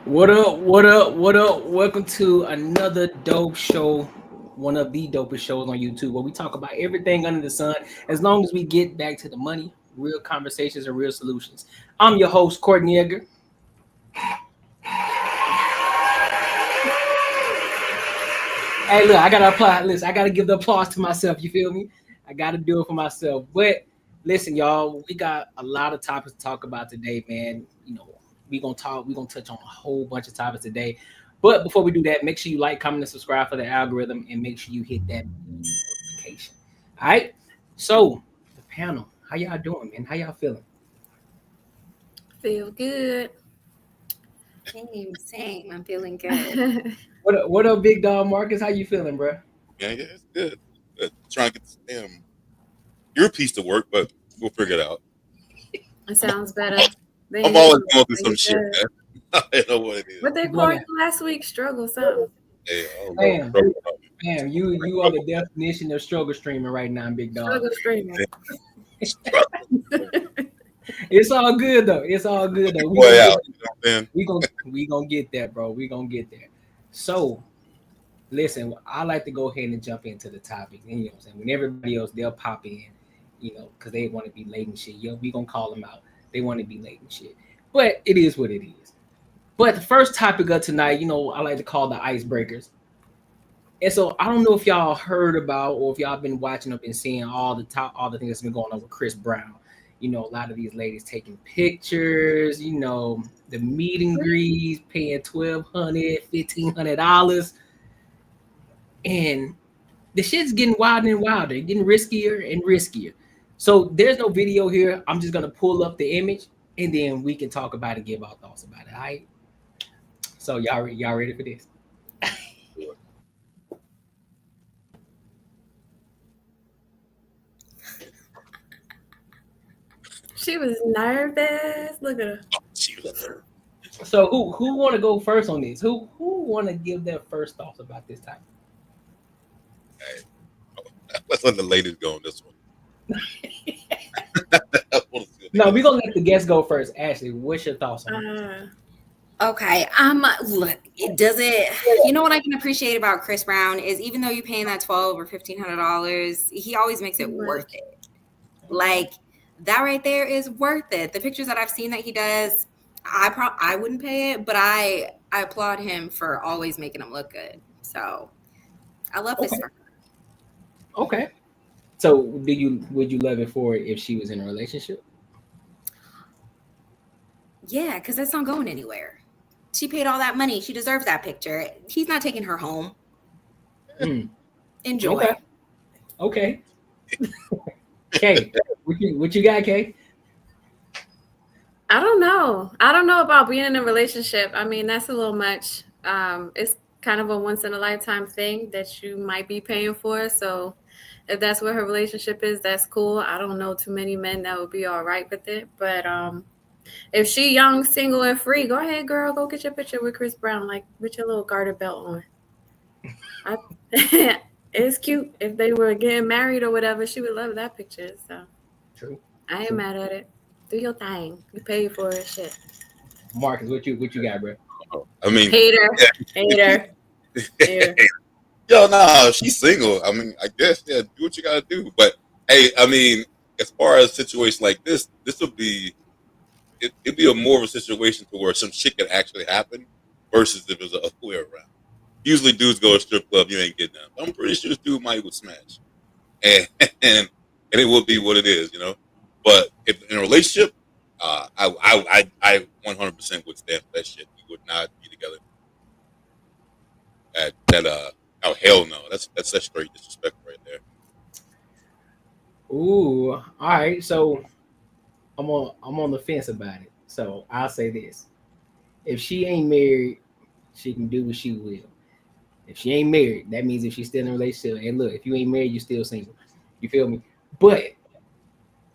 What up? What up? What up? Welcome to another dope show, one of the dopest shows on YouTube, where we talk about everything under the sun, as long as we get back to the money, real conversations, and real solutions. I'm your host, Courtnee Edgar. Hey, look, I gotta apply. Listen, I gotta give the applause to myself. You feel me? I gotta do it for myself. But listen, y'all, we got a lot of topics to talk about today, man. We gonna touch on a whole bunch of topics today. But before we do that, make sure you like, comment, and subscribe for the algorithm, and make sure you hit that notification. All right. So the panel, how y'all doing, man? How y'all feeling? Feel good. Same. I'm feeling good. What up, big dog Marcus? How you feeling, bro? Yeah, it's good. Trying to get this damn earpiece to work, but we'll figure it out. It sounds better. I'm always going through some shit, man. I don't know what it is. What they called last week? Struggle something. Hey, I don't Damn. know. Man, you are the definition of struggle streaming right now, big dog. Struggle streaming. It's all good though. It's all good though. Boy, out. You know what I'm saying? We gonna get that, bro. We gonna get there. So, listen, I like to go ahead and jump into the topic. And, you know what I'm saying? When everybody else, they'll pop in, because they want to be late and shit. Yo, we gonna call them out. They want to be late and shit. But it is what it is. But the first topic of tonight, I like to call the icebreakers. And so I don't know if y'all heard about or if y'all been watching up and seeing all the things that's been going on with Chris Brown. A lot of these ladies taking pictures, the meet and greets, paying $1,200, $1,500. And the shit's getting wilder and wilder, getting riskier and riskier. So there's no video here. I'm just gonna pull up the image and then we can talk about it, give our thoughts about it. All right. So y'all ready for this? She was nervous. Look at her. So who want to go first on this? Who want to give their first thoughts about this topic? Hey, let's let the ladies go on this one. No, we're gonna let the guests go first. Ashley, what's your thoughts on this? Okay. Look, it doesn't. You know what I can appreciate about Chris Brown is even though you're paying that $1,200 or $1,500, he always makes it worth it. Like that right there is worth it. The pictures that I've seen that he does, I wouldn't pay it, but I applaud him for always making them look good. So I love this for her. Okay. So would you love it for if she was in a relationship? Yeah, because that's not going anywhere. She paid all that money. She deserves that picture. He's not taking her home. Enjoy. Okay. Kay, what you got, Kay? I don't know. I don't know about being in a relationship. I mean, that's a little much. It's kind of a once in a lifetime thing that you might be paying for. So if that's what her relationship is, that's cool. I don't know too many men that would be all right with it. But if she young, single, and free, go ahead, girl. Go get your picture with Chris Brown, like with your little garter belt on. It's cute. If they were getting married or whatever, she would love that picture. So True. I ain't mad at it. Do your thing. You pay for it. Shit. Marcus, what you got, bro? I mean, hater. Yo, no, she's single. I mean, I guess, yeah, do what you gotta do. But hey, I mean, as far as a situation like this would be it'd be a more of a situation to where some shit could actually happen versus if it was the other way around. Usually dudes go to a strip club, you ain't getting them. I'm pretty sure this dude might would smash. And it will be what it is, But if in a relationship, I 100% would stand for that shit. We would not be together. Oh hell no. That's straight disrespect right there. Ooh, all right. So I'm on the fence about it. So I'll say this: if she ain't married, she can do what she will. If she ain't married, that means if she's still in a relationship. And look, if you ain't married, you're still single. You feel me? But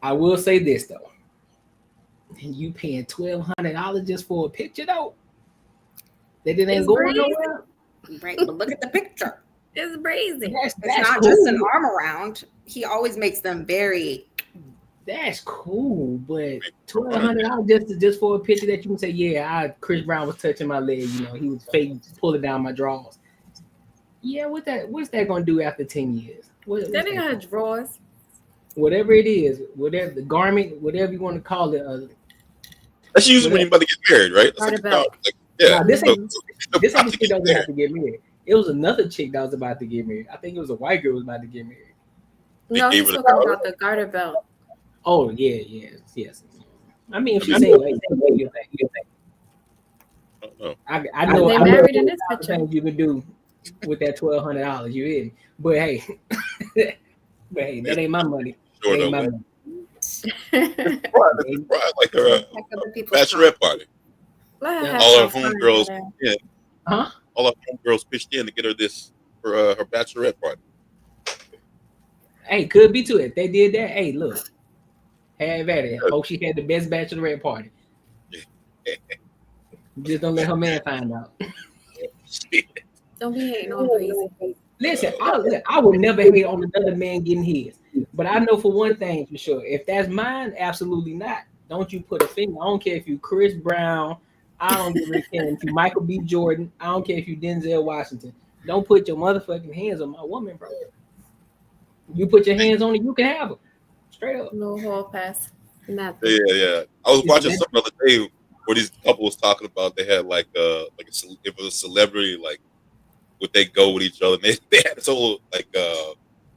I will say this though: and you paying $1,200 just for a picture though? That it ain't going nowhere. Right, but look at the picture. It's crazy. It's not just an arm around. He always makes them very That's cool, but $1,200 just for a picture that you can say, yeah, Chris Brown was touching my leg. You know, he was fake pulling down my drawers. Yeah, what's that gonna do after 10 years? That ain't got drawers. Whatever it is, whatever the garment, whatever you want to call it. That's usually when you're about to get married, right? That's Nah, this ain't the chick that was about to get married. It was another chick that was about to get married. I think it was a white girl who was about to get married. No, he's talking about the garter belt. Oh yes. I mean, if she's saying like, you think. I know. They married in this picture. Things you can do with that $1,200. You in? But hey, that ain't my money. Sure, that ain't my money. Like her bachelorette party. All her homegirls, all her homegirls pitched in to get her this for her bachelorette party. Hey, could be too. If they did that, hey, look, have at it. Hope she had the best bachelorette party. Just don't let her man find out. Don't be hating on crazy. Listen, I would never hate on another man getting his. But I know for one thing for sure, if that's mine, absolutely not. Don't you put a finger. I don't care if you Chris Brown. I don't give a care if you Michael B. Jordan. I don't care if you Denzel Washington. Don't put your motherfucking hands on my woman, bro. You put your hands on it, you can have her. Straight up. No hall pass. Nothing. Yeah. I was watching something the other day where these couple was talking about they had like if it was a celebrity, like would they go with each other? And they had this whole like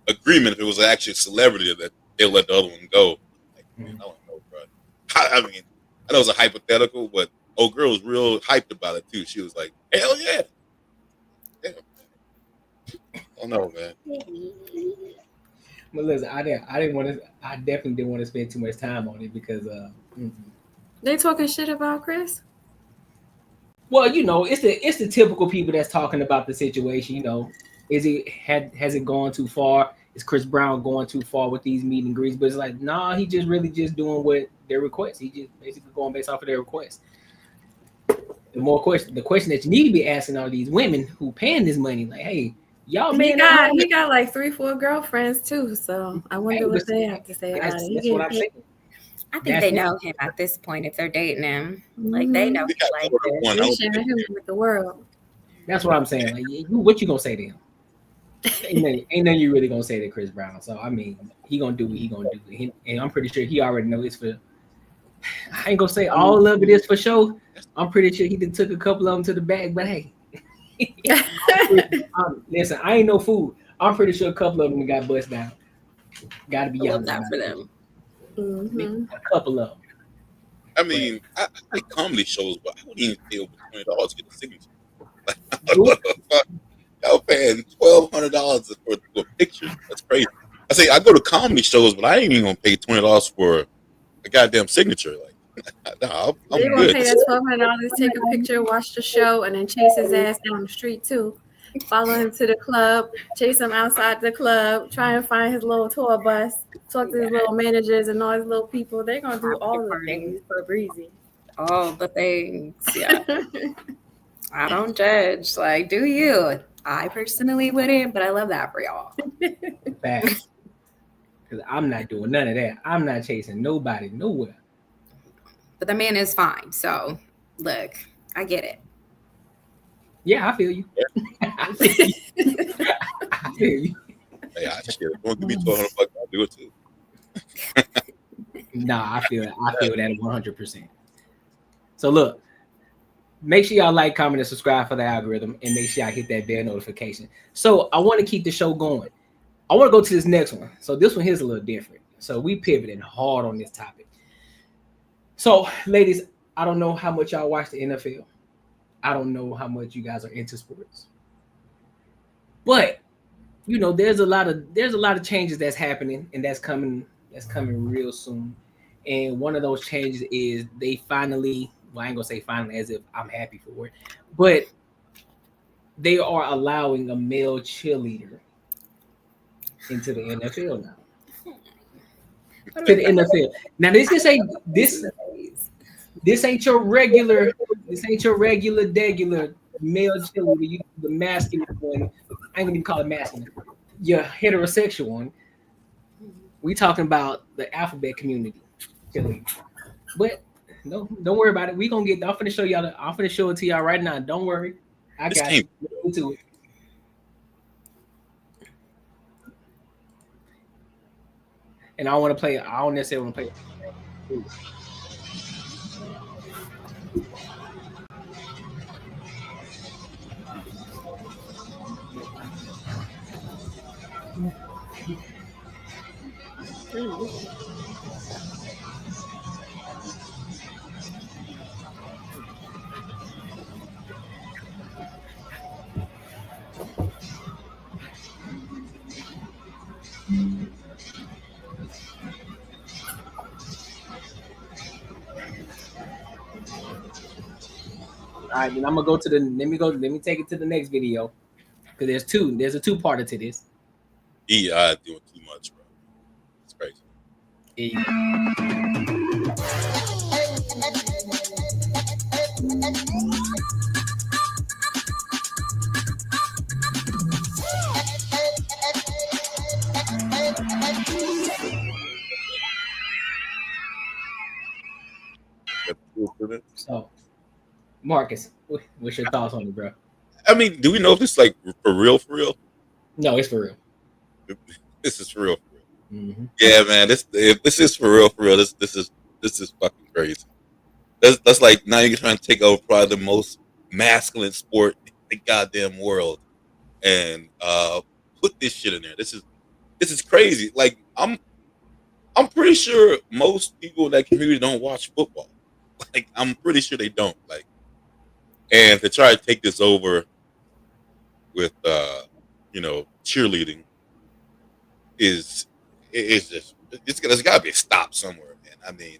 agreement if it was actually a celebrity that they'll let the other one go. Like, man, I don't know, bro. I mean, I know it's a hypothetical, but old girl was real hyped about it too. She was like, "Hell yeah!" Damn. I don't know, man. But listen, I definitely didn't want to spend too much time on it because They talking shit about Chris? Well, you know, it's the typical people that's talking about the situation. You know, has it gone too far? Is Chris Brown going too far with these meet and greets? But it's like, nah, he just really just doing what their request. He just basically going based off of their request. The question that you need to be asking all these women who paying this money, like, hey, y'all he got like 3-4 girlfriends too. So I wonder what they have to say about it. That's what I'm saying. I think they know him at this point if they're dating him. Like they know he like this. Sharing him with the world. That's what I'm saying. Like, what you gonna say to him? Ain't nothing you really gonna say to Chris Brown. So I mean, he gonna do what he gonna do, and I'm pretty sure he already knows it's for. I ain't gonna say all of it is for show. I'm pretty sure he done took a couple of them to the bag, but hey, listen, I ain't no fool. I'm pretty sure a couple of them got bust down. Got to be young that for them. Mm-hmm. A couple of them. I mean, I like comedy shows, but I wouldn't even pay over $20 to get a signature. Y'all paying $1,200 for pictures. That's crazy. I say I go to comedy shows, but I ain't even gonna pay $20 for a goddamn signature. Like, nah, I'm They're gonna pay that $1,200, take a picture, watch the show, and then chase his ass down the street too. Follow him to the club, chase him outside the club, try and find his little tour bus, talk to his little managers and all his little people. They're gonna do all the things for breezy. All the things, yeah. I don't judge. Like, do you? I personally wouldn't, but I love that for y'all. Facts. Because I'm not doing none of that. I'm not chasing nobody nowhere. But the man is fine. So, look, I get it. Yeah, I feel you. I feel you. Hey, don't give me $1,200. I'll do it too. Nah, I feel that 100%. So look, make sure y'all like, comment, and subscribe for the algorithm, and make sure y'all hit that bell notification. So I want to keep the show going. I want to go to this next one. So this one here's a little different. So we pivoted hard on this topic. So ladies, I don't know how much y'all watch the NFL. I don't know how much you guys are into sports. But you know, there's a lot of changes that's happening and that's coming real soon. And one of those changes is they finally, well, I ain't gonna say finally as if I'm happy for it, but they are allowing a male cheerleader into the NFL now. To the NFL. Now this ain't your regular degular male cheerleader, the masculine one. I ain't gonna even call it masculine. Your heterosexual one. We talking about the alphabet community, but no, don't worry about it. We gonna get. I'm finna show y'all. I'm finna show it to y'all right now. Don't worry, I This got can't. you. Look into it. And I want to play. I don't necessarily want to play. All right, then I'm gonna go to the. Let me go. Let me take it to the next video because there's two. There's a two-parter to this. EI doing too much, bro. It's crazy. So, Marcus, what's your thoughts on it, bro? I mean, do we know if this is like for real? For real? No, it's for real. This is for real. For real. Mm-hmm. Yeah, man. If this is for real. For real. This is fucking crazy. That's like now you're trying to take over probably the most masculine sport in the goddamn world, and put this shit in there. This is crazy. Like I'm pretty sure most people in that community don't watch football. Like I'm pretty sure they don't. Like, and to try to take this over with cheerleading is just there's got to be a stop somewhere, man. I mean,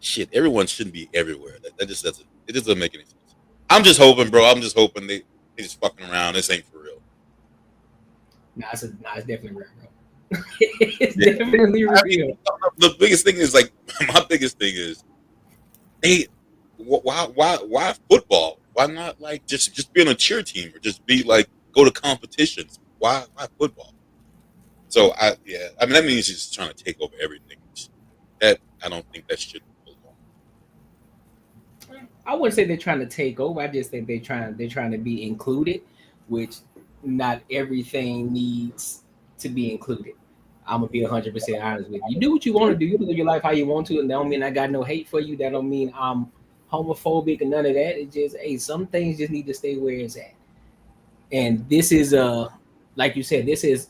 shit, everyone shouldn't be everywhere. That just doesn't make any sense. I'm just hoping, bro. I'm just hoping they just fucking around. This ain't for real. Nah, it's definitely real, bro. It's definitely real. I mean, the biggest thing is like my biggest thing is why football? Why not like just be on a cheer team or just be like go to competitions? Why football? So I mean that means he's trying to take over everything. That I don't think that should go on. I wouldn't say they're trying to take over. I just think they're trying to be included, which not everything needs to be included. I'm gonna be 100% honest with you. You do what you want to do. You live your life how you want to, and that don't mean I got no hate for you. That don't mean I'm homophobic and none of that. It's just some things just need to stay where it's at. And this is like you said, this is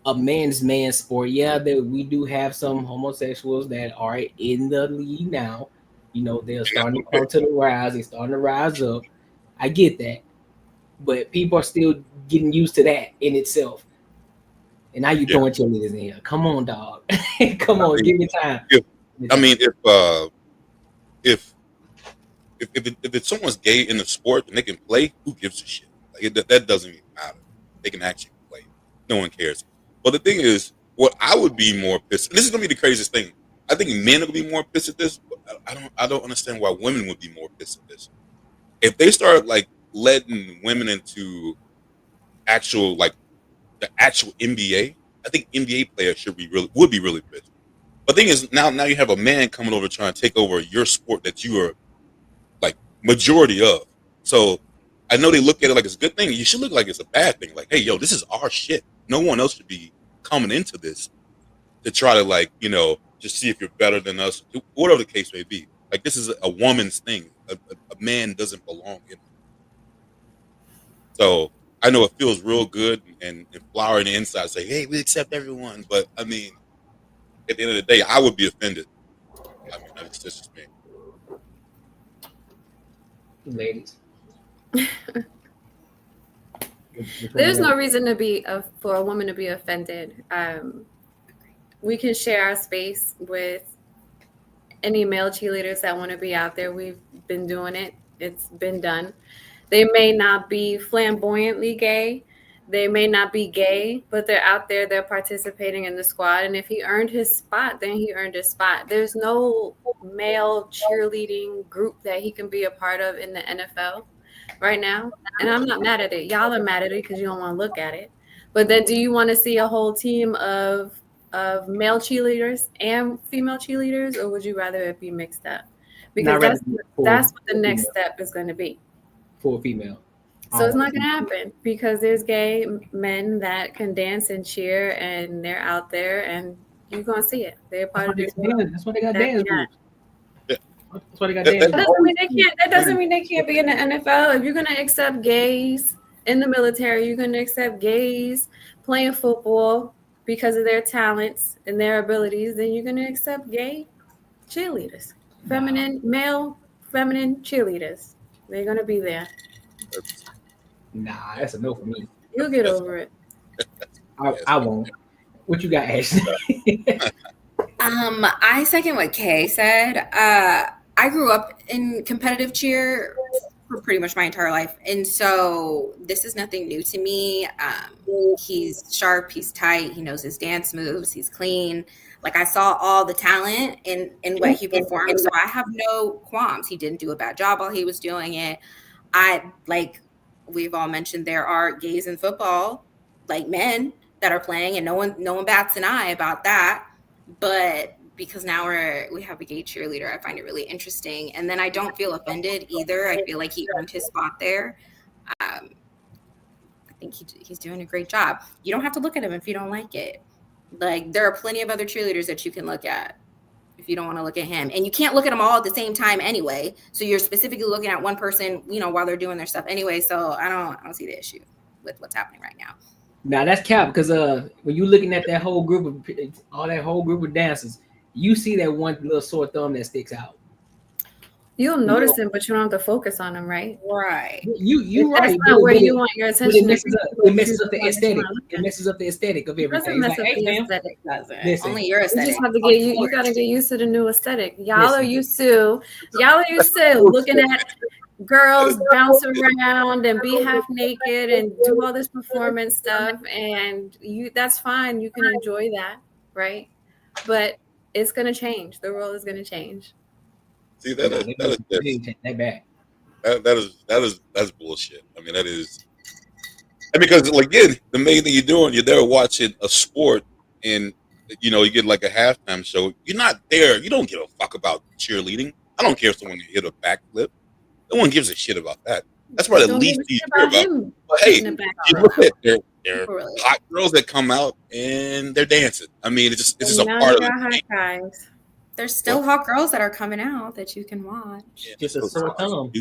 a man's sport. Yeah, we do have some homosexuals that are in the league now. You know, they're starting to come to the rise. They're starting to rise up. I get that, but people are still getting used to that in itself. And now you throwing cheerleaders in here. Come on, dog. Come on, give me time. If it's someone's gay in the sport and they can play, who gives a shit? Like that doesn't even matter. They can actually play. No one cares. But the thing is, what I would be more pissed. This is gonna be the craziest thing. I think men will be more pissed at this. But I don't understand why women would be more pissed at this. If they start like letting women into the actual NBA, I think NBA players would be really pissed. But the thing is, now you have a man coming over trying to take over your sport that you are like majority of. So I know they look at it like it's a good thing. You should look like it's a bad thing. Like, hey, yo, this is our shit. No one else should be coming into this to try to just see if you're better than us, whatever the case may be. Like this is a woman's thing. A man doesn't belong in it. So I know it feels real good and flowery on the inside. Say, hey, we accept everyone. But I mean, at the end of the day, I would be offended. I mean, that's just me. Ladies. There's no reason for a woman to be offended. We can share our space with any male cheerleaders that want to be out there. We've been doing it. It's been done. They may not be flamboyantly gay. They may not be gay, but they're out there. They're participating in the squad. And if he earned his spot, then he earned his spot. There's no male cheerleading group that he can be a part of in the NFL right now. And I'm not mad at it. Y'all are mad at it because you don't want to look at it. But then do you want to see a whole team of of male cheerleaders and female cheerleaders, or would you rather it be mixed up? I'd Because rather that's what the for next female. step is going to be. For a female. So it's not going to happen because there's gay men that can dance and cheer, and they're out there, and you're going to see it. They're part of this. That's why they got dance groups. Yeah. That's why they got dance. That doesn't mean they can't be in the NFL. If you're going to accept gays in the military, you're going to accept gays playing football because of their talents and their abilities, then you're going to accept gay cheerleaders, male feminine cheerleaders. They're going to be there. Nah, that's a no for me. You'll get over it. I won't. What you got, Ashley? I second what Kay said. I grew up in competitive cheer for pretty much my entire life, and so this is nothing new to me. He's sharp, he's tight, he knows his dance moves, he's clean. Like, I saw all the talent in what he performed, so I have no qualms. He didn't do a bad job while he was doing it. We've all mentioned, there are gays in football, like men that are playing, and no one bats an eye about that. But because now we have a gay cheerleader, I find it really interesting. And then I don't feel offended either. I feel like he earned his spot there. I think he's doing a great job. You don't have to look at him if you don't like it. Like, there are plenty of other cheerleaders that you can look at if you don't want to look at him. And you can't look at them all at the same time anyway. So you're specifically looking at one person, while they're doing their stuff anyway. So I don't see the issue with what's happening right now. Now that's cap, because when you're looking at that whole group of dancers, you see that one little sore thumb that sticks out. You'll notice him, but you don't have to focus on him, right? Right. You right. That's not where you want your attention. It messes up the aesthetic. It messes up the aesthetic of everything. It doesn't mess up the aesthetic. Listen, only your aesthetic. You just have to you gotta get used to the new aesthetic. Y'all are used to looking at girls bounce around and be half naked and do all this performance stuff, and that's fine. You can enjoy that, right? But it's gonna change. The world is gonna change. See, that's bullshit. I mean, that is, and because, again, the main thing you're doing, you're there watching a sport, and you get like a halftime show. You're not there. You don't give a fuck about cheerleading. I don't care if someone hit a backflip. No one gives a shit about that. That's probably the least you care about. But hey, you look at there are hot girls that come out and they're dancing. I mean, it's just a part of the game. There's still hot girls that are coming out that you can watch. Yeah, just a sore thumb.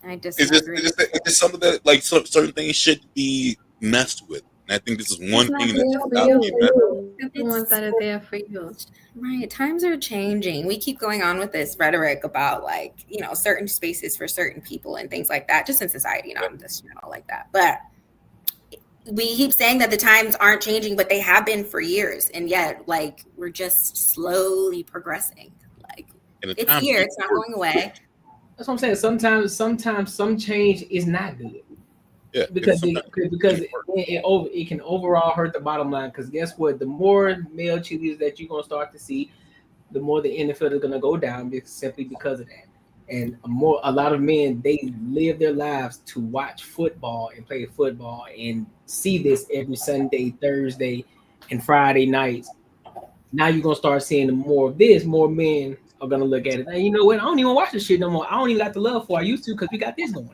I disagree. It's just something that, like, certain things should be messed with. And I think this is one thing that's not being messed with. The ones that are there for you. Right. Times are changing. We keep going on with this rhetoric about, like, certain spaces for certain people and things like that, just in society, not in this channel like that. But we keep saying that the times aren't changing, but they have been for years. And yet, like, we're just slowly progressing. Like, it's here. It's not going away. That's what I'm saying. Sometimes some change is not good. Yeah, because it can overall hurt the bottom line. Because guess what? The more male cheerleaders that you're gonna start to see, the more the NFL is gonna go down, simply because of that. And a lot of men, they live their lives to watch football and play football and see this every Sunday, Thursday, and Friday nights. Now you're gonna start seeing more of this. More men are gonna look at it. And you know what? I don't even watch this shit no more. I don't even got the love for I used to, because we got this going.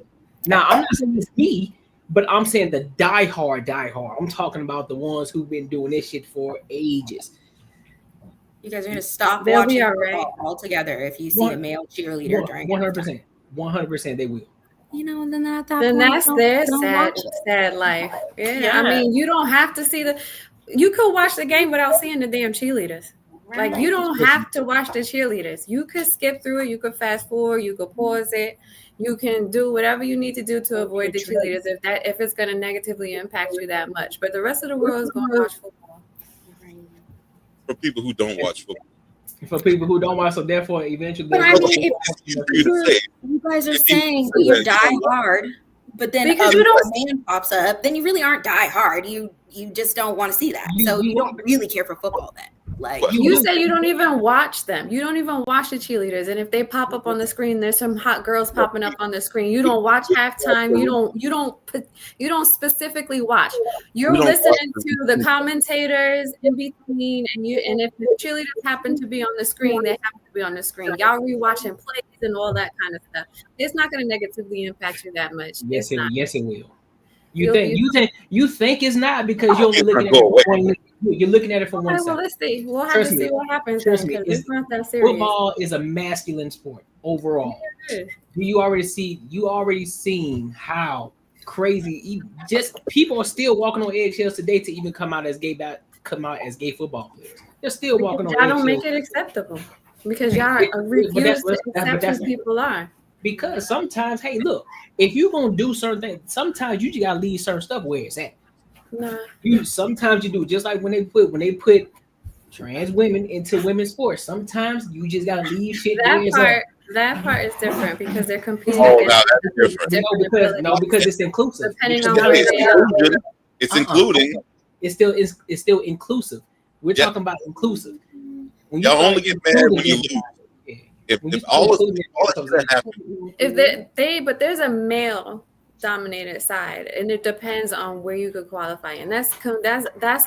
Now I'm not saying it's me, but I'm saying the diehard. I'm talking about the ones who've been doing this shit for ages. You guys are going to stop watching football altogether if you see a male cheerleader during 100%. They will. Then that's their sad life. Yeah. I mean, you don't have to see you could watch the game without seeing the damn cheerleaders. Right. Like, you don't have to watch the cheerleaders. You could skip through it. You could fast forward. You could pause it. You can do whatever you need to do to avoid the cheerleaders if it's going to negatively impact you that much. But the rest of the world is going to watch football. For people who don't watch football. For people who don't watch, so therefore eventually. But I mean, if you guys are saying you die hard, but then a man pops up, then you really aren't die hard. You just don't want to see that. So you don't really care for football then. Like you say you don't even watch them. You don't even watch the cheerleaders. And if they pop up on the screen, there's some hot girls popping up on the screen. You don't watch halftime. You don't specifically watch. You're listening to the commentators in between, and if the cheerleaders happen to be on the screen, they happen to be on the screen. Y'all rewatching plays and all that kind of stuff. It's not going to negatively impact you that much. Yes, it will. You think it's not because you're looking at it from one side. Well, let's see. We'll have to see what happens. Trust me, it's not that serious. Football is a masculine sport overall. You already seen how crazy just people are still walking on eggshells today to even come out as gay football players. They're still walking on eggshells. Y'all don't make it acceptable because y'all refuse to accept who people are. Because sometimes, hey, look, if you're gonna do certain things, sometimes you just gotta leave certain stuff where it's at. Nah. Sometimes you do, just like when they put trans women into women's sports. Sometimes you just gotta leave shit where it's at. That part is different because they're competing. Oh, now that's different. Because it's inclusive. Depending on where they are. It's including. It's still inclusive. We're talking about inclusive. Y'all only get mad when you lose. If all of that happens, but there's a male dominated side, and it depends on where you could qualify, and that's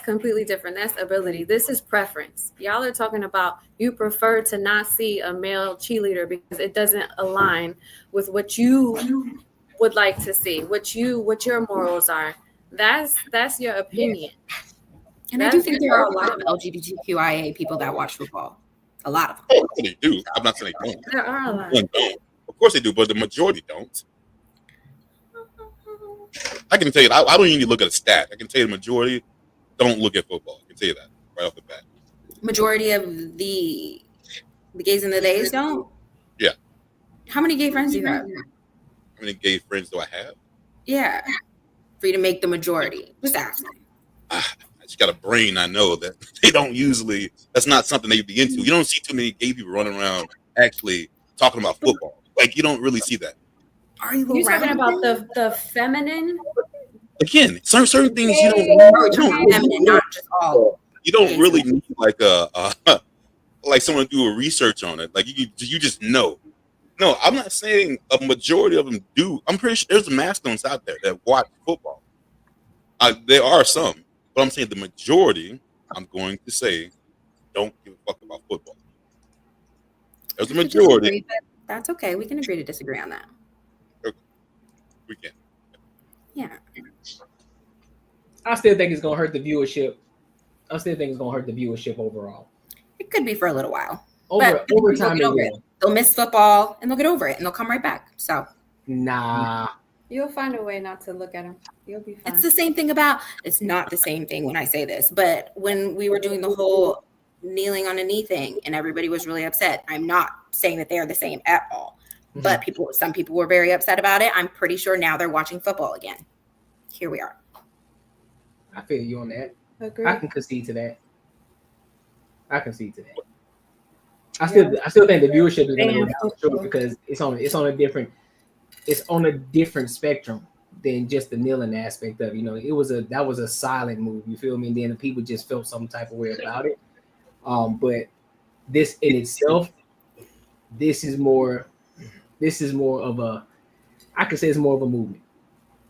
completely different. That's ability. This is preference. Y'all are talking about you prefer to not see a male cheerleader because it doesn't align with what you would like to see, what your morals are. That's your opinion. And I do think there are a lot of LGBTQIA people that watch football. A lot of them. Oh, they do. I'm not saying they don't. There are a lot. Of course they do, but the majority don't. I can tell you, I don't even need to look at a stat. I can tell you the majority don't look at football. I can tell you that right off the bat. Majority of the gays and the days don't? Yeah. How many gay friends do you have? How many gay friends do I have? Yeah. For you to make the majority. Just asking. I just got a brain. I know that they don't usually, that's not something they'd be into. You don't see too many gay people running around actually talking about football. Like, you don't really see that. Are you talking about the feminine? Again, certain things you don't feminine, not just all. You don't really need like like someone to do a research on it. Like you just know. No, I'm not saying a majority of them do. I'm pretty sure there's masculines out there that watch football. There are some, but I'm saying the majority, I'm going to say, don't give a fuck about football. There's a majority. That's okay. We can agree to disagree on that. Okay. We can. Yeah. I still think it's gonna hurt the viewership. Overall. It could be for a little while. Over time, they'll miss football and they'll get over it and they'll come right back. So nah. You'll find a way not to look at them. You'll be fine. It's the same thing it's not the same thing when I say this, but when we were doing the whole kneeling on a knee thing and everybody was really upset, I'm not saying that they're the same at all. Mm-hmm. But some people were very upset about it. I'm pretty sure now they're watching football again. Here we are. I feel you on that. Agreed. I can concede to that. I still think the viewership is going to go down short because it's on a different spectrum than just the kneeling aspect of it. You know, that was a silent move. You feel me? And then the people just felt some type of way about it. But this in itself, this is more of a, I could say it's more of a movement.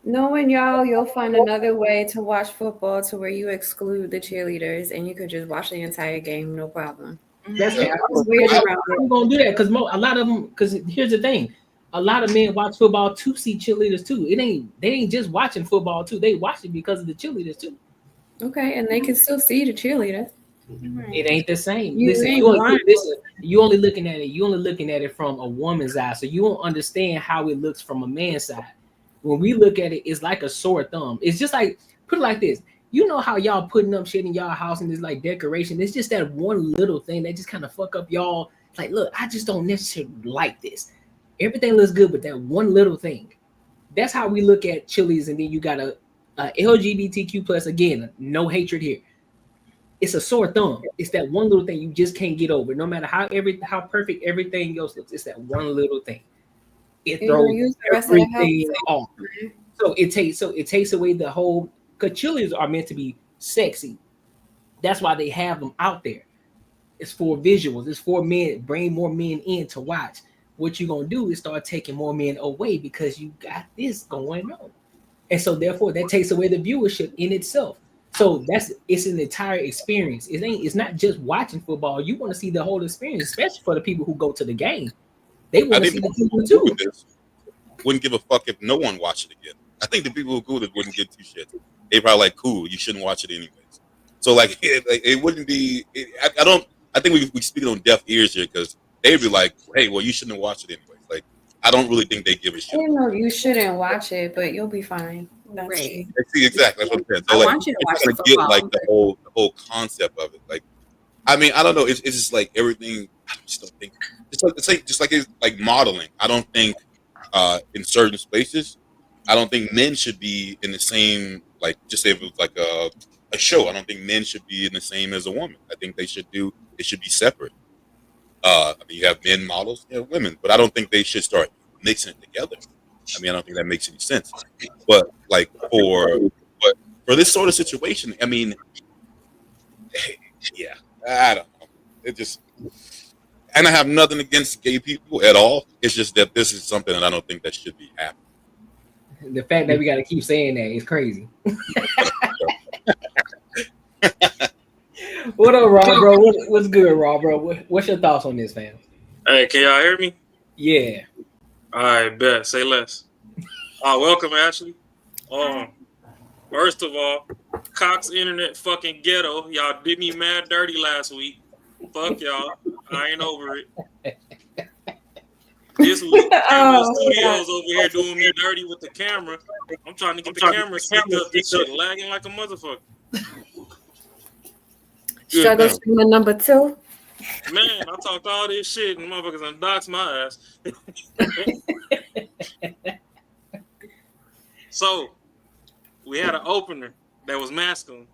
Knowing y'all, you'll find another way to watch football to where you exclude the cheerleaders and you could just watch the entire game, no problem. That's I'm gonna do that because a lot of them. Because here's the thing, a lot of men watch football to see cheerleaders too. They ain't just watching football too. They watch it because of the cheerleaders too. Okay, and they can still see the cheerleaders. It ain't the same. You only looking at it from a woman's eye, so you won't understand how it looks from a man's side. When we look at it, it's like a sore thumb. It's just like, put it like this. You know how y'all putting up shit in y'all house and it's like decoration. It's just that one little thing that just kind of fuck up y'all. Like, look, I just don't necessarily like this. Everything looks good, but that one little thing. That's how we look at Chili's, and then you got a LGBTQ plus. Again, no hatred here. It's a sore thumb. It's that one little thing you just can't get over. No matter how perfect everything else looks, it's that one little thing. It throws everything off. So it takes away the whole. Because chilies are meant to be sexy. That's why they have them out there. It's for visuals. It's for men. Bring more men in to watch. What you're gonna do is start taking more men away because you got this going on, and so therefore that takes away the viewership in itself. So it's an entire experience. It's not just watching football. You want to see the whole experience, especially for the people who go to the game. They want to see the people too. Wouldn't give a fuck if no one watched it again. I think the people who go to wouldn't give two shits. They probably like, cool, you shouldn't watch it anyways. So like, it wouldn't be. I think we speak on deaf ears here because they'd be like, hey, well, you shouldn't watch it anyways. Like, I don't really think they give a shit. You shouldn't watch it, but you'll be fine. That's Right. See, exactly. That's what I'm saying. So, I like, want you to watch to get like the whole concept of it. Like, I mean, I don't know. It's just like everything. I just don't think. It's like modeling. I don't think in certain spaces, I don't think men should be in the same. Like, just say if it was like a show. I don't think men should be in the same as a woman. I think it should be separate. I mean, you have men models, you have women, but I don't think they should start mixing it together. I mean, I don't think that makes any sense. But like for this sort of situation, I mean, yeah, I don't know. It just, and I have nothing against gay people at all. It's just that this is something that I don't think that should be happening. The fact that we got to keep saying that is crazy. What up, Rob, bro? What's good, Rob, bro? What's your thoughts on this, fam? Hey, can y'all hear me? Yeah. All right, bet. Say less. Welcome, Ashley. First of all, Cox Internet fucking ghetto. Y'all did me mad dirty last week. Fuck y'all. I ain't over it. This week, Studios over here doing me dirty with the camera. I'm trying to get the camera set up. This shit lagging like a motherfucker. Struggle streamer number 2. Man, I talked all this shit and motherfuckers done doxed my ass. So, we had an opener that was masculine.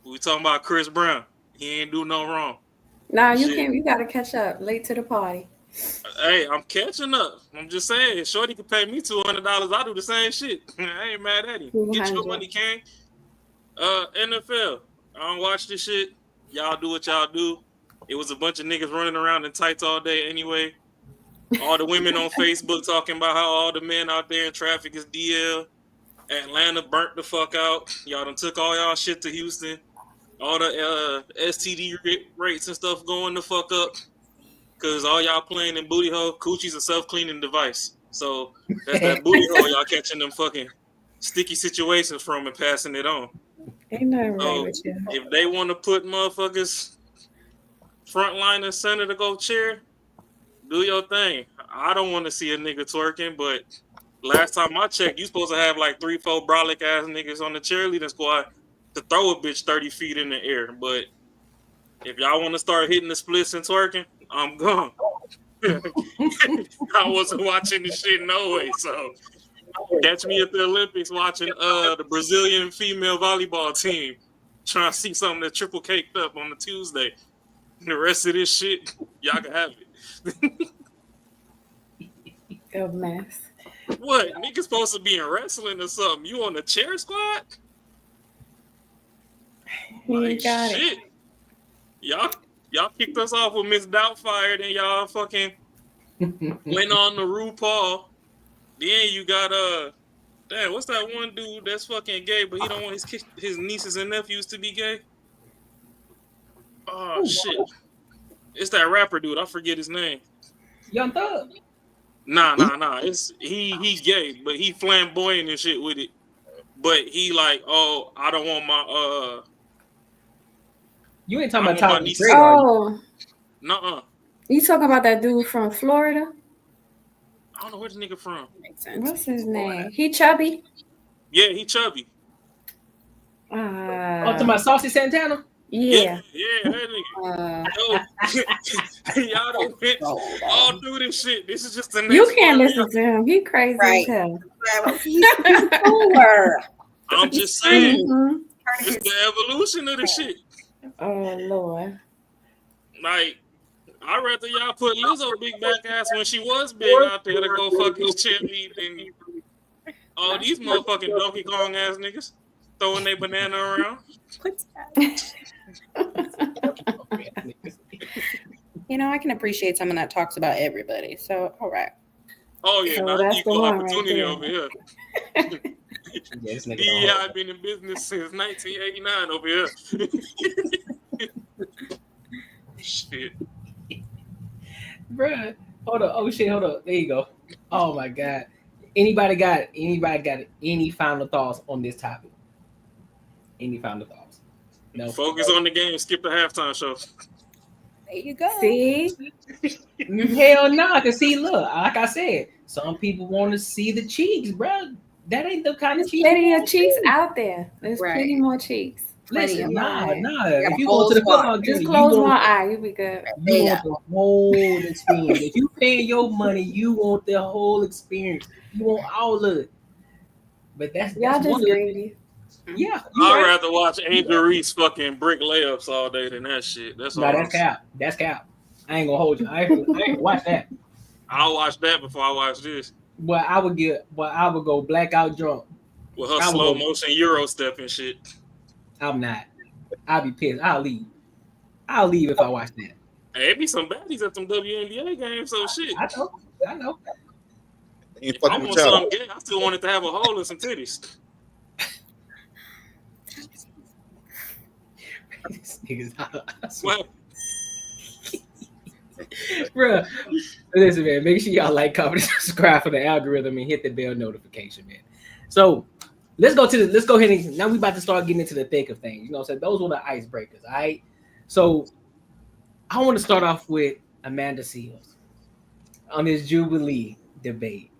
We talking about Chris Brown. He ain't do no wrong. Nah, you can't. You gotta catch up. Late to the party. Hey, I'm catching up. I'm just saying, Shorty could pay me $200. I do the same shit. I ain't mad at him. Get your money, King. NFL. I don't watch this shit. Y'all do what y'all do. It was a bunch of niggas running around in tights all day anyway. All the women on Facebook talking about how all the men out there in traffic is DL. Atlanta burnt the fuck out. Y'all done took all y'all shit to Houston. All the STD rates and stuff going the fuck up. Because all y'all playing in booty hole. Coochie's a self-cleaning device. So that's that booty hole y'all catching them fucking sticky situations from and passing it on. Ain't nothing right with you. If they want to put motherfuckers front line and center to go cheer, do your thing. I don't want to see a nigga twerking, but last time I checked, you supposed to have like 3-4 brolic ass niggas on the cheerleading squad to throw a bitch 30 feet in the air. But if y'all want to start hitting the splits and twerking, I'm gone. I wasn't watching this shit no way, so catch me at the Olympics watching the Brazilian female volleyball team trying to see something that's triple caked up on the Tuesday. The rest of this shit, y'all can have it. A mess. What? Niggas supposed to be in wrestling or something. You on the chair squad? You got shit. Y'all kicked us off with Miss Doubtfire, then y'all fucking went on the RuPaul. Then you got damn, what's that one dude that's fucking gay, but he don't want his nieces and nephews to be gay? Oh shit. It's that rapper dude. I forget his name. Young Thug. Nah. It's he gay, but he flamboyant and shit with it. But he like, oh, I don't want my You ain't talking about Tyler. Oh. Nuh-uh. You talking about that dude from Florida? I don't know where the nigga from. What's his name? He chubby? Yeah, he chubby. To my Saucy Santana? Yeah, that nigga. Y'all don't fit all through this shit. This is just the next you can't listen to him. He crazy as hell. I'm just saying, it's the evolution of the shit. Oh Lord. Like, I'd rather y'all put Lizzo big back ass when she was big out there to go fucking cheerlead than all these motherfucking Donkey Kong ass niggas throwing their banana around. What's that? I can appreciate someone that talks about everybody. So, all right. Oh yeah, So that's the equal one opportunity right over here. Yeah, this nigga don't DEI hold. been in business since 1989 over here. Shit. Bruh, hold up. Oh shit, hold up. There you go. Oh my god. Anybody got any final thoughts on this topic? Any final thoughts? No. Focus on the game. Skip the halftime show. There you go. See, Hell nah, cause see, look, like I said, some people want to see the cheeks, bro. That ain't the kind of there's cheeks. plenty of cheeks out there. There's Right. plenty more cheeks. Listen, nah. Right. If got you a go whole to the squad. football game, Just you close want- one eye, you'll be good. You want the whole experience. If you paying your money, you want the whole experience. You want all of it. But that's Y'all one just of the, greedy. yeah. you I'd right. rather watch Angel Reese fucking brick layups all day than that shit. That's all. No, that's cap. That's cap. I ain't gonna hold you. I ain't gonna watch that. I'll watch that before I watch this. But I would go blackout drunk. With her I would slow go- motion Euro step and shit. I'm not. I'll be pissed. I'll leave. I'll leave if I watch that. Hey, it be some baddies at them WNBA games, so shit. I know. Ain't If I fucking want with y'all. something gay, I still want it to have a hole and some titties. This nigga's Well, Bruh, listen, man. Make sure y'all like, comment, subscribe for the algorithm, and hit the bell notification, man. So let's go ahead and now we about to start getting into the thick of things. You know, so those were the icebreakers. All right. So I want to start off with Amanda Seales on this Jubilee debate.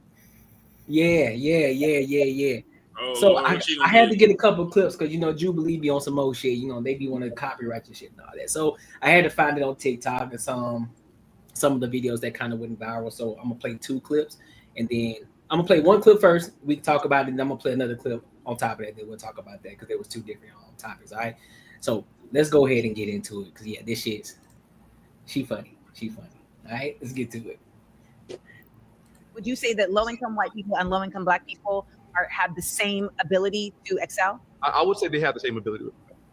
Yeah. oh, So Lord, I what you had gonna to do? get a couple of clips because Jubilee be on some old shit. They be wanting to copyright and shit and all that. So I had to find it on TikTok and some of the videos that kind of went viral. So I'm gonna play 2 clips, and then I'm gonna play one clip first. We can talk about it, and I'm gonna play another clip on top of that. Then we'll talk about that because there was 2 different topics. All right. So let's go ahead and get into it because this shit's she funny. All right, let's get to it. Would you say that low-income white people and low-income Black people have the same ability to excel? I would say they have the same ability.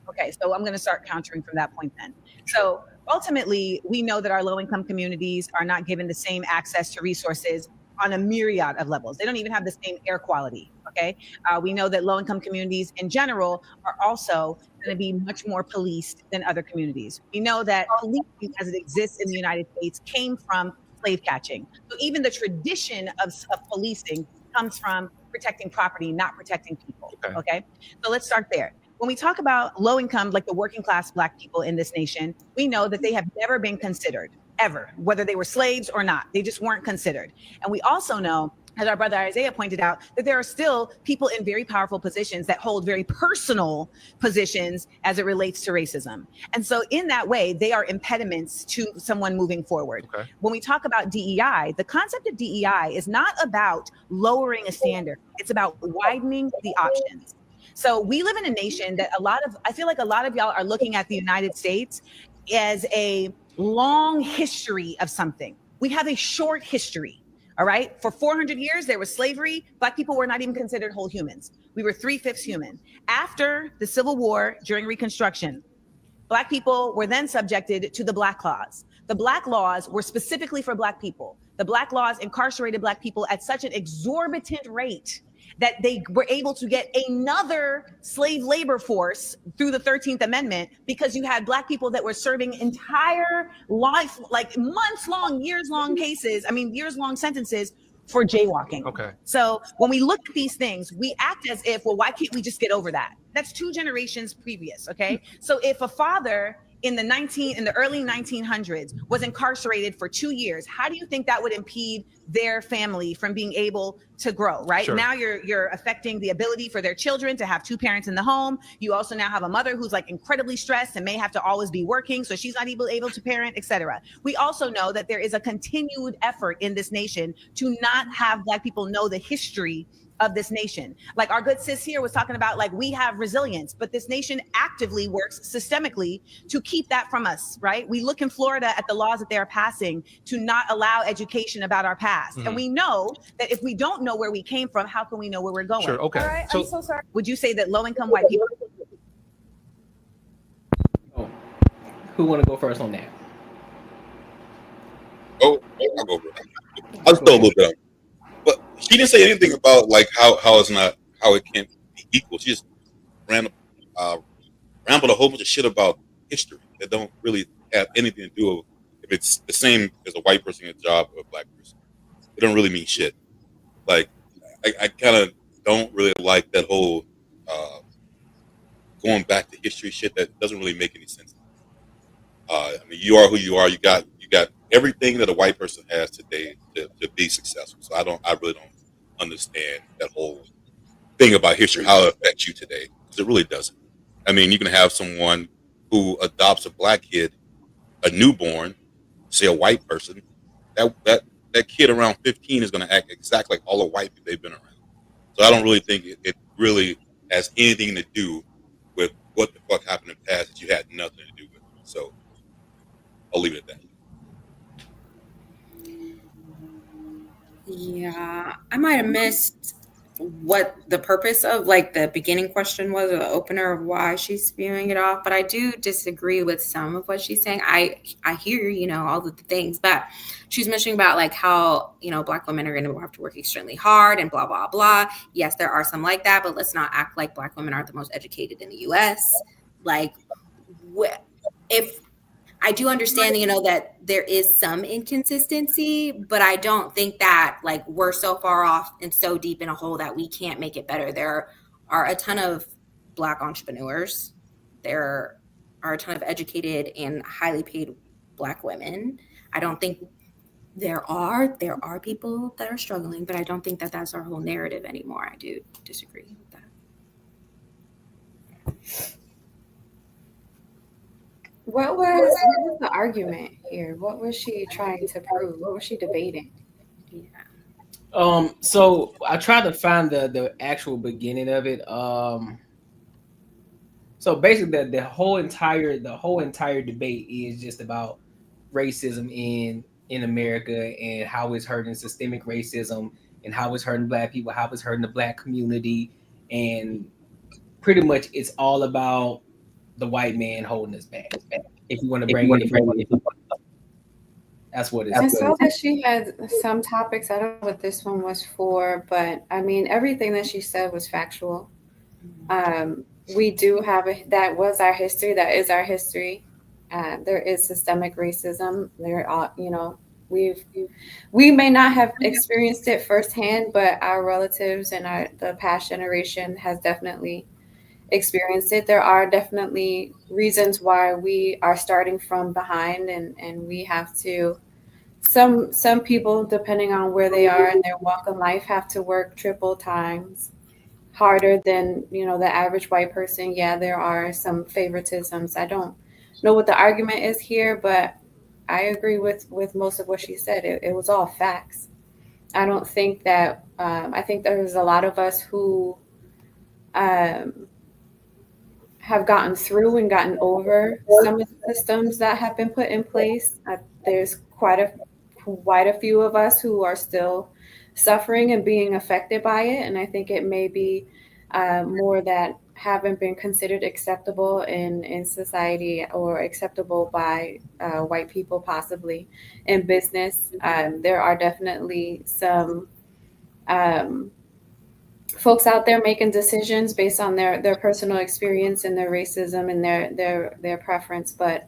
Okay, so I'm going to start countering from that point then. So ultimately, we know that our low-income communities are not given the same access to resources on a myriad of levels. They don't even have the same air quality, okay? We know that low-income communities in general are also going to be much more policed than other communities. We know that policing as it exists in the United States came from slave catching. So even the tradition of policing comes from protecting property, not protecting people, okay? So let's start there. When we talk about low income, like the working class Black people in this nation, we know that they have never been considered, ever, whether they were slaves or not. They just weren't considered. And we also know, as our brother Isaiah pointed out, that there are still people in very powerful positions that hold very personal positions as it relates to racism. And so in that way, they are impediments to someone moving forward. Okay. When we talk about DEI, the concept of DEI is not about lowering a standard. It's about widening the options. So we live in a nation that I feel like a lot of y'all are looking at the United States as a long history of something. We have a short history. All right. For 400 years, there was slavery. Black people were not even considered whole humans. We were 3/5 human. After the Civil War, during Reconstruction, Black people were then subjected to the Black Laws. The Black Laws were specifically for Black people. The Black Laws incarcerated Black people at such an exorbitant rate that they were able to get another slave labor force through the 13th Amendment because you had Black people that were serving entire life, like months-long, years-long sentences for jaywalking. Okay. So when we look at these things, we act as if, well, why can't we just get over that? That's 2 generations previous, okay? So if a father in the early 1900s was incarcerated for 2 years, how do you think that would impede their family from being able to grow, right? Sure. Now you're affecting the ability for their children to have 2 parents in the home. You also now have a mother who's like incredibly stressed and may have to always be working, so she's not able to parent, etc. We also know that there is a continued effort in this nation to not have Black people know the history of this nation. Like our good sis here was talking about, like, we have resilience, but this nation actively works systemically to keep that from us, right? We look in Florida at the laws that they are passing to not allow education about our past. And we know that if we don't know where we came from, how can we know where we're going? Sure. Okay. All right, So- I'm so sorry. Would you say that low-income white people? Oh, who want to go first on that? Oh, I'll go over it. I'll just throw a little bit on. But she didn't say anything about like how it can't be equal. She just ran rambled a whole bunch of shit about history that don't really have anything to do with if it's the same as a white person in a job or a black person. It don't really mean shit. Like I kind of don't really like that whole going back to history shit that doesn't really make any sense. I mean, you are who you are. You got everything that a white person has today to be successful. So I really don't understand that whole thing about history, how it affects you today, because it really doesn't. I mean, you can have someone who adopts a black kid, a newborn, say a white person. That kid around 15 is going to act exactly like all the white people they've been around. So I don't really think it really has anything to do with what the fuck happened in the past that you had nothing to do with. So I'll leave it at that. Yeah, I might have missed what the purpose of like the beginning question was, or the opener of why she's spewing it off, but I do disagree with some of what she's saying. I hear, all of the things, but she's mentioning about like how, black women are going to have to work extremely hard and blah, blah, blah. Yes, there are some like that, but let's not act like black women aren't the most educated in the US. Like, if I do understand, that there is some inconsistency, but I don't think that like we're so far off and so deep in a hole that we can't make it better. There are a ton of black entrepreneurs. There are a ton of educated and highly paid black women. I don't think there are people that are struggling, but I don't think that that's our whole narrative anymore. I do disagree with that. What was the argument here? What was she trying to prove? What was she debating? Yeah. So I tried to find the actual beginning of it. So basically the whole entire debate is just about racism in America and how it's hurting systemic racism and how it's hurting black people, how it's hurting the black community, and pretty much it's all about the white man holding us back. If you want to bring it, that's what it's. I saw that she had some topics. I don't know what this one was for, but I mean, everything that she said was factual. We do have that was our history. That is our history. There is systemic racism. There are, we may not have experienced it firsthand, but our relatives and the past generation has definitely experienced it. There are definitely reasons why we are starting from behind, and we have to. Some people, depending on where they are in their walk of life, have to work triple times harder than the average white person. Yeah, there are some favoritisms. I don't know what the argument is here, but I agree with most of what she said. It was all facts. I don't think that I think there's a lot of us who have gotten through and gotten over some of the systems that have been put in place. There's quite a few of us who are still suffering and being affected by it, and I think it may be more that haven't been considered acceptable in society or acceptable by white people, possibly in business. There are definitely some folks out there making decisions based on their personal experience and their racism and their preference. But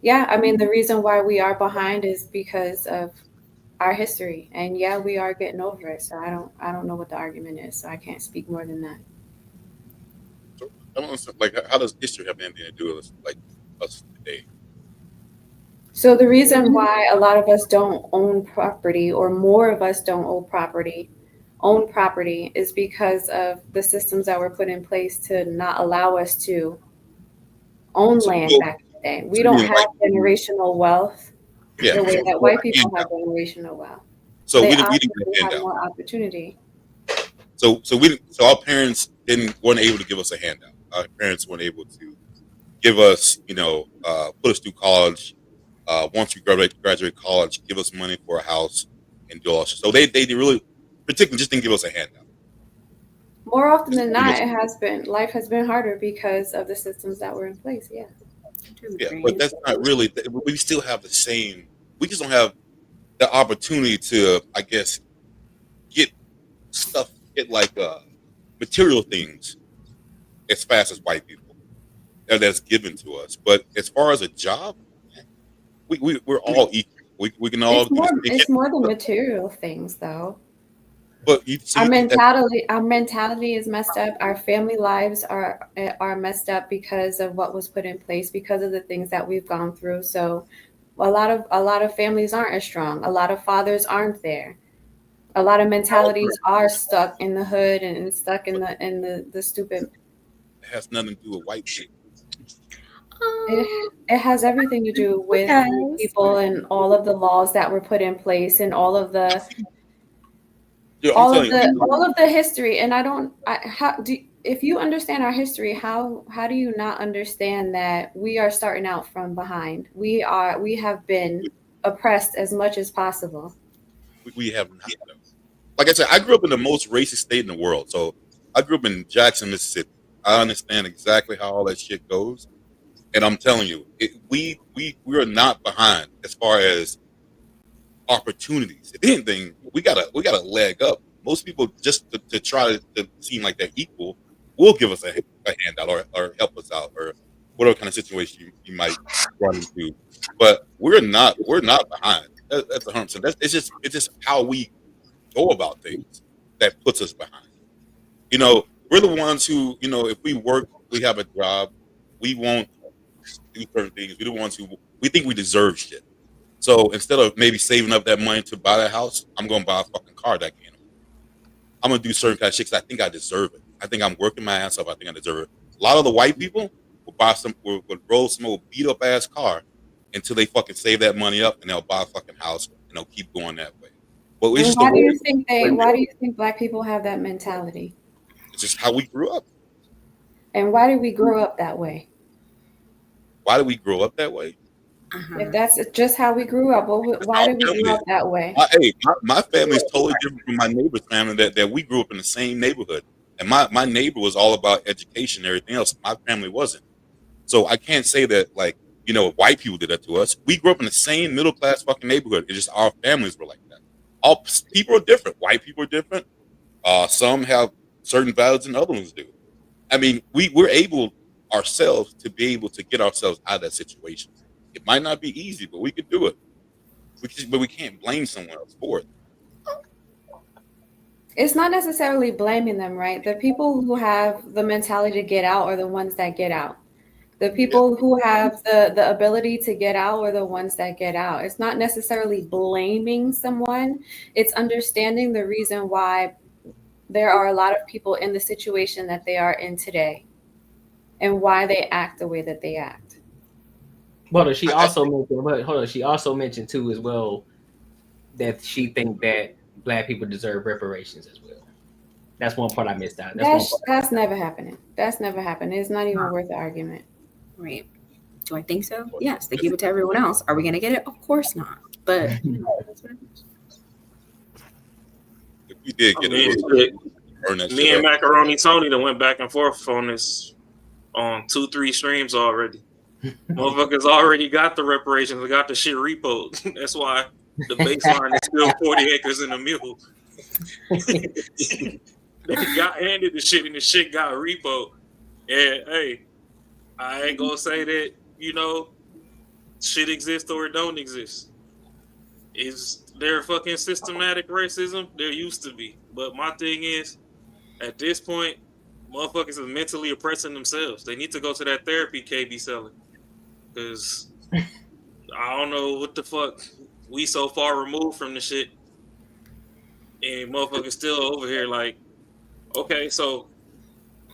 yeah, I mean, the reason why we are behind is because of our history, and yeah, we are getting over it. So I don't know what the argument is, so I can't speak more than that. So I don't understand, like, how does history have anything to do with us today? So the reason why a lot of us don't own property, or more of us don't own property is because of the systems that were put in place to not allow us to own land back in the day. We don't have generational wealth the way that white people have generational wealth. So they we didn't have more opportunity. So our parents weren't able to give us a handout. Our parents weren't able to give us, put us through college. Once we graduate college, give us money for a house and do all that. So they really, particularly, just didn't give us a handout. More often than not, life has been harder because of the systems that were in place. Yeah. Yeah, but that's not really. We still have the same We just don't have the opportunity to, I guess, get like material things as fast as white people that's given to us. But as far as a job, we're all equal. We can all. It's more than material things, though. But our mentality is messed up. Our family lives are messed up because of what was put in place, because of the things that we've gone through. So a lot of families aren't as strong. A lot of fathers aren't there. A lot of mentalities are stuck in the hood and stuck in the stupid. It has nothing to do with white people. It has everything to do with people and all of the laws that were put in place and all of the history. And if you understand our history, how do you not understand that we are starting out from behind? We have been oppressed as much as possible. We have not. Like I said, I grew up in the most racist state in the world. So I grew up in Jackson, Mississippi. I understand exactly how all that shit goes. And I'm telling you, we are not behind as far as opportunities. If anything, we got a leg up. Most people, just to try to seem like they're equal, will give us a handout or help us out or whatever kind of situation you might run into. But we're not behind. That's 100%. It's just how we go about things that puts us behind. You know, we're the ones who, you know, if we work, we have a job, we won't do certain things. We're the ones who we think we deserve shit. So instead of maybe saving up that money to buy that house, I'm going to buy a fucking car that can. I'm going to do certain kind of shit because I think I deserve it. I think I'm working my ass off. I think I deserve it. A lot of the white people will roll some old beat up ass car until they fucking save that money up and they'll buy a fucking house and they'll keep going that way. But why do you think black people have that mentality? It's just how we grew up. And why did we grow up that way? Why did we grow up that way? If that's just how we grew up, why did we grow up that way? My family is totally different from my neighbor's family. That we grew up in the same neighborhood, and my neighbor was all about education and everything else. My family wasn't, so I can't say that like, you know, white people did that to us. We grew up in the same middle class fucking neighborhood. It's just our families were like that. All people are different. White people are different. Some have certain values than other ones do. I mean, we're able ourselves to be able to get ourselves out of that situation. It might not be easy, but we could do it. But we can't blame someone else for it. It's not necessarily blaming them, right? The people who have the mentality to get out are the ones that get out. The people who have the ability to get out are the ones that get out. It's not necessarily blaming someone. It's understanding the reason why there are a lot of people in the situation that they are in today and why they act the way that they act. But she also mentioned too as well that she think that black people deserve reparations as well. That's one part I missed out. That's never happening. That's never happened. It's not even worth the argument. Right. Do I think so? Yes. They give it to everyone else. Are we going to get it? Of course not. But if we did get it, me and Macaroni Tony that went back and forth on this on 2-3 streams already. Motherfuckers already got the reparations. They got the shit repoed. That's why the baseline is still 40 acres and a mule. They got handed the shit and the shit got repoed. And hey, I ain't gonna say that, you know, shit exists or it don't exist. Is there fucking systematic racism? There used to be. But my thing is, at this point, motherfuckers are mentally oppressing themselves. They need to go to that therapy KB selling. Because I don't know what the fuck. We so far removed from the shit. And motherfuckers still over here like, okay, so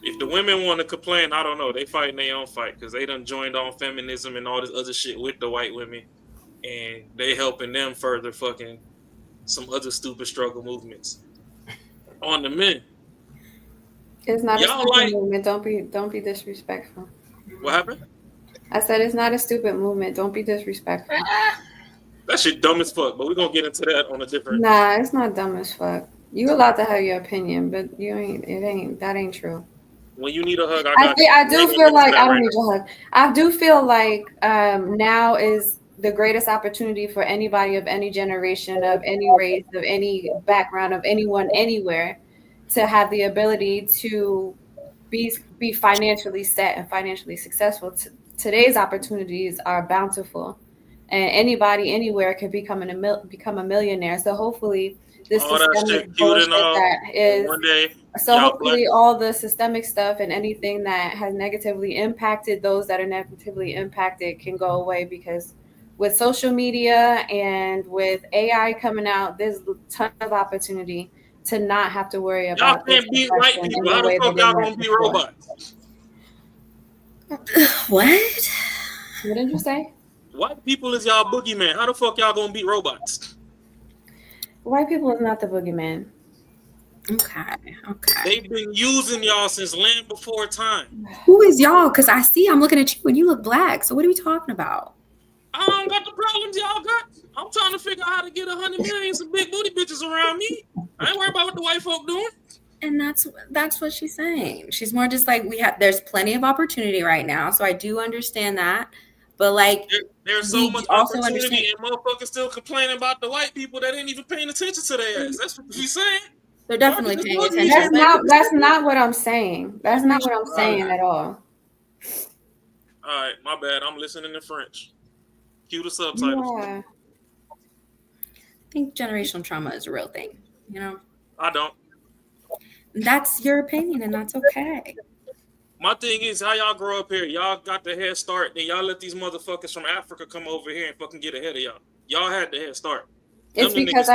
if the women want to complain, I don't know. They fighting their own fight because they done joined on feminism and all this other shit with the white women. And they helping them further fucking some other stupid struggle movements. On the men. It's not a stupid movement. Don't be disrespectful. What happened? I said it's not a stupid movement. Don't be disrespectful. That shit dumb as fuck, but we're gonna get into that on a different. Nah, it's not dumb as fuck. You allowed to have your opinion, but that ain't true. When you need a hug, I do feel like I don't need a hug. I do feel like now is the greatest opportunity for anybody of any generation, of any race, of any background, of anyone, anywhere, to have the ability to be financially set and financially successful. Today's opportunities are bountiful, and anybody anywhere can become a millionaire. So hopefully this all that systemic shit cute bullshit and all. that is One day, so y'all hopefully all the systemic stuff and anything that has negatively impacted those that are negatively impacted can go away, because with social media and with AI coming out, there's a ton of opportunity to not have to worry y'all about can't beat white people. How the fuck y'all gonna be robots? What? What did you say? White people is y'all boogeyman. How the fuck y'all gonna beat robots? White people is not the boogeyman. Okay. They've been using y'all since land before time. Who is y'all? Because I'm looking at you and you look black. So what are we talking about? I don't got the problems y'all got. I'm trying to figure out how to get 100 million some big booty bitches around me. I ain't worried about what the white folk doing. And that's what she's saying. She's more just like, there's plenty of opportunity right now. So I do understand that. But like, there's so much opportunity and motherfuckers still complaining about the white people that ain't even paying attention to their ass. That's what she's saying. They're definitely paying attention. That's not what I'm saying. That's not what I'm saying at all. All right, my bad. I'm listening in French. Cue the subtitles. Yeah. I think generational trauma is a real thing. You know? I don't. That's your opinion, and that's okay. My thing is, how y'all grow up here? Y'all got the head start, then y'all let these motherfuckers from Africa come over here and fucking get ahead of y'all. Y'all had the head start. It's because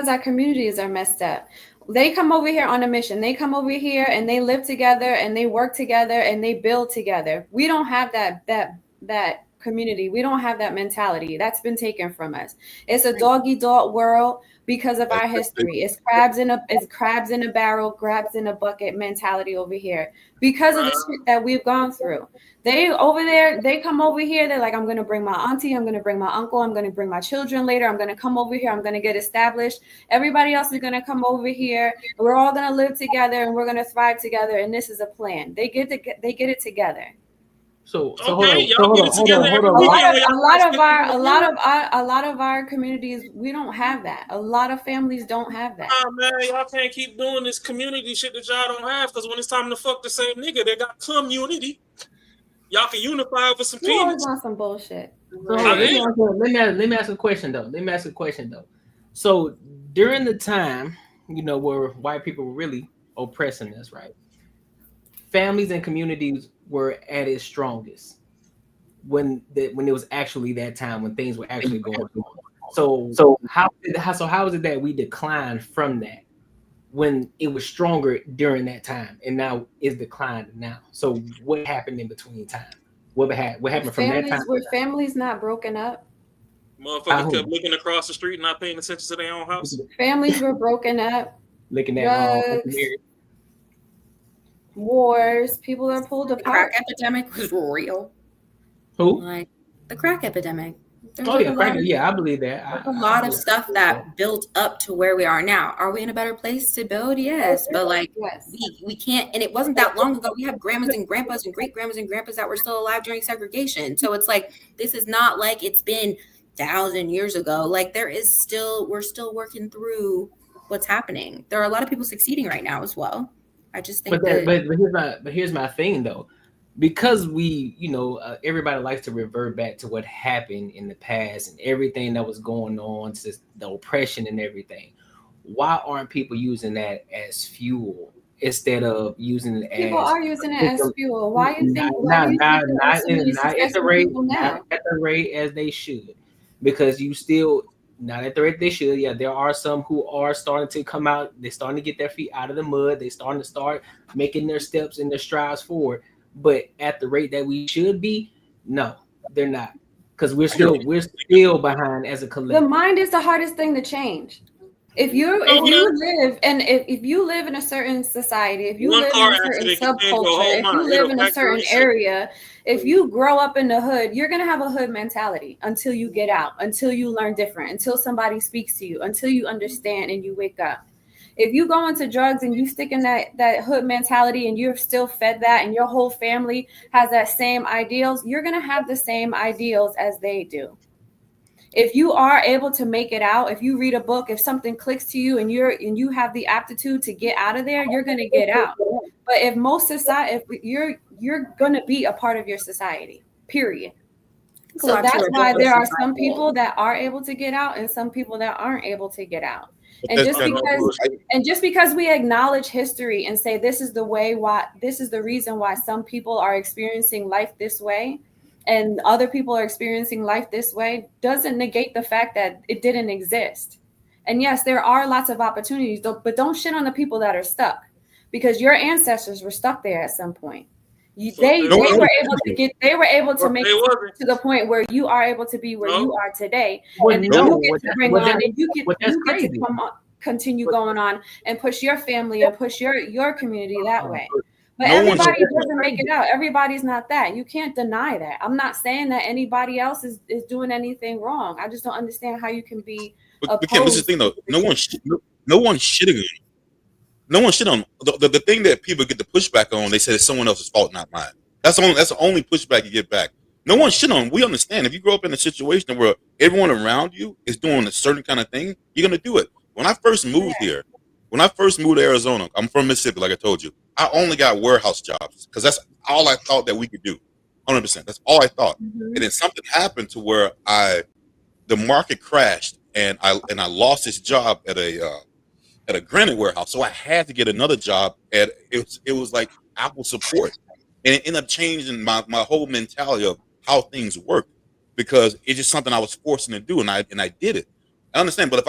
our communities are messed up. They come over here on a mission. They come over here and they live together and they work together and they build together. We don't have that community. We don't have that mentality. That's been taken from us. It's a dog-eat-dog world because of our history. It's crabs in a barrel, crabs in a bucket mentality over here because of the shit that we've gone through. They come over here. They're like, I'm going to bring my auntie. I'm going to bring my uncle. I'm going to bring my children later. I'm going to come over here. I'm going to get established. Everybody else is going to come over here. We're all going to live together and we're going to thrive together. And this is a plan. They get it together. So okay, hold on. A lot of our communities, we don't have that. A lot of families don't have that. Oh man, y'all can't keep doing this community shit that y'all don't have, because when it's time to fuck the same nigga, they got community. Y'all can unify over some You always peanuts. want some bullshit. Let me ask a question though. So during the time, where white people were really oppressing us, right? Families and communities were at its strongest when it was actually that time when things were actually going on. So how is it that we declined from that when it was stronger during that time and now it's declined now? So what happened in between time? What happened from that time? Were families not broken up? Motherfuckers kept looking across the street, not paying attention to their own house. Families were broken up. Looking at wars, people are pulled apart. The crack epidemic was real. Who? Like the crack epidemic. I believe that. A lot of stuff that built up to where we are now. Are we in a better place to build? Yes, but we can't. And it wasn't that long ago. We have grandmas and grandpas and great grandmas and grandpas that were still alive during segregation. So it's like this is not like it's been 1,000 years ago. Like we're still working through what's happening. There are a lot of people succeeding right now as well. I just think but here's my thing though, because we everybody likes to revert back to what happened in the past and everything that was going on, just the oppression and everything. Why aren't people using that as fuel instead of using it as people are using it as fuel? Why you think not at the rate as they should? Because you still not at the rate they should. Yeah, there are some who are starting to come out. They're starting to get their feet out of the mud. They're starting to start making their steps and their strides forward. But at the rate that we should be, no, they're not. Because we're still behind as a collective. The mind is the hardest thing to change. If you live in a certain society, if you live in a certain subculture, if you live in a certain area, if you grow up in the hood, you're gonna have a hood mentality until you get out, until you learn different, until somebody speaks to you, until you understand and you wake up. If you go into drugs and you stick in that hood mentality and you're still fed that and your whole family has that same ideals, you're going to have the same ideals as they do. If you are able to make it out, if you read a book, if something clicks to you and you have the aptitude to get out of there, you're going to get out. But if most society, if you're going to be a part of your society, period. So that's why there are some people that are able to get out and some people that aren't able to get out. And just because we acknowledge history and say this is the reason why some people are experiencing life this way and other people are experiencing life this way doesn't negate the fact that it didn't exist. And yes, there are lots of opportunities, but don't shit on the people that are stuck, because your ancestors were stuck there at some point. They were able to make it to the point where you are able to be where you are today, and then you get to bring on, and you get to continue going on and push your family and push your community that way. But everybody doesn't make it out. Everybody's not that. You can't deny that. I'm not saying that anybody else is doing anything wrong. I just don't understand how you can be. But this is the thing though. No one shitting on you. No one shit on the thing that people get the pushback on. They say it's someone else's fault, not mine. That's the only pushback you get back. No one shit on. We understand if you grow up in a situation where everyone around you is doing a certain kind of thing, you're gonna do it. When I first moved here, when I first moved to Arizona, I'm from Mississippi, like I told you. I only got warehouse jobs because that's all I thought that we could do. 100%. That's all I thought. And then something happened to where the market crashed and I lost this job at a granite warehouse. So I had to get another job at it was like Apple support. And it ended up changing my whole mentality of how things work, because it's just something I was forcing to do, and I did it. I understand, but if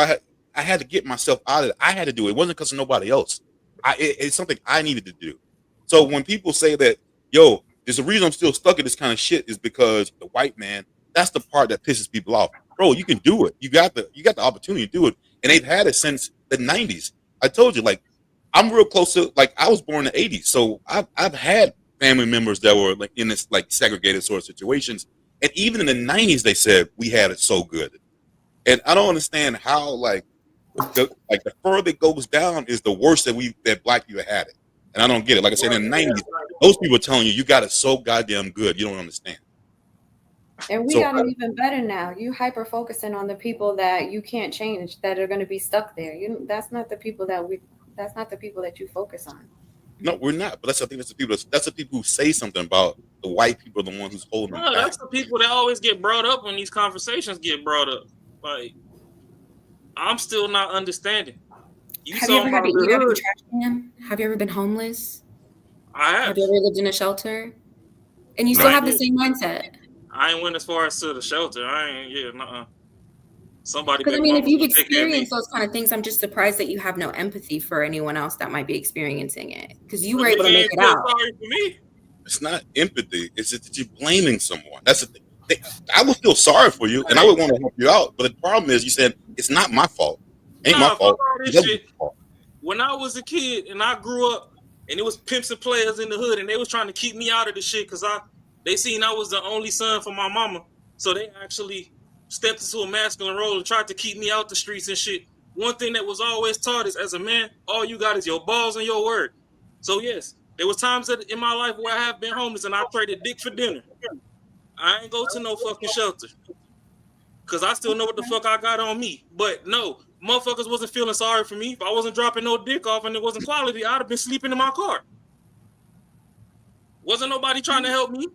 I had to get myself out of it, I had to do it. It wasn't because of nobody else. It's something I needed to do. So when people say that, yo, there's a reason I'm still stuck in this kind of shit is because the white man, that's the part that pisses people off. Bro, you can do it. You got the opportunity to do it. And they've had it since the 90s. I told you, like, I'm real close to, like, I was born in the 80s. So I've had family members that were like in this like segregated sort of situations. And even in the 90s, they said we had it so good. And I don't understand how, like the further it goes down is the worse that black people had it. And I don't get it. Like I said, in the 90s, those people are telling you got it so goddamn good. You don't understand. And we got it even better now. You hyper focusing on the people that you can't change, that are going to be stuck there. That's not the people that you focus on. No, we're not. But that's the people who say something about the white people, the one who's holding them back. That's the people that always get brought up when these conversations get brought up. Like, I'm still not understanding. Have you ever been trash can? Have you ever been homeless? I have. Have you ever lived in a shelter? And you still have the same mindset. I ain't went as far as to the shelter. Somebody. Because I mean, if you've experienced those kind of things, I'm just surprised that you have no empathy for anyone else that might be experiencing it. Because you were able to make it out. Sorry for me. It's not empathy. It's just that you're blaming someone. That's the thing. I would feel sorry for you, and I would want to help you out. But the problem is, you said it's not my fault. Ain't my fault. When I was a kid and I grew up, and it was pimps and players in the hood, and they was trying to keep me out of the shit because they seen I was the only son for my mama, so they actually stepped into a masculine role and tried to keep me out the streets and shit. One thing that was always taught is, as a man, all you got is your balls and your word. So yes, there was times that in my life where I have been homeless and I traded dick for dinner. I ain't go to no fucking shelter because I still know what the fuck I got on me. But no, motherfuckers wasn't feeling sorry for me. If I wasn't dropping no dick off and it wasn't quality, I'd have been sleeping in my car. Wasn't nobody trying to help me.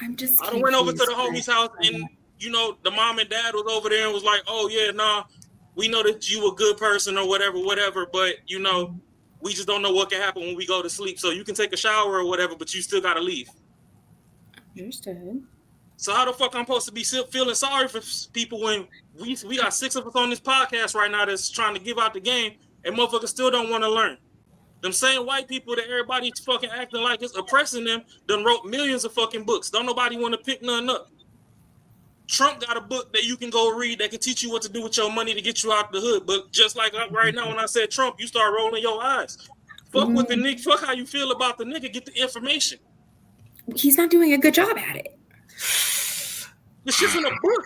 I went over to the homie's house and, the mom and dad was over there and was like, oh yeah, nah, we know that you a good person or whatever, but we just don't know what can happen when we go to sleep. So you can take a shower or whatever, but you still got to leave. Understood. So how the fuck I'm supposed to be feeling sorry for people when we got 6 of us on this podcast right now that's trying to give out the game and motherfuckers still don't want to learn? Them same white people that everybody's fucking acting like it's oppressing them done wrote millions of fucking books. Don't nobody want to pick none up. Trump got a book that you can go read that can teach you what to do with your money to get you out the hood. But just like right now when I said Trump, you start rolling your eyes. Fuck with the nigga. Fuck how you feel about the nigga. Get the information. He's not doing a good job at it. This shit's in a book.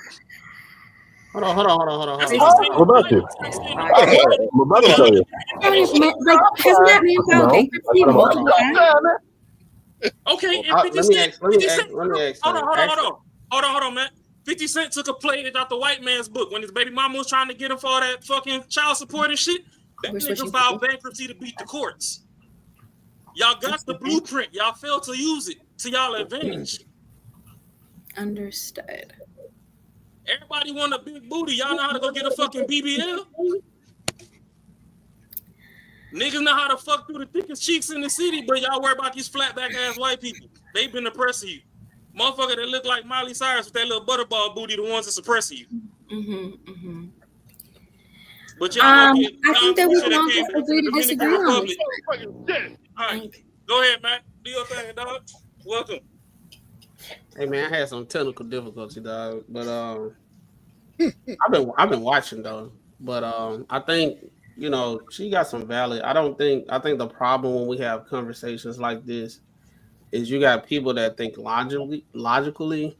Hold on. That's What about you? I'm about to tell you. Like, hasn't that man filed bankruptcy multiple times? Okay, and Let 50 me Cent. ask. 50 Cent. Hold Hold on, man. 50 Cent took a page out the white man's book when his baby mama was trying to get him for all that fucking child support and shit. That nigga filed bankruptcy to beat the courts. Y'all got the blueprint. Y'all failed to use it to y'all advantage. Understood. Everybody want a big booty. Y'all know how to go get a fucking BBL? Niggas know how to fuck through the thickest cheeks in the city, but y'all worry about these flat back ass white people. They been oppressing you. Motherfucker that look like Miley Cyrus with that little butterball booty, the ones that suppress you. But y'all I think that we can all just agree to disagree on this. All right, go ahead, Matt. Do your thing, dog. Welcome. Hey man, I had some technical difficulty, dog. But I've been watching though. But I think she got some valid. I think the problem when we have conversations like this is you got people that think logically,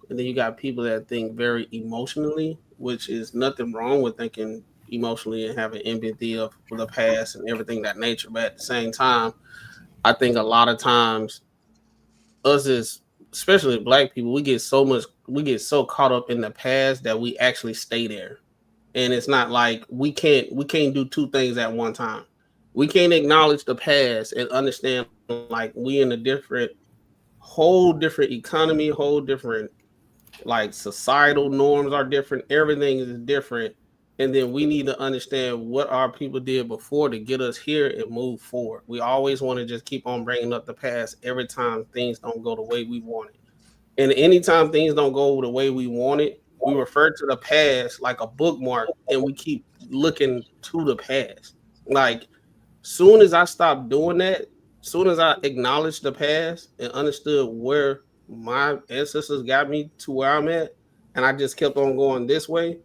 and then you got people that think very emotionally, which is nothing wrong with thinking emotionally and having empathy of the past and everything that nature. But at the same time, I think a lot of times us as especially Black people, we get so caught up in the past that we actually stay there. And it's not like we can't do two things at one time. We can't acknowledge the past and understand like we in a whole different economy, whole different like societal norms are different. Everything is different. And then we need to understand what our people did before to get us here and move forward. We always want to just keep on bringing up the past every time things don't go the way we want it. And anytime things don't go the way we want it, we refer to the past like a bookmark and we keep looking to the past. Like, soon as I stopped doing that, soon as I acknowledged the past and understood where my ancestors got me to where I'm at, and I just kept on going this way,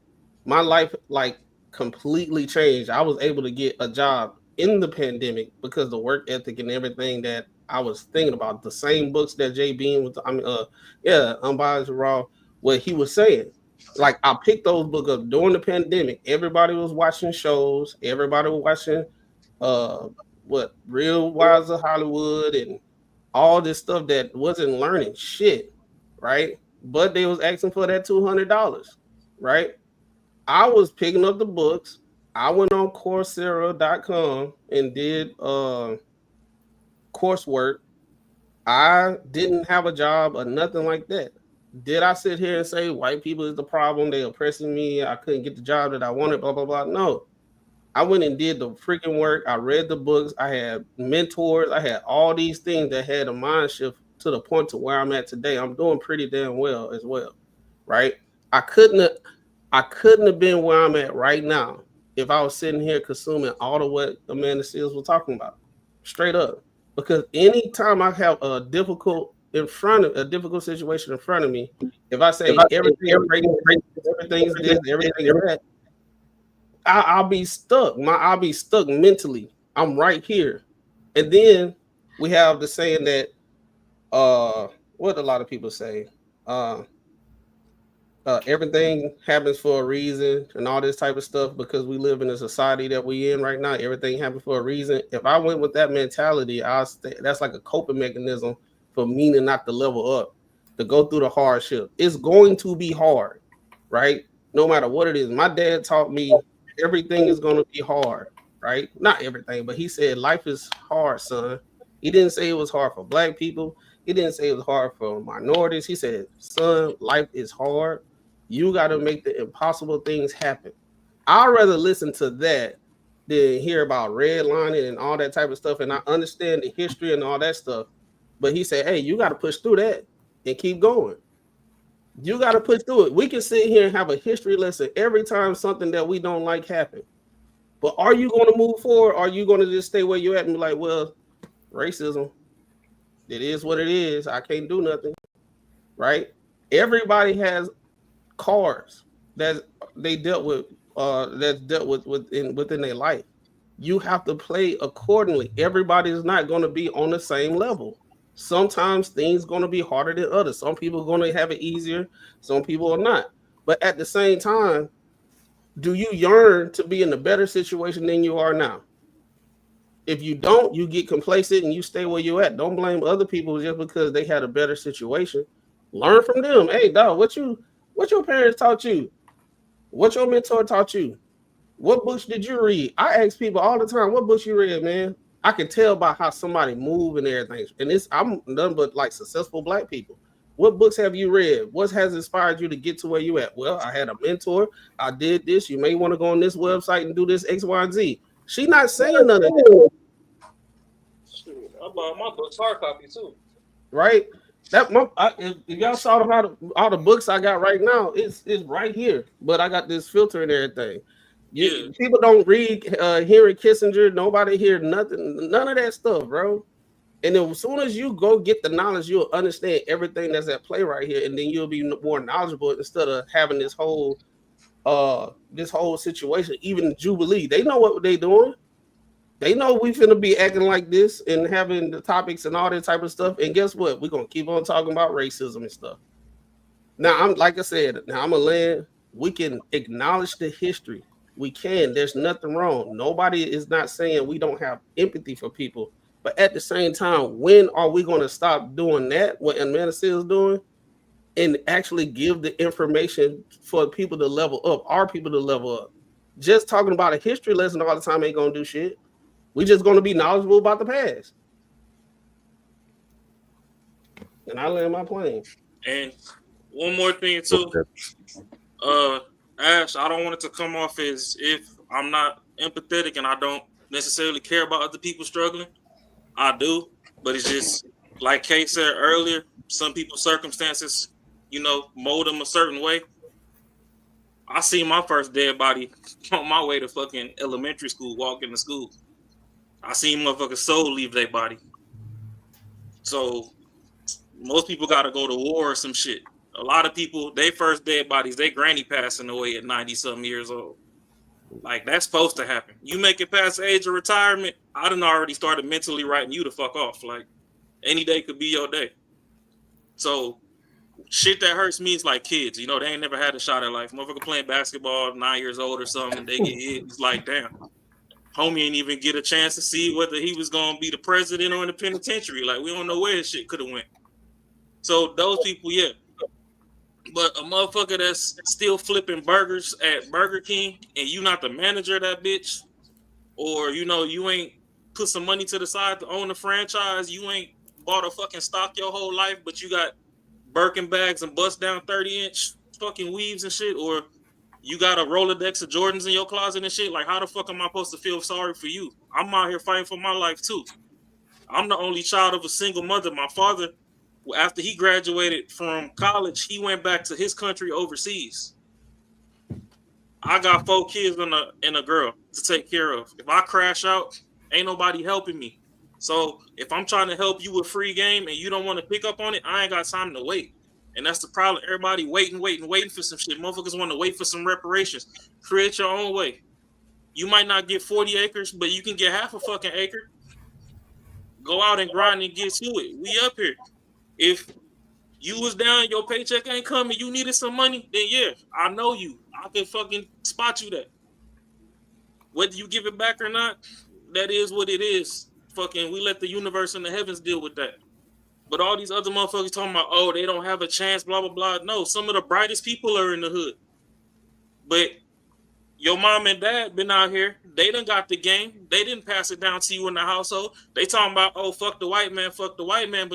my life like completely changed. I was able to get a job in the pandemic because the work ethic and everything that I was thinking about, the same books that Jay Bean was, Unbiased Raw, what he was saying. Like, I picked those books up during the pandemic. Everybody was watching shows. Everybody was watching Real Wives of Hollywood and all this stuff that wasn't learning shit, right? But they was asking for that $200, right? I was picking up the books. I went on Coursera.com and did coursework. I didn't have a job or nothing like that. Did I sit here and say white people is the problem? They oppressing me. I couldn't get the job that I wanted, blah, blah, blah. No. I went and did the freaking work. I read the books. I had mentors. I had all these things that had a mind shift to the point to where I'm at today. I'm doing pretty damn well as well, right? I couldn't have been where I'm at right now if I was sitting here consuming all of what Amanda Seals was talking about, straight up. Because anytime I have a difficult situation in front of me, if I say everything's this, everything is that, I'll be stuck. I'll be stuck mentally. I'm right here. And then we have the saying that what a lot of people say, everything happens for a reason and all this type of stuff, because we live in a society that we in right now. Everything happens for a reason. If I went with that mentality, that's like a coping mechanism for me to not to level up, to go through the hardship. It's going to be hard, right? No matter what it is. My dad taught me everything is going to be hard, right? Not everything, but he said life is hard, son. He didn't say it was hard for Black people. He didn't say it was hard for minorities. He said, son, life is hard. You got to make the impossible things happen. I'd rather listen to that than hear about redlining and all that type of stuff. And I understand the history and all that stuff. But he said, hey, you got to push through that and keep going. You got to push through it. We can sit here and have a history lesson every time something that we don't like happens. But are you going to move forward? Or are you going to just stay where you're at and be like, well, racism, it is what it is. I can't do nothing, right? Everybody has cards that they dealt with, within their life. You have to play accordingly. Everybody is not going to be on the same level. Sometimes things going to be harder than others. Some people are going to have it easier. Some people are not. But at the same time, Do you yearn to be in a better situation than you are now? If you don't, you get complacent and you stay where you at. Don't blame other people just because they had a better situation. Learn from them. Hey, dog, what your parents taught you? What your mentor taught you? What books did you read? I ask people all the time, what books you read, man? I can tell by how somebody move and everything. And I'm none but like successful black people. What books have you read? What has inspired you to get to where you at? Well, I had a mentor. I did this. You may want to go on this website and do this X, Y, and Z. She not saying none of this. I bought my books hard copy too. Right? If y'all saw all the books I got right now, it's right here. But I got this filter and everything. People don't read Henry Kissinger. Nobody hear nothing, none of that stuff, bro. And then as soon as you go get the knowledge, you'll understand everything that's at play right here, and then you'll be more knowledgeable instead of having this whole situation. Even Jubilee, they know what they're doing. They know we finna be acting like this and having the topics and all that type of stuff. And guess what? We're gonna keep on talking about racism and stuff. Now, I'm a land. We can acknowledge the history. We can. There's nothing wrong. Nobody is not saying we don't have empathy for people. But at the same time, when are we going to stop doing that, what Amanda is doing, and actually give the information for people to level up, our people to level up? Just talking about a history lesson all the time ain't going to do shit. We just going to be knowledgeable about the past. And I land my plane. And one more thing, too. Ash, I don't want it to come off as if I'm not empathetic and I don't necessarily care about other people struggling. I do, but it's just like Kay said earlier, some people's circumstances, mold them a certain way. I seen my first dead body on my way to fucking elementary school, walking to school. I seen motherfucking soul leave their body. So most people got to go to war or some shit. A lot of people, they first dead bodies, they granny passing away at 90-something years old. Like, that's supposed to happen. You make it past the age of retirement, I done already started mentally writing you the fuck off. Like, any day could be your day. So, shit that hurts me is like kids. They ain't never had a shot at life. Motherfucker playing basketball, 9 years old or something, and they get hit. It's like, damn. Homie ain't even get a chance to see whether he was going to be the president or in the penitentiary. Like, we don't know where his shit could have went. So, those people, yeah. But a motherfucker that's still flipping burgers at Burger King and you not the manager of that bitch, or, you ain't put some money to the side to own the franchise, you ain't bought a fucking stock your whole life, but you got Birkin bags and bust down 30-inch fucking weaves and shit, or you got a Rolodex of Jordans in your closet and shit, like, how the fuck am I supposed to feel sorry for you? I'm out here fighting for my life, too. I'm the only child of a single mother. My father, after he graduated from college, he went back to his country overseas. I got 4 kids and a girl to take care of. If I crash out, ain't nobody helping me. So if I'm trying to help you with free game and you don't want to pick up on it, I ain't got time to wait. And that's the problem. Everybody waiting for some shit. Motherfuckers want to wait for some reparations. Create your own way. You might not get 40 acres, but you can get half a fucking acre. Go out and grind and get to it. We up here. If you was down, your paycheck ain't coming, you needed some money, then yeah, I know you. I can fucking spot you that. Whether you give it back or not, that is what it is. Fucking, we let the universe and the heavens deal with that. But all these other motherfuckers talking about, oh, they don't have a chance, blah, blah, blah. No, some of the brightest people are in the hood. But your mom and dad been out here. They done got the game. They didn't pass it down to you in the household. They talking about, oh, fuck the white man. But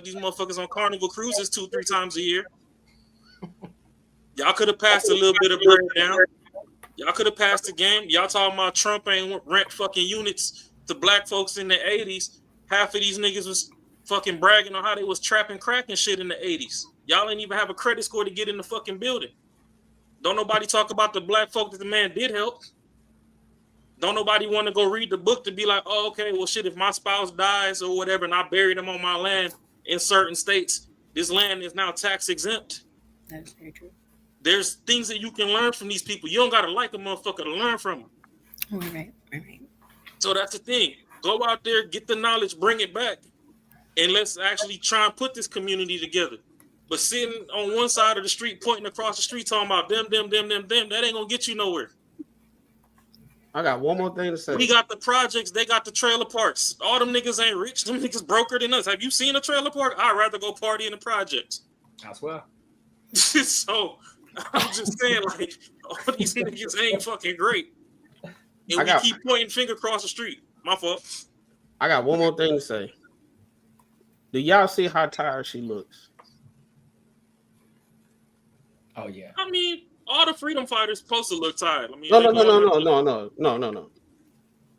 these motherfuckers on Carnival cruises 2-3 times a year. Y'all could have passed a little bit of bread down. Y'all could have passed the game. Y'all talking about Trump ain't rent fucking units to black folks in the 80s. Half of these niggas was fucking bragging on how they was trapping crack and shit in the 80s. Y'all ain't even have a credit score to get in the fucking building. Don't nobody talk about the black folk that the man did help. Don't nobody want to go read the book to be like, oh, okay, well, shit, if my spouse dies or whatever and I bury them on my land in certain states, this land is now tax exempt. That's very true. There's things that you can learn from these people. You don't got to like a motherfucker to learn from them. Right. So that's the thing. Go out there, get the knowledge, bring it back, and let's actually try and put this community together. But sitting on one side of the street, pointing across the street, talking about them, that ain't gonna get you nowhere. I got one more thing to say. We got the projects, they got the trailer parks. All them niggas ain't rich. Them niggas broker than us. Have you seen a trailer park? I'd rather go party in the projects. I swear. So I'm just saying, like, all these niggas ain't fucking great. And we keep pointing finger across the street. My fault. I got one more thing to say. Do y'all see how tired she looks? Oh yeah. I mean, all the freedom fighters supposed to look tired. I mean, No.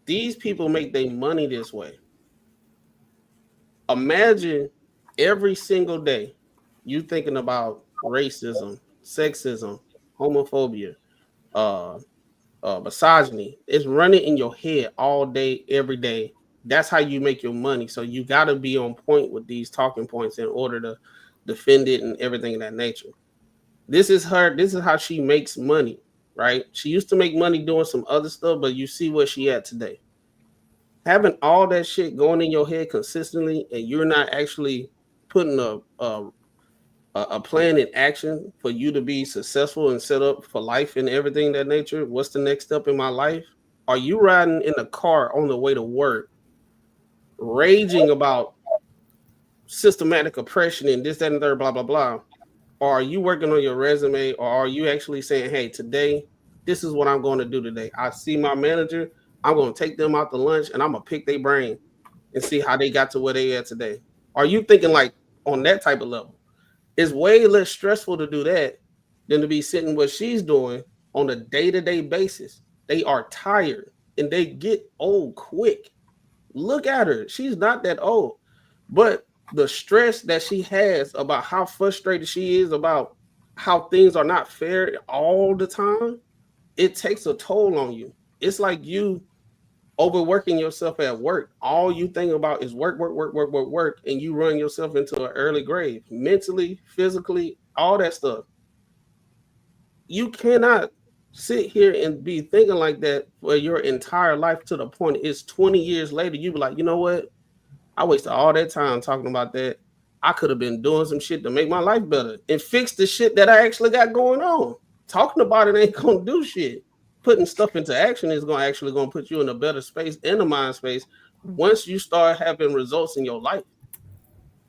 These people make their money this way. Imagine every single day you thinking about racism, sexism, homophobia, misogyny. It's running in your head all day, every day. That's how you make your money. So you got to be on point with these talking points in order to defend it and everything of that nature. This is her. This is how she makes money, right? She used to make money doing some other stuff, but you see where she at today. Having all that shit going in your head consistently, and you're not actually putting a plan in action for you to be successful and set up for life and everything of that nature. What's the next step in my life? Are you riding in a car on the way to work, raging about systematic oppression and this, that, and third, blah, blah, blah? Or are you working on your resume, or are you actually saying, hey, today, this is what I'm going to do today. I see my manager, I'm going to take them out to lunch and I'm going to pick their brain and see how they got to where they are today. Are you thinking like on that type of level? It's way less stressful to do that than to be sitting what she's doing on a day-to-day basis. They are tired and they get old quick. Look at her. She's not that old. But the stress that she has about how frustrated she is about how things are not fair all the time, it takes a toll on you. It's like you overworking yourself at work. All you think about is work, and you run yourself into an early grave, mentally, physically, all that stuff. You cannot sit here and be thinking like that for your entire life to the point it's 20 years later. You be like, you know what? I wasted all that time talking about that. I could have been doing some shit to make my life better and fix the shit that I actually got going on. Talking about it ain't gonna do shit. Putting stuff into action is going to put you in a better space, in a mind space, once you start having results in your life.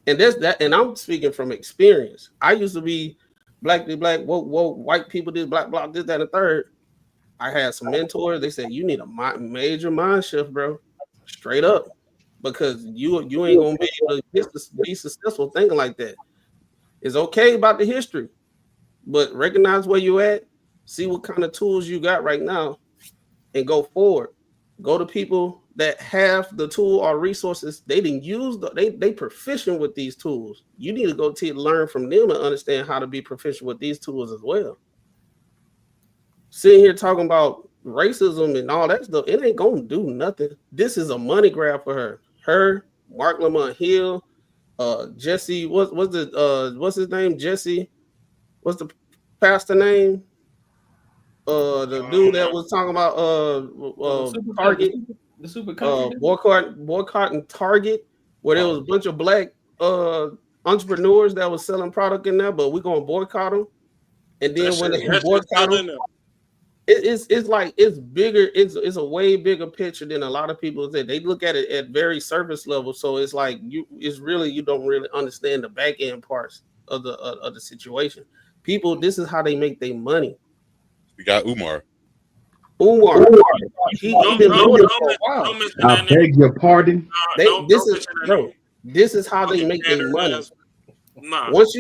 And there's that, and I'm speaking from experience. I used to be black, whoa, white people, this, black, this, that, and the third. I had some mentors. They said, you need a major mind shift, bro. Straight up. Because you ain't going to be able to be successful thinking like that. It's okay about the history, but recognize where you're at. See what kind of tools you got right now and go forward. Go to people that have the tool or resources. They didn't use they proficient with these tools. You need to go learn from them and understand how to be proficient with these tools as well. Sitting here talking about racism and all that stuff, it ain't gonna do nothing. This is a money grab for her. Her, Mark Lamont Hill, Jesse, what's his name? Jesse, what's the pastor name? The dude that was talking about Target, the super country, boycotting Target, where there was a bunch of black entrepreneurs that was selling product in there, but we're gonna boycott them. And then when they boycott them, it's like it's bigger. It's a way bigger picture than a lot of people say. They look at it at very surface level. So it's like you don't really understand the back end parts of the situation. People, this is how they make their money. We got Umar. He been doing it for a while. I beg your pardon. This is how they make their money. Once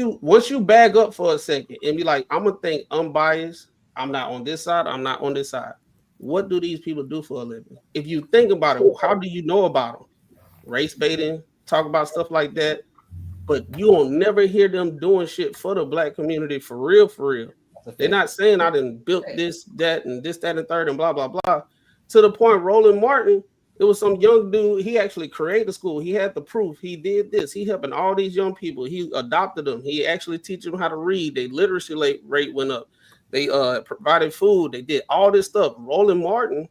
you bag up for a second and be like, I'm gonna think unbiased. I'm not on this side. I'm not on this side. What do these people do for a living? If you think about it, how do you know about them? Race baiting, talk about stuff like that. But you will never hear them doing shit for the black community for real, for real. They're not saying I done built this, that, and this, that, and third, and blah, blah, blah. To the point, Roland Martin, it was some young dude. He actually created a school. He had the proof. He did this. He helping all these young people. He adopted them. He actually teach them how to read. Their literacy rate went up. They provided food. They did all this stuff. Roland Martin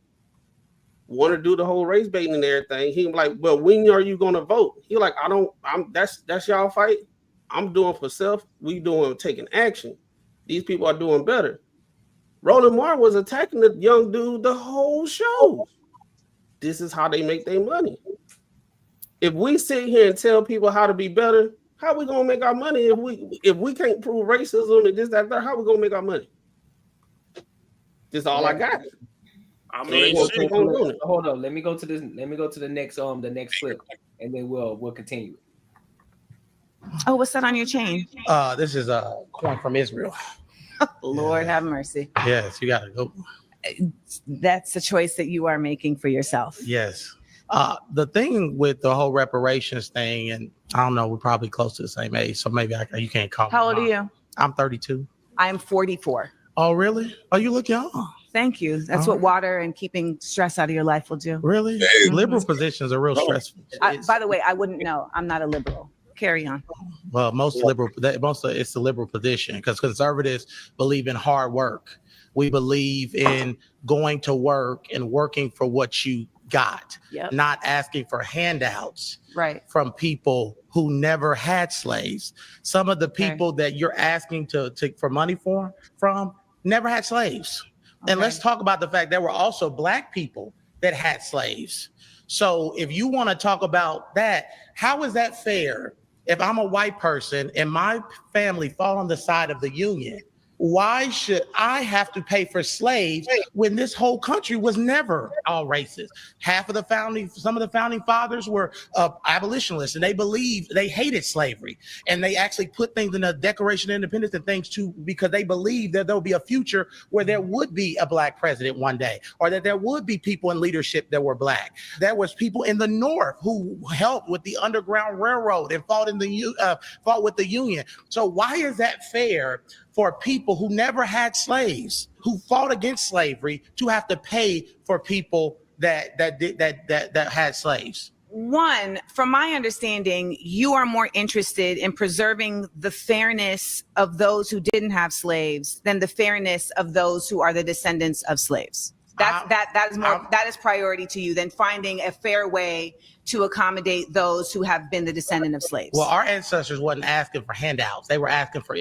want to do the whole race baiting and everything. He like, well, when are you going to vote? He like, that's y'all fight. I'm doing for self. We doing taking action. These people are doing better. Roland Martin was attacking the young dude the whole show. This is how they make their money. If we sit here and tell people how to be better, how we gonna make our money if we can't prove racism and this, that, that? How we gonna make our money? This is all I got. I mean, hold on. Let me go to this. Let me go to the next clip, and then we'll continue. Oh, what's that on your chain? This is a coin from Israel. Lord have mercy. Yes, you gotta go. That's a choice that you are making for yourself. Yes. The thing with the whole reparations thing, and I don't know, we're probably close to the same age, so maybe you can't call me. How old are you? I'm 32. I'm 44. Oh, really? Oh, you look young. Thank you. That's what water and keeping stress out of your life will do. Really? Hey. Liberal positions are real stressful. By the way, I wouldn't know. I'm not a liberal. Carry on. Well, it's the liberal position because conservatives believe in hard work. We believe in going to work and working for what you got, not asking for handouts from people who never had slaves. Some of the people that you're asking for money from never had slaves. And let's talk about the fact there were also Black people that had slaves. So if you want to talk about that, how is that fair? If I'm a white person and my family fall on the side of the Union, why should I have to pay for slaves when this whole country was never all racist? Some of the founding fathers were abolitionists, and they hated slavery, and they actually put things in the Declaration of Independence and things too because they believed that there'll be a future where there would be a Black president one day, or that there would be people in leadership that were Black. There was people in the North who helped with the Underground Railroad and fought with the Union. So why is that fair for people who never had slaves, who fought against slavery, to have to pay for people that had slaves? One, from my understanding, you are more interested in preserving the fairness of those who didn't have slaves than the fairness of those who are the descendants of slaves. That is priority to you than finding a fair way to accommodate those who have been the descendant of slaves. Well, our ancestors wasn't asking for handouts. They were asking for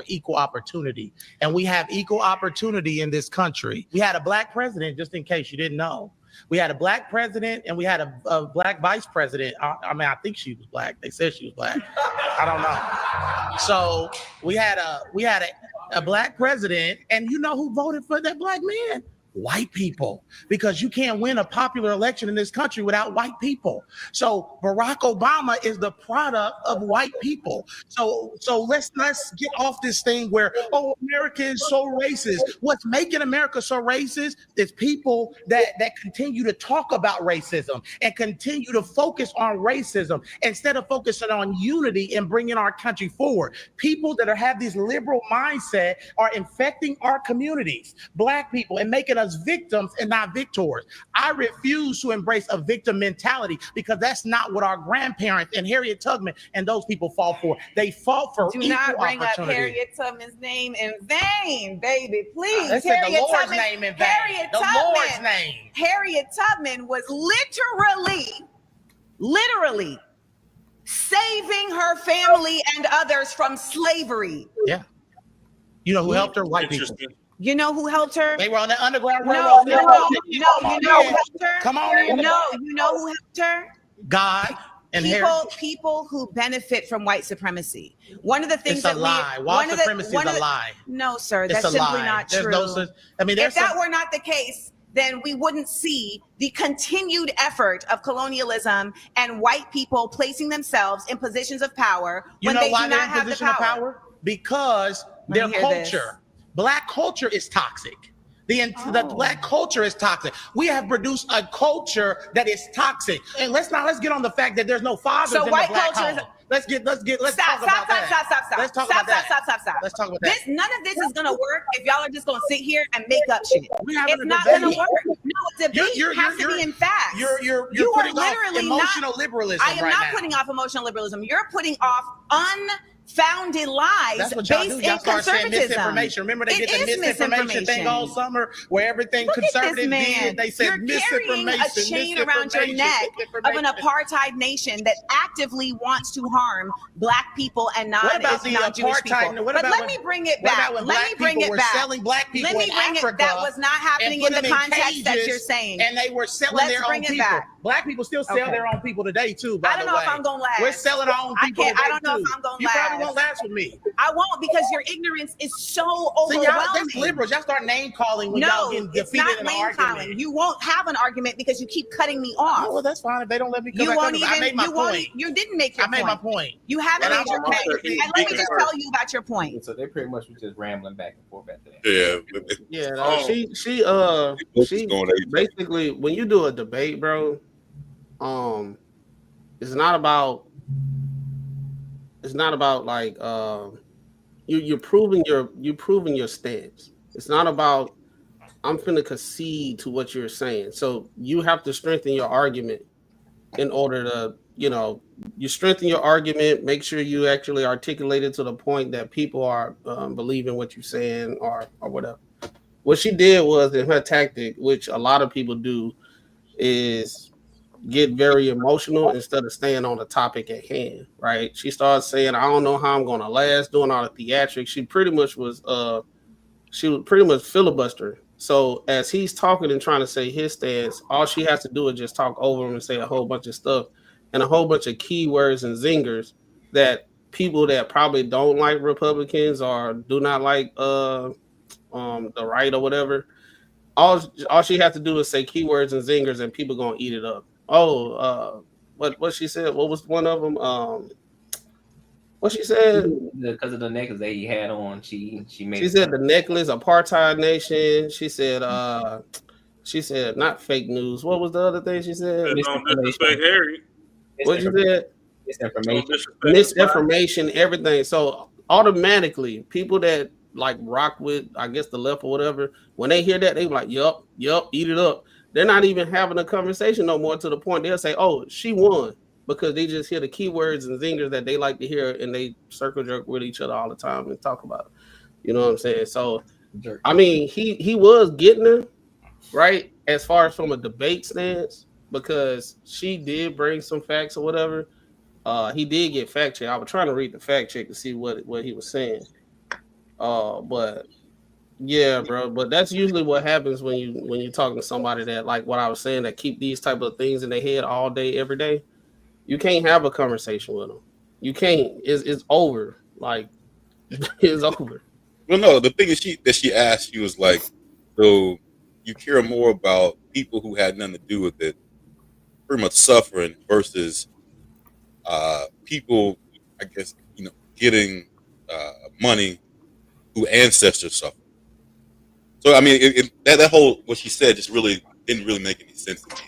equal opportunity. And we have equal opportunity in this country. We had a Black president, just in case you didn't know. We had a Black president and we had a Black vice president. I think she was Black. They said she was Black. I don't know. So we had a Black president, and you know who voted for that Black man? White people, because you can't win a popular election in this country without white people. So Barack Obama is the product of white people. So let's get off this thing where, America is so racist. What's making America so racist is people that continue to talk about racism and continue to focus on racism instead of focusing on unity and bringing our country forward. People that have this liberal mindset are infecting our communities, Black people, and making us victims and not victors. I refuse to embrace a victim mentality because that's not what our grandparents and Harriet Tubman and those people fought for. They fought for equal opportunity. Do not bring up Harriet Tubman's name in vain, baby. Please. They said the Lord's name in vain. Lord's name. Harriet Tubman was literally saving her family and others from slavery. Yeah. You know who helped her? White people. You know who helped her? They were on the Underground Railroad. No. You know who helped her? Come on in. No, you know who helped her? God and people who benefit from white supremacy. One of the things it's a lie. White supremacy is a lie. No, sir, that's simply not true. If that were not the case, then we wouldn't see the continued effort of colonialism and white people placing themselves in positions of power when they do not have the power. Because their culture. Black culture is toxic. The Black culture is toxic. We have produced a culture that is toxic. And let's get on the fact that there's no fathers in the Black home. Let's talk about that. Let's talk about that. Let's talk about that. None of this is gonna work if y'all are just gonna sit here and make up shit. It's not gonna work. No, debate has to be in facts. You're putting off emotional liberalism. I am not putting off emotional liberalism. You're putting off founded lies That's what y'all based do. Y'all in start saying conservatism. misinformation. Remember they It did the is misinformation thing all summer where everything Look at this conservative man. did. They said You're carrying a chain around your neck of an apartheid nation that actively wants to harm Black people and What about the non-Jewish people. apartheid? What But about let when- me bring it what back. about when Let black me bring people it were back. selling black people Let me in bring Africa it. That was not happening and in put the them context that cages, you're saying. and they were selling Let's their bring own it people. back. Black people still sell Okay. their own people today too. By I don't the know way. if I'm gonna last. We're selling our own people today I don't know too. if I'm gonna You last. probably won't last with me. I won't, because your ignorance is so See, overwhelming. y'all, that's liberals. Y'all start name calling when y'all getting it's defeated not in an name argument. calling. You won't have an argument because you keep cutting me off. Oh, well, that's fine. If they don't let me come You back won't up, even. I made my point. You didn't make your I made my point. You haven't And made I'm your on point. my And let me just tell you about your point. So they pretty much was just rambling back and forth after that. Yeah, Oh. she basically, when you do a debate, bro, it's not about like you're proving your stance. It's not about I'm finna concede to what you're saying. So you have to strengthen your argument in order to, you strengthen your argument, make sure you actually articulate it to the point that people are believing what you're saying or whatever. What she did was, in her tactic, which a lot of people do, is get very emotional instead of staying on the topic at hand, right? She started saying, I don't know how I'm gonna last, doing all the theatrics. She pretty much was filibustering. So as he's talking and trying to say his stance, all she has to do is just talk over him and say a whole bunch of stuff and a whole bunch of keywords and zingers that people that probably don't like Republicans or do not like the right or whatever, all she has to do is say keywords and zingers and people gonna eat it up. What she said? What was one of them? What she said? Because of the necklace that he had on, she made. She said the necklace, apartheid nation. She said not fake news. What was the other thing she said? Don't disrespect Harry. What you said? Misinformation, everything. So automatically, people that like rock with, I guess, the left or whatever, when they hear that, they be like, yup, eat it up. They're not even having a conversation no more, to the point they'll say, oh, she won, because they just hear the keywords and zingers that they like to hear, and they circle jerk with each other all the time and talk about it. You know what I'm saying? So, I mean, he was getting her, right, as far as from a debate stance, because she did bring some facts or whatever. He did get fact check. I was trying to read the fact check to see what he was saying. But yeah, bro. But that's usually what happens when you talking to somebody that, like what I was saying, that keep these type of things in their head all day, every day. You can't have a conversation with them. You can't. It's over. Like it's over. Well, no. The thing is, she asked, she was like, so you care more about people who had nothing to do with it, pretty much suffering, versus people, I guess, getting money who ancestors suffer. So I mean, that whole what she said just really didn't really make any sense to me,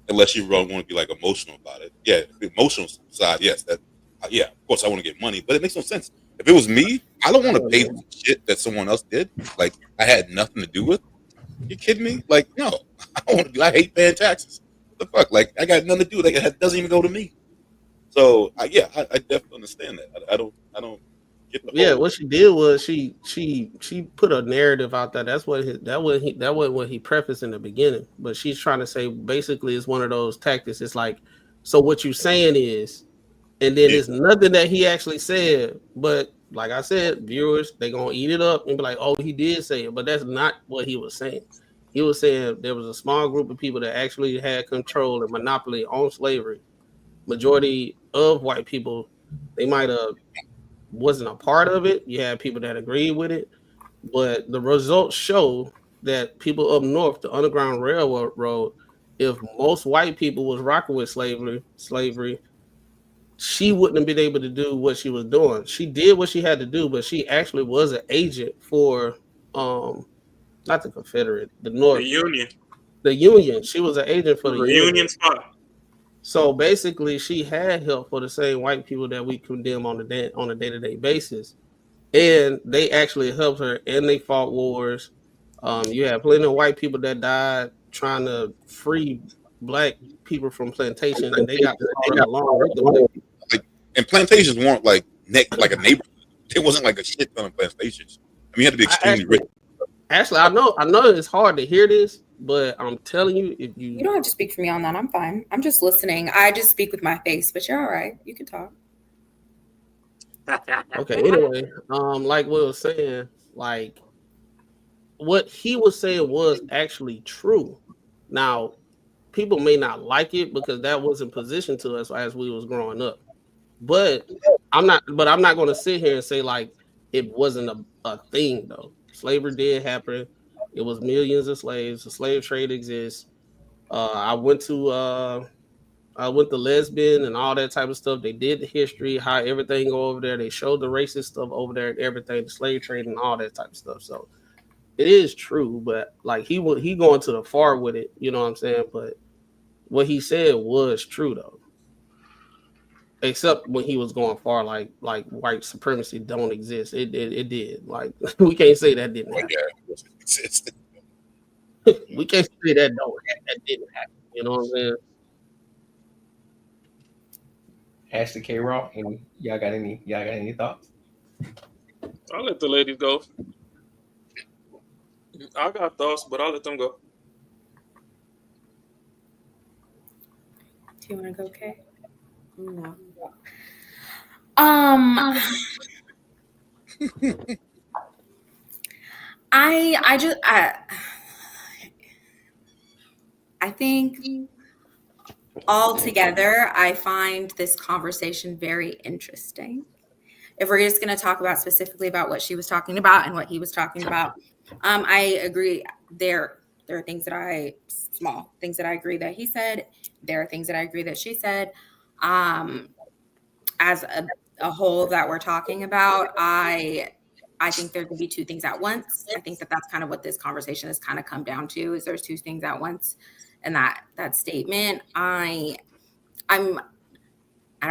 unless you really want to be like emotional about it. Yeah, the emotional side, yes, that yeah, of course I want to get money, but it makes no sense. If it was me, I don't want to pay for shit that someone else did, like I had nothing to do with. You kidding me? Like, no, I don't want to do. I hate paying taxes. What the fuck? Like, I got nothing to do. Like, it doesn't even go to me. So I definitely understand that. I don't get the whole. What she did was she put a narrative out there. That's what what he prefaced in the beginning. But she's trying to say basically it's one of those tactics. It's like, so what you saying is, and then it's nothing that he actually said. But like I said, viewers, they gonna eat it up and be like, oh, he did say it, but that's not what he was saying. He was saying there was a small group of people that actually had control and monopoly on slavery. Majority of white people, they might have wasn't a part of it. You had people that agreed with it, but the results show that people up north, the Underground Railroad, if most white people was rocking with slavery, she wouldn't have been able to do what she was doing. She did what she had to do, but she actually was an agent for not the Confederate, the North, the Union. She was an agent for the Union spot. So basically, she had help for the same white people that we condemn on a day-to-day basis, and they actually helped her, and they fought wars. You had plenty of white people that died trying to free black people from plantation, and they got along with the white people. And plantations weren't like like a neighborhood. It wasn't like a shit ton of plantations. I mean, you had to be extremely rich. Actually, I know it's hard to hear this, but I'm telling you, if you don't have to speak for me on that. I'm fine. I'm just listening. I just speak with my face, but you're all right. You can talk. Okay. Anyway, like Will was saying, like what he was saying was actually true. Now, people may not like it because that wasn't positioned to us as we was growing up. But I'm not going to sit here and say like it wasn't a thing though. Slavery did happen. It was millions of slaves. The slave trade exists. I went to lesbian and all that type of stuff. They did the history, how everything go over there. They showed the racist stuff over there and everything, the slave trade and all that type of stuff. So it is true, but like he going to the far with it, you know what I'm saying? But what he said was true though. Except when he was going far, like white supremacy don't exist. It did. Like we can't say that didn't happen. We can't say that didn't happen. You know what I'm saying? Ashley K. Raw, y'all got any thoughts? I'll let the ladies go. I got thoughts, but I'll let them go. Do you want to go, Kay? No. I think altogether, I find this conversation very interesting. If we're just going to talk about specifically about what she was talking about and what he was talking about, I agree. There are things that small things that I agree that he said. There are things that I agree that she said. As a whole that we're talking about, I think there could be two things at once. I think that's kind of what this conversation has kind of come down to, is there's two things at once. And that statement, I don't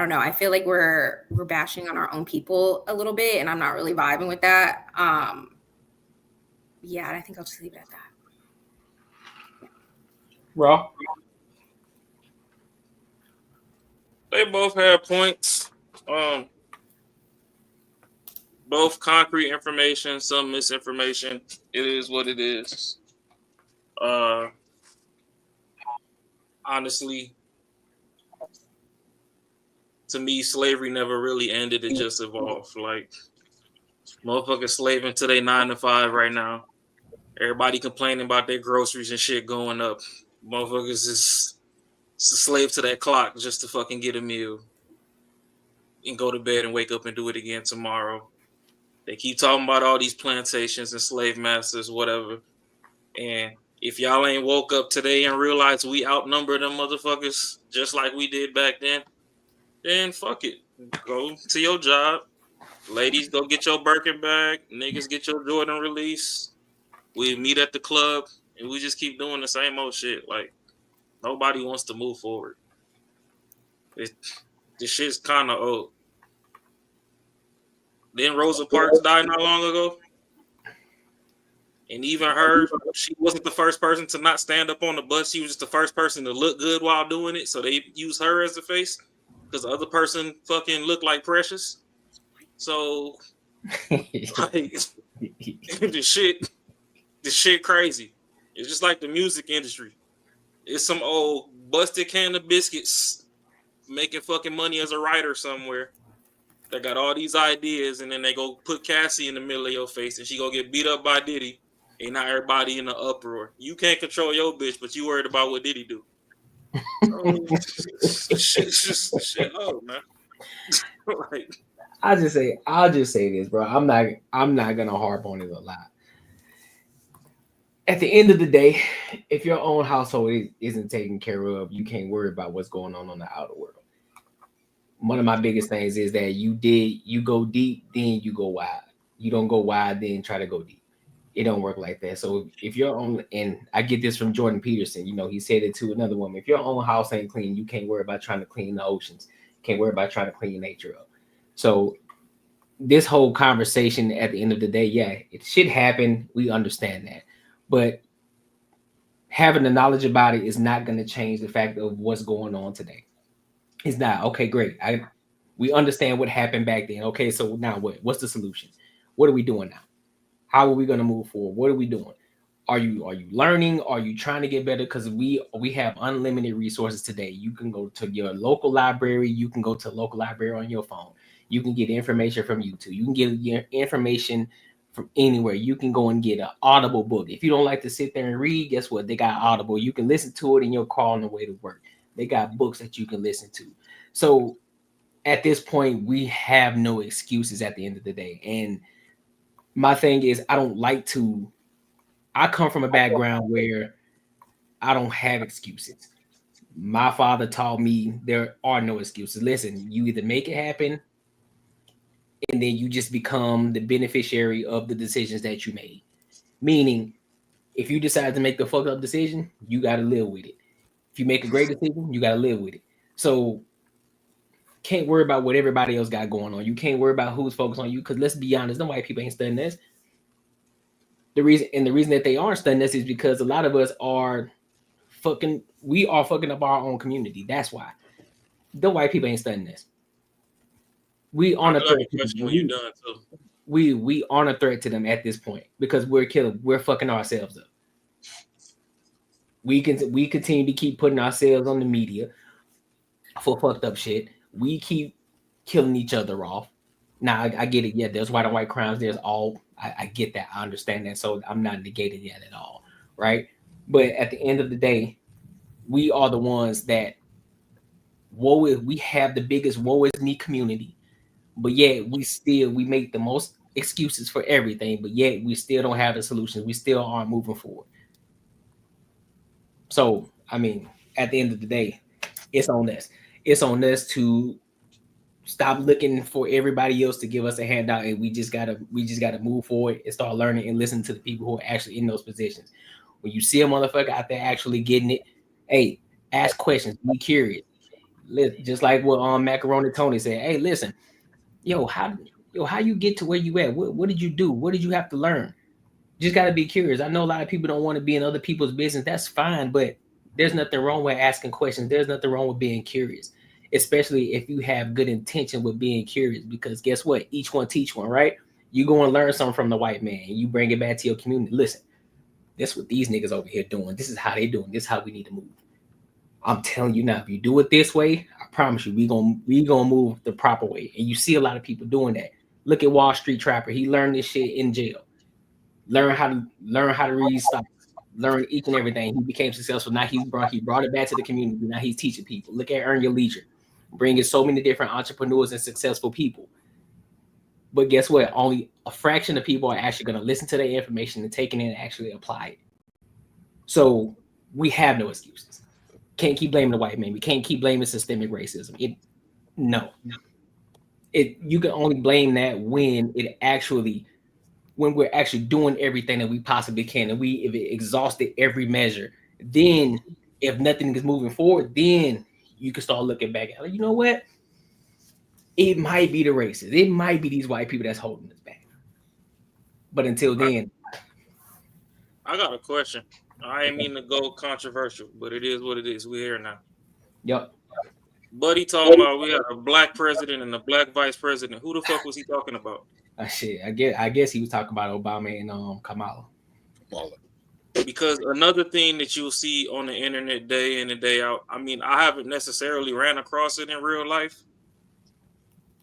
know. I feel like we're bashing on our own people a little bit, and I'm not really vibing with that. Yeah, I think I'll just leave it at that. Raw. They both had points. Both concrete information, some misinformation. It is what it is. Honestly, to me, slavery never really ended. It just evolved. Like, motherfuckers slaving to their 9 to 5 right now. Everybody complaining about their groceries and shit going up. Motherfuckers is a slave to that clock just to fucking get a meal and go to bed and wake up and do it again tomorrow. They keep talking about all these plantations and slave masters, whatever. And if y'all ain't woke up today and realized we outnumber them motherfuckers just like we did back then fuck it. Go to your job. Ladies, go get your Birkin bag. Niggas, get your Jordan release. We meet at the club and we just keep doing the same old shit. Like, nobody wants to move forward. This shit's kind of old. Then Rosa Parks died not long ago. And even her, she wasn't the first person to not stand up on the bus. She was just the first person to look good while doing it. So they used her as the face because the other person fucking looked like Precious. So, like, this shit crazy. It's just like the music industry. It's some old busted can of biscuits making fucking money as a writer somewhere. They got all these ideas, and then they go put Cassie in the middle of your face, and she go get beat up by Diddy, and now everybody in the uproar. You can't control your bitch, but you worried about what Diddy do. Shit up, man. Like, I'll just say this, bro. I'm not gonna harp on it a lot. At the end of the day, if your own household isn't taken care of, you can't worry about what's going on the outer world. One of my biggest things is that you go deep, then you go wide. You don't go wide, then try to go deep. It don't work like that. So if your own, and I get this from Jordan Peterson, he said it to another woman. If your own house ain't clean, you can't worry about trying to clean the oceans. Can't worry about trying to clean nature up. So this whole conversation at the end of the day, yeah, it should happen. We understand that. But having the knowledge about it is not going to change the fact of what's going on today. It's not. Okay, great. We understand what happened back then. Okay, so now what? What's the solution? What are we doing now? How are we going to move forward? What are we doing? Are you learning? Are you trying to get better? Because we have unlimited resources today. You can go to your local library. You can go to a local library on your phone. You can get information from YouTube. You can get your information from anywhere. You can go and get an Audible book. If you don't like to sit there and read, guess what? They got Audible. You can listen to it in your car on the way to work. They got books that you can listen to. So at this point, we have no excuses at the end of the day. And my thing is, I come from a background where I don't have excuses. My father taught me there are no excuses. Listen, you either make it happen and then you just become the beneficiary of the decisions that you made. Meaning, if you decide to make the fucked up decision, you got to live with it. If you make a great decision, you got to live with it. So can't worry about what everybody else got going on. You can't worry about who's focused on you, because let's be honest, no white people ain't studying this. The reason that they aren't studying this is because a lot of us are fucking up our own community. That's why the white people ain't studying this. We on a threat. We on a threat to them at this point because we're fucking ourselves up. We continue to keep putting ourselves on the media for fucked up shit. We keep killing each other off. Now I get it. Yeah, there's white on white crimes. There's all. I get that. I understand that. So I'm not negating that at all, right? But at the end of the day, we are the ones that we have the biggest woe is me community, but yet we make the most excuses for everything, but yet we still don't have the solutions. We still aren't moving forward. So I mean, at the end of the day, it's on us. It's on us to stop looking for everybody else to give us a handout, and we just gotta move forward and start learning and listen to the people who are actually in those positions. When you see a motherfucker out there actually getting it, hey, ask questions, be curious. Just like what Macaroni Tony said. Hey, listen, how you get to where you at? What did you do? What did you have to learn? Just gotta be curious. I know a lot of people don't want to be in other people's business. That's fine, but there's nothing wrong with asking questions. There's nothing wrong with being curious, especially if you have good intention with being curious, because guess what? Each one teach one, right? You go and learn something from the white man and you bring it back to your community. Listen, that's what these niggas over here doing. This is how they doing. This is how we need to move. I'm telling you now, if you do it this way, I promise you, we gonna move the proper way. And you see a lot of people doing that. Look at Wall Street Trapper. He learned this shit in jail. Learn how to read stocks. Learn each and everything. He became successful. Now he brought it back to the community. Now he's teaching people. Look at Earn Your Leisure, bringing so many different entrepreneurs and successful people. But guess what? Only a fraction of people are actually going to listen to their information and take it in and actually apply it. So we have no excuses. Can't keep blaming the white man. We can't keep blaming systemic racism. You can only blame that when we're actually doing everything that we possibly can, and if it exhausted every measure, then if nothing is moving forward, then you can start looking back at, you know what? It might be the racists. It might be these white people that's holding us back. But until then, I got a question. I ain't mean to go controversial, but it is what it is. We're here now. Yep. Buddy talking about we had a black president and a black vice president. Who the fuck was he talking about? Shit. I guess he was talking about Obama and Kamala. Because another thing that you'll see on the internet day in and day out, I mean, I haven't necessarily ran across it in real life,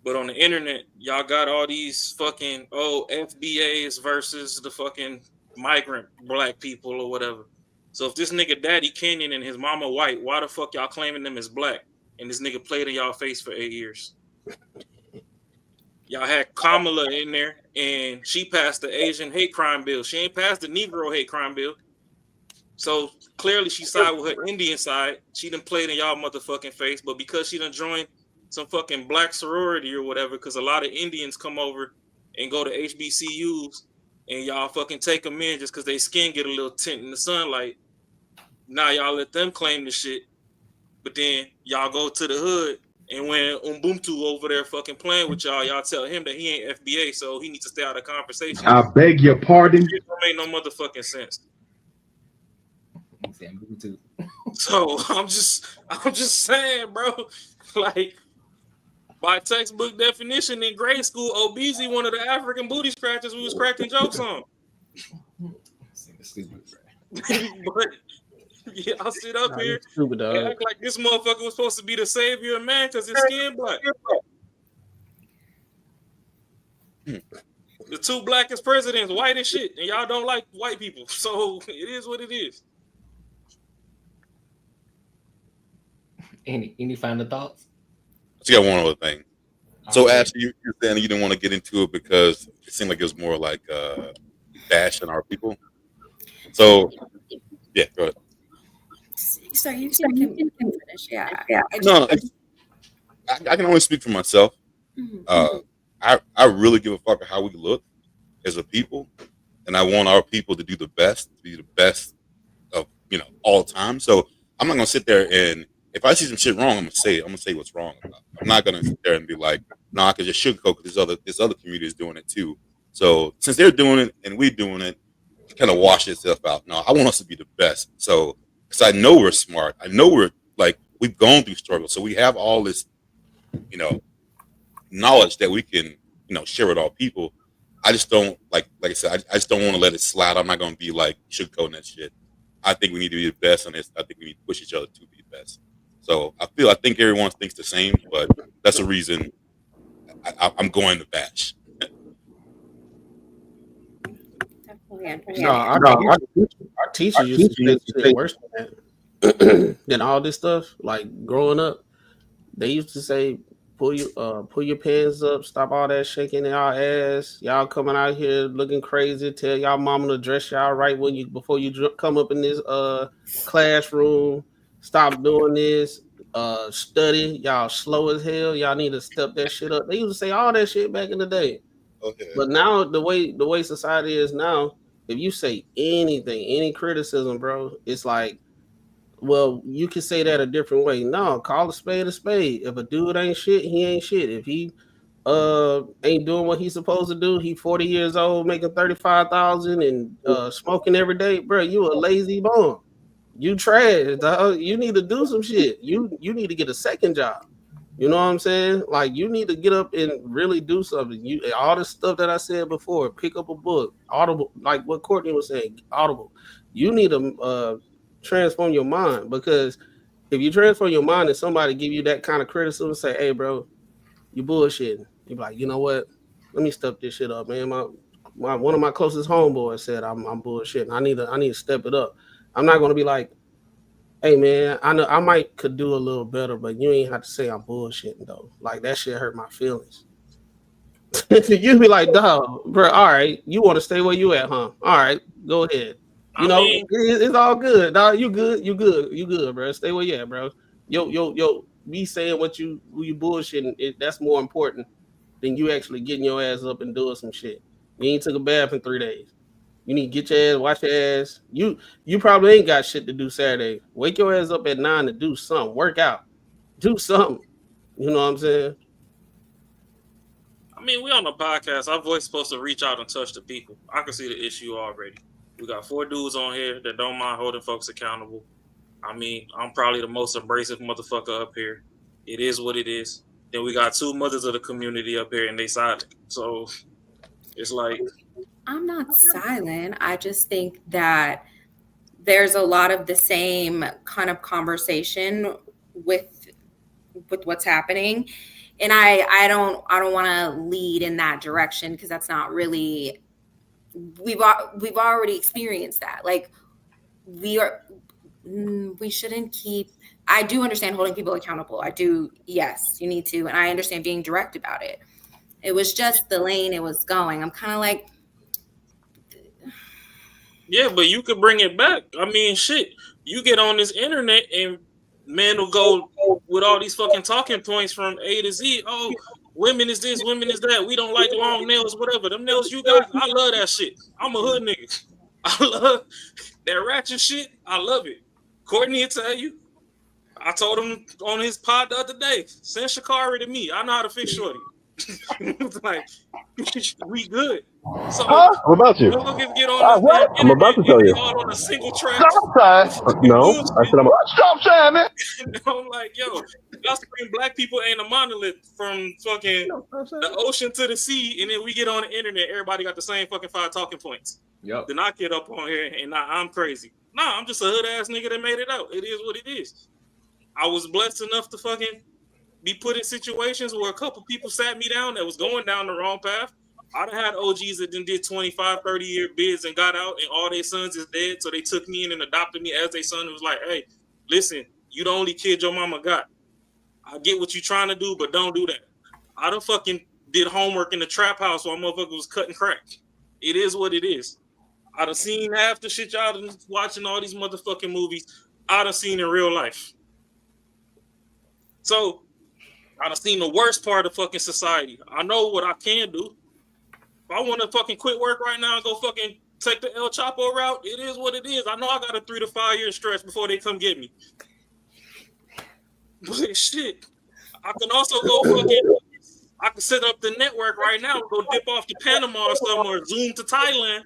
but on the internet, y'all got all these fucking FBAs versus the fucking migrant black people or whatever. So if this nigga Daddy Kenyon and his mama white, why the fuck y'all claiming them as black? And this nigga played in y'all face for 8 years. Y'all had Kamala in there, and she passed the Asian hate crime bill. She ain't passed the Negro hate crime bill. So clearly she side with her Indian side. She done played in y'all motherfucking face, but because she done joined some fucking black sorority or whatever, because a lot of Indians come over and go to HBCUs, and y'all fucking take them in just because their skin get a little tint in the sunlight. Now y'all let them claim the shit, but then y'all go to the hood, and when Ubuntu over there fucking playing with y'all, y'all tell him that he ain't FBA, so he needs to stay out of conversation. I beg your pardon. It don't make no motherfucking sense. So I'm just saying, bro. Like, By textbook definition in grade school, Obeezy, one of the African booty scratchers we was cracking jokes on. But yeah, I'll sit up here stupid, and act like this motherfucker was supposed to be the savior of man because his skin black. The two blackest presidents, white as shit, and y'all don't like white people. So it is what it is. Any final thoughts? I just got one other thing. So, Ashley, you're saying you didn't want to get into it because it seemed like it was more like bashing our people. So, yeah, go ahead. Sorry, you can finish. Yeah. I can only speak for myself. Mm-hmm. I really give a fuck how we look as a people, and I want our people to do the best, to be the best of all time. So I'm not gonna sit there and if I see some shit wrong, I'm gonna say it. I'm gonna say what's wrong about it. I'm not gonna sit there and be like, nah, I can just sugarcoat because this other community is doing it too. So since they're doing it and we're doing it, it kind of wash itself out. No, I want us to be the best. So because I know we're smart, I know we've gone through struggles, so we have all this, knowledge that we can, share with all people. I just don't like I said, I just don't want to let it slide. I'm not gonna be like sugarcoating that shit. I think we need to be the best on this. I think we need to push each other to be the best. So I think everyone thinks the same, but that's the reason I'm going to bash. No, our teacher used to say worse than all this stuff. Like growing up, they used to say, pull your pants up, stop all that shaking in y'all ass. Y'all coming out here looking crazy. Tell y'all mama to dress y'all right before you come up in this classroom. Stop doing this. Study. Y'all slow as hell. Y'all need to step that shit up. They used to say all that shit back in the day. Okay. But now the way society is now, if you say anything, any criticism, bro, it's like, well, you can say that a different way. No, call a spade a spade. If a dude ain't shit, he ain't shit. If he ain't doing what he's supposed to do, he 40 years old, making 35,000 and smoking every day, bro, you a lazy bum. You trash, dog. You need to do some shit. You need to get a second job. You know what I'm saying? Like, you need to get up and really do something. All the stuff that I said before, pick up a book, Audible, like what Courtney was saying, Audible. You need to transform your mind, because if you transform your mind and somebody give you that kind of criticism, say, hey, bro, you bullshitting. You be like, you know what? Let me step this shit up, man. My one of my closest homeboys said I'm bullshitting. I need to step it up. I'm not gonna be like, hey man, I know I could do a little better, but you ain't have to say I'm bullshitting though. Like, that shit hurt my feelings. You be like, dog, bro, all right, you want to stay where you at, huh? All right, go ahead. It's all good, dog. You good, bro. Stay where you at, bro. Yo, me saying who you bullshitting, that's more important than you actually getting your ass up and doing some shit. You ain't took a bath in 3 days. You need to get your ass, wash your ass. You probably ain't got shit to do Saturday. Wake your ass up at 9 to do something. Work out. Do something. You know what I'm saying? I mean, we on the podcast. Our voice is supposed to reach out and touch the people. I can see the issue already. We got 4 dudes on here that don't mind holding folks accountable. I mean, I'm probably the most abrasive motherfucker up here. It is what it is. Then we got 2 mothers of the community up here and they silent. So it's like, I'm not silent. I just think that there's a lot of the same kind of conversation with what's happening. And I don't want to lead in that direction, because that's not really, we've already experienced that. Like, we shouldn't keep, I do understand holding people accountable. I do. Yes, you need to. And I understand being direct about it. It was just the lane it was going. I'm kind of like, yeah, but you could bring it back. I mean, shit, you get on this internet and men will go with all these fucking talking points from A to Z. Oh, women is this, women is that. We don't like long nails, whatever. Them nails you got, I love that shit. I'm a hood nigga. I love that ratchet shit. I love it. Courtney will tell you. I told him on his pod the other day, send Shakari to me. I know how to fix shorty. Like, we good. So Huh? What about you? motherfuckers get on this damn I'm about to tell you. all on a single track. Stop sign. No, I said stop sign, man. I'm like, yo, y'all scream black people ain't a monolith from fucking the ocean to the sea, and then we get on the internet, everybody got the same fucking 5 talking points. Yep. Then I get up on here and I'm crazy. Nah, I'm just a hood ass nigga that made it out. It is what it is. I was blessed enough to fucking be put in situations where a couple people sat me down that was going down the wrong path. I done had OGs that then did 25, 30-year bids and got out, and all their sons is dead, so they took me in and adopted me as their son and was like, hey, listen, you the only kid your mama got. I get what you trying to do, but don't do that. I done fucking did homework in the trap house while motherfucker was cutting crack. It is what it is. I done seen half the shit y'all done watching all these motherfucking movies. I done seen in real life. So, I done seen the worst part of fucking society. I know what I can do. If I want to fucking quit work right now and go fucking take the El Chapo route, it is what it is. I know I got a 3 to 5 year stretch before they come get me. But shit, I can also go fucking, I can set up the network right now and go dip off to Panama or somewhere, zoom to Thailand,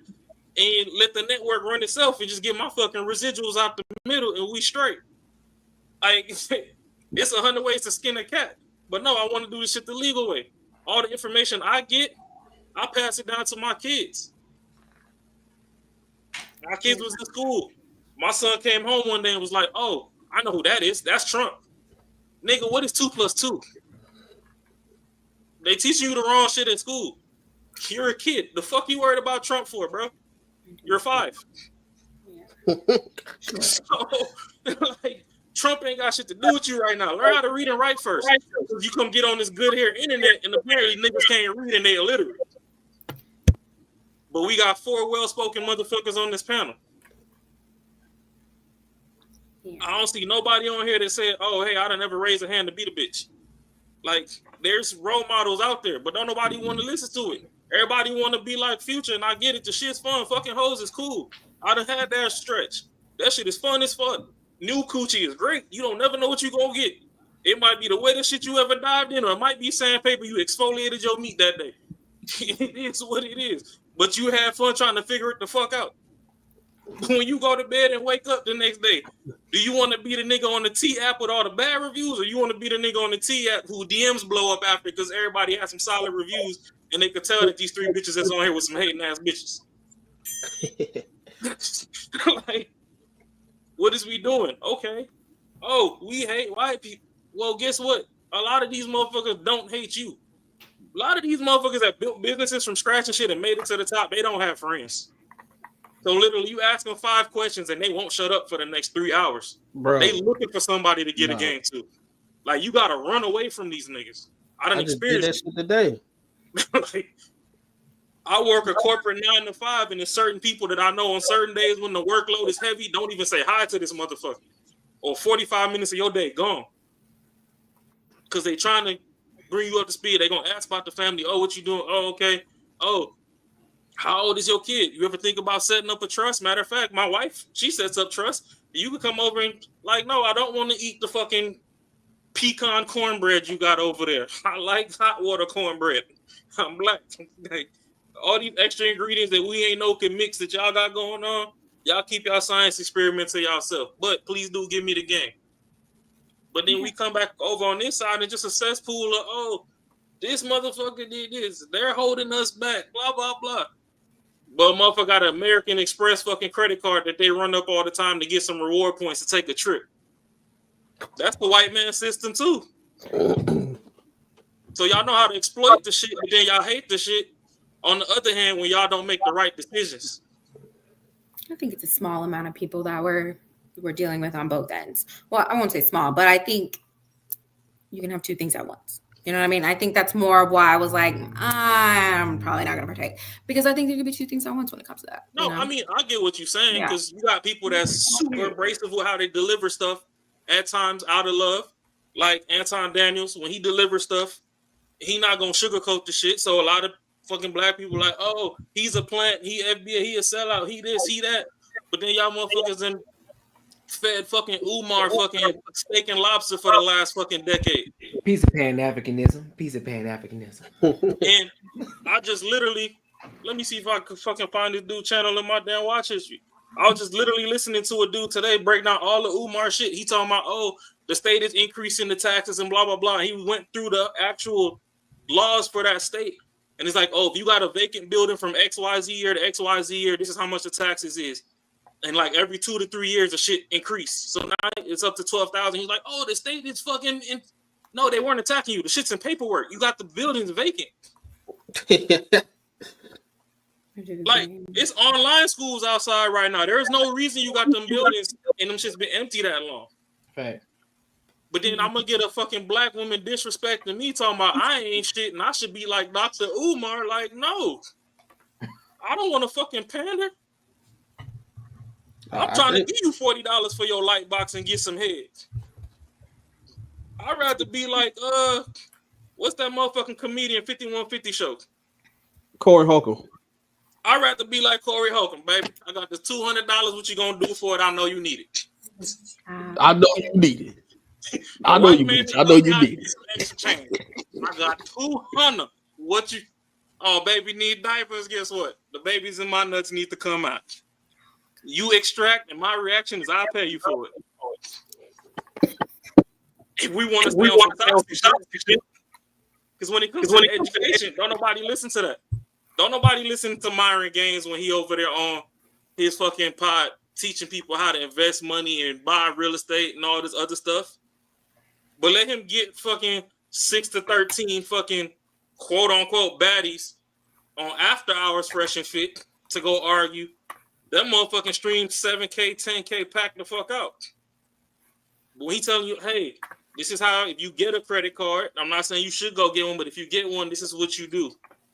and let the network run itself and just get my fucking residuals out the middle and we straight. Like, it's 100 ways to skin a cat. But no, I want to do this shit the legal way. All the information I get, I pass it down to my kids. My kids was in school. My son came home one day and was like, oh, I know who that is. That's Trump. Nigga, what is 2 + 2? They teaching you the wrong shit at school. You're a kid. The fuck you worried about Trump for, bro? You're 5. So, like, Trump ain't got shit to do with you right now. Learn how to read and write first. You come get on this good hair internet, and apparently niggas can't read and they illiterate. But we got 4 well-spoken motherfuckers on this panel. I don't see nobody on here that said, oh, hey, I done never raised a hand to beat a bitch. Like, there's role models out there, but don't nobody want to listen to it. Everybody want to be like Future, and I get it. The shit's fun. Fucking hoes is cool. I done had that stretch. That shit is fun as fuck. New coochie is great. You don't never know what you gonna get. It might be the wettest shit you ever dived in, or it might be sandpaper you exfoliated your meat that day. It is what it is. But you had fun trying to figure it the fuck out. When you go to bed and wake up the next day, do you want to be the nigga on the T app with all the bad reviews, or you want to be the nigga on the T app who DMs blow up after because everybody has some solid reviews and they could tell that these 3 bitches that's on here with some hating ass bitches? Like, what is we doing? Okay. Oh, we hate white people. Well, guess what? A lot of these motherfuckers don't hate you. A lot of these motherfuckers that built businesses from scratch and shit and made it to the top, they don't have friends. So literally, you ask them 5 questions and they won't shut up for the next 3 hours. Bro. They looking for somebody to get a game to. Like, you gotta run away from these niggas. I done experienced that shit today. Like, I work a corporate 9 to 5, and there's certain people that I know on certain days when the workload is heavy, don't even say hi to this motherfucker. Or 45 minutes of your day gone. Because they trying to bring you up to speed. They gonna ask about the family. Oh, what you doing? Oh, okay. Oh, how old is your kid? You ever think about setting up a trust? Matter of fact, my wife, she sets up trust. You can come over and like, no, I don't want to eat the fucking pecan cornbread you got over there. I like hot water cornbread. I'm black. Like, all these extra ingredients that we ain't know can mix that y'all got going on, y'all keep y'all science experiments to yourself. But please do give me the game. But then we come back over on this side and just a cesspool of, oh, this motherfucker did this. They're holding us back. Blah, blah, blah. But motherfucker got an American Express fucking credit card that they run up all the time to get some reward points to take a trip. That's the white man system too. So y'all know how to exploit the shit, but then y'all hate the shit. On the other hand, when y'all don't make the right decisions. I think it's a small amount of people that we're dealing with on both ends. Well, I won't say small, but I think you can have 2 things at once. You know what I mean? I think that's more of why I was like, I'm probably not going to partake. Because I think there could be 2 things at once when it comes to that. No, you know? I mean, I get what you're saying, because you got people that's super abrasive with how they deliver stuff at times out of love. Like Anton Daniels, when he delivers stuff, he not going to sugarcoat the shit. So a lot of fucking black people like, oh, he's a plant, he FBI, he a sellout, he this, he that. But then y'all motherfuckers in fed fucking Umar fucking steak and lobster for the last fucking decade. Piece of Pan-Africanism. And I just literally, let me see if I could fucking find this dude channel in my damn watch history. I was just literally listening to a dude today break down all the Umar shit. He talking about, oh, the state is increasing the taxes and blah, blah, blah. And he went through the actual laws for that state. And it's like, oh, if you got a vacant building from XYZ year to XYZ year, this is how much the taxes is. And like every 2 to 3 years, the shit increased. So now it's up to 12,000. He's like, oh, the state is fucking... No, they weren't attacking you. The shit's in paperwork. You got the buildings vacant. Like, it's online schools outside right now. There is no reason you got them buildings and them shit's been empty that long. Right. But then I'm gonna get a fucking black woman disrespecting me, talking about I ain't shit and I should be like Dr. Umar. Like, no. I don't want to fucking pander. I'm trying to give you $40 for your light box and get some heads. I'd rather be like, what's that motherfucking comedian 5150 show? Corey Holcomb. I'd rather be like Corey Holcomb, baby. I got this $200. What you gonna do for it? I know you need it. I know you need it. I know you need it. I know you need it. I got 200. What you? Oh, baby need diapers. Guess what? The babies in my nuts need to come out. You extract, and my reaction is I'll pay you for it. If we want to stay on toxic shit, because when it comes to education, don't nobody listen to that. Don't nobody listen to Myron Gaines when he over there on his fucking pod teaching people how to invest money and buy real estate and all this other stuff. But let him get fucking 6 to 13 fucking quote unquote baddies on After Hours Fresh and Fit to go argue. That motherfucking stream 7K, 10K, pack the fuck out. But when he telling you, hey, this is how, if you get a credit card, I'm not saying you should go get one, but if you get one, this is what you do.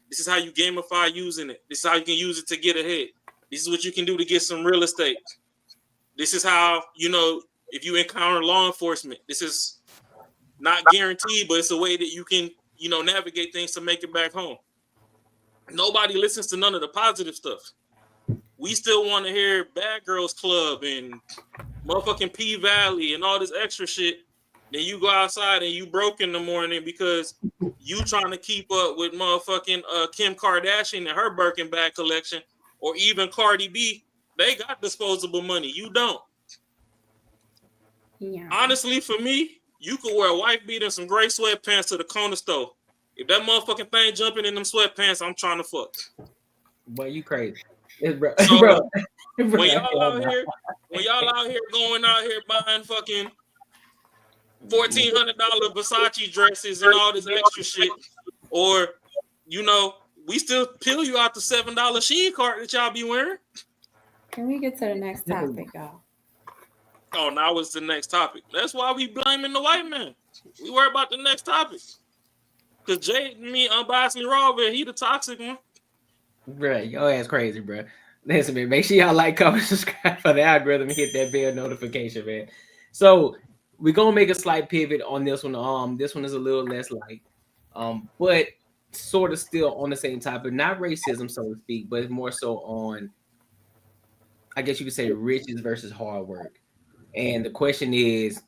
This is how you gamify using it. This is how you can use it to get ahead. This is what you can do to get some real estate. This is how, you know, if you encounter law enforcement, this is not guaranteed, but it's a way that you can, you know, navigate things to make it back home. Nobody listens to none of the positive stuff. We still want to hear Bad Girls Club and motherfucking P Valley and all this extra shit. Then you go outside and you broke in the morning because you trying to keep up with motherfucking Kim Kardashian and her Birkin bag collection, or even Cardi B. They got disposable money. You don't. Yeah. Honestly, for me, you could wear a white beater and some gray sweatpants to the corner store. If that motherfucking thing jumping in them sweatpants, I'm trying to fuck. Boy, you crazy. So, when y'all out here going out here buying fucking $1,400 Versace dresses and all this extra shit, or, you know, we still peel you out the $7 Shein cart that y'all be wearing. Can we get to the next topic, y'all? Oh, now it's the next topic. That's why we blaming the white man. We worry about the next topic. Because Jay, me, unbiasedly raw, but he the toxic one. Right, your ass crazy, bro. Listen, man, make sure y'all like, comment, subscribe for the algorithm, and hit that bell notification, man. So we're gonna make a slight pivot on this one. This one is a little less light, but sort of still on the same topic, not racism, so to speak, but more so on, I guess you could say, riches versus hard work. And the question is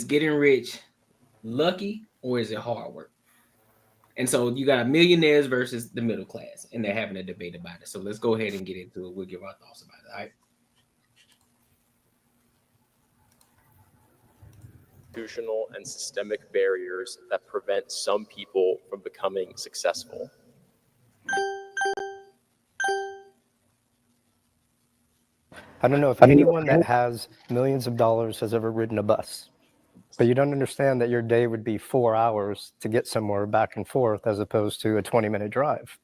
getting rich lucky or is it hard work? And so you got millionaires versus the middle class, and they're having a debate about it. So let's go ahead and get into it. We'll give our thoughts about it. All right. Institutional and systemic barriers that prevent some people from becoming successful. I don't know if anyone that has millions of dollars has ever ridden a bus, but you don't understand that your day would be 4 hours to get somewhere back and forth as opposed to a 20-minute drive.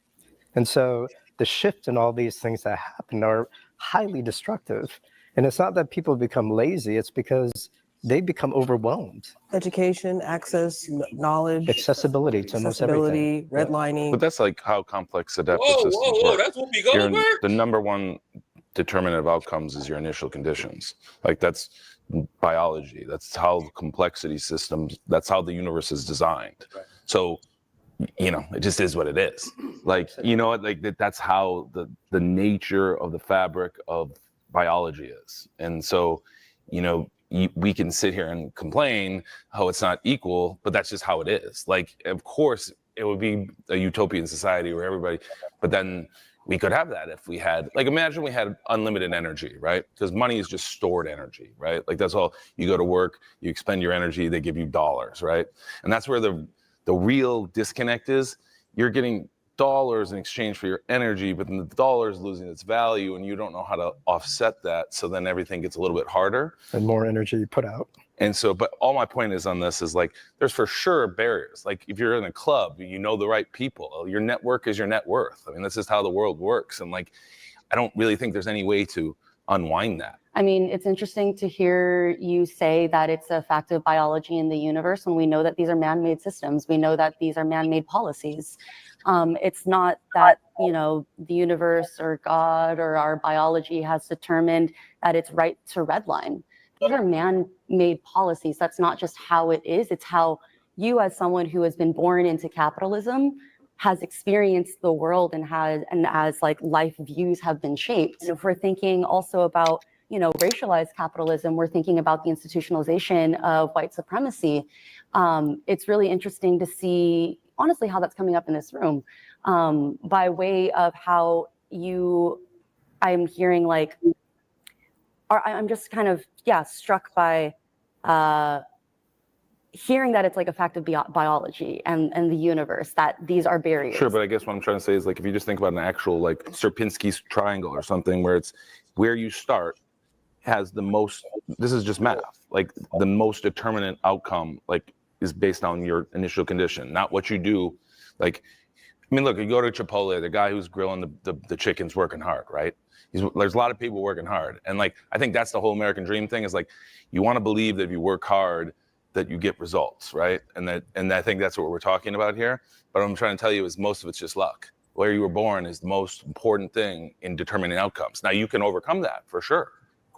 And so the shift in all these things that happen are highly destructive. And it's not that people become lazy, it's because they become overwhelmed. Education, access, knowledge, accessibility to almost everything. Redlining. But that's like how complex adaptive systems work. That's what we go over. The number one determinant of outcomes is your initial conditions. Like that's biology. That's how complexity systems, that's how the universe is designed. Right. So, you know, it just is what it is. Like, you know, like that's how the nature of the fabric of biology is. And so we can sit here and complain how it's not equal, but that's just how it is. Like, of course, it would be a utopian society where everybody, but then we could have that if we had, like, imagine we had unlimited energy, right? Because money is just stored energy, right? Like, that's all. You go to work, you expend your energy, they give you dollars, right? And that's where the real disconnect is. You're getting dollars in exchange for your energy, but then the dollar is losing its value and you don't know how to offset that. So then everything gets a little bit harder. And more energy you put out. And so, but all my point is on this is like, there's for sure barriers. Like if you're in a club, you know the right people, your network is your net worth. I mean, this is how the world works. And like, I don't really think there's any way to unwind that. I mean, it's interesting to hear you say that it's a fact of biology in the universe when we know that these are man-made systems. We know that these are man-made policies. It's not that, the universe or God or our biology has determined that it's right to redline. These are man-made policies. That's not just how it is. It's how you, as someone who has been born into capitalism, has experienced the world and as like life views have been shaped. And if we're thinking also about, racialized capitalism, we're thinking about the institutionalization of white supremacy. It's really interesting to see, honestly, how that's coming up in this room, by way of how I'm hearing like, I'm just kind of, struck by hearing that it's like a fact of biology and the universe, that these are barriers. Sure, but I guess what I'm trying to say is like, if you just think about an actual like Sierpinski's triangle or something where it's where you start has the most, this is just math, like the most determinant outcome like is based on your initial condition, not what you do. Like, I mean, look, you go to Chipotle, the guy who's grilling the chicken's working hard, right? There's a lot of people working hard. And like, I think that's the whole American dream thing is like, you want to believe that if you work hard, that you get results, right? And I think that's what we're talking about here. But what I'm trying to tell you is most of it's just luck. Where you were born is the most important thing in determining outcomes. Now you can overcome that for sure,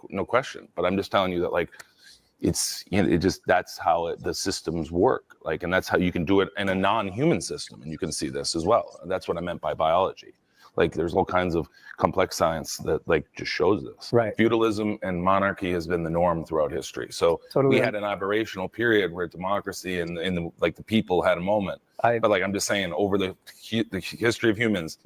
no question. But I'm just telling you that like, that's how the systems work. Like, and that's how you can do it in a non-human system. And you can see this as well. And that's what I meant by biology. Like there's all kinds of complex science that like just shows this. Right. Feudalism and monarchy has been the norm throughout history. So we had an aberrational period where democracy and the people had a moment. But like I'm just saying, over the history of humans,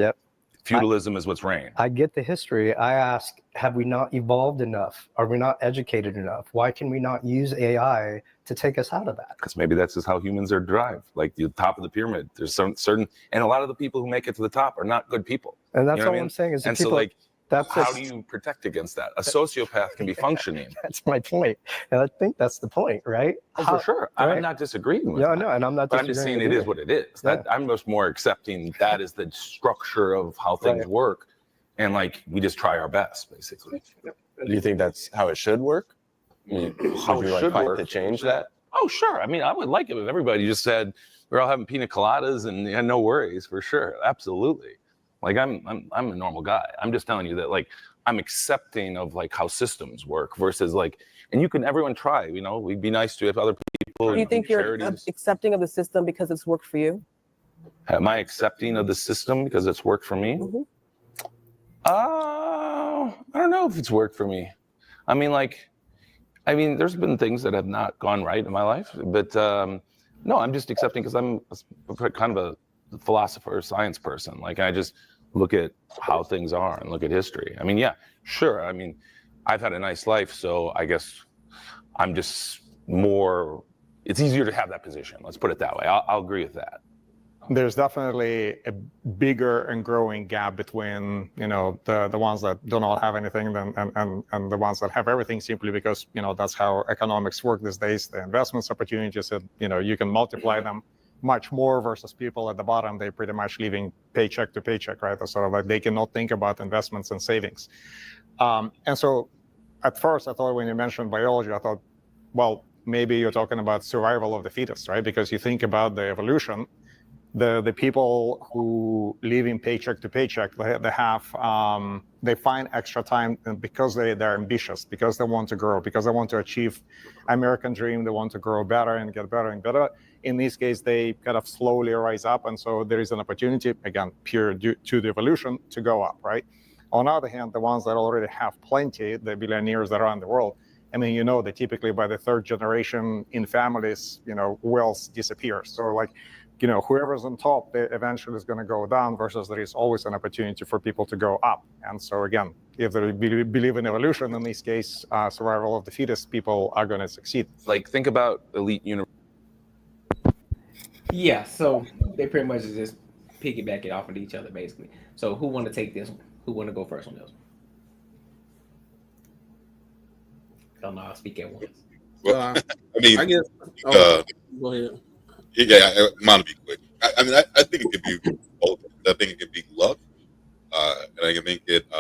feudalism is what's reigned. I get the history. I ask, have we not evolved enough? Are we not educated enough? Why can we not use AI to take us out of that? Because maybe that's just how humans are derived. Like the top of the pyramid, there's some certain, and a lot of the people who make it to the top are not good people. And that's all I'm saying is, and so like, how do you protect against that? A sociopath can be functioning. That's my point. And I think that's the point, right? For sure. Right. I'm not disagreeing with that. No, and I'm not But I'm just saying it is what it is. I'm just more accepting that is the structure of how things work. And like, we just try our best, basically. Do you think that's how it should work? How it should work to change that? Oh, sure. I mean, I would like it if everybody just said, we're all having pina coladas and had no worries, for sure. Absolutely. Like I'm a normal guy. I'm just telling you that like I'm accepting of like how systems work versus like, and everyone try, we'd be nice to if other people. Do you think you're accepting of the system because it's worked for you? Am I accepting of the system because it's worked for me? Mm-hmm. I don't know if it's worked for me. I mean, there's been things that have not gone right in my life, but no, I'm just accepting because I'm kind of a philosopher, science person. Like I just look at how things are and look at history. I mean, yeah, sure. I mean, I've had a nice life, so I guess I'm just more, it's easier to have that position. Let's put it that way. I'll agree with that. There's definitely a bigger and growing gap between, the ones that do not have anything and the ones that have everything, simply because, that's how economics work these days. The investments opportunities, you can multiply them much more versus people at the bottom. They're pretty much living paycheck to paycheck, right? Sort of like they cannot think about investments and savings. And so at first I thought when you mentioned biology, I thought, well, maybe you're talking about survival of the fittest, right? Because you think about the evolution, the people who live in paycheck to paycheck, they find extra time because they're ambitious, because they want to grow, because they want to achieve American dream. They want to grow better and get better and better. In this case, they kind of slowly rise up. And so there is an opportunity, again, pure due to the evolution, to go up, right? On the other hand, the ones that already have plenty, the billionaires that are in the world, I mean, you know that typically by the third generation in families, you know, wealth disappears. So like, you know, whoever's on top, they eventually is going to go down, versus there is always an opportunity for people to go up. And so again, if they believe in evolution, in this case, survival of the fittest, people are going to succeed. Like, think about elite universities. Yeah, so they pretty much just piggyback it off of each other, basically. So who want to take this one? Who want to go first on this one? Don't know. I'll speak at once. Well, I mean, I guess. Go ahead. Yeah, mine will be quick. I mean, I think it could be both. I think it could be luck, and I think it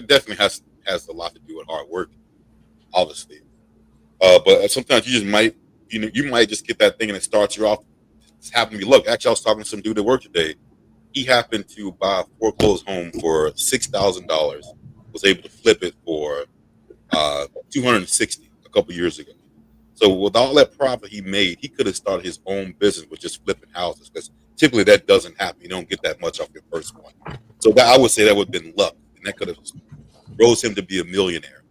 definitely has a lot to do with hard work, obviously. But sometimes you just might, you might just get that thing and it starts you off. It's happened to be luck. Actually, I was talking to some dude at work today. He happened to buy a foreclosed home for $6,000. Was able to flip it for $260 a couple years ago. So with all that profit he made, he could have started his own business with just flipping houses, because typically that doesn't happen. You don't get that much off your first one. So that, I would say that would have been luck, and that could have rose him to be a millionaire.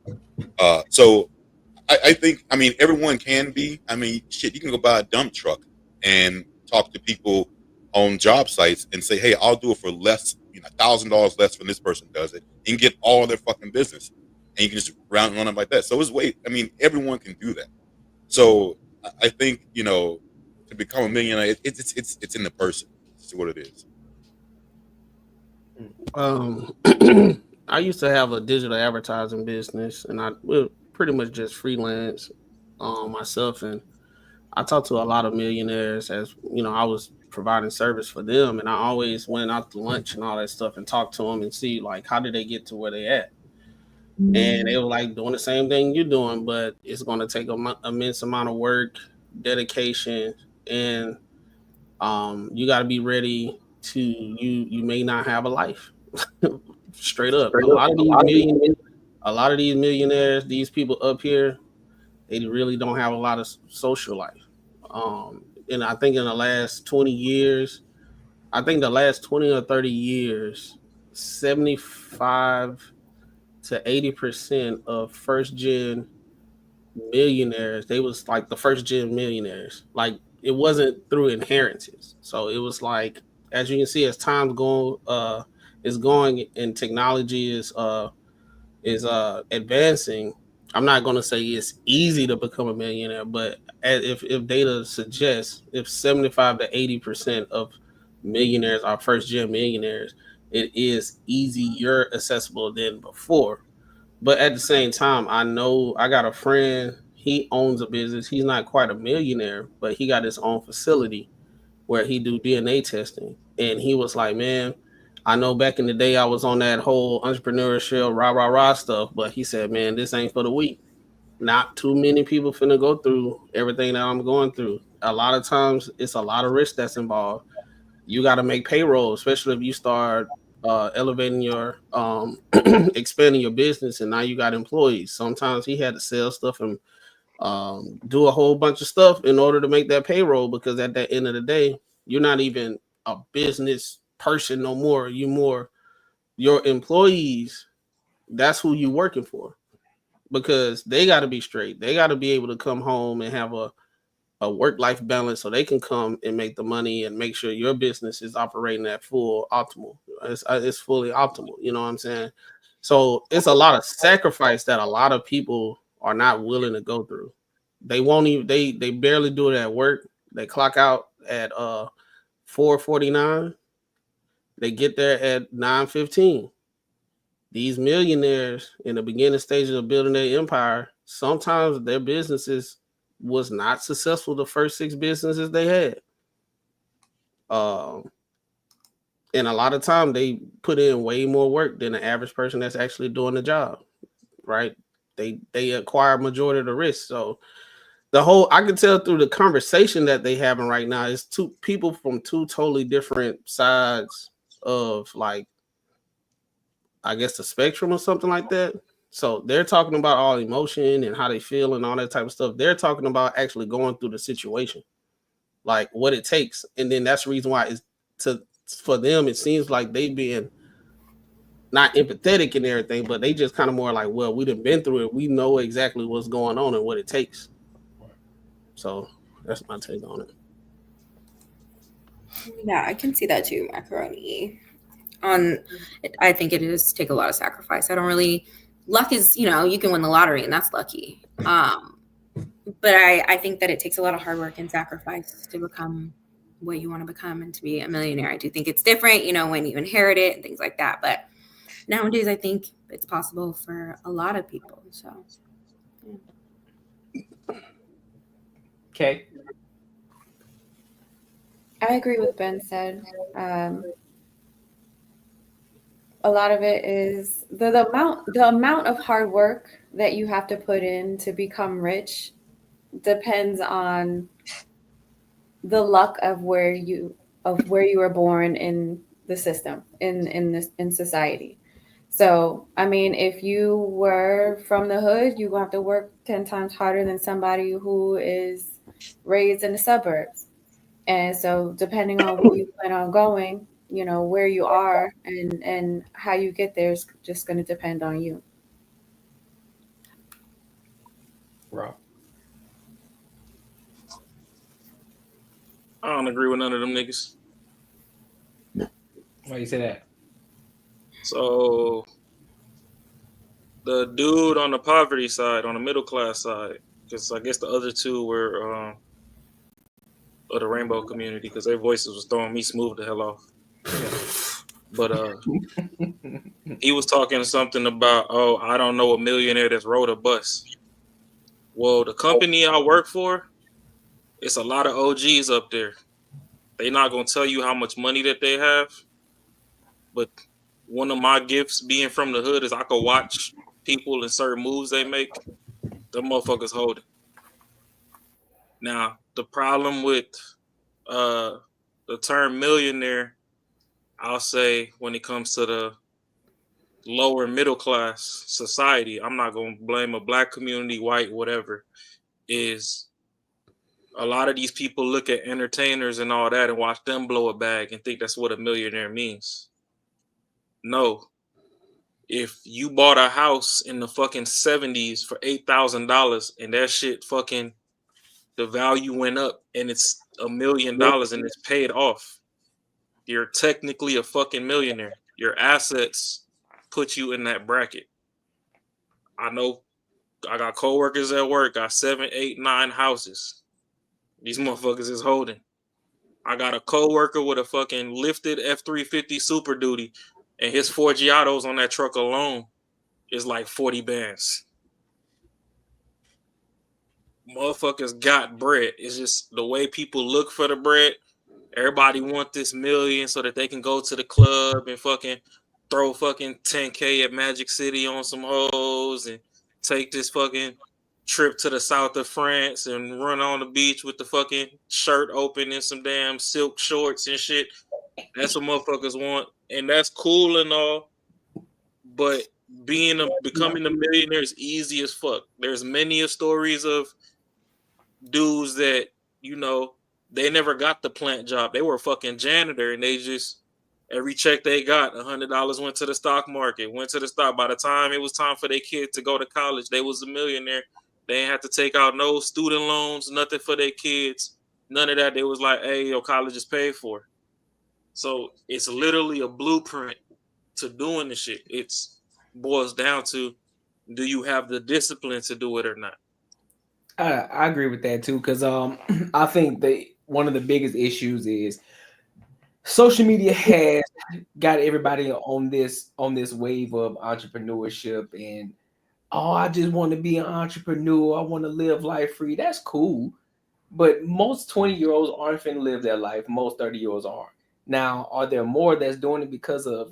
So I think, I mean, everyone can be. I mean, shit, you can go buy a dump truck and talk to people on job sites and say, hey, I'll do it for less, $1,000 less when this person does it, and get all of their fucking business. And you can just run them like that. So I mean, everyone can do that. So I think, to become a millionaire, it's in the person. It's what it is. I used to have a digital advertising business, and I would pretty much just freelance myself. And I talked to a lot of millionaires as, I was providing service for them. And I always went out to lunch and all that stuff and talked to them and see, like, how did they get to where they at? And they were like doing the same thing you're doing, but it's going to take an immense amount of work, dedication, and you got to be ready to, you may not have a life. Straight up. A lot of these millionaires, these people up here, they really don't have a lot of social life. And I think in the last 20 years, the last 20 or 30 years, 75 to 80% of first gen millionaires, they was like the first gen millionaires. Like, it wasn't through inheritances. So it was like, as you can see, as time's is going and technology is advancing, I'm not going to say it's easy to become a millionaire, but if data suggests, if 75 to 80% of millionaires are first gen millionaires, it is easier accessible than before. But at the same time, I know I got a friend, he owns a business. He's not quite a millionaire, but he got his own facility where he do DNA testing. And he was like, man, I know back in the day I was on that whole entrepreneurship rah stuff, but he said, man, this ain't for the weak. Not too many people finna go through everything that I'm going through. A lot of times it's a lot of risk that's involved. You got to make payroll, especially if you start elevating your expanding your business, and now you got employees. Sometimes he had to sell stuff and do a whole bunch of stuff in order to make that payroll, because at the end of the day, you're not even a business person no more. You more your employees. That's who you working for, because they got to be straight. They got to be able to come home and have a work-life balance, so they can come and make the money and make sure your business is operating at full optimal. It's fully optimal. You know what I'm saying? So it's a lot of sacrifice that a lot of people are not willing to go through. They won't even, they barely do it at work. They clock out at 4:49. They get there at 9:15. These millionaires in the beginning stages of building their empire, sometimes their businesses was not successful the first 6 businesses they had. And a lot of time they put in way more work than the average person that's actually doing the job, right? They acquire majority of the risk. So I can tell through the conversation that they having right now is two people from two totally different sides of, like, I guess, the spectrum or something like that. So they're talking about all emotion and how they feel and all that type of stuff. They're talking about actually going through the situation, like what it takes. And then that's the reason why for them, it seems like they being not empathetic and everything, but they just kind of more like, well, we done been through it. We know exactly what's going on and what it takes. So that's my take on it. Yeah, I can see that too, Macaroni. I think it does take a lot of sacrifice. I don't really, luck is, you can win the lottery and that's lucky. But I think that it takes a lot of hard work and sacrifice to become what you want to become and to be a millionaire. I do think it's different, when you inherit it and things like that. But nowadays, I think it's possible for a lot of people. So, okay. I agree with Ben said. A lot of it is the amount of hard work that you have to put in to become rich depends on the luck of where you were born in the system in society. So, I mean, if you were from the hood, you have to work 10 times harder than somebody who is raised in the suburbs. And so depending on where you plan on going, where you are and how you get there is just going to depend on you. Right. I don't agree with none of them niggas. Why you say that? So the dude on the poverty side, on the middle class side, because I guess the other two were of the rainbow community, because their voices was throwing me smooth the hell off. But he was talking something about, I don't know a millionaire that's rode a bus. Well, the company I work for, it's a lot of OGs up there. They're not gonna tell you how much money that they have, but one of my gifts being from the hood is I could watch people and certain moves they make. The motherfuckers hold it. Now, the problem with the term millionaire, I'll say when it comes to the lower middle class society, I'm not going to blame a black community, white, whatever, is a lot of these people look at entertainers and all that and watch them blow a bag and think that's what a millionaire means. No. If you bought a house in the fucking 70s for $8,000 and that shit fucking, the value went up and it's $1 million and it's paid off, you're technically a fucking millionaire. Your assets put you in that bracket. I know I got coworkers at work, got 7, 8, 9 houses. These motherfuckers is holding. I got a coworker with a fucking lifted F-350 Super Duty, and his 4 Giottos on that truck alone is like 40 bands. Motherfuckers got bread. It's just the way people look for the bread. Everybody want this million so that they can go to the club and fucking throw fucking 10K at Magic City on some hoes and take this fucking trip to the south of France and run on the beach with the fucking shirt open and some damn silk shorts and shit. That's what motherfuckers want. And that's cool and all. But becoming a millionaire is easy as fuck. There's many stories of dudes that, they never got the plant job. They were a fucking janitor and they just, every check they got, $100 went to the stock market, went to the stock. By the time it was time for their kid to go to college, they was a millionaire. They didn't have to take out no student loans, nothing for their kids. None of that. They was like, hey, your college is paid for. So it's literally a blueprint to doing the shit. It's boils down to, do you have the discipline to do it or not? I agree with that too, because I think one of the biggest issues is social media has got everybody on this wave of entrepreneurship and I just want to be an entrepreneur. I want to live life free. That's cool. But most 20-year-olds aren't finna live their life. Most 30-year-olds aren't. Now, are there more that's doing it because of,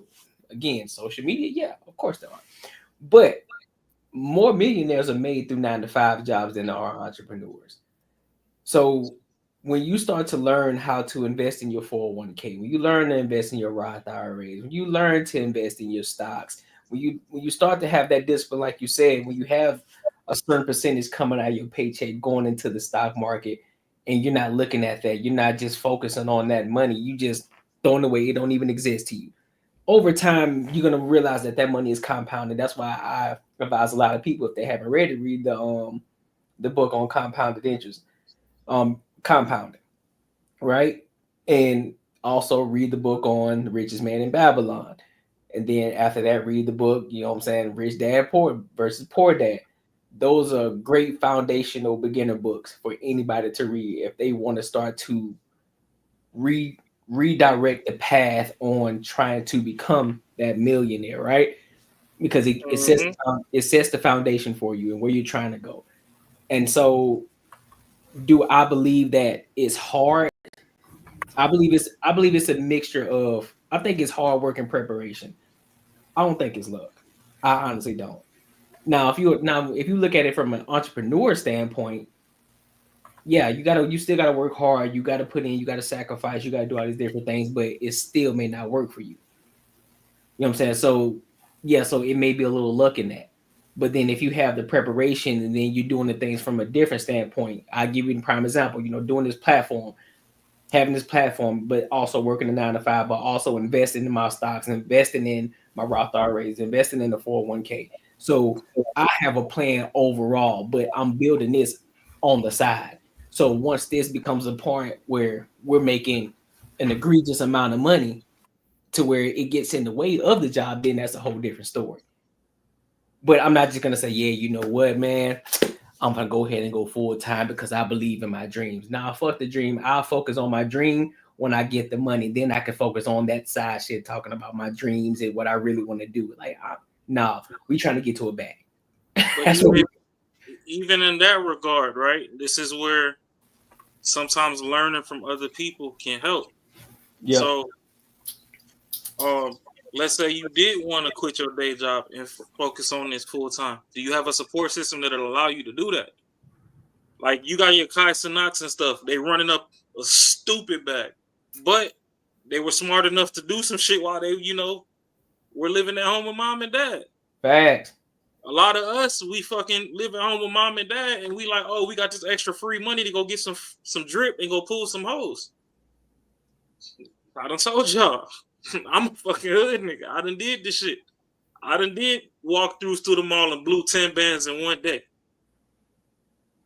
again, social media? Yeah, of course there are. But more millionaires are made through 9-to-5 jobs than there are entrepreneurs. So when you start to learn how to invest in your 401k, when you learn to invest in your Roth IRAs, when you learn to invest in your stocks, when you start to have that discipline, like you said, when you have a certain percentage coming out of your paycheck going into the stock market, and you're not looking at that, you're not just focusing on that money, you just throwing it away, it don't even exist to you. over time, you're gonna realize that money is compounded. That's why I advise a lot of people, if they haven't read it, read the book on compounded interest, compounding, right? And also read the book on The Richest Man in Babylon. And then after that, read the book, you know what I'm saying, Rich Dad Poor versus Poor Dad. Those are great foundational beginner books for anybody to read if they want to start to redirect the path on trying to become that millionaire, right? Because it sets the foundation for you and where you're trying to go. And so, do I believe that it's hard? I believe it's a mixture of. I think it's hard work and preparation. I don't think it's luck. I honestly don't. Now, if you look at it from an entrepreneur standpoint, yeah, you still gotta work hard. You gotta put in. You gotta sacrifice. You gotta do all these different things, but it still may not work for you. You know what I'm saying? So yeah, so it may be a little luck in that. But then if you have the preparation and then you're doing the things from a different standpoint, I'll give you a prime example. Doing this platform, having this platform, but also working a 9 to 5, but also investing in my stocks, investing in my Roth IRAs, investing in the 401k. So I have a plan overall, but I'm building this on the side. So once this becomes a point where we're making an egregious amount of money to where it gets in the way of the job, then that's a whole different story. But I'm not just gonna say, yeah, you know what, man, I'm gonna go ahead and go full time because I believe in my dreams. Nah, fuck the dream. I'll focus on my dream when I get the money. Then I can focus on that side shit, talking about my dreams and what I really want to do. Like, nah, we trying to get to a bag. That's what even in that regard, right? This is where sometimes learning from other people can help. Yeah. So, let's say you did want to quit your day job and focus on this full time. Do you have a support system that'll allow you to do that? Like, you got your Kai Cenats and stuff. They running up a stupid bag, but they were smart enough to do some shit while they, were living at home with mom and dad. Facts. A lot of us, we fucking live at home with mom and dad, and we like, oh, we got this extra free money to go get some drip and go pull some hoes. I done told y'all. I'm a fucking hood nigga. I done did this shit. I done did walk through to the mall and blew 10 bands in one day.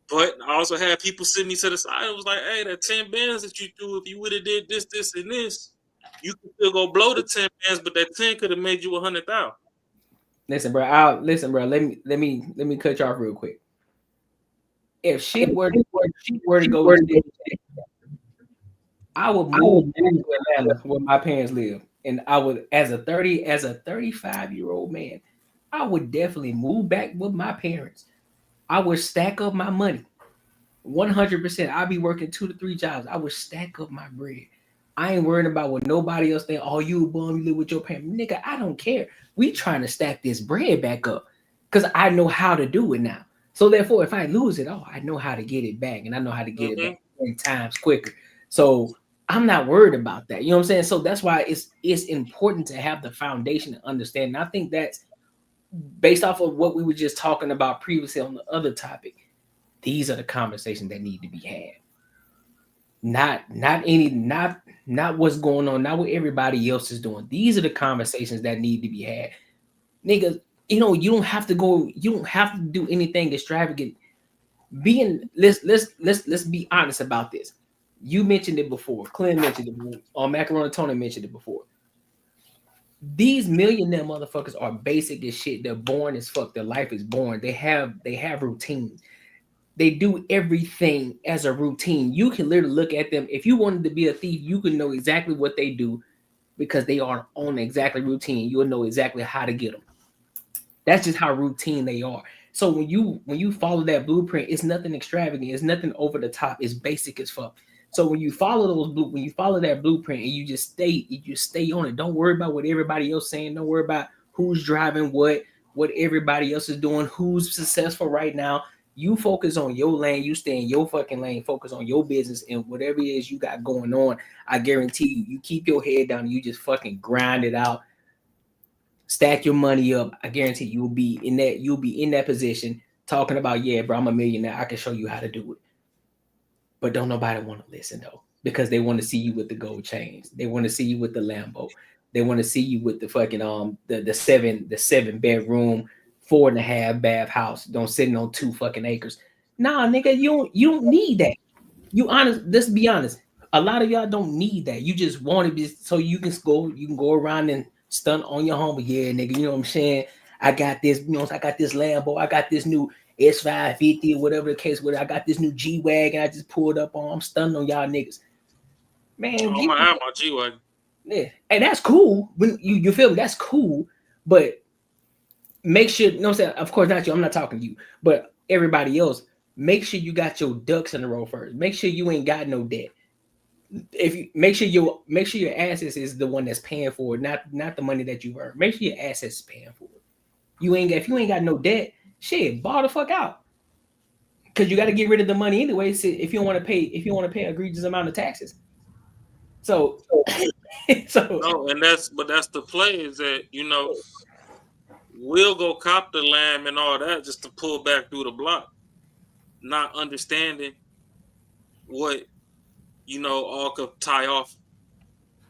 But I also had people send me to the side. It was like, hey, that 10 bands that you threw, if you would have did this, this, and this, you could still go blow the 10 bands, but that 10 could have made you 100,000. Listen, bro. Let me cut you off real quick. If shit were to go, I would move to Atlanta where my parents live, and I would, as a 35-year-old man, I would definitely move back with my parents. I would stack up my money, 100%. I'd be working 2 to 3 jobs. I would stack up my bread. I ain't worrying about what nobody else think. Oh, you a bum, you live with your parents. Nigga, I don't care. We trying to stack this bread back up because I know how to do it now. So therefore, if I lose it, I know how to get it back, and I know how to get it back 10 times quicker. So I'm not worried about that. You know what I'm saying? So that's why it's important to have the foundation and understand. And I think that's based off of what we were just talking about previously on the other topic. These are the conversations that need to be had. Not what's going on, not what everybody else is doing. These are the conversations that need to be had. Nigga, you don't have to do anything extravagant. Let's be honest about this. You mentioned it before. Clint mentioned it before. Macaroni Tony mentioned it before. These millionaire motherfuckers are basic as shit. They're born as fuck. Their life is boring. They have routines. They do everything as a routine. You can literally look at them. If you wanted to be a thief, you can know exactly what they do because they are on exactly routine. You'll know exactly how to get them. That's just how routine they are. So when you follow that blueprint, it's nothing extravagant. It's nothing over the top. It's basic as fuck. So when you follow that blueprint and you just stay on it. Don't worry about what everybody else is saying. Don't worry about who's driving what everybody else is doing, who's successful right now. You focus on your lane. You stay in your fucking lane. Focus on your business and whatever it is you got going on. I guarantee you keep your head down and you just fucking grind it out. Stack your money up. I guarantee you'll be in that position talking about, yeah, bro, I'm a millionaire. I can show you how to do it. But don't nobody want to listen though, because they want to see you with the gold chains. They want to see you with the Lambo. They want to see you with the fucking the 7 bedroom, 4.5 bath house. Don't sitting on 2 fucking acres. Nah, nigga, you don't need that. You honest. Let's be honest. A lot of y'all don't need that. You just want to be so you can go around and stunt on your home. Yeah, nigga, you know what I'm saying? I got this, I got this Lambo, I got this new S550 or whatever the case with it. I got this new G-Wagon I just pulled up on. I'm stunting on y'all niggas. Man, I'm gonna have my G-Wagon. Yeah, and that's cool. When you feel me, that's cool. But make sure, you know what I'm saying? Of course, not you. I'm not talking to you, but everybody else. Make sure you got your ducks in a row first. Make sure you ain't got no debt. If you make sure your assets is the one that's paying for it, not the money that you earn. Make sure your assets is paying for it. If you ain't got no debt, shit, ball the fuck out. Because you got to get rid of the money anyway. So if you want to pay an egregious amount of taxes. So no, and that's the play is that we'll go cop the lamb and all that just to pull back through the block, not understanding what all could tie off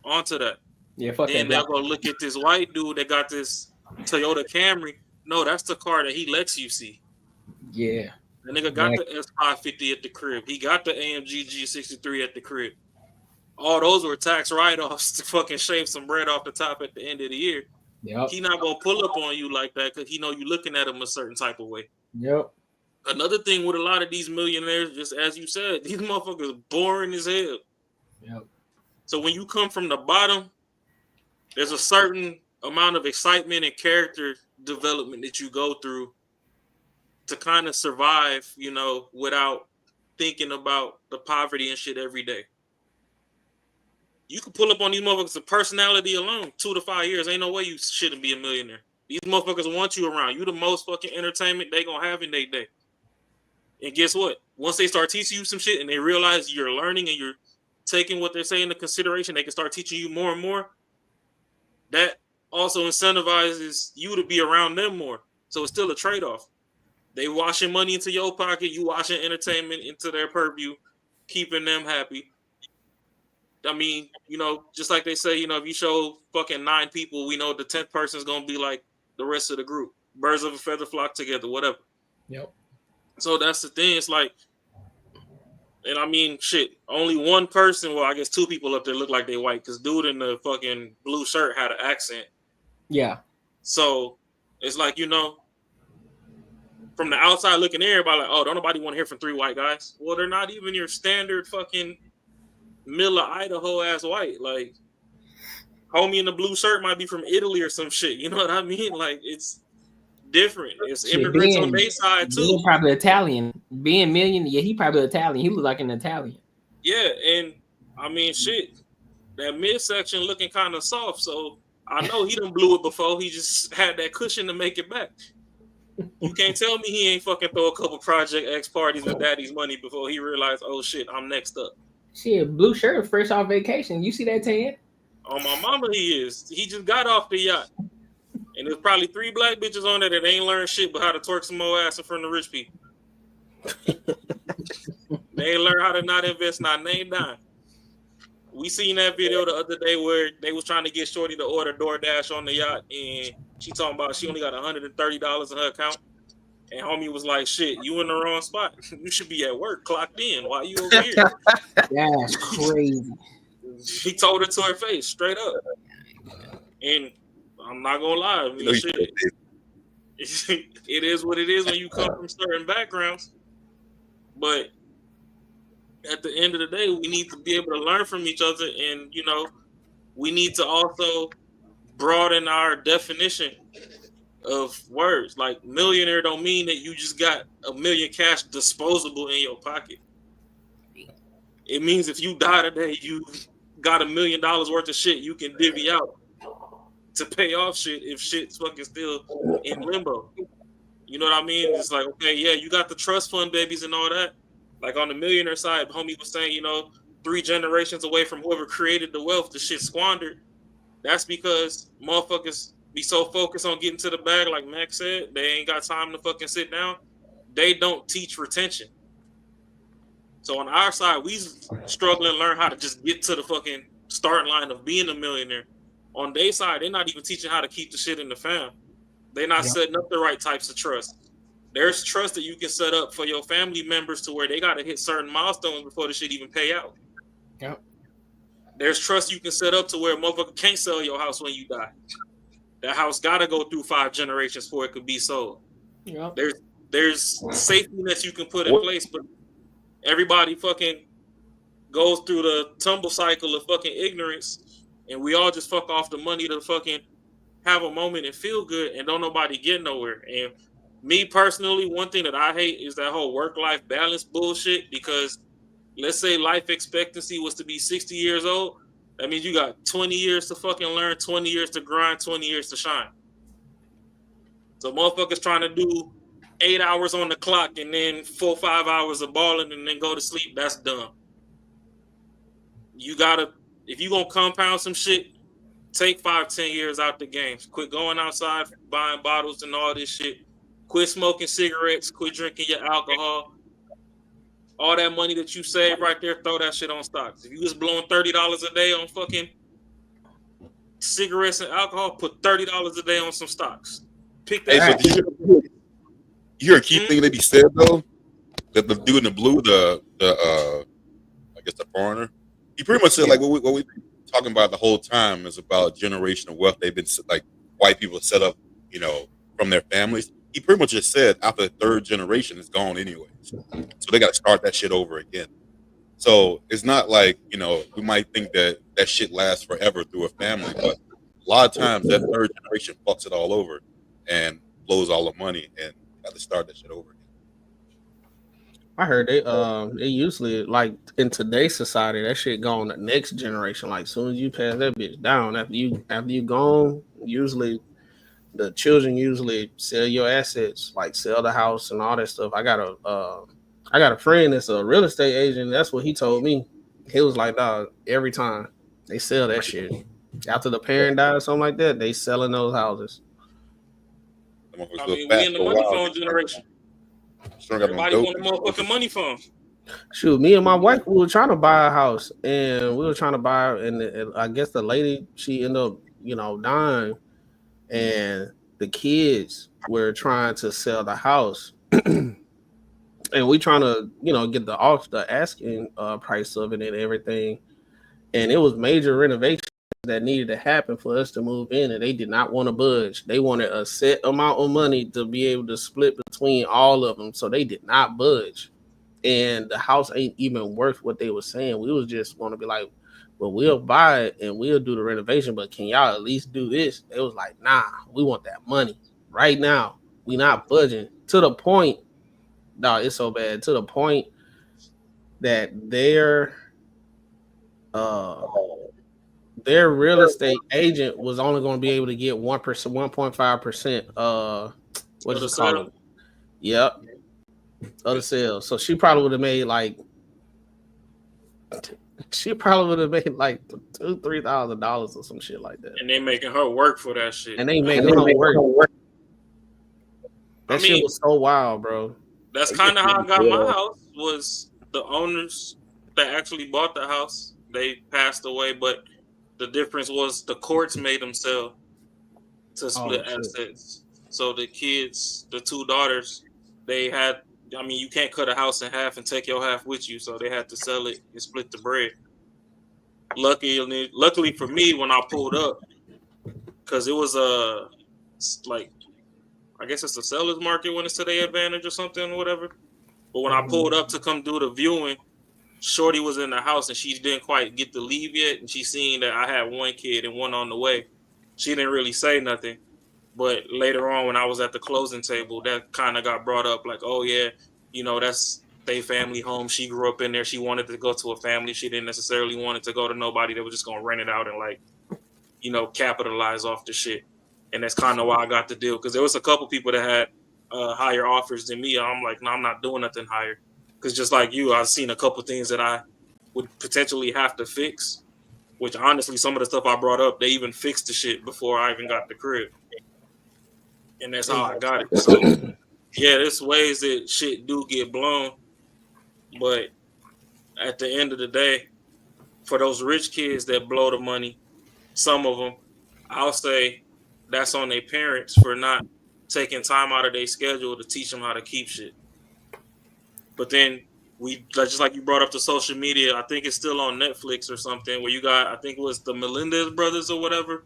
onto that. Yeah, fuck then that. They'll go look at this white dude that got this Toyota Camry. No, that's the car that he lets you see. Yeah. The nigga got the S550 at the crib. He got the AMG G63 at the crib. All those were tax write-offs to fucking shave some bread off the top at the end of the year. Yep. He not gonna pull up on you like that because he know you looking at him a certain type of way. Yep. Another thing with a lot of these millionaires, just as you said, these motherfuckers boring as hell. Yep. So when you come from the bottom, there's a certain amount of excitement and character development that you go through to kind of survive, without thinking about the poverty and shit every day. You can pull up on these motherfuckers with personality alone, 2 to 5 years. Ain't no way you shouldn't be a millionaire. These motherfuckers want you around. You the most fucking entertainment they gonna have in their day. And guess what? Once they start teaching you some shit and they realize you're learning and you're taking what they're saying into consideration, they can start teaching you more and more. That also incentivizes you to be around them more. So it's still a trade-off. They washing money into your pocket, you washing entertainment into their purview, keeping them happy. I mean, just like they say, if you show fucking 9 people, we know the 10th person is going to be like the rest of the group. Birds of a feather flock together, whatever. Yep. So that's the thing. It's like, and I mean, shit, only one person, well, I guess 2 people up there look like they white because dude in the fucking blue shirt had an accent. Yeah. So it's like, from the outside looking in, everybody like, oh, don't nobody want to hear from 3 white guys. Well, they're not even your standard fucking middle of Idaho ass white. Like, homie in the blue shirt might be from Italy or some shit. You know what I mean? Like, it's different. It's immigrants on their side too. Being probably Italian. Being million, yeah, he probably Italian. He look like an Italian. Yeah, and I mean, shit, that midsection looking kind of soft. So I know he done blew it before. He just had that cushion to make it back. You can't tell me he ain't fucking throw a couple Project X parties with daddy's money before he realized, oh shit, I'm next up. Shit, blue shirt, fresh off vacation. You see that, Ted? On my mama, he is. He just got off the yacht. And there's probably 3 black bitches on there that ain't learned shit but how to twerk some more ass in front of rich people. They ain't learned how to not invest, not name dime. We seen that video the other day where they was trying to get Shorty to order DoorDash on the yacht, and she talking about she only got $130 in her account. And homie was like, shit, you in the wrong spot. You should be at work, clocked in. Why you over here? That's crazy. He told her to her face, straight up. And I'm not gonna lie, I mean, shit, it is what it is when you come from certain backgrounds. But at the end of the day, we need to be able to learn from each other, and we need to also broaden our definition of words. Like, millionaire don't mean that you just got $1 million cash disposable in your pocket. It means if you die today, you got $1 million worth of shit you can divvy out to pay off shit if shit's fucking still in limbo. You know what I mean? It's like, okay, yeah, you got the trust fund babies and all that. Like on the millionaire side, homie was saying, 3 generations away from whoever created the wealth, the shit squandered. That's because motherfuckers be so focused on getting to the bag, like Max said, they ain't got time to fucking sit down. They don't teach retention. So on our side, we struggle and learn how to just get to the fucking starting line of being a millionaire. on their side, they're not even teaching how to keep the shit in the fam. They're not setting up the right types of trust. There's trust that you can set up for your family members to where they got to hit certain milestones before the shit even pay out. Yep. There's trust you can set up to where a motherfucker can't sell your house when you die. That house got to go through 5 generations before it could be sold. Yep. There's safety nets you can put in place, but everybody fucking goes through the tumble cycle of fucking ignorance, and we all just fuck off the money to fucking have a moment and feel good, and don't nobody get nowhere. And me personally, one thing that I hate is that whole work-life balance bullshit, because let's say life expectancy was to be 60 years old. That means you got 20 years to fucking learn, 20 years to grind, 20 years to shine. So motherfuckers trying to do 8 hours on the clock and then 4 or 5 hours of balling and then go to sleep. That's dumb. You gotta, if you gonna compound some shit, take 5-10 years out the games. Quit going outside buying bottles and all this shit. Quit smoking cigarettes. Quit drinking your alcohol. All that money that you save right there, throw that shit on stocks. If you was blowing $30 a day on fucking cigarettes and alcohol, put $30 a day on some stocks. Pick that. Hey, so you hear a key thing that he said though? That the dude in the blue, I guess the foreigner, he pretty much said like what we talking about the whole time is about generational wealth. They've been like white people set up, from their families. He pretty much just said after the 3rd generation, it's gone anyways. So they got to start that shit over again. So it's not like, we might think that shit lasts forever through a family, but a lot of times that 3rd generation fucks it all over and blows all the money and got to start that shit over again. I heard they usually, like in today's society, that shit go on the next generation. Like as soon as you pass that bitch down, after you gone, usually the children usually sell your assets, like sell the house and all that stuff. I got a friend that's a real estate agent. That's what he told me. He was like, dog, every time they sell that shit. After the parent died or something like that, they selling those houses. I mean, we in the money phone generation. Everybody want a motherfucking money phone. Shoot, me and my wife, we were trying to buy a house, and we were trying to buy, and I guess the lady, she ended up, dying, and the kids were trying to sell the house, and we trying to, get the asking price of it and everything, and it was major renovations that needed to happen for us to move in, and they did not want to budge. They wanted a set amount of money to be able to split between all of them, so they did not budge. And the house ain't even worth what they were saying. We was just want to be like, well, we'll buy it and we'll do the renovation, but can y'all at least do this? They was like, nah, we want that money right now. We not budging. To the point, dog, it's so bad. To the point that their real estate agent was only going to be able to get 1%, 1.5%. What is it called? Yep. Other sales. So she probably would have made like $2,000-$3,000 or some shit like that. And they making her work for that shit. And they making her work. That shit was so wild, bro. That's kind of how I got my house. Was the owners that actually bought the house, they passed away, but the difference was the courts made them sell to split assets. So the kids, the 2 daughters, they had, you can't cut a house in half and take your half with you, so they had to sell it and split the bread. Luckily for me, when I pulled up, because it was I guess it's the seller's market when it's to their advantage or something or whatever. But when I pulled up to come do the viewing, Shorty was in the house and she didn't quite get to leave yet, and she seen that I had 1 kid and 1 on the way. She didn't really say nothing. But later on, when I was at the closing table, that kind of got brought up, like, oh, yeah, that's their family home. She grew up in there. She wanted to go to a family. She didn't necessarily want it to go to nobody that was just going to rent it out and, capitalize off the shit. And that's kind of why I got the deal, because there was a couple people that had higher offers than me. I'm like, no, I'm not doing nothing higher. Because just like you, I've seen a couple things that I would potentially have to fix, which honestly, some of the stuff I brought up, they even fixed the shit before I even got the crib. And that's how I got it. So, yeah, there's ways that shit do get blown. But at the end of the day, for those rich kids that blow the money, some of them, I'll say that's on their parents for not taking time out of their schedule to teach them how to keep shit. But then we, just like you brought up the social media, I think it's still on Netflix or something, where you got, I think it was the Melendez brothers or whatever.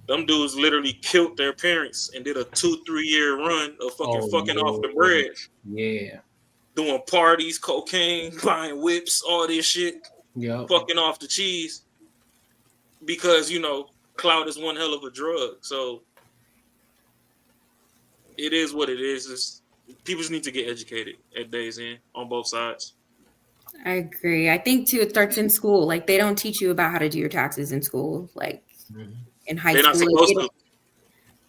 Them dudes literally killed their parents and did a 2-3 year run of fucking off the bread. Yeah. Doing parties, cocaine, buying whips, all this shit. Yeah. Fucking off the cheese. Because, you know, clout is one hell of a drug. So it is what it is. People just need to get educated at day's end on both sides. I agree. I think too, it starts in school. Like they don't teach you about how to do your taxes in school, like in high They're school. not supposed to.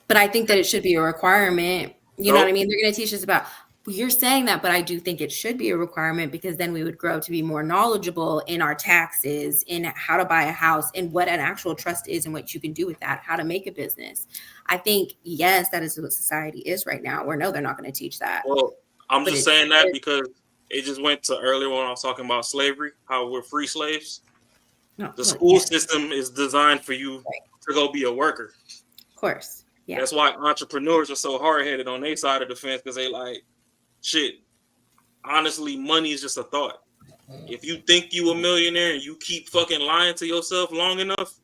But I think that it should be a requirement. You know what I mean? They're going to teach us about. You're saying that, but I do think it should be a requirement because then we would grow to be more knowledgeable in our taxes, in how to buy a house, and what an actual trust is and what you can do with that, how to make a business. I think, yes, that is what society is right now, where no, they're not going to teach that. Well, I'm just saying that because it just went to earlier when I was talking about slavery, how we're free slaves. The school system is designed for you to go be a worker. Of course. Yeah. That's why entrepreneurs are so hard-headed on their side of the fence, because they like, shit, honestly, money is just a thought. If you think you a millionaire and you keep fucking lying to yourself long enough,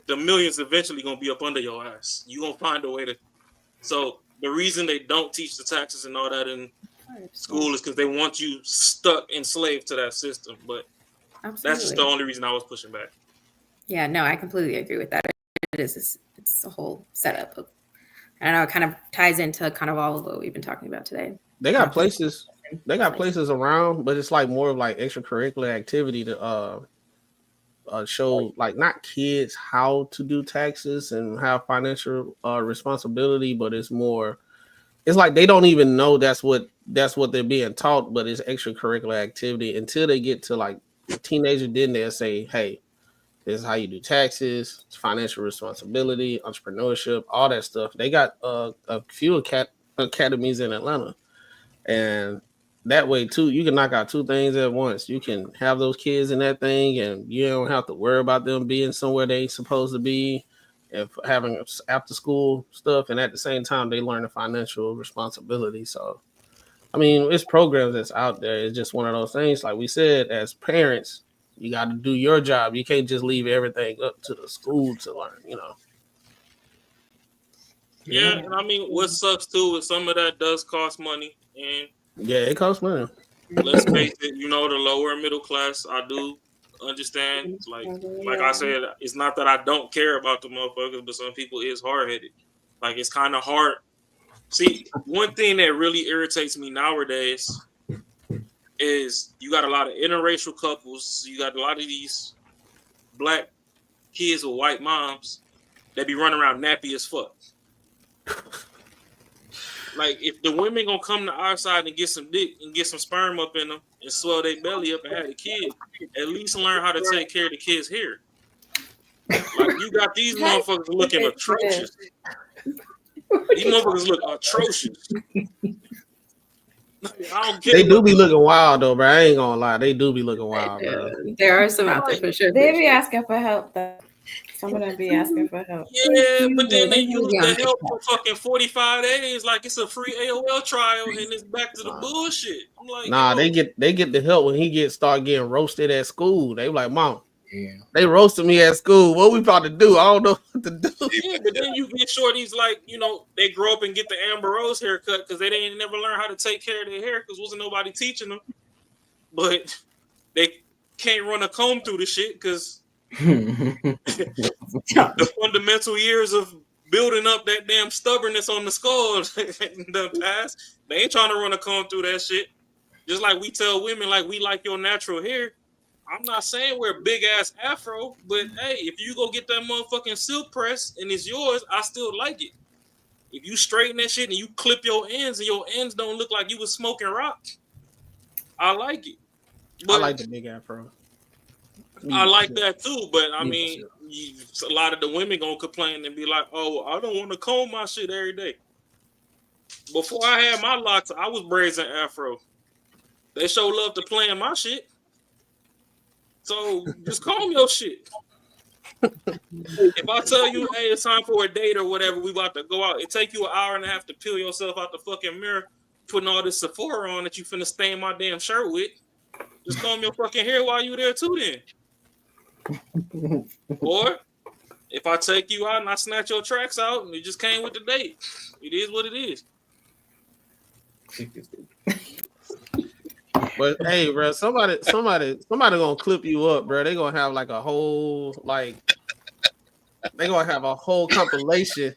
the millions eventually gonna be up under your ass. You gonna find a way to. So the reason they don't teach the taxes and all that in school is because they want you stuck enslaved to that system. But that's just the only reason I was pushing back. Yeah, no, I completely agree with that. It's a whole setup. I know it kind of ties into kind of all of what we've been talking about today. They got places around, but it's like more of like extracurricular activity to show like not kids how to do taxes and have financial responsibility, but it's like they don't even know that's what they're being taught, but it's extracurricular activity until they get to like a teenager. Then they'll say, hey, this is how you do taxes, financial responsibility, entrepreneurship, all that stuff. They got a few academies in Atlanta. And that way too, you can knock out two things at once. You can have those kids in that thing, and you don't have to worry about them being somewhere they supposed to be, and having after school stuff. And at the same time, they learn the financial responsibility. So, I mean, it's programs that's out there. It's just one of those things. Like we said, as parents, you got to do your job. You can't just leave everything up to the school to learn. You know. Yeah, and I mean, what sucks too is some of that does cost money. And yeah, it costs money. Let's face it, you know, the lower middle class, I do understand. Like I said, it's not that I don't care about the motherfuckers, but some people is hard-headed. Like, it's kind of hard. See, one thing that really irritates me nowadays is you got a lot of interracial couples. You got a lot of these black kids with white moms that be running around nappy as fuck. Like, if the women gonna come to our side and get some dick and get some sperm up in them and swell their belly up and have a kid, at least learn how to take care of the kids' hair. Like, you got these motherfuckers looking atrocious. These motherfuckers look atrocious. I don't get They do be looking wild though, bro. I ain't gonna lie, they do be looking wild, bro. There are some out there for sure. They be asking for help though. Some of them be asking for help. Yeah, but then they use the help for fucking 45 days like it's a free AOL trial and it's back to the bullshit. I'm like, nah, they get the help when he start getting roasted at school. They like, Mom, they roasted me at school. What we about to do? I don't know what to do. Yeah, but then you get shorties like, you know, they grow up and get the Amber Rose haircut because they didn't never learn how to take care of their hair because wasn't nobody teaching them. But they can't run a comb through the shit because the fundamental years of building up that damn stubbornness on the skull the past. They ain't trying to run a comb through that shit. Just like we tell women, like, we like your natural hair. I'm not saying wear a big ass afro, but hey, if you go get that motherfucking silk press and it's yours, I still like it. If you straighten that shit and you clip your ends and your ends don't look like you was smoking rock, I like it. But I like the big afro. I like that too, but I mean, a lot of the women gonna complain and be like, "Oh, I don't want to comb my shit every day." Before I had my locks, I was braiding afro. They show love to playing my shit, so just comb your shit. If I tell you, hey, it's time for a date or whatever, we about to go out, it take you an hour and a half to peel yourself out the fucking mirror, putting all this Sephora on that you finna stain my damn shirt with. Just comb your fucking hair while you there too then. Or if I take you out and I snatch your tracks out, and it just came with the date. It is what it is. But hey, bro, somebody gonna clip you up, bro. They gonna have like a whole they gonna have a whole compilation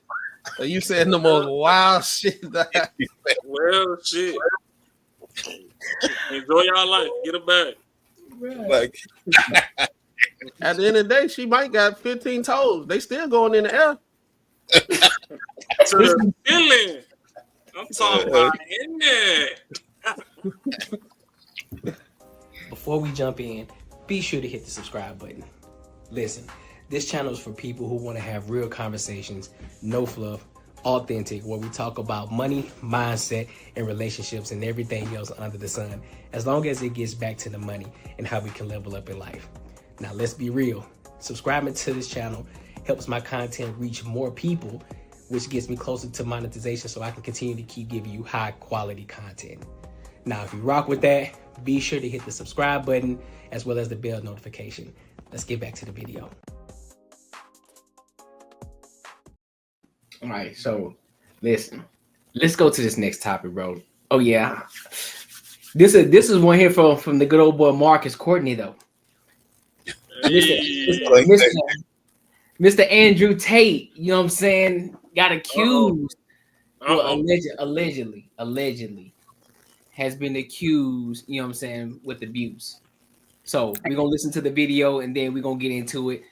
of you saying the most wild shit. Well, shit. Enjoy your life. Get it back. Like at the end of the day, she might got 15 toes. They still going in the air. To the feeling. I'm talking about in there. Before we jump in, be sure to hit the subscribe button. Listen, this channel is for people who want to have real conversations, no fluff, authentic, where we talk about money, mindset, and relationships and everything else under the sun, as long as it gets back to the money and how we can level up in life. Now, let's be real. Subscribing to this channel helps my content reach more people, which gets me closer to monetization so I can continue to keep giving you high quality content. Now, if you rock with that, be sure to hit the subscribe button as well as the bell notification. Let's get back to the video. All right, so listen, let's go to this next topic, bro. Oh yeah, this is one here from the good old boy Marcus Courtney though. Mr. Andrew Tate, you know what I'm saying, got accused. Well, allegedly has been accused, you know what I'm saying, with abuse. So we're gonna listen to the video and then we're gonna get into it.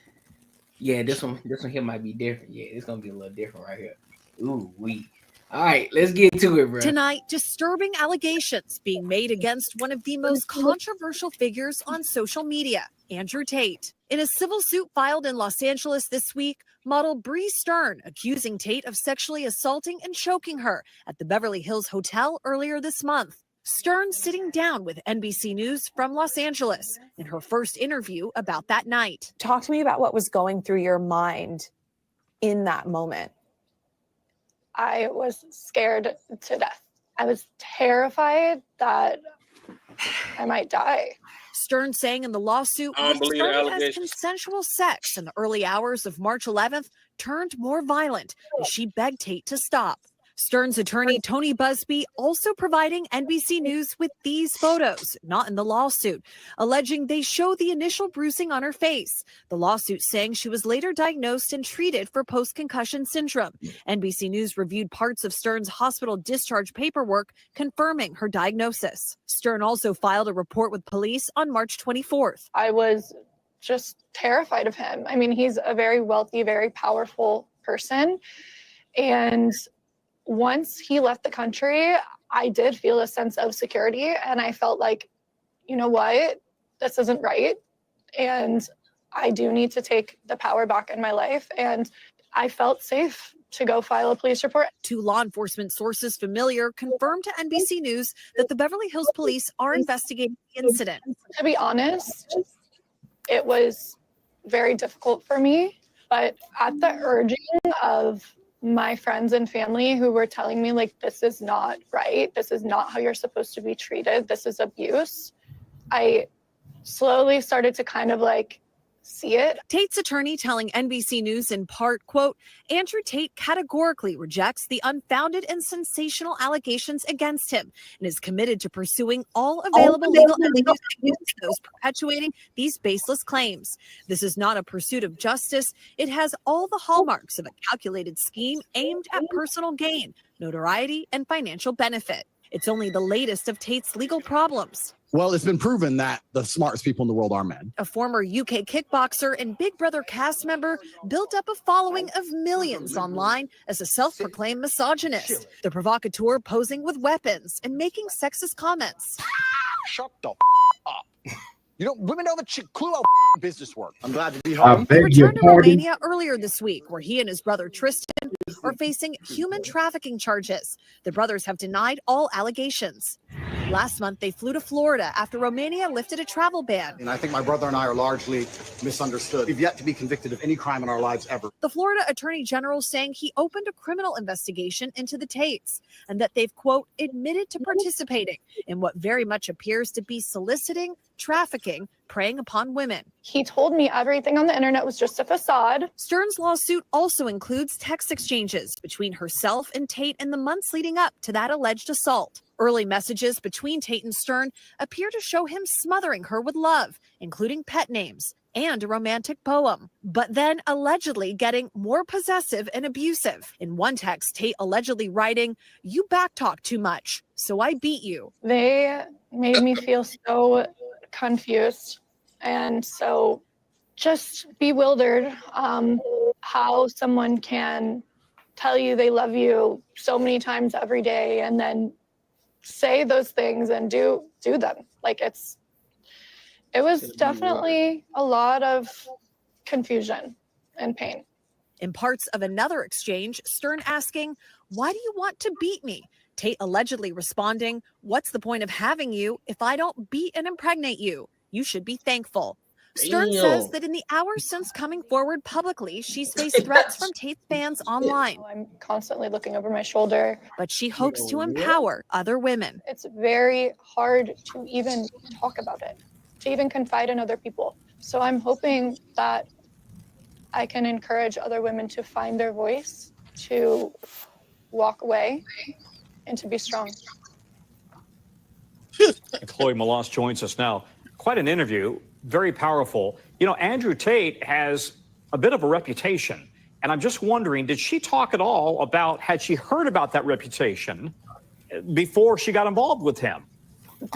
Yeah, this one here might be different. Yeah, it's gonna be a little different right here. Ooh, wee. All right, let's get to it, bro. Tonight, disturbing allegations being made against one of the most controversial figures on social media, Andrew Tate. In a civil suit filed in Los Angeles this week, model Bree Stern accusing Tate of sexually assaulting and choking her at the Beverly Hills Hotel earlier this month. Stern sitting down with NBC News from Los Angeles in her first interview about that night. Talk to me about what was going through your mind in that moment. I was scared to death. I was terrified that I might die. Stern saying in the lawsuit what started as consensual sex in the early hours of March 11th turned more violent as she begged Tate to stop. Stern's attorney, Tony Busby, also providing NBC News with these photos, not in the lawsuit, alleging they show the initial bruising on her face. The lawsuit saying she was later diagnosed and treated for post-concussion syndrome. NBC News reviewed parts of Stern's hospital discharge paperwork confirming her diagnosis. Stern also filed a report with police on March 24th. I was just terrified of him. I mean, he's a very wealthy, very powerful person. And once he left the country, I did feel a sense of security. And I felt like, you know what, this isn't right. And I do need to take the power back in my life. And I felt safe to go file a police report. Two law enforcement sources familiar confirmed to NBC News that the Beverly Hills police are investigating the incident. To be honest, it was very difficult for me, but at the urging of my friends and family who were telling me, like, this is not right, this is not how you're supposed to be treated, this is abuse, I slowly started to kind of like see it. Tate's attorney telling NBC News in part, quote, Andrew Tate categorically rejects the unfounded and sensational allegations against him and is committed to pursuing all available legal avenues against those perpetuating these baseless claims. This is not a pursuit of justice. It has all the hallmarks of a calculated scheme aimed at personal gain, notoriety, and financial benefit. It's only the latest of Tate's legal problems. Well, it's been proven that the smartest people in the world are men. A former UK kickboxer and Big Brother cast member built up a following of millions online as a self-proclaimed misogynist. The provocateur posing with weapons and making sexist comments. Shut the up. You know, women know the clue how business work. I'm glad to be home. He returned to Romania earlier this week, where he and his brother Tristan are facing human trafficking charges. The brothers have denied all allegations. Last month, they flew to Florida after Romania lifted a travel ban. And I think my brother and I are largely misunderstood. We've yet to be convicted of any crime in our lives ever. The Florida Attorney General saying he opened a criminal investigation into the Tates and that they've, quote, admitted to participating in what very much appears to be soliciting, trafficking, preying upon women. He told me everything on the internet was just a facade. Stern's lawsuit also includes text exchanges between herself and Tate in the months leading up to that alleged assault. Early messages between Tate and Stern appear to show him smothering her with love, including pet names and a romantic poem, but then allegedly getting more possessive and abusive. In one text, Tate allegedly writing, "You backtalk too much, so I beat you." They made me feel so confused and so just bewildered how someone can tell you they love you so many times every day and then say those things and do them. Like it was definitely a lot of confusion and pain. In parts of another exchange, Stern asking, "Why do you want to beat me?" Tate allegedly responding, "What's the point of having you if I don't beat and impregnate you? You should be thankful." Stern says that in the hours since coming forward publicly, she's faced threats from Tate's fans online. I'm constantly looking over my shoulder. But she hopes to empower other women. It's very hard to even talk about it, to even confide in other people. So I'm hoping that I can encourage other women to find their voice, to walk away, and to be strong. Chloe Molas joins us now. Quite an interview, very powerful. You know, Andrew Tate has a bit of a reputation, and I'm just wondering, did she talk at all about, had she heard about that reputation before she got involved with him?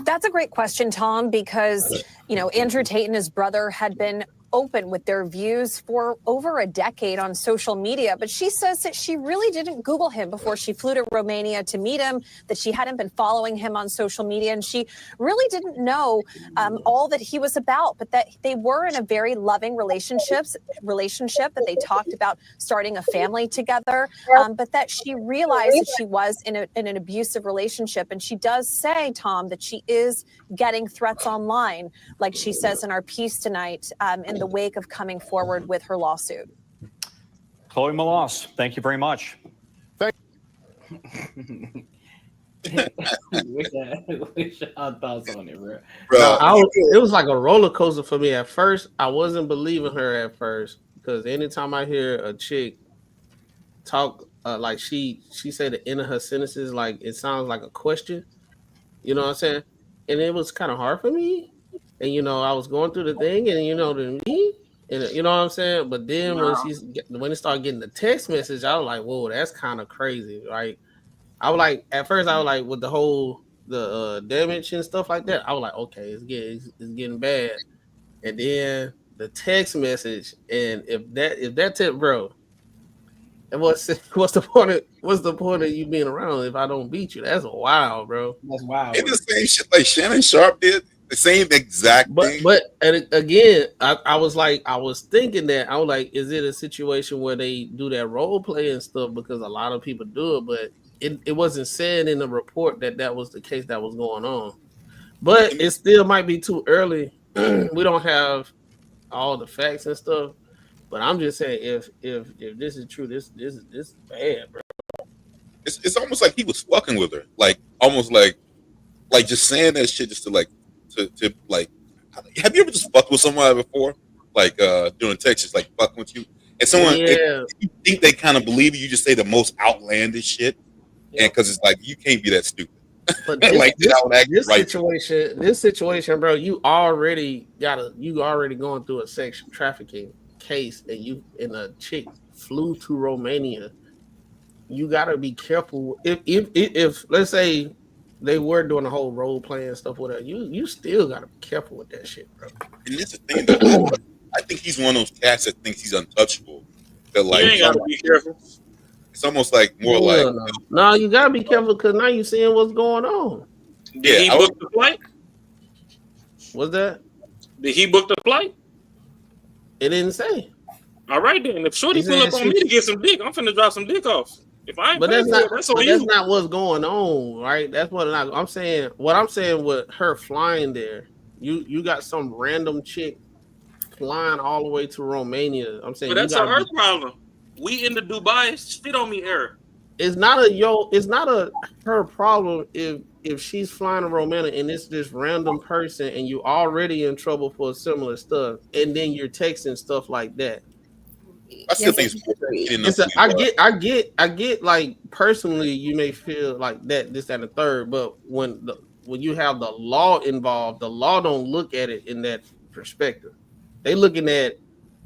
That's a great question, Tom, because, you know, Andrew Tate and his brother had been open with their views for over a decade on social media. But she says that she really didn't Google him before she flew to Romania to meet him, that she hadn't been following him on social media. And she really didn't know all that he was about, but that they were in a very loving relationship, that they talked about starting a family together, but that she realized that she was in an abusive relationship. And she does say, Tom, that she is getting threats online, like she says in our piece tonight, in the wake of coming forward with her lawsuit. Chloe Molas, thank you very much. What's your thoughts on it, bro? It was like a roller coaster for me at first. I wasn't believing her at first because anytime I hear a chick talk like she said the end of her sentences, like it sounds like a question. You know what I'm saying? And it was kind of hard for me. And you know, I was going through the thing, and you know, and you know what I'm saying. But then when it started getting the text message, I was like, "Whoa, that's kind of crazy!" Right? I was like, at first, I was like, with the whole damage and stuff like that, I was like, "Okay, it's getting bad." And then the text message, and if that's it, bro, and what's the point of you being around if I don't beat you? That's wild, bro. That's wild. It's the same shit like Shannon Sharp did. The same exact thing. But and again, I was thinking that I was like, is it a situation where they do that role play and stuff? Because a lot of people do it, but it wasn't said in the report that was the case that was going on. But it still might be too early. We don't have all the facts and stuff. But I'm just saying, if this is true, this is bad, bro. It's almost like he was fucking with her, like almost like just saying that shit just to like. To like, have you ever just fucked with someone before? Like doing text, just like fucking with you, and someone if you think they kind of believe you, just say the most outlandish shit, and because it's like you can't be that stupid. But like this situation, bro, you already going through a sexual trafficking case, and a chick flew to Romania. You gotta be careful. If let's say they were doing the whole role playing stuff with her, you still gotta be careful with that shit, bro. And that's the thing though. I think he's one of those cats that thinks he's untouchable. That like you ain't gotta be careful. It's almost like more like no, you gotta be careful because now you're seeing what's going on. Did he book the flight? What's that? Did he book the flight? It didn't say. All right then. If Shorty pull up on me to get some dick, I'm finna drop some dick off. If I ain't But paying that's for not. it, that's on But you. that's not what's going on, right? That's what I'm saying. What I'm saying with her flying there, you got some random chick flying all the way to Romania. I'm saying But you that's got to her be. problem. We in the Dubai, shit on me, error. It's not her problem if she's flying to Romania and it's this random person and you already in trouble for similar stuff, and then you're texting stuff like that. I still think I get like personally you may feel like that, this, and the third, but when you have the law involved, the law don't look at it in that perspective. They looking at,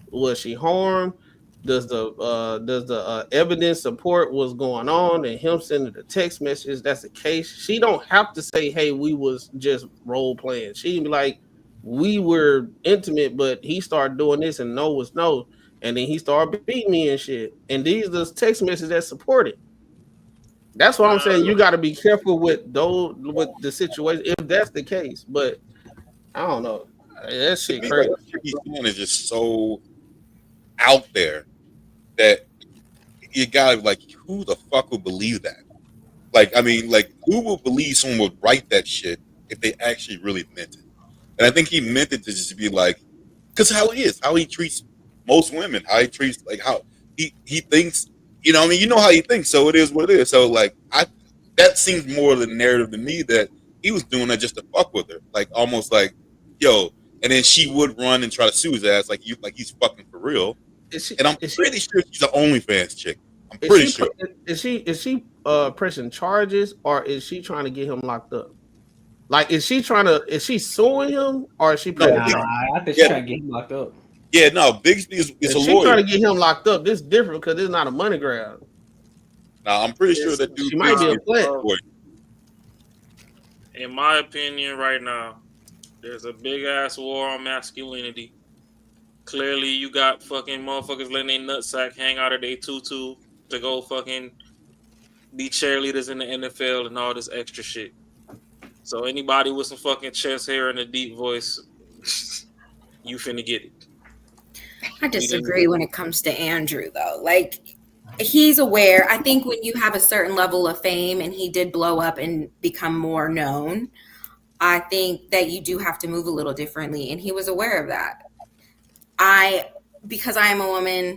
was she harmed? Does the evidence support what's going on? And him sending the text message, that's the case. She don't have to say, hey, we was just role playing. She can be like, we were intimate, but he started doing this and no was no. And then he started beating me and shit. And these are the text messages that support it. That's what I'm saying. You got to be careful with the situation if that's the case. But I don't know. That shit crazy. What he's doing is just so out there that you gotta like, who the fuck would believe that? Like, I mean, like, who would believe someone would write that shit if they actually really meant it? And I think he meant it to just be like, because how he treats most women, how he treats, like, how he thinks, you know, I mean, you know how he thinks, so it is what it is. So, like, that seems more of the narrative to me, that he was doing that just to fuck with her, like, almost like, yo, and then she would run and try to sue his ass, like he's fucking for real. And I'm pretty sure she's an OnlyFans chick. I'm pretty sure. Is she pressing charges, or is she trying to get him locked up? Like, is she suing him, or is she? I think she's trying to get him locked up. Yeah, no, Bigsby is a lawyer. She's trying to get him locked up. This is different because it's not a money grab. Nah, I'm pretty sure that dude. She might be a plant. In my opinion, right now, there's a big ass war on masculinity. Clearly, you got fucking motherfuckers letting their nutsack hang out of their tutu to go fucking be cheerleaders in the NFL and all this extra shit. So anybody with some fucking chest hair and a deep voice, you finna get it. I disagree when it comes to Andrew, though. Like, he's aware. I think when you have a certain level of fame, and he did blow up and become more known, I think that you do have to move a little differently. And he was aware of that. Because I am a woman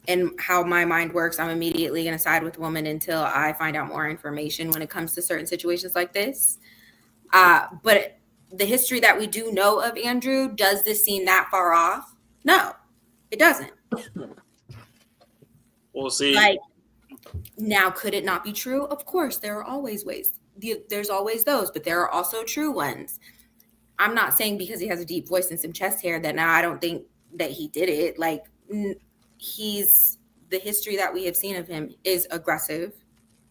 and how my mind works, I'm immediately going to side with the woman until I find out more information when it comes to certain situations like this. But the history that we do know of Andrew, does this seem that far off? No, it doesn't. We'll see. Like, now, could it not be true? Of course, there are always ways. There's always those, but there are also true ones. I'm not saying because he has a deep voice and some chest hair that now I don't think that he did it. Like, the history that we have seen of him is aggressive.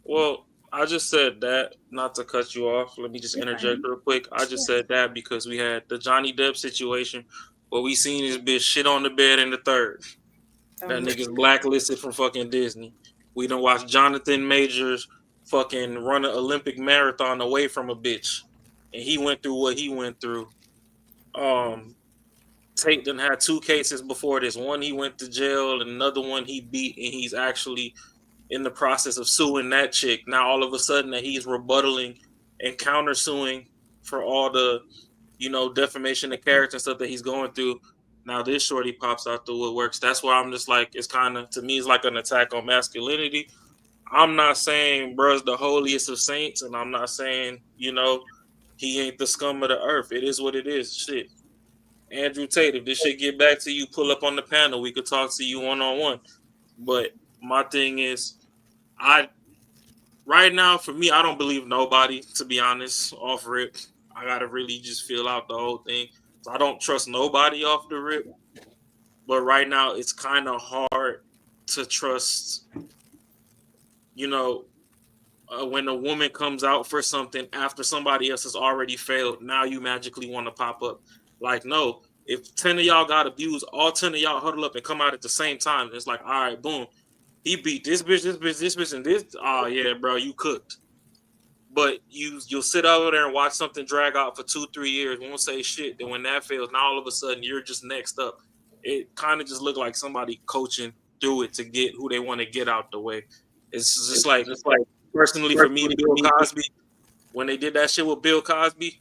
Well, I just said that, not to cut you off. Let me just interject real quick. I just said that because we had the Johnny Depp situation where we seen this bitch shit on the bed in the third. That nigga's blacklisted from fucking Disney. We done watched Jonathan Majors fucking run an Olympic marathon away from a bitch. And he went through what he went through. Tate done had 2 cases before this. One he went to jail, and another one he beat, and he's actually in the process of suing that chick. Now all of a sudden that he's rebuttaling and countersuing for all the, defamation of character and stuff that he's going through. Now this shorty pops out the woodworks. That's why I'm just like, it's kind of, to me, it's like an attack on masculinity. I'm not saying bruh's the holiest of saints, and I'm not saying, he ain't the scum of the earth. It is what it is. Shit. Andrew Tate, if this shit get back to you, pull up on the panel. We could talk to you one-on-one. But my thing is, right now, for me, I don't believe nobody, to be honest, off rip. I got to really just feel out the whole thing. So I don't trust nobody off the rip. But right now, it's kind of hard to trust, when a woman comes out for something after somebody else has already failed. Now you magically want to pop up. Like, no, if 10 of y'all got abused, all 10 of y'all huddle up and come out at the same time. It's like, all right, boom. He beat this bitch, and this. Oh, yeah, bro, you cooked. But you'll sit over there and watch something drag out for 2-3 years, won't say shit. Then when that fails, now all of a sudden you're just next up. it kind of just looked like somebody coaching through it to get who they want to get out the way. It's just like personally for me, Bill Cosby, when they did that shit with Bill Cosby,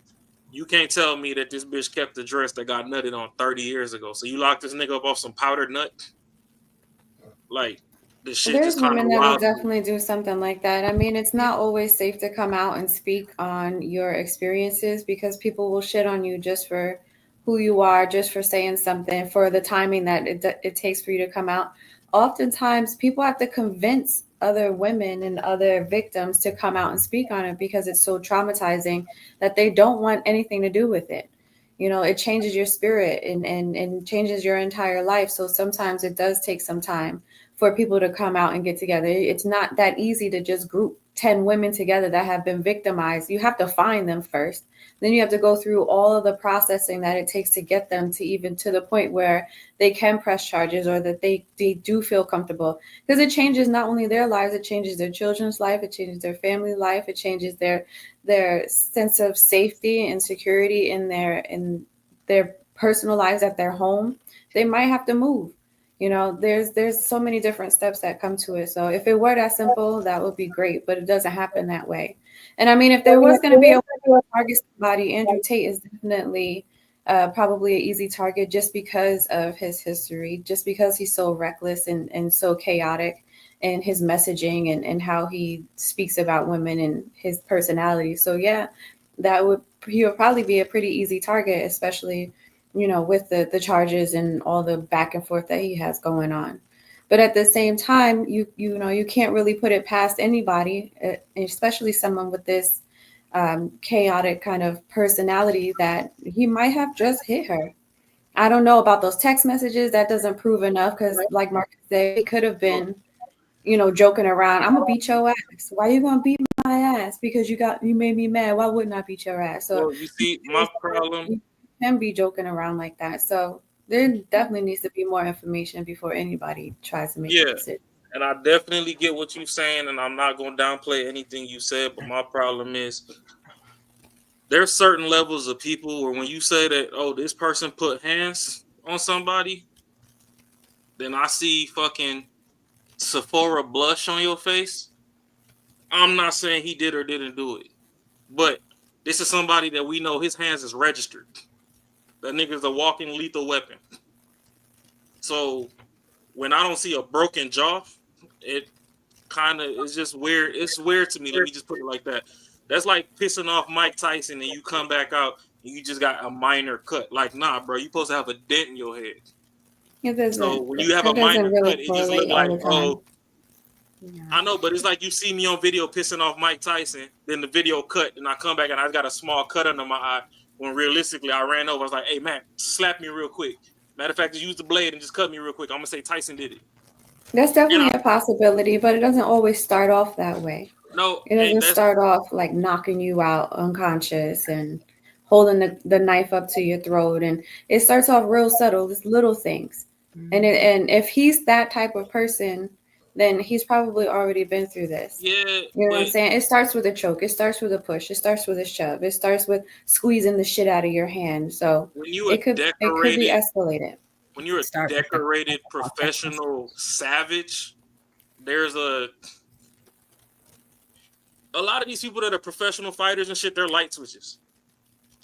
you can't tell me that this bitch kept the dress that got nutted on 30 years ago. So you locked this nigga up off some powdered nut? Like, this shit There's just kind of women that will wild. definitely do something like that. I mean, it's not always safe to come out and speak on your experiences because people will shit on you just for who you are, just for saying something, for the timing that it takes for you to come out. Oftentimes, people have to convince other women and other victims to come out and speak on it because it's so traumatizing that they don't want anything to do with it. You know, it changes your spirit and changes your entire life. So sometimes it does take some time for people to come out and get together. It's not that easy to just group 10 women together that have been victimized. You have to find them first. Then you have to go through all of the processing that it takes to get them to even to the point where they can press charges or that they do feel comfortable. Because it changes not only their lives, it changes their children's life, it changes their family life, it changes their sense of safety and security in their personal lives at their home. They might have to move. You know, there's so many different steps that come to it. So if it were that simple, that would be great, but it doesn't happen that way. And I mean, if there was going to be a way to target somebody, Andrew Tate is definitely probably an easy target just because of his history, just because he's so reckless and so chaotic in his messaging and how he speaks about women and his personality. So yeah, he would probably be a pretty easy target, especially, you know, with the charges and all the back and forth that he has going on. But at the same time, you know, you can't really put it past anybody, especially someone with this chaotic kind of personality that he might have just hit her. I don't know about those text messages. That doesn't prove enough because, like Marcus said, it could have been, you know, joking around. I'm gonna beat your ass. Why you gonna beat my ass? Because you made me mad. Why wouldn't I beat your ass? So well, you see, my problem. You can be joking around like that. So there definitely needs to be more information before anybody tries to make a decision. And I definitely get what you're saying, and I'm not going to downplay anything you said, but my problem is there's certain levels of people where when you say that, oh, this person put hands on somebody, then I see fucking Sephora blush on your face. I'm not saying he did or didn't do it, but this is somebody that we know his hands is registered. That nigga's a walking lethal weapon. So when I don't see a broken jaw, it kind of is just weird. It's weird to me. Let me just put it like that. That's like pissing off Mike Tyson and you come back out and you just got a minor cut. Like, nah, bro, you supposed to have a dent in your head. It doesn't. So when you have a minor cut, it just look like, oh, I know, but it's like you see me on video pissing off Mike Tyson, then the video cut, and I come back and I got a small cut under my eye. When realistically, I ran over. I was like, hey, man, slap me real quick. Matter of fact, just use the blade and just cut me real quick. I'm going to say Tyson did it. That's definitely a possibility, but it doesn't always start off that way. No. It doesn't start off like knocking you out unconscious and holding the knife up to your throat. And it starts off real subtle, just little things. And if he's that type of person, then he's probably already been through this. Yeah. You know what I'm saying? It starts with a choke. It starts with a push. It starts with a shove. It starts with squeezing the shit out of your hand. So it could be escalated. When you're a decorated professional savage, there's a lot of these people that are professional fighters and shit, they're light switches.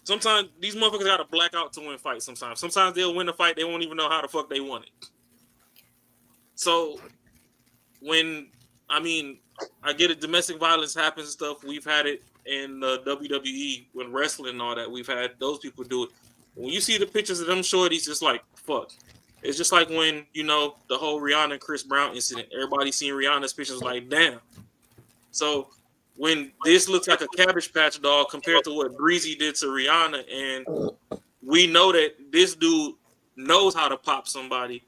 Sometimes these motherfuckers got to black out to win fights sometimes they'll win a fight, they won't even know how the fuck they won it. So when, I get it, domestic violence happens and stuff. We've had it in the WWE when wrestling and all that. We've had those people do it. When you see the pictures of them shorties, it's like, fuck. It's just like when, you know, the whole Rihanna and Chris Brown incident. Everybody seeing Rihanna's pictures like, damn. So when this looks like a Cabbage Patch doll compared to what Breezy did to Rihanna, and we know that this dude knows how to pop somebody,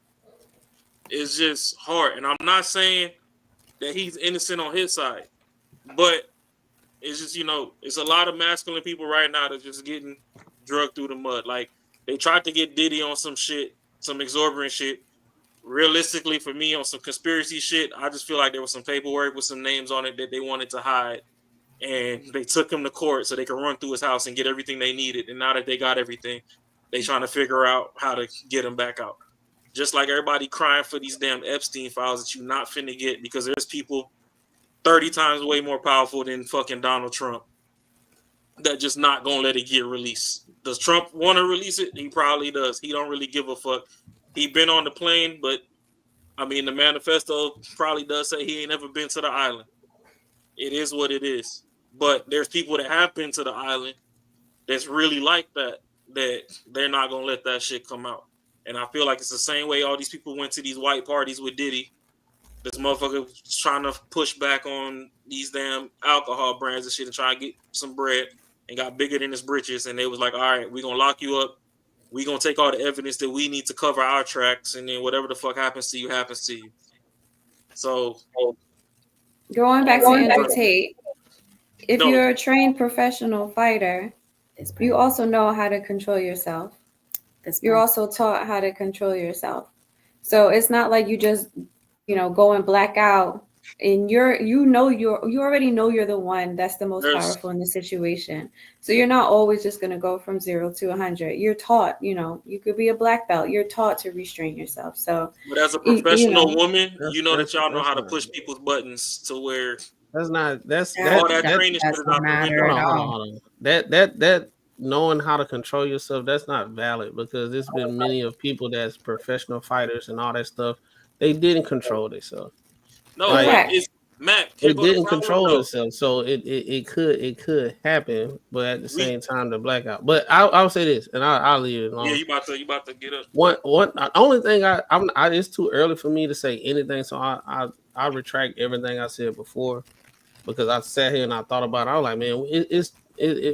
it's just hard. And I'm not saying that he's innocent on his side, but it's just, you know, it's a lot of masculine people right now that's just getting drugged through the mud. Like, they tried to get Diddy on some shit, some exorbitant shit. Realistically, for me, on some conspiracy shit, I just feel like there was some paperwork with some names on it that they wanted to hide, and they took him to court so they could run through his house and get everything they needed. And now that they got everything, they trying to figure out how to get him back out. Just like everybody crying for these damn Epstein files that you not finna get because there's people 30 times way more powerful than fucking Donald Trump that just not gonna let it get released. Does Trump want to release it? He probably does. He don't really give a fuck. He been on the plane, but I mean the manifesto probably does say he ain't never been to the island. It is what it is. But there's people that have been to the island that's really like that they're not gonna let that shit come out. And I feel like it's the same way all these people went to these white parties with Diddy. This motherfucker was trying to push back on these damn alcohol brands and shit and try to get some bread and got bigger than his britches. And they was like, all right, we're going to lock you up. We're going to take all the evidence that we need to cover our tracks. And then whatever the fuck happens to you, happens to you. So. Going back to Andrew Tate, if you're a trained professional fighter, you also know how to control yourself. You're also taught how to control yourself. So it's not like you just, go and black out and you already know you're the one that's the most powerful in the situation. So you're not always just going to go from 0 to 100. You're taught, you could be a black belt. You're taught to restrain yourself. So, but as a professional woman, that y'all know how to push people's buttons to where that's not all that training shit is not matter at all. That knowing how to control yourself, that's not valid because there's been many of people that's professional fighters and all that stuff. They didn't control themselves. No, like, it's Matt. It didn't control themselves, so it could happen, but at the same time, the blackout. But I'll say this, and I'll leave it alone. Yeah, you about to get up. One. The only thing it's too early for me to say anything, so I retract everything I said before because I sat here and I thought about it. I was like, man,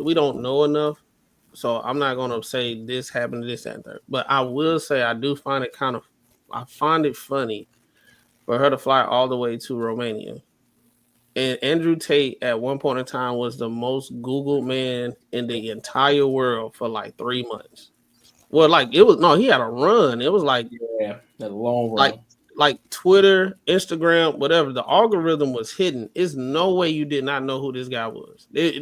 we don't know enough. So I'm not gonna say this happened, this and that. But I will say I do find it I find it funny for her to fly all the way to Romania. And Andrew Tate at one point in time was the most Googled man in the entire world for like 3 months. Well, he had a run. It was like a long run. Like Twitter, Instagram, whatever. The algorithm was hidden. There's no way you did not know who this guy was. There's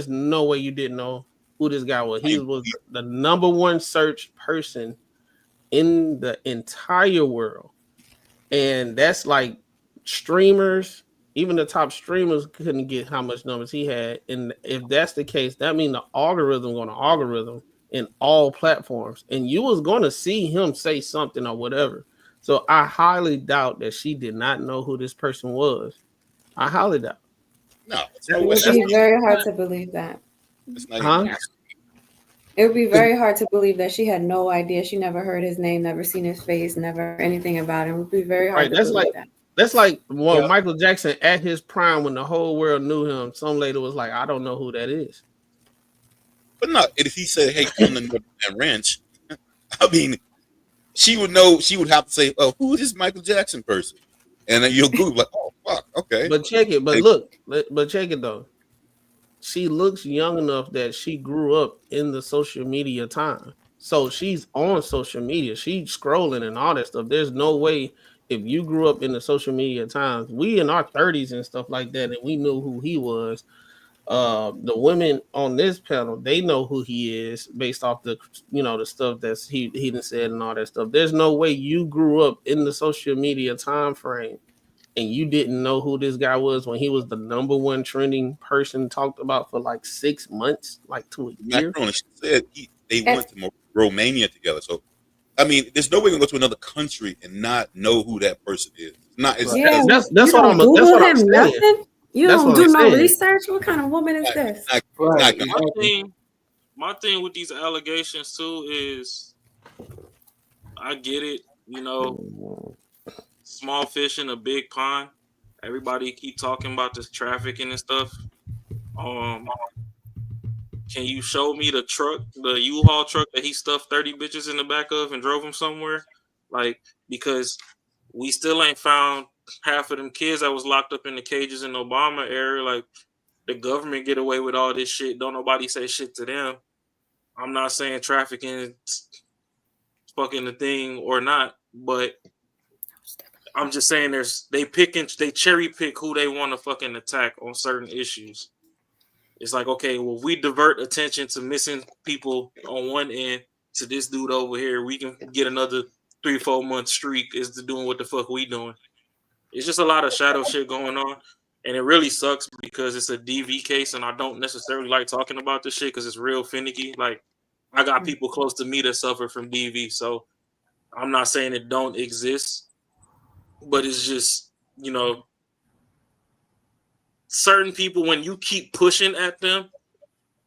no way you didn't know who this guy was. He was the number one search person in the entire world. And that's like streamers, even the top streamers couldn't get how much numbers he had. And if that's the case, that means the algorithm going to algorithm in all platforms. And you was going to see him say something or whatever. So I highly doubt that she did not know who this person was. I highly doubt. No, it would be very hard to believe that. It would be very hard to believe that she had no idea. She never heard his name, never seen his face, never anything about him. It would be very hard to believe that. That's like when Michael Jackson at his prime, when the whole world knew him, some lady was like, I don't know who that is. But no, if he said, hey, come to that ranch, I mean, she would know, she would have to say, oh, who is this Michael Jackson person? And then you'll Google like, oh, fuck, okay. But check it, but check it though. She looks young enough that she grew up in the social media time. So she's on social media. She's scrolling and all that stuff. There's no way if you grew up in the social media times, we in our 30s and stuff like that, and we knew who he was. The women on this panel, they know who he is based off the stuff that's he done said and all that stuff. There's no way you grew up in the social media time frame and you didn't know who this guy was when he was the number one trending person talked about for like 6 months, like to a year. Macron, she said they went to Romania together. So, I mean, there's no way we can go to another country and not know who that person is. That's what I'm saying. Nothing? You don't do no research? What kind of woman is this? My thing with these allegations too is I get it, small fish in a big pond. Everybody keep talking about this trafficking and stuff. Can you show me the truck, the U-Haul truck that he stuffed 30 bitches in the back of and drove them somewhere? Like, because we still ain't found half of them kids that was locked up in the cages in the Obama era. Like, the government get away with all this shit. Don't nobody say shit to them. I'm not saying trafficking is fucking the thing or not, but I'm just saying they cherry pick who they want to fucking attack on certain issues. It's like, okay, well, we divert attention to missing people on one end, to this dude over here, we can get another 3-4 month streak is to doing what the fuck we doing. It's just a lot of shadow shit going on. And it really sucks because it's a DV case, and I don't necessarily like talking about this shit because it's real finicky. Like, I got people close to me that suffer from DV, so I'm not saying it don't exist, but it's just, you know, certain people, when you keep pushing at them,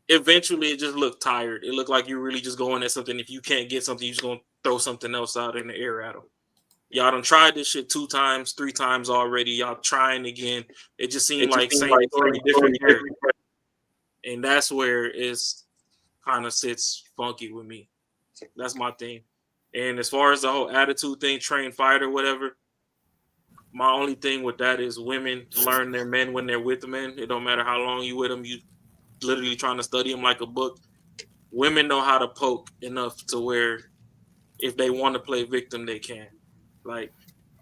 eventually it just look tired. It look like you're really just going at something. If you can't get something, you're just going to throw something else out in the air at them. Y'all done tried this shit 2 times, 3 times already. Y'all trying again. It just seemed like same story, different character. And that's where it's kind of sits funky with me. That's my thing. And as far as the whole attitude thing, train fighter, whatever, my only thing with that is women learn their men when they're with the men. It don't matter how long you with them. You literally trying to study them like a book. Women know how to poke enough to where if they want to play victim, they can. Like,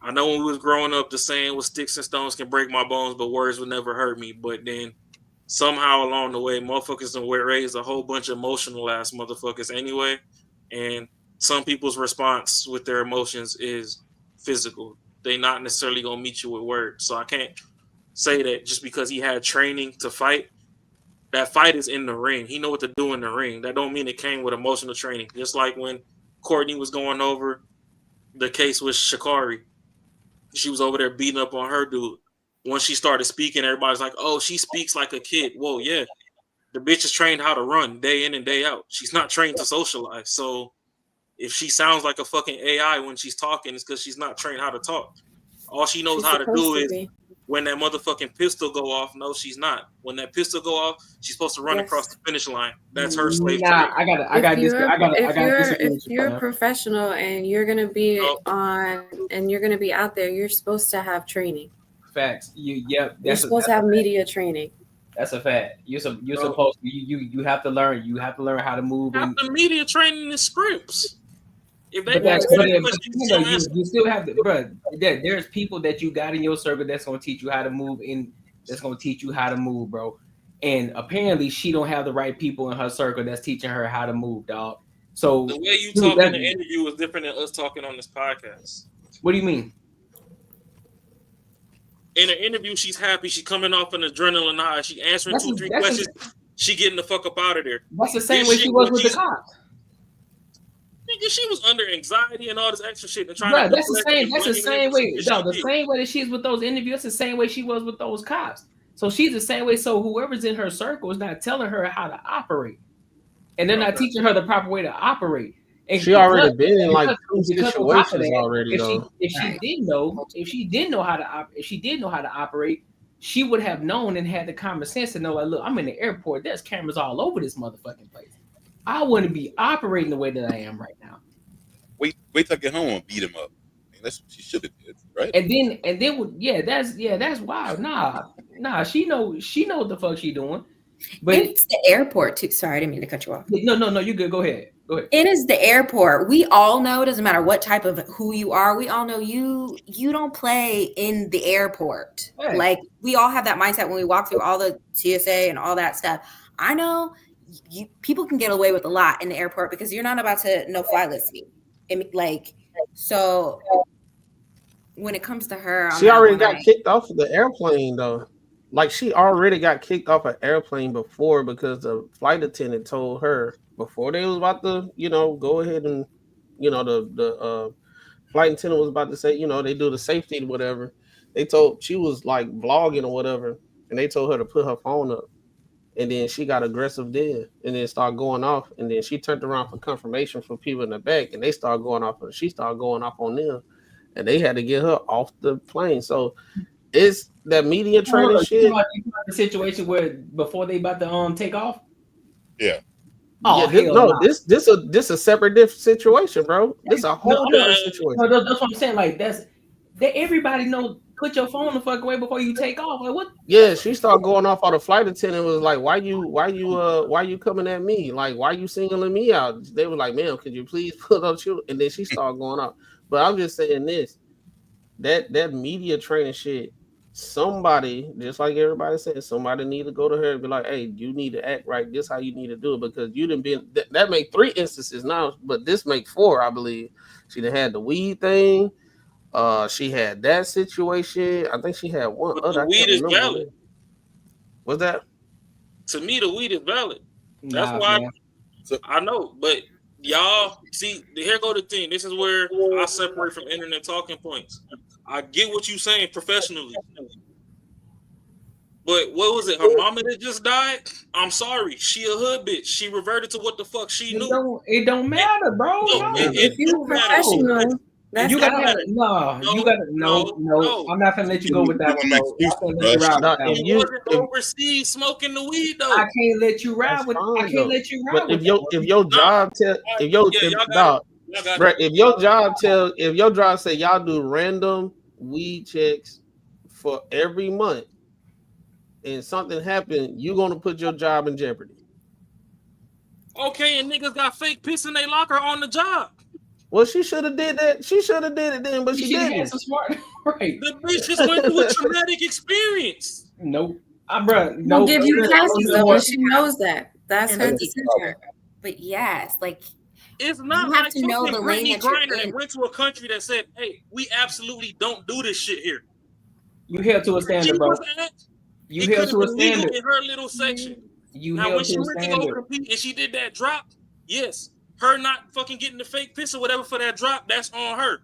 I know when we was growing up, the saying was sticks and stones can break my bones, but words would never hurt me. But then somehow along the way, motherfuckers done raised a whole bunch of emotional ass motherfuckers anyway. And some people's response with their emotions is physical. They not necessarily gonna meet you with words. So I can't say that just because he had training to fight, that fight is in the ring. He know what to do in the ring. That don't mean it came with emotional training. Just like when Courtney was going over the case with Sha'Carri, she was over there beating up on her dude. Once she started speaking, everybody's like, oh, she speaks like a kid. Whoa, yeah. The bitch is trained how to run day in and day out. She's not trained to socialize. So if she sounds like a fucking AI when she's talking, it's because she's not trained how to talk. All she knows how to do is when that motherfucking pistol go off. No, she's not. When that pistol go off, she's supposed to run across the finish line. That's her slave trade. If you're a professional and you're gonna be out there, you're supposed to have training. Facts. You're supposed to have media training. That's a fact. You're supposed to. You have to learn. You have to learn how to move. Half the media training is scripts. If they you still have to, bro. There's people that you got in your circle that's gonna teach you how to move. That's gonna teach you how to move, bro. And apparently, she don't have the right people in her circle that's teaching her how to move, dog. So the way you talk in the interview was different than us talking on this podcast. What do you mean? In an interview, she's happy. She's coming off an adrenaline high. She answering 2-3 questions. She getting the fuck up out of there. That's the same way she was with the cops. Nigga, she was under anxiety and all this extra shit and trying to. That's the same way. No, the same way that she's with those interviews. That's the same way she was with those cops. So she's the same way. So whoever's in her circle is not telling her how to operate, and they're not teaching her the proper way to operate. And she already been in like 2 situations already. If she did know how to operate, she would have known and had the common sense to know, like, look, I'm in the airport. There's cameras all over this motherfucking place. I wouldn't be operating the way that I am right now. Wait till I get home and beat him up. I mean, that's what she should have did, right? And then that's wild. Nah. She know what the fuck she doing. But it's the airport too. Sorry, I didn't mean to cut you off. No, you good. Go ahead. It is the airport. We all know, it doesn't matter what type of who you are. We all know you don't play in the airport. Hey. Like, we all have that mindset when we walk through all the TSA and all that stuff. I know people can get away with a lot in the airport because you're not about to no-fly list me. So when it comes to her, she already got kicked off of the airplane though. Like, she already got kicked off an airplane before because the flight attendant told her before they was about to, go ahead and, the flight attendant was about to say, they do the safety or whatever. She was like vlogging or whatever, and they told her to put her phone up. And then she got aggressive then, and then started going off. And then she turned around for confirmation from people in the back, and they started going off. She started going off on them, and they had to get her off the plane. So it's that media training shit. The situation where before they about to take off. Yeah. Oh, yeah, this a separate different situation, bro. This a whole different situation. No, that's what I'm saying. Like, that everybody knows. Put your phone the fuck away before you take off. Like, what? Yeah, she started going off. All the flight attendant was like, "Why you coming at me? Like, why you singling me out?" They were like, "Ma'am, could you please put up you?" And then she started going off. But I'm just saying this: that media training shit somebody, just like everybody said, somebody need to go to her and be like, hey, you need to act right. This how you need to do it, because you didn't be that make 3 instances now, but this make 4, I believe. She done had the weed thing. She had that situation. I think she had one But other. the weed is valid. What's that? To me, the weed is valid. That's Nah, why man. I know. But y'all, see, here go the thing. This is where I separate from internet talking points. I get what you saying professionally. But what was it? Her mama that just died? I'm sorry. She a hood bitch. She reverted to what the fuck she knew. It don't matter, bro. No. If you professional, that's you gotta valid. no. I'm not gonna let you go with that one, bro. I'm gonna let you ride with that one. He wasn't overseas smoking the weed though. I can't let you ride with. I can't let you ride But with. if your job tell if your job say y'all do random weed checks for every month, and something happened, you're gonna put your job in jeopardy. Okay, and niggas got fake piss in their locker on the job. Well, she should have did that. She should have did it then, but she didn't. Smart, right? The bitch just went through a traumatic experience. Nope. Bro, Won't give you passes though, and she knows that. That's her And decision. But yes, like it's not you have like to know the lane Brittany that you're Griner in. that went to a country that said, "Hey, we absolutely don't do this shit here." You held to a standard, bro. You held to a standard in her little section. You now, held when she to a went to go standard. compete and she did that drop, yes, her not fucking getting the fake piss or whatever for that drop, that's on her.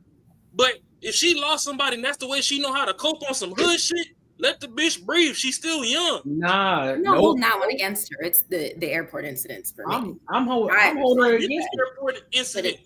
But if she lost somebody and that's the way she know how to cope on some hood shit, let the bitch breathe. She's still young. Nah, No, holding that one against her. It's the airport incidents for me. I'm holding her against the airport incident.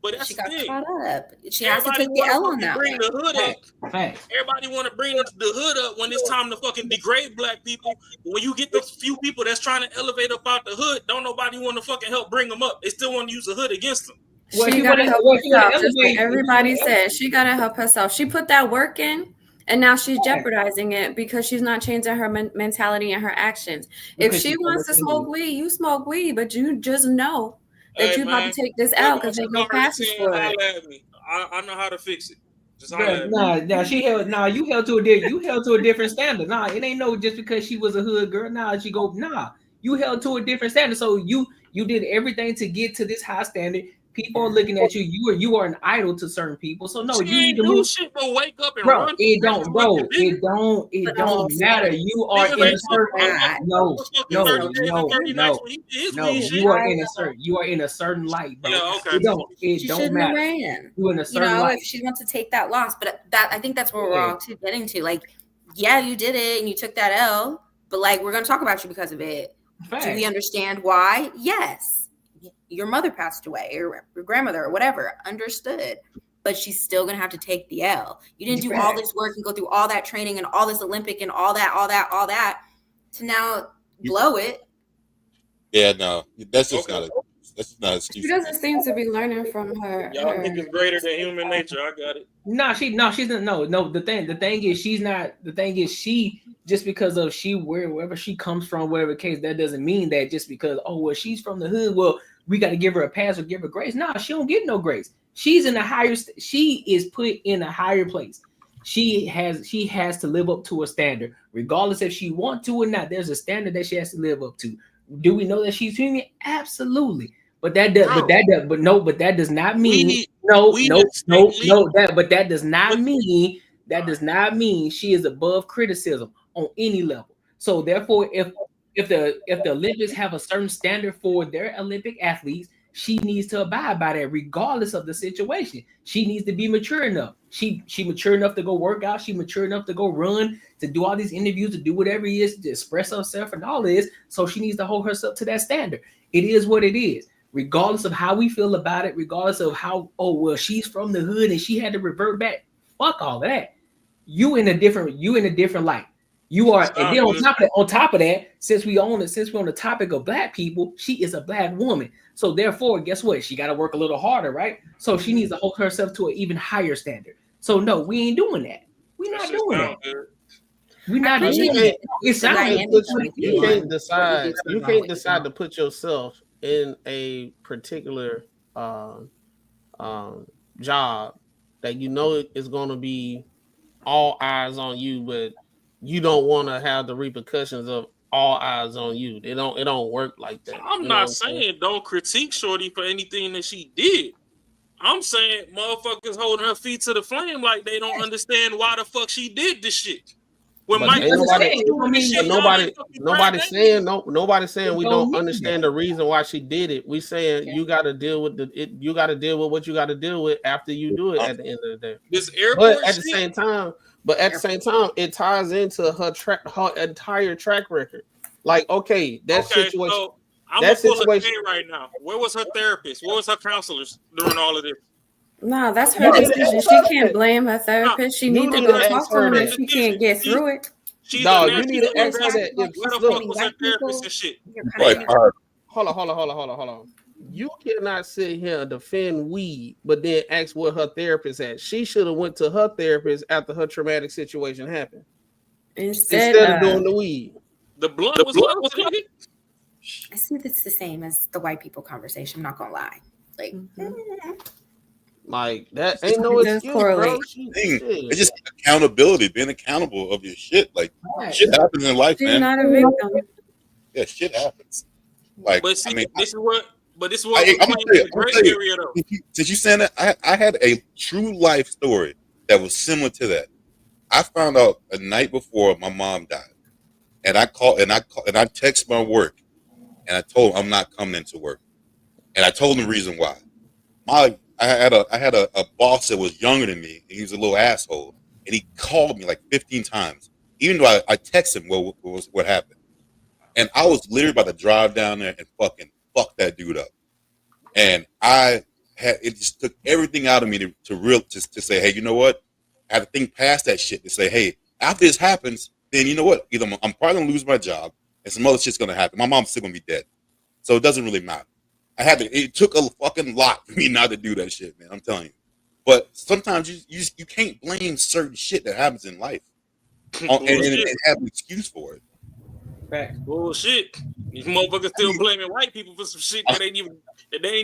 But that's she got the thing. caught up. She has to Everybody take the L on that bring one. the hood up. Everybody want to bring the hood up when it's time to fucking degrade black people. When you get the few people that's trying to elevate up out the hood, don't nobody want to fucking help bring them up. They still want to use the hood against them. She gotta help herself. Just like everybody said, she gotta help herself. She put that work in, and now she's jeopardizing it because she's not changing her mentality and her actions. If she wants to smoke weed, you smoke weed, but you just know that you're about to take this out because there's no passes for it. I know how to fix it. You held to a different standard. Nah, it ain't no just because she was a hood girl. You held to a different standard. So you did everything to get to this high standard. People are looking at you. You are an idol to certain people. So no, she you need ain't to do move. shit but wake up and Bro, run. it don't matter. You are in a certain no. You are in a certain light, bro. Yeah, okay. It don't matter. You in a certain light. If she wants to take that loss, but I think that's what we're all getting to. Like, yeah, you did it and you took that L, but like we're gonna talk about you because of it. Fact. Do we understand why? Yes. Your mother passed away, or your grandmother, or whatever. Understood. But she's still gonna have to take the L. You didn't do all this work and go through all that training and all this Olympic and all that to now blow it. Yeah, no, that's just not an excuse. She doesn't seem to be learning from her. Y'all think it's greater than human nature. I got it. She's not. No. The thing is, she's not. The thing is, she just because of wherever she comes from, whatever case, that doesn't mean that just because she's from the hood. Well, we got to give her a pass or give her grace. Nah, she don't get no grace. She's in a higher. She is put in a higher place. She has to live up to a standard, regardless if she wants to or not. There's a standard that she has to live up to. Do we know that she's human? Absolutely. But that does not mean she is above criticism on any level. So therefore, if the Olympics have a certain standard for their Olympic athletes, she needs to abide by that regardless of the situation. She needs to be mature enough. She mature enough to go work out. She mature enough to go run, to do all these interviews, to do whatever it is, to express herself and all this. So she needs to hold herself to that standard. It is what it is. Regardless of how we feel about it, regardless of how, she's from the hood and she had to revert back. Fuck all that. You in a different light. You are, and then on top of that, since we're on the topic of black people, she is a black woman. So therefore, guess what? She got to work a little harder, right? So she needs to hold herself to an even higher standard. So no, we ain't doing that. We're not doing that. We're not doing that. You can't decide. You can't decide to put yourself in a particular job that you know is going to be all eyes on you, but you don't want to have the repercussions of all eyes on you. It don't work like that. I'm not saying don't critique Shorty for anything that she did. I'm saying motherfuckers holding her feet to the flame like they don't understand why the fuck she did this shit. When But Mike nobody's saying we don't understand the reason why she did it. We saying you got to deal with you got to deal with what you got to deal with after you do it at the end of the day. This airport But at the same time, it ties into her entire track record. Like, okay, situation. So I'm gonna pull her name right now. Where was her therapist? Where was her counselors during all of this? No, that's her decision. She can't blame her therapist. She needs to go talk to her if she can't get through it. No, you need to ask her that. Where the fuck was her therapist and shit? Hold on. You cannot sit here and defend weed, but then ask where her therapist at. She should have went to her therapist after her traumatic situation happened. Instead of doing the weed. The blunt was cooking. I see that's the same as the white people conversation. I'm not gonna lie. Like that ain't no excuse, bro. It's just accountability, being accountable of your shit. Like shit happens in life, man. Not a victim. Yeah, shit happens. Like, but see, this is what I'm gonna tell you, since you saying that, I had a true life story that was similar to that. I found out a night before my mom died, and I texted my work, and I told them I'm not coming into work, and I told them the reason why. I had a boss that was younger than me, and he was a little asshole, and he called me like 15 times, even though I texted him what happened, and I was literally about to drive down there and fucking fuck that dude up, and it just took everything out of me to say, hey, you know what? I had to think past that shit to say, hey, after this happens, then you know what? Either I'm probably gonna lose my job, and some other shit's gonna happen. My mom's still gonna be dead, so it doesn't really matter. It took a fucking lot for me not to do that shit, man. I'm telling you. But sometimes you can't blame certain shit that happens in life and have an excuse for it. Fact. Bullshit. These motherfuckers still blaming white people for some shit that they ain't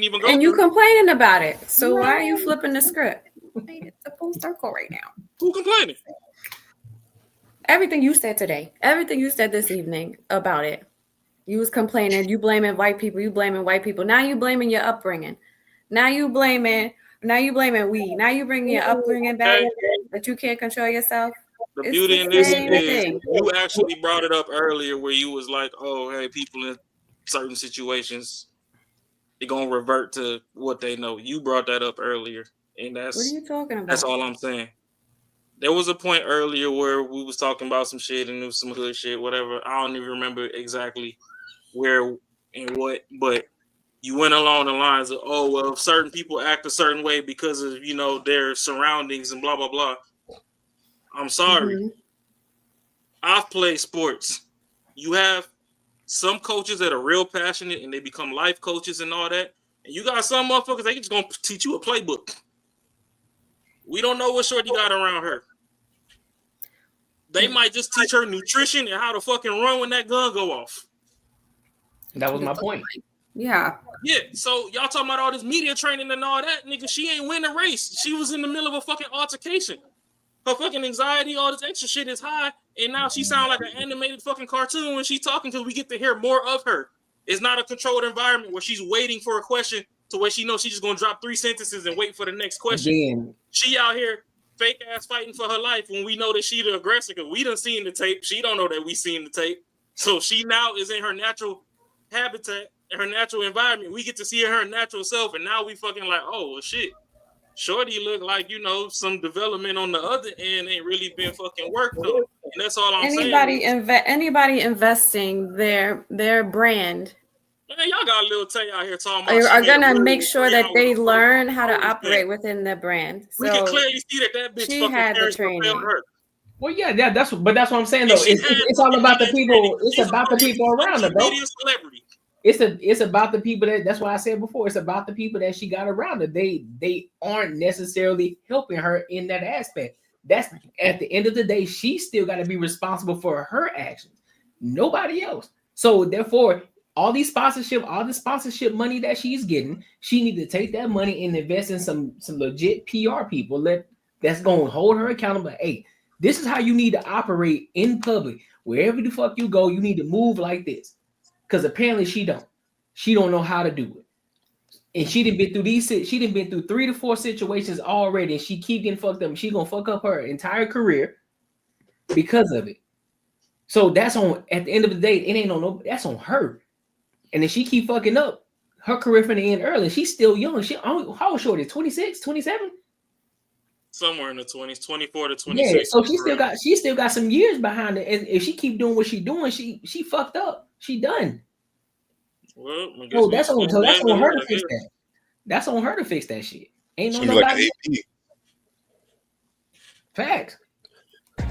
even going. And you complaining about it. So why are you flipping the script? It's a full circle right now. Who complaining? Everything you said today, everything you said this evening about it. You was complaining, you blaming white people, Now you blaming your upbringing. Now you blaming weed. Now you bringing your upbringing back, that you can't control yourself. The beauty in this is you actually brought it up earlier where you was like, oh, hey, people in certain situations, they're going to revert to what they know. You brought that up earlier. And what are you talking about? That's all I'm saying. There was a point earlier where we was talking about some shit and it was some hood shit, whatever. I don't even remember exactly where and what, but you went along the lines of, oh, well, certain people act a certain way because of, their surroundings and blah, blah, blah. I'm sorry. Mm-hmm. I've played sports. You have some coaches that are real passionate and they become life coaches and all that. And you got some motherfuckers, they just going to teach you a playbook. We don't know what Shorty got around her. They might just teach her nutrition and how to fucking run when that gun go off. That was my point. Yeah. Yeah. So y'all talking about all this media training and all that, nigga. She ain't win the race. She was in the middle of a fucking altercation. Her fucking anxiety, all this extra shit is high, and now she sound like an animated fucking cartoon when she's talking because we get to hear more of her. It's not a controlled environment where she's waiting for a question to where she knows she's just gonna drop 3 sentences and wait for the next question. Again. She out here fake ass fighting for her life when we know that she the aggressor because we done seen the tape. She don't know that we seen the tape. So she now is in her natural habitat, her natural environment. We get to see her natural self, and now we fucking like, oh well, shit. Shorty look like some development on the other end ain't really been fucking worked on, and that's all I'm saying. Anybody investing their brand, man, y'all got a little Tay out here talking about are gonna make sure that they learn how to operate within their brand. So we can clearly see that bitch she fucking had the parents training. propelled her. Well, yeah, that's what I'm saying though. It's all about the people. It's about the people around her, bro. Celebrity. It's about the people that's why I said before. It's about the people that she got around her. They aren't necessarily helping her in that aspect. That's at the end of the day, she still got to be responsible for her actions. Nobody else. So therefore, all the sponsorship money that she's getting, she need to take that money and invest in some legit PR people that's going to hold her accountable. Hey, This is how you need to operate in public. Wherever the fuck you go, you need to move like this. Because apparently she don't. She don't know how to do it. And she done been through she done been through 3 to 4 situations already, and she keep getting fucked up. She gonna fuck up her entire career because of it. So that's on, at the end of the day, it ain't on no, that's on her. And if she keep fucking up, her career finna end early. She's still young. How old short is 26, 27? Somewhere in the 20s, 24 to 26. Yeah, so she still got some years behind it. And if she keep doing what she doing, she fucked up. She done. Well, that's on her to fix that. That's on her to fix that shit. Ain't no nobody. Like Facts.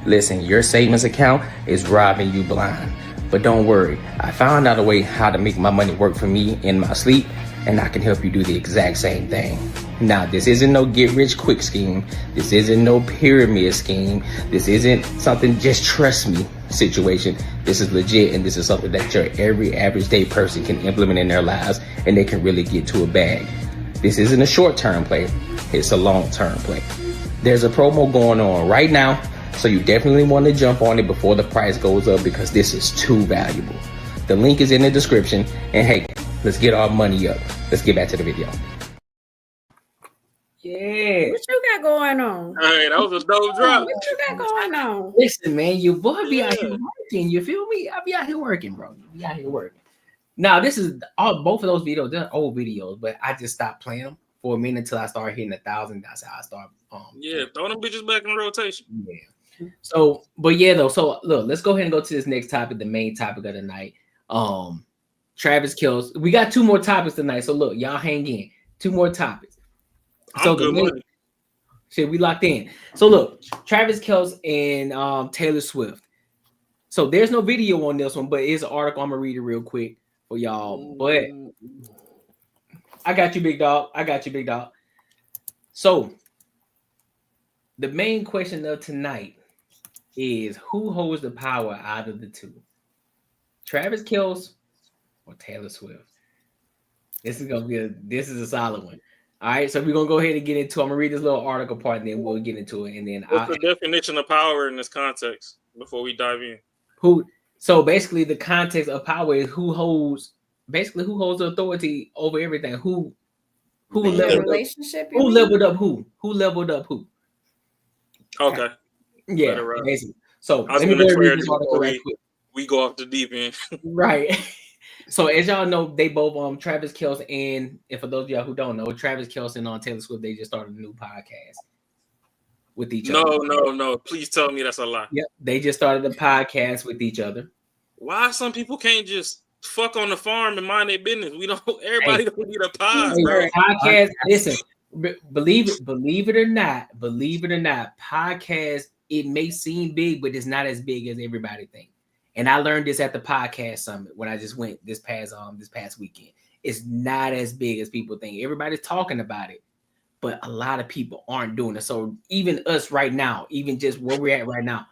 Listen, your savings account is robbing you blind. But don't worry, I found out a way how to make my money work for me in my sleep, and I can help you do the exact same thing. Now, this isn't no get rich quick scheme. This isn't no pyramid scheme. This isn't something just trust me situation. This is legit, and this is something that your every average day person can implement in their lives, and they can really get to a bag. This isn't a short-term play. It's a long-term play. There's a promo going on right now, so you definitely want to jump on it before the price goes up, because this is too valuable. The link is in the description. And hey, let's get our money up. Let's get back to the video. Yeah. What you got going on? Hey, that was a dope drop. What you got going on? Listen, man, your boy be out here working. You feel me? I be out here working, bro. Be out here working. Now, this is both of those videos. They're old videos, but I just stopped playing them for a minute until I started hitting 1,000. That's how I started. Throw them bitches back in rotation. Yeah. So, but yeah, though. So look, let's go ahead and go to this next topic, the main topic of the night. Travis Kelce. We got 2 more topics tonight. So look, y'all hang in. 2 more topics. So shit, we locked in. So look, Travis Kelce and Taylor Swift. So there's no video on this one, but it's an article. I'm gonna read it real quick for y'all. But I got you, big dog. So the main question of tonight is, who holds the power out of the two? Travis Kelce or Taylor Swift? This is a solid one. All right, so we're gonna go ahead and get into. I'm gonna read this little article part, and then we'll get into it. And then what's the definition of power in this context before we dive in? So basically, the context of power is who holds the authority over everything. Who leveled up who? Okay. Yeah. Basically. So I was going to read this article right quick. We go off the deep end. Right. So as y'all know, they both Travis Kelce and for those of y'all who don't know, Travis Kelce and Taylor Swift, they just started a new podcast with each other. No. Please tell me that's a lie. Yep. They just started a podcast with each other. Why some people can't just fuck on the farm and mind their business? Everybody don't need a pod, bro. Podcast, listen, believe it or not, podcast, it may seem big, but it's not as big as everybody thinks. And I learned this at the podcast summit when I just went this past weekend. It's not as big as people think. Everybody's talking about it, but a lot of people aren't doing it. So even us right now, even just where we're at right now,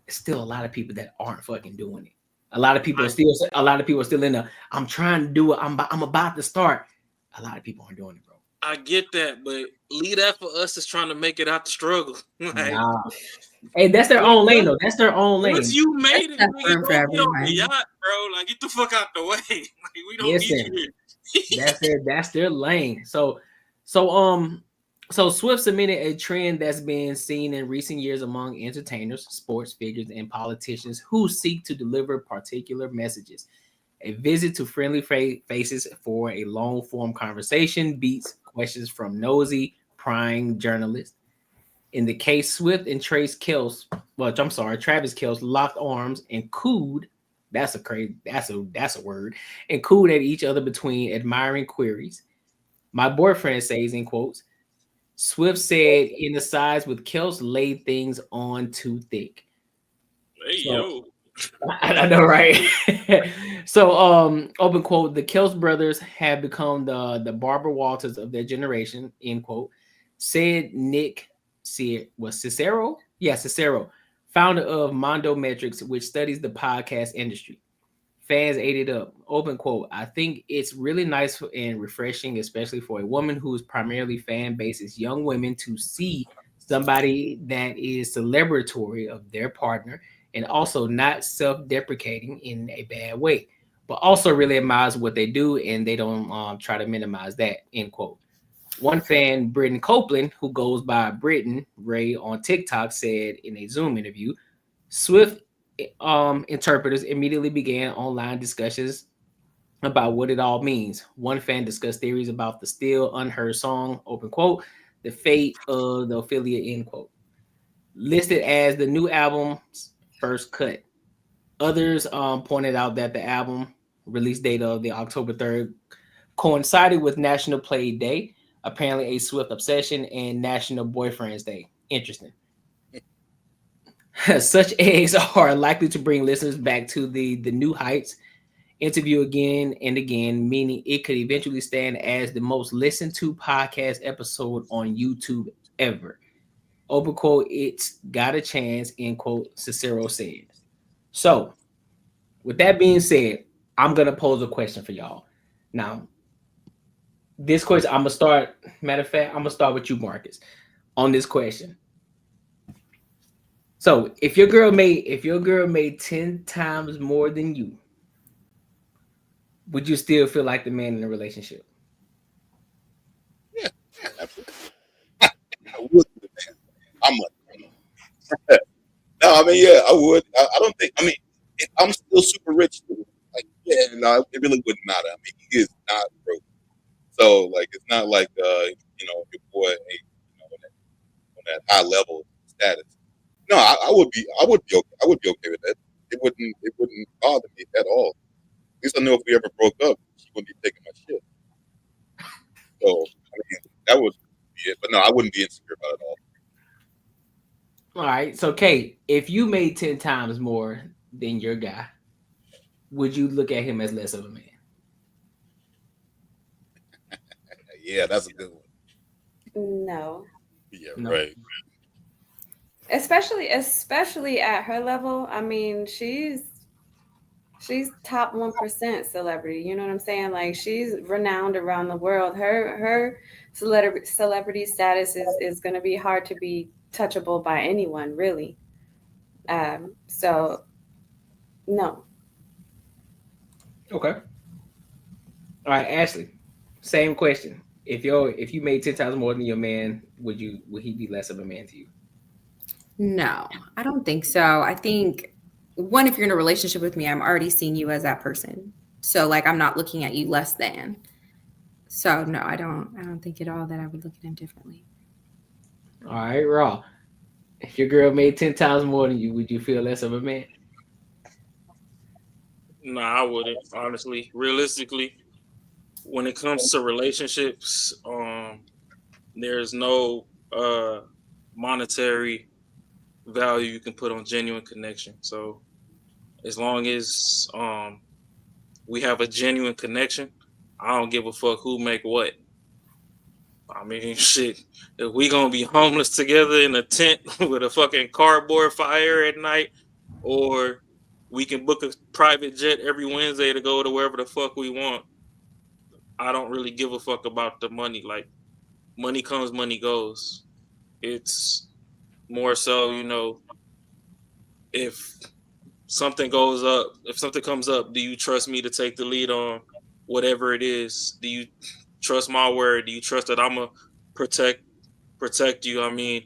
it's still a lot of people that aren't fucking doing it. A lot of people are still in the, I'm trying to do it. I'm about to start. A lot of people aren't doing it, bro. I get that, but leave that for us that's trying to make it out the struggle. Nah. Hey, that's their own lane, though. That's their own lane. Once you made it, on the yacht, bro. Like, get the fuck out the way. Like, we don't need you. That's their lane. So Swift submitted a trend that's been seen in recent years among entertainers, sports figures, and politicians who seek to deliver particular messages. A visit to friendly faces for a long-form conversation beats questions from nosy, prying journalists. In the case, Swift and Travis Kelce locked arms and cooed. That's a word. And cooed at each other between admiring queries. My boyfriend says, in quotes, Swift said, in the sides with Kelce laid things on too thick. Yo. I know, right? So, open quote, the Kelce brothers have become the Barbara Walters of their generation, end quote, said Nick Cicero? Yeah, Cicero, founder of Mondo Metrics, which studies the podcast industry. Fans ate it up. Open quote, I think it's really nice and refreshing, especially for a woman whose primarily fan base is young women, to see somebody that is celebratory of their partner and also not self-deprecating in a bad way, but also really admires what they do and they don't try to minimize that, end quote. One fan, Britton Copeland, who goes by Britton Ray on TikTok, said in a Zoom interview, Swift interpreters immediately began online discussions about what it all means. One fan discussed theories about the still unheard song, open quote, the fate of the affiliate, end quote, listed as the new album's first cut. Others pointed out that the album release date of the October 3rd coincided with National Play Day, apparently a Swift obsession, and National Boyfriend's Day. Interesting. Such eggs are likely to bring listeners back to the new heights. Interview again and again, meaning it could eventually stand as the most listened to podcast episode on YouTube ever. Open quote, it's got a chance, end quote, Cicero said. So, with that being said, I'm going to pose a question for y'all. Now, this question, I'm going to start, matter of fact, I'm going to start with you, Marcus, on this question. So, if your girl made 10 times more than you, would you still feel like the man in the relationship? Yeah, absolutely. I would be the man. I'm like, no, I mean, yeah, I would. I don't think. I mean, I'm still super rich. Like, yeah, no, it really wouldn't matter. I mean, he is not broke, so like, it's not like your boy ain't on that high level status. No, I would be okay. I would be okay with that. It wouldn't bother me at all. At least I know if we ever broke up, she wouldn't be taking my shit. So I mean, that would be it. But no, I wouldn't be insecure about it at all. All right. So, Kate, if you made 10 times more than your guy, would you look at him as less of a man? Yeah, that's a good one. No. Yeah, right. Especially at her level. I mean, she's top 1% celebrity. You know what I'm saying? Like, she's renowned around the world. Her celebrity status is going to be hard to be touchable by anyone, really. So, no. Okay. All right, Ashley. Same question. If you made 10 times more than your man, would he be less of a man to you? No, I don't think so. I think one, if you're in a relationship with me, I'm already seeing you as that person. So like, I'm not looking at you less than. So no, I don't think at all that I would look at him differently. All right, Raw. If your girl made 10 times more than you, would you feel less of a man? Nah, I wouldn't, honestly. Realistically, when it comes to relationships, there's no monetary value you can put on genuine connection. So as long as we have a genuine connection, I don't give a fuck who make what. I mean, shit, if we gonna be homeless together in a tent with a fucking cardboard fire at night, or we can book a private jet every Wednesday to go to wherever the fuck we want, I don't really give a fuck about the money. Like, money comes, money goes. It's more so, if something comes up, do you trust me to take the lead on whatever it is? Do you trust my word? Do you trust that I'm gonna protect you? I mean,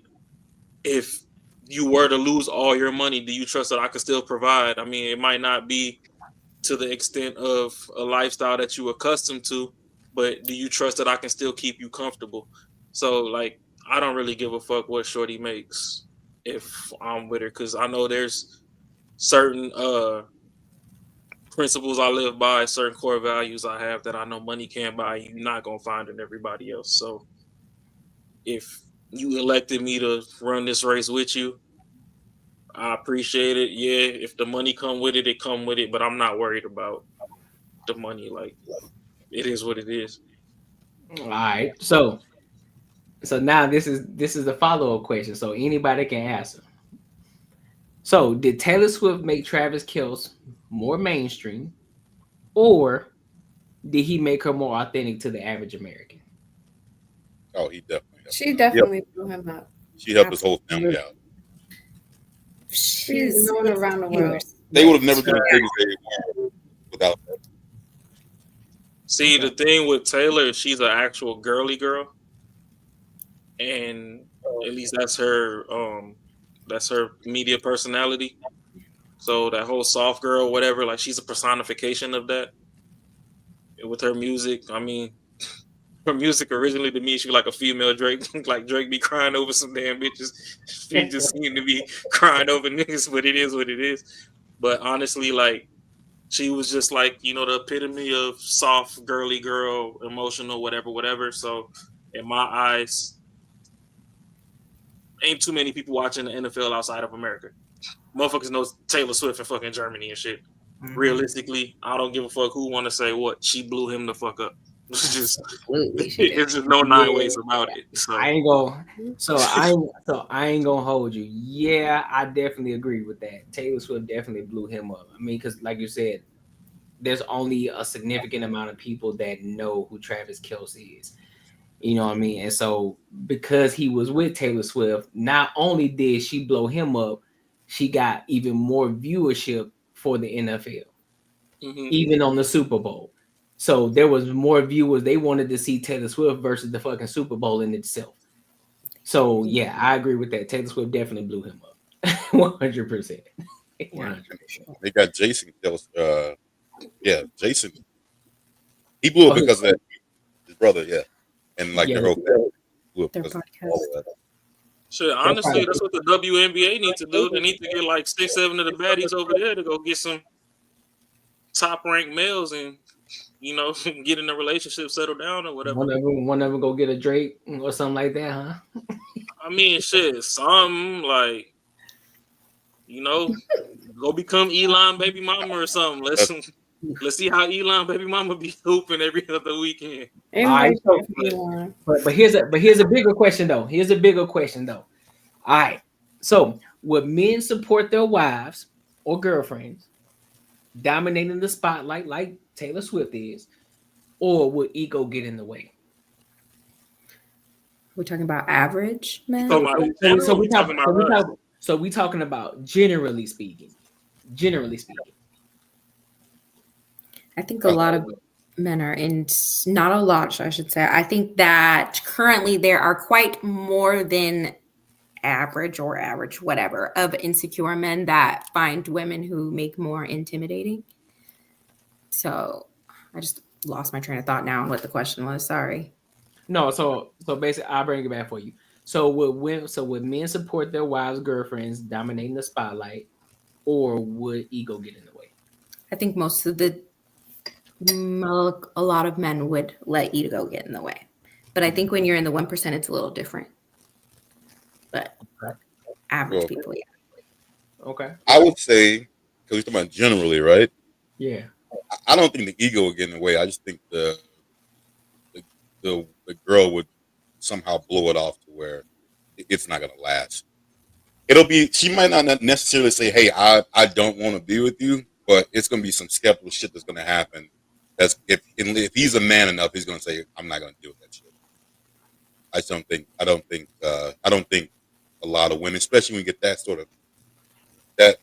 if you were to lose all your money, do you trust that I can still provide? I mean, it might not be to the extent of a lifestyle that you're accustomed to, but do you trust that I can still keep you comfortable? So, like, I don't really give a fuck what shorty makes if I'm with her, because I know there's certain principles I live by, certain core values I have that I know money can't buy. You're not gonna find in everybody else. So if you elected me to run this race with you, I appreciate it. Yeah, if the money come with it, it come with it. But I'm not worried about the money. Like, it is what it is. All right. So now this is the follow-up question. So anybody can answer. So did Taylor Swift make Travis Kelce more mainstream, or did he make her more authentic to the average American? Oh, he definitely. She definitely blew him up. She helped his whole family out. She's known around the world. They would have never been as big as they were without her. See, the thing with Taylor is she's an actual girly girl, and at least that's her media personality. So that whole soft girl, whatever, like she's a personification of that. With her music, I mean, her music originally to me, she was like a female Drake, like Drake be crying over some damn bitches. She just seemed to be crying over niggas, but it is what it is. But honestly, like, she was just like, you know, the epitome of soft, girly girl, emotional, whatever. So in my eyes, ain't too many people watching the NFL outside of America. Motherfuckers know Taylor Swift in fucking Germany and shit. Mm-hmm. Realistically, I don't give a fuck who want to say what. She blew him the fuck up. It's just no nine ways about it. So I ain't gonna hold you. Yeah, I definitely agree with that. Taylor Swift definitely blew him up. I mean, because like you said, there's only a significant amount of people that know who Travis Kelce is. You know what I mean? And so because he was with Taylor Swift, not only did she blow him up, she got even more viewership for the NFL, even on the Super Bowl. So there was more viewers. They wanted to see Taylor Swift versus the fucking Super Bowl in itself. So yeah, I agree with that. Taylor Swift definitely blew him up, 100%. They got Jason Kelce. Jason. He blew up because of that. His brother, and like their whole family blew up because of all of that. Shit, honestly, that's what the WNBA needs to do. They need to get like 6-7 of the baddies over there to go get some top-ranked males and, you know, get in a relationship, settle down or whatever. One of them go get a Drake or something like that, huh? I mean, shit, some like, you know, go become Elon baby mama or something. Let's see how Elon baby mama be hooping every other weekend. All right, but here's a bigger question though. All right, so would men support their wives or girlfriends dominating the spotlight like Taylor Swift is, or would ego get in the way? We're talking about average men. So we talking about generally speaking. I think a lot of men are not a lot, I should say. I think that currently there are quite more than average whatever of insecure men that find women who make more intimidating. So I just lost my train of thought now on what the question was. Sorry. No, so basically I'll bring it back for you. So would men support their wives, girlfriends dominating the spotlight, or would ego get in the way? I think a lot of men would let ego get in the way. But I think when you're in the 1%, it's a little different. But average people, yeah. Okay. I would say, because we're talking about generally, right? Yeah. I don't think the ego would get in the way. I just think the girl would somehow blow it off to where it's not going to last. She might not necessarily say, hey, I don't want to be with you, but it's going to be some skeptical shit that's going to happen. If he's a man enough, he's going to say, I'm not going to deal with that shit. I don't think a lot of women, especially when you get that sort of that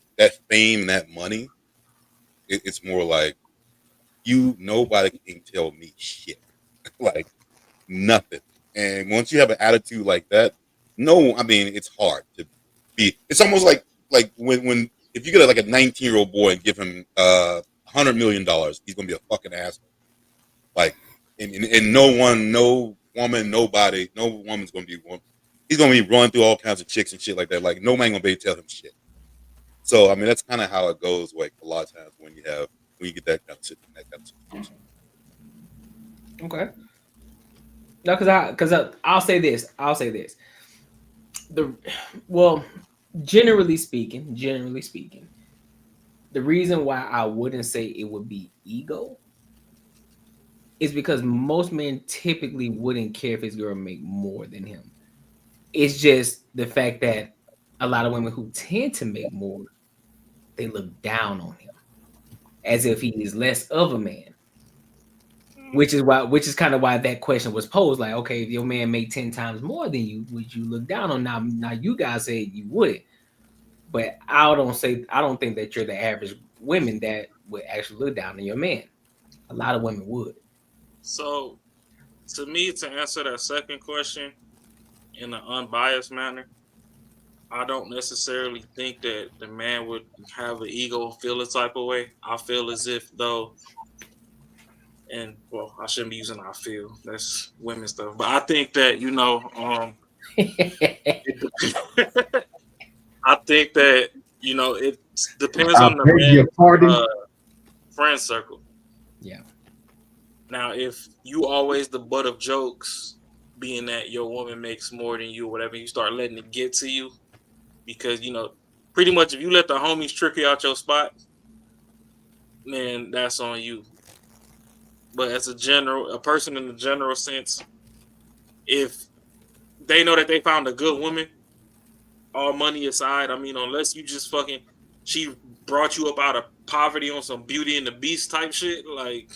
fame and that money, it's more like nobody can tell me shit. Like nothing. And once you have an attitude like that, it's hard to be. It's almost like when if you get like a 19-year-old boy and give him $100 million, he's gonna be a fucking asshole. Like, and no woman's gonna be one. He's gonna be running through all kinds of chicks and shit like that. Like, no man gonna be able to tell him shit. So I mean, that's kind of how it goes. Like a lot of times when you get that kind of situation. Okay. No, because I'll say this. Generally speaking, the reason why I wouldn't say it would be ego is because most men typically wouldn't care if his girl make more than him. It's just the fact that a lot of women who tend to make more, they look down on him as if he is less of a man. Which is kind of why that question was posed. Like, okay, if your man make 10 times more than you, would you look down on? Now you guys say you wouldn't, but I don't think that you're the average women that would actually look down on your man. A lot of women would. So, to me, to answer that second question in an unbiased manner, I don't necessarily think that the man would have an ego and feel a type of way. I feel as if though. And well, I shouldn't be using I feel. That's women stuff. But I think that, I think that, it depends on the man's friend circle. Yeah. Now, if you always the butt of jokes, being that your woman makes more than you or whatever, you start letting it get to you because, pretty much if you let the homies trick you out your spot, man, that's on you. But as a person in the general sense, if they know that they found a good woman, all money aside, I mean, unless you just she brought you up out of poverty on some Beauty and the Beast type shit, like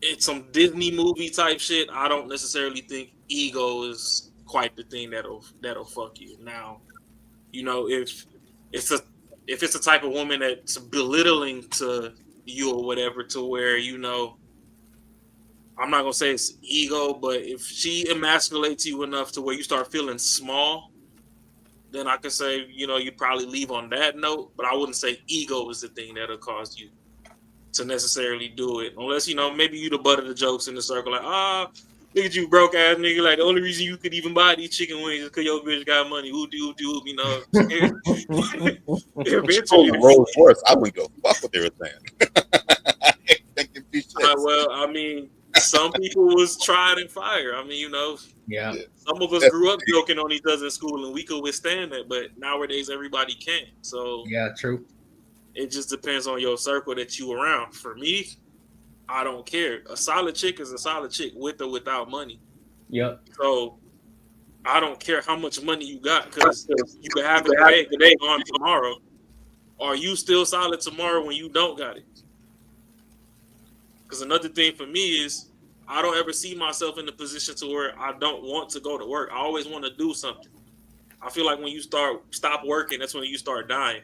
it's some Disney movie type shit, I don't necessarily think ego is quite the thing that'll fuck you. Now, if it's a type of woman that's belittling to you or whatever, to where I'm not gonna say it's ego, but if she emasculates you enough to where you start feeling small, then I can say you probably leave on that note. But I wouldn't say ego is the thing that'll cause you to necessarily do it, unless maybe you the butt of the jokes in the circle, like look at you broke ass nigga, like the only reason you could even buy these chicken wings is because your bitch got money. Eventually, Rolls Royce, I wouldn't go fuck what they were saying. Well, I mean, some people was tried and fired. I mean, yeah. Some of us grew up joking on each other in school, and we could withstand that. But nowadays, everybody can't. So yeah, true. It just depends on your circle that you around. For me, I don't care. A solid chick is a solid chick, with or without money. Yep. So I don't care how much money you got, because you can have it today, gone tomorrow. Are you still solid tomorrow when you don't got it? Because another thing for me is I don't ever see myself in the position to where I don't want to go to work. I always want to do something. I feel like when you stop working, that's when you start dying.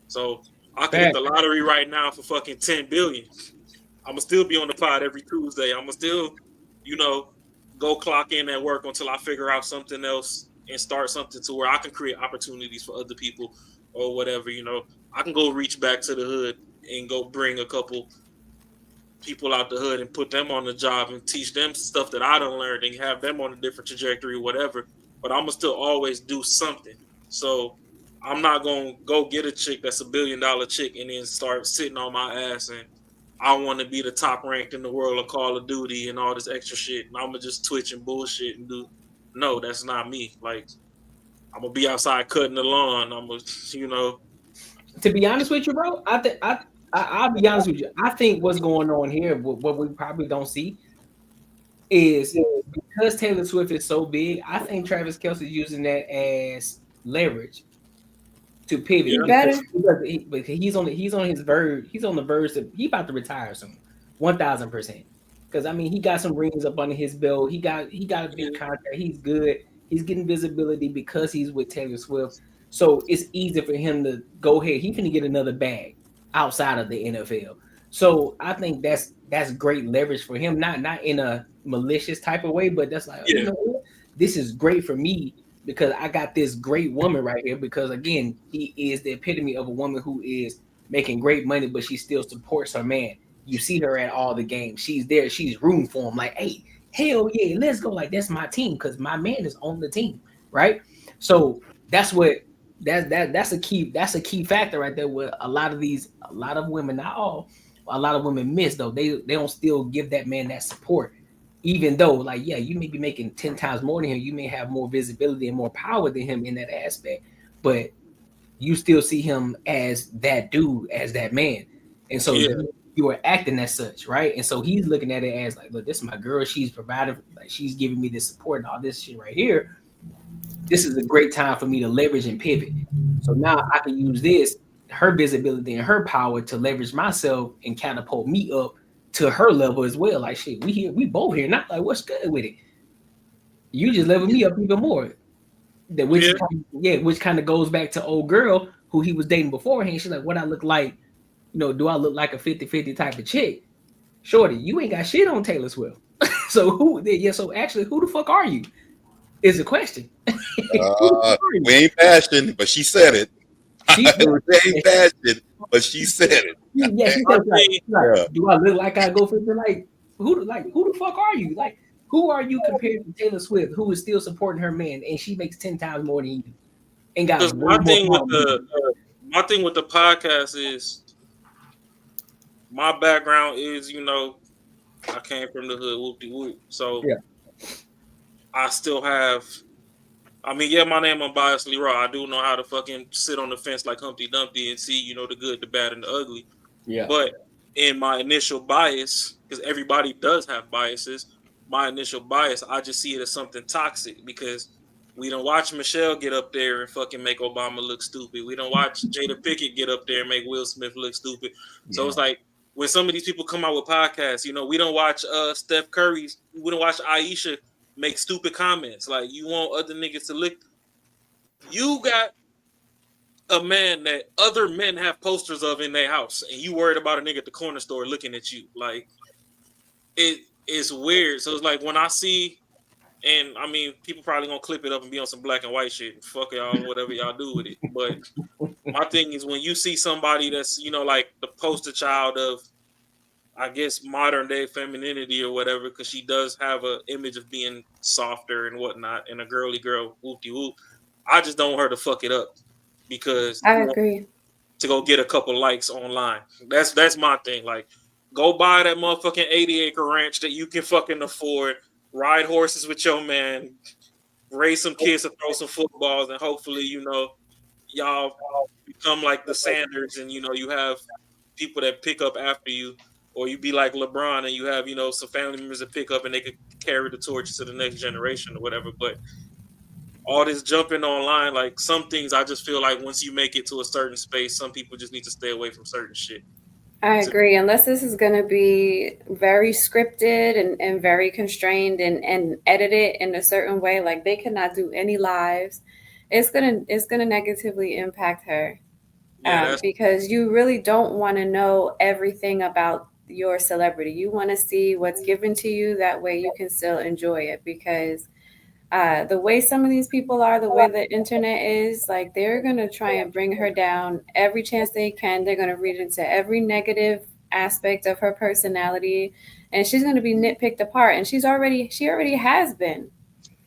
So I can hit the lottery right now for fucking 10 billion. I'm gonna still be on the pod every Tuesday. I'm gonna still, go clock in at work until I figure out something else and start something to where I can create opportunities for other people or whatever. I can go reach back to the hood and go bring a couple people out the hood and put them on the job and teach them stuff that I don't learn and have them on a different trajectory or whatever. But I'm gonna still always do something. So I'm not gonna go get a chick that's $1 billion chick and then start sitting on my ass and I want to be the top ranked in the world of Call of Duty and all this extra shit. And I'm gonna just twitch and bullshit and do. No, that's not me. Like, I'm gonna be outside cutting the lawn. I'm gonna, To be honest with you, bro, I'll be honest with you. I think what's going on here, what we probably don't see, is because Taylor Swift is so big. I think Travis Kelce is using that as leverage to pivot. But he's on his verge. He's on the verge of he about to retire soon, 1,000%. Because I mean, he got some rings up under his belt. He got a big contract. He's good. He's getting visibility because he's with Taylor Swift. So it's easy for him to go ahead. He's gonna get another bag outside of the NFL. So I think that's great leverage for him. Not in a malicious type of way, but that's like, this is great for me because I got this great woman right here. Because again, he is the epitome of a woman who is making great money, but she still supports her man. You see her at all the games. She's there. She's rooting for him. Like, hey, hell yeah, let's go. Like, that's my team because my man is on the team, right? So that's a key factor right there. Where a lot of women, not all, a lot of women miss though. They don't still give that man that support, even though like you may be making 10 times more than him. You may have more visibility and more power than him in that aspect, but you still see him as that dude, as that man, and so you are acting as such, right? And so he's looking at it as like, look, this is my girl. She's provided, like she's giving me this support and all this shit right here. This is a great time for me to leverage and pivot. So now I can use her visibility and her power to leverage myself and catapult me up to her level as well. Like shit, we both here. Not like what's good with it. You just level me up even more. Which kind of goes back to old girl who he was dating beforehand. She's like, what I look like, do I look like a 50-50 type of chick? Shorty, you ain't got shit on Taylor Swift. So so actually, who the fuck are you? Is the question. We ain't passion, but she said it. We ain't passion, but she said it. Yeah, she said like, do I look like I go for like who the fuck are you? Like, who are you compared to Taylor Swift, who is still supporting her man, and she makes 10 times more than you do? And got my thing with the podcast is my background is, I came from the hood, whoop-de-whoop. So I still have, my name unbiasedly raw. I do know how to fucking sit on the fence like Humpty Dumpty and see, the good, the bad, and the ugly. Yeah. But in my initial bias, because everybody does have biases, my initial bias, I just see it as something toxic because we don't watch Michelle get up there and fucking make Obama look stupid. We don't watch Jada Pinkett get up there and make Will Smith look stupid. So it's like when some of these people come out with podcasts, we don't watch Steph Curry's, we don't watch Aisha make stupid comments. Like, you want other niggas to look. You got a man that other men have posters of in their house, and you worried about a nigga at the corner store looking at you. Like, it is weird. So it's like when I see, and people probably gonna clip it up and be on some black and white shit. Fuck y'all, whatever y'all do with it. But my thing is when you see somebody that's, like the poster child of, I guess, modern day femininity or whatever, because she does have an image of being softer and whatnot, and a girly girl, whoop-de-whoop. I just don't want her to fuck it up because I agree. To go get a couple likes online. That's my thing. Like, go buy that motherfucking 80-acre ranch that you can fucking afford. Ride horses with your man, raise some kids to throw some footballs, and hopefully, y'all become like the Sanders, and you have people that pick up after you, or you be like LeBron and you have some family members that pick up and they could carry the torch to the next generation or whatever. But all this jumping online, like some things, I just feel like once you make it to a certain space, some people just need to stay away from certain shit. I agree. Unless this is going to be very scripted and very constrained and edited in a certain way, like they cannot do any lives. It's gonna negatively impact her because you really don't want to know everything about your celebrity. You want to see what's given to you. That way you can still enjoy it because the way some of these people are, the way the internet is, like they're going to try and bring her down every chance they can. They're going to read into every negative aspect of her personality and she's going to be nitpicked apart. And she already has been.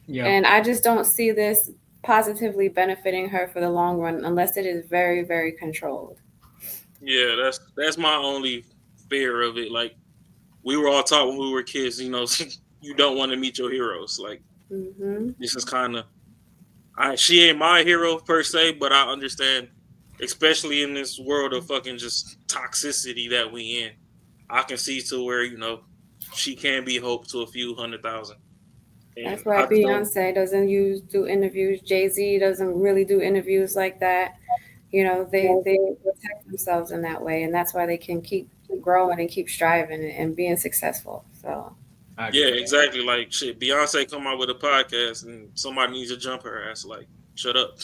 Yeah. And I just don't see this positively benefiting her for the long run unless it is very, very controlled. Yeah, that's my only fear of it. Like, we were all taught when we were kids, you don't want to meet your heroes. Like, this is kind of, she ain't my hero per se, but I understand, especially in this world of fucking just toxicity that we in. I can see to where, she can be hope to a few 100,000. That's why Beyonce doesn't do interviews. Jay-Z doesn't really do interviews like that. They protect themselves in that way, and that's why they can keep growing and keep striving and being successful. So yeah, exactly. Like shit, Beyonce come out with a podcast and somebody needs to jump her ass. Like, shut up.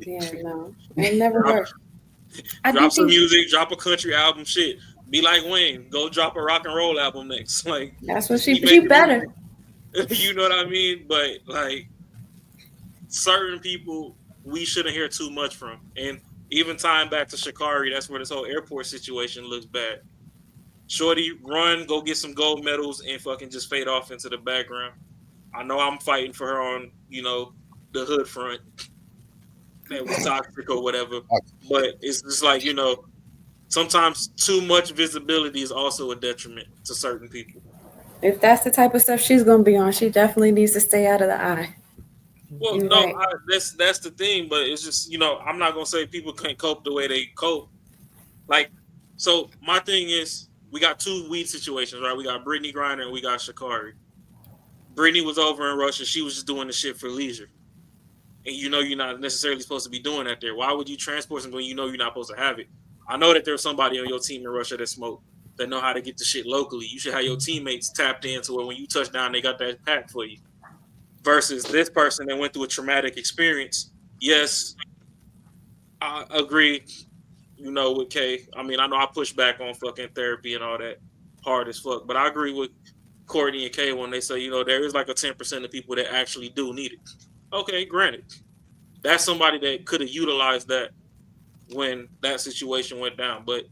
Yeah, no, it never worked. Drop some music, drop a country album. Shit, be like Wayne. Go drop a rock and roll album next. Like, that's what she better. You know what I mean? But like certain people, we shouldn't hear too much from. And even tying back to Sha'Carri, that's where this whole airport situation looks bad. Shorty, run, go get some gold medals, and fucking just fade off into the background. I know I'm fighting for her on, the hood front. That was toxic or whatever. But it's just like, sometimes too much visibility is also a detriment to certain people. If that's the type of stuff she's going to be on, she definitely needs to stay out of the eye. Well, You're no, right. that's the thing, but it's just, I'm not going to say people can't cope the way they cope. Like, so my thing is, we got two weed situations, right? We got Brittany Griner and we got Sha'Carri. Brittany was over in Russia. She was just doing the shit for leisure. And you're not necessarily supposed to be doing that there. Why would you transport something when you're not supposed to have it? I know that there's somebody on your team in Russia that smoked. that know how to get the shit locally. You should have your teammates tapped into where when you touch down, they got that pack for you. Versus this person that went through a traumatic experience. Yes, I agree, with Kay. I mean, I know I push back on fucking therapy and all that hard as fuck, but I agree with Courtnee and Kay when they say, there is like a 10% of people that actually do need it. Okay, granted. That's somebody that could have utilized that when that situation went down. But,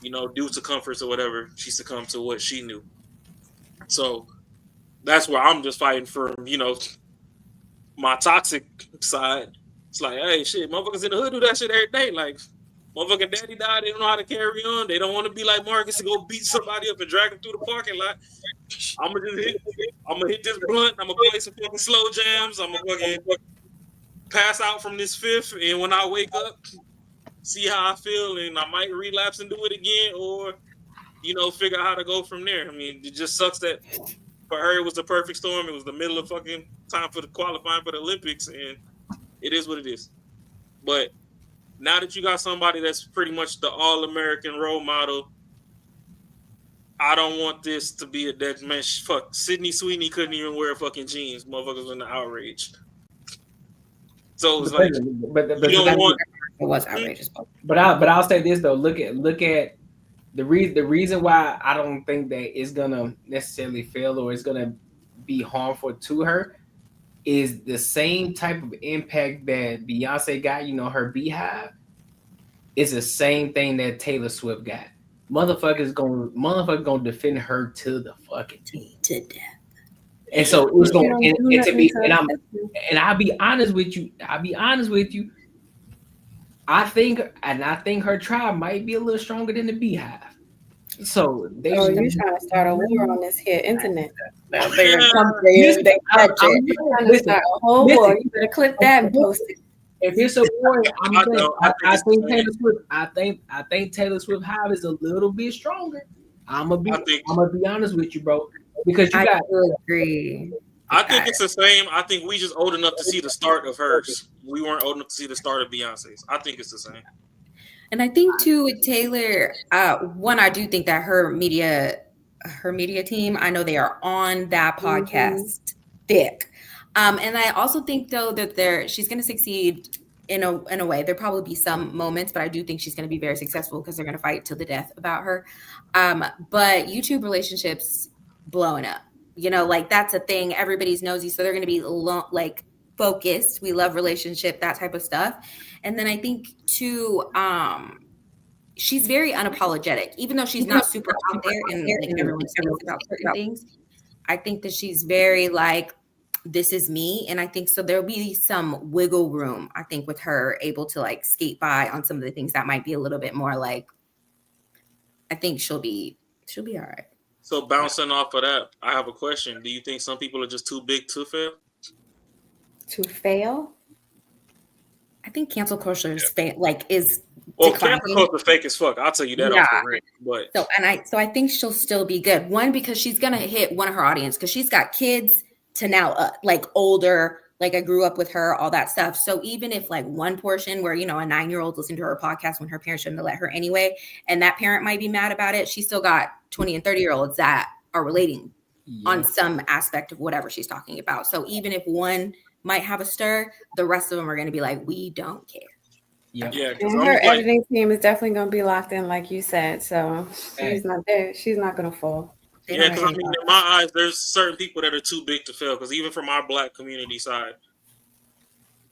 due to comforts or whatever, she succumbed to what she knew. So that's where I'm just fighting for, my toxic side. It's like, hey, shit, motherfuckers in the hood do that shit every day. Like, motherfucking daddy died, they don't know how to carry on. They don't want to be like Marcus to go beat somebody up and drag him through the parking lot. I'm gonna hit this blunt. I'm gonna play some fucking slow jams. I'm gonna fucking pass out from this fifth, and when I wake up, see how I feel, and I might relapse and do it again, or figure out how to go from there. I mean, it just sucks that for her it was the perfect storm. It was the middle of fucking time for the qualifying for the Olympics, and it is what it is. But now that you got somebody that's pretty much the all-American role model, I don't want this to be a dead man. Fuck, Sydney Sweeney couldn't even wear fucking jeans. Motherfuckers in the outrage. So it's like, but you don't want. It was outrageous. But I'll say this though. Look at the reason why I don't think that it's gonna necessarily fail or it's gonna be harmful to her is the same type of impact that Beyonce got. Her Beehive is the same thing that Taylor Swift got. Motherfuckers gonna defend her to the fucking to death. And so it's gonna and to be and I'll be honest with you. I think her tribe might be a little stronger than the Beehive. So you're trying to start a war on this here internet. They trying to start a whole war. You better clip that and post it. If it's a war, I think Taylor Swift. I think Taylor Swift hive is a little bit stronger. I'm gonna be honest with you, bro, because you got to agree. I think it's the same. I think we just old enough to see the start of hers. We weren't old enough to see the start of Beyonce's. I think it's the same. And I think too with Taylor, one, I do think that her media team, I know they are on that podcast thick. And I also think though that she's going to succeed in a way. There'll probably be some moments, but I do think she's going to be very successful because they're going to fight to the death about her. But YouTube relationships blowing up, like that's a thing. Everybody's nosy, so they're going to be focused. We love relationship, that type of stuff. And then I think too, she's very unapologetic, even though she's not super out there and everyone thinks about certain things. I think that she's very this is me. And I think so there'll be some wiggle room, I think, with her able to skate by on some of the things that might be a little bit more I think she'll be all right. So bouncing off of that, I have a question. Do you think some people are just too big to fail? To fail? I think cancel culture is is well, cancel culture fake as fuck. I'll tell you that off the rip. But I think she'll still be good. One, because she's gonna hit one of her audience because she's got kids to now older. I grew up with her, all that stuff. So even if one portion where a 9-year-old listened to her podcast when her parents shouldn't have let her anyway, and that parent might be mad about it, she still got 20 and 30-year-olds that are relating on some aspect of whatever she's talking about. So even if one might have a stir, the rest of them are going to be we don't care. Yeah. And her editing team is definitely going to be locked in, like you said. So she's not there. She's not going to fall. Yeah, because in my eyes, there's certain people that are too big to fail. Because even from our Black community side,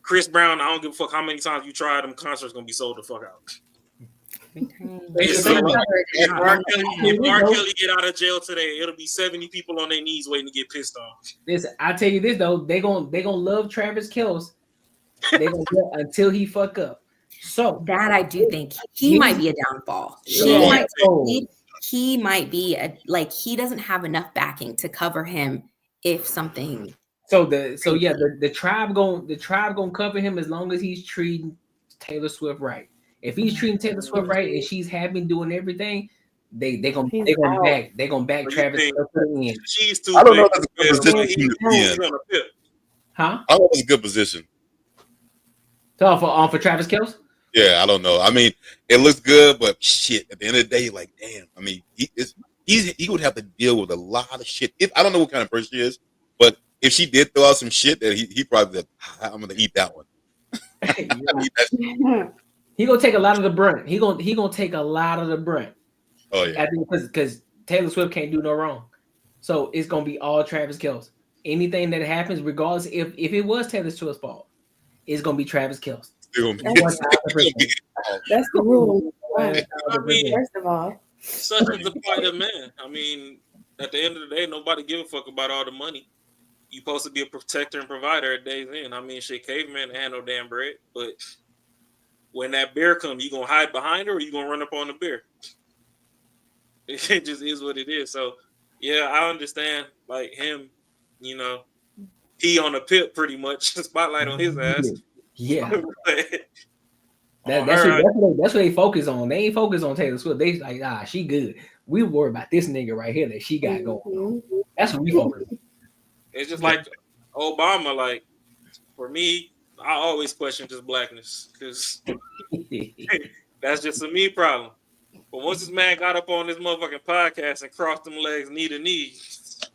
Chris Brown, I don't give a fuck how many times you try them concerts gonna be sold the fuck out. If R. Kelly get out of jail today, it'll be 70 people on their knees waiting to get pissed off. Listen, I tell you this though, they gonna love Travis Kelce. They gonna until he fuck up. So that I do think he might be a downfall. He might be he doesn't have enough backing to cover him if something. The tribe gonna cover him as long as he's treating Taylor Swift right. If he's treating Taylor Swift right and she's happy doing everything, they gonna back Travis Kelce. She's too. I don't know if that's a good position. Huh? I don't know if it's a good position. So for Travis Kelce? Yeah, I don't know. I mean, it looks good, but shit. At the end of the day, like, damn. I mean, he would have to deal with a lot of shit. I don't know what kind of person she is, but if she did throw out some shit, that he probably said, I'm gonna eat that one. He gonna take a lot of the brunt. He gonna take a lot of the brunt. Oh yeah, because Taylor Swift can't do no wrong, so it's gonna be all Travis Kelce. Anything that happens, regardless if it was Taylor Swift's fault, it's gonna be Travis Kelce. That's the rule. I mean, First of all, such is the plight of man. I mean, at the end of the day, nobody give a fuck about all the money. You supposed to be a protector and provider at day's end. I mean, shit, caveman ain't had no damn bread, but when that bear comes, you gonna hide behind her or you gonna run up on the bear? It just is what it is. So yeah, I understand. Like him, you know, he on a pip pretty much. Spotlight on his ass. Yeah. That's what they focus on. They ain't focus on Taylor Swift. They like, she good. We worry about this nigga right here that she got going on. That's what we focus on. It's just like Obama. Like for me, I always question just blackness because that's just a me problem. But once this man got up on this motherfucking podcast and crossed them legs knee to knee.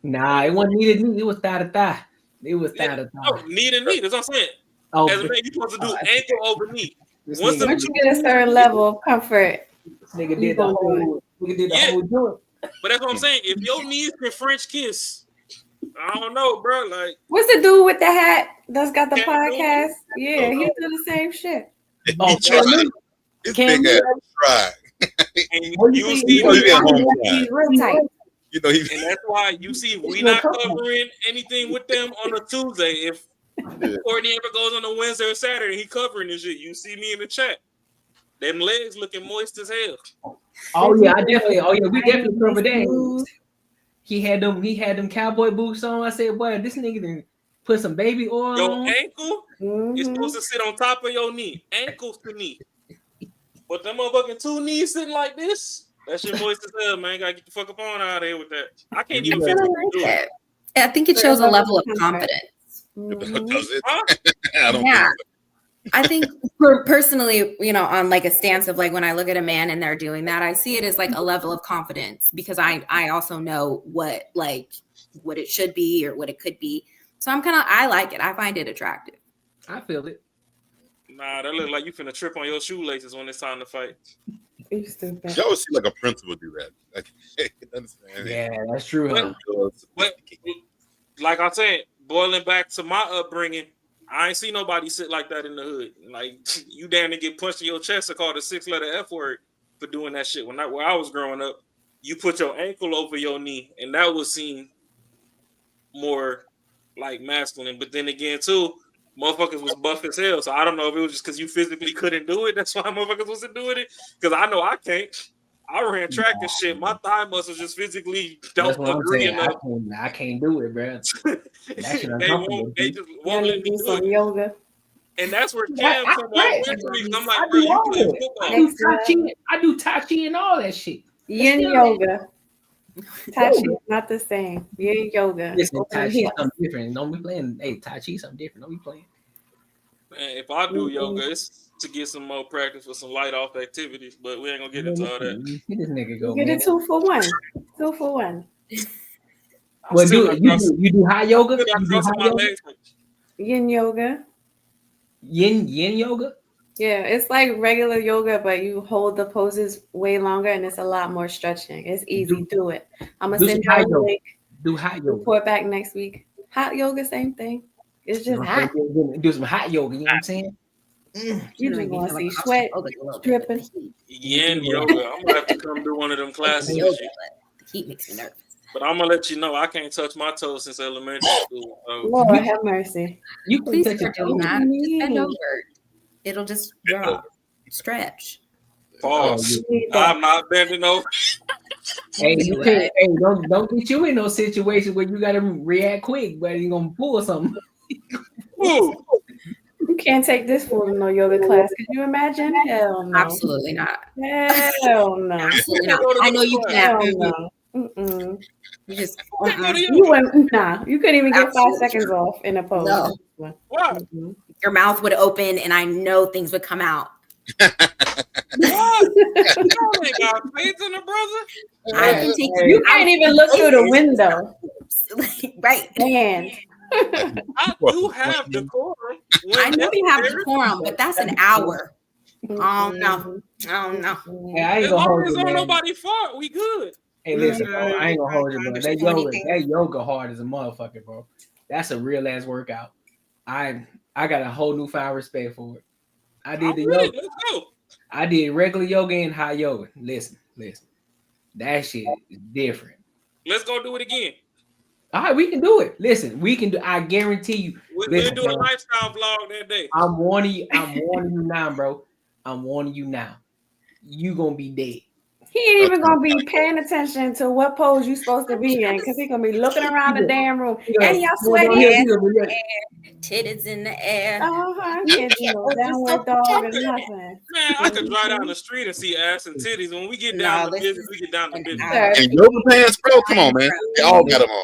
Nah, it wasn't knee to knee. It was thigh to thigh. It was thigh to thigh. No, knee to knee. That's what I'm saying. Oh, as a man, you're supposed to do ankle over knee. once you get a certain level of comfort, this nigga did the whole joint. But that's what I'm saying. If your knees can French kiss, I don't know, bro. Like, what's the dude with the hat that's got the podcast? Yeah, he do the same shit. Oh, this big ass try. And you see, he's real tight. You know, and that's why you see we not covering anything with them on a Tuesday. If Courtnee ever goes on a Wednesday or Saturday, he covering this shit. You see me in the chat. Them legs looking moist as hell. Oh yeah, we definitely covered that. He had them cowboy boots on. I said, boy, this nigga done put some baby oil on. Your ankle is supposed to sit on top of your knee, ankles to knee. But them motherfucking two knees sitting like this, that shit moist as hell, man. Gotta get the fuck up on out of here with that. I can't even physically do it. I think it shows a level of confidence. Does it? I don't think so. I think personally, you know, on like a stance of like when I look at a man and they're doing that, I see it as like a level of confidence because I also know what it should be or what it could be. So I like it. I find it attractive. I feel it. Nah, that look like you finna trip on your shoelaces when it's time to fight. You always see like a principal do that. Like, yeah, that's true. But like I said, boiling back to my upbringing, I ain't see nobody sit like that in the hood. Like you damn near get punched in your chest or called a 6-letter F word for doing that shit. Where I was growing up, you put your ankle over your knee, and that was seen more like masculine. But then again, too, motherfuckers was buff as hell. So I don't know if it was just because you physically couldn't do it. That's why motherfuckers wasn't doing it. Because I know I can't. I ran track and shit. My thigh muscles just physically don't agree enough. I can't do it, bro. They just won't let me do some yoga. And that's where Cam come on. I'm like, bro, you play football. I do Tai Chi and all that shit. Yin yoga. Tai Chi is not the same. Yin yoga. Listen, Tai Chi something different. Don't be playing. Hey, Tai Chi something different. Don't be playing. Man, if I do yoga, it's to get some more practice for some light off activities, but we ain't gonna get into all that. This nigga go. Get it 2 for 1. 2 for 1. Well, you do hot yoga? Yin yoga. Yin yoga? Yeah, it's like regular yoga, but you hold the poses way longer and it's a lot more stretching. It's easy. Do it. I'm gonna send you a link. Do hot yoga. Report back next week. Hot yoga, same thing. It's just hot. Do some hot yoga, you know what I'm saying? You just want to see sweat dripping. Yin yoga. I'm gonna have to come do one of them classes. The heat makes me nervous. But I'm gonna let you know I can't touch my toes since elementary school. So. Lord have mercy. You please start doing that. Just bend over. It'll just drop, stretch. Pause. I'm not bending over. Hey, don't get you in those situations where you gotta react quick, but you're gonna pull something. You can't take this for no yoga class. Could you imagine? Hell no. Absolutely not. Hell no. Absolutely not. I know you can't. You just you went you couldn't even get 5 seconds off in a pose. No. Your mouth would open and I know things would come out. You ain't got faith in the brother. I can take You can't even look through the window. Right. And I do have decorum. I know you have decorum, but that's an hour. Oh no. Oh no. Hey, I ain't As gonna long hold as you, don't man. nobody fought, we good. Hey, listen, bro. I ain't gonna hold you, bro. That yoga hard as a motherfucker, bro. That's a real ass workout. I got a whole newfound respect for it. I did the yoga. Let's go. I did regular yoga and hot yoga. Listen. That shit is different. Let's go do it again. All right, we can do it. Listen, we can do. I guarantee you. We'll do man, a lifestyle vlog that day. I'm warning you now, bro. I'm warning you now. You gonna be dead. he ain't even gonna be paying attention to what pose you supposed to be in because he gonna be looking around the damn room. And y'all sweaty. Titties in the air. I can't do no downward dog or nothing. Man, I could drive down the street and see ass and titties. When we get down to business, we get down to business. And yoga pants, bro. Come on, man. They all got them on.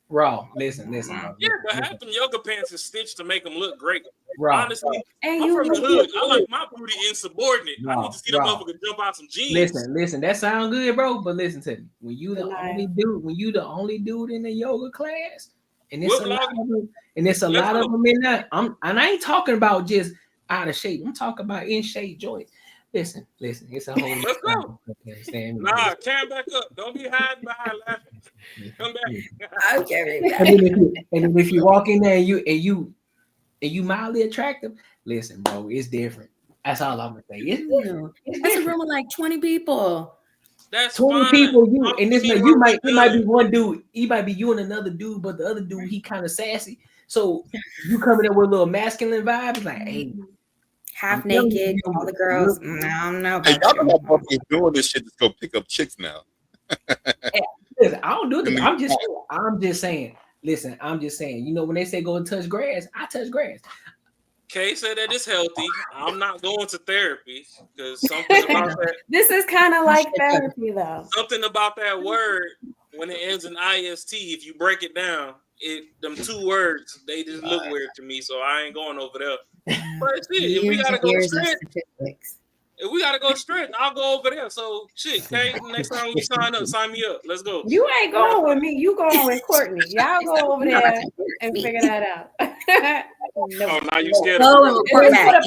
Raw. Listen. Bro. Yeah, but half them yoga pants is stitched to make them look great. Raw. Honestly, and I'm from the hood. I like my booty insubordinate. I need to see that motherfucker jump out some jeans. Listen. That sounds good, bro. But listen to me. When you the only dude in the yoga class, and it's a lot of them in that. And I ain't talking about just out of shape. I'm talking about in shape joints. Listen. It's a whole. Let's go. Nah, cam back up. Don't be hiding behind laughing. Come back. Okay. And then if you walk in there and you mildly attractive, listen, bro, it's different. That's all I'm gonna say. That's a room of like 20 people. That's 20 fine. people. It might be one dude. He might be you and another dude, but the other dude he kind of sassy. So you coming in with a little masculine vibes, like, hey. Half naked, all the girls. No. Hey, y'all know motherfuckers doing this shit to go pick up chicks now. Listen, I don't do this. I'm just saying. Listen, I'm just saying. You know, when they say go and touch grass, I touch grass. Kay said that it's healthy. I'm not going to therapy because something about that. This is kind of like therapy, though. Something about that word when it ends in IST. If you break it down, them two words they just look weird to me. So I ain't going over there. But shit, if we gotta go stretch, I'll go over there. So shit, Kay, next time we sign me up. Let's go. You ain't going with me. You going with Courtney. Y'all go over there and figure that out. Oh, now you scared. I'll support. Now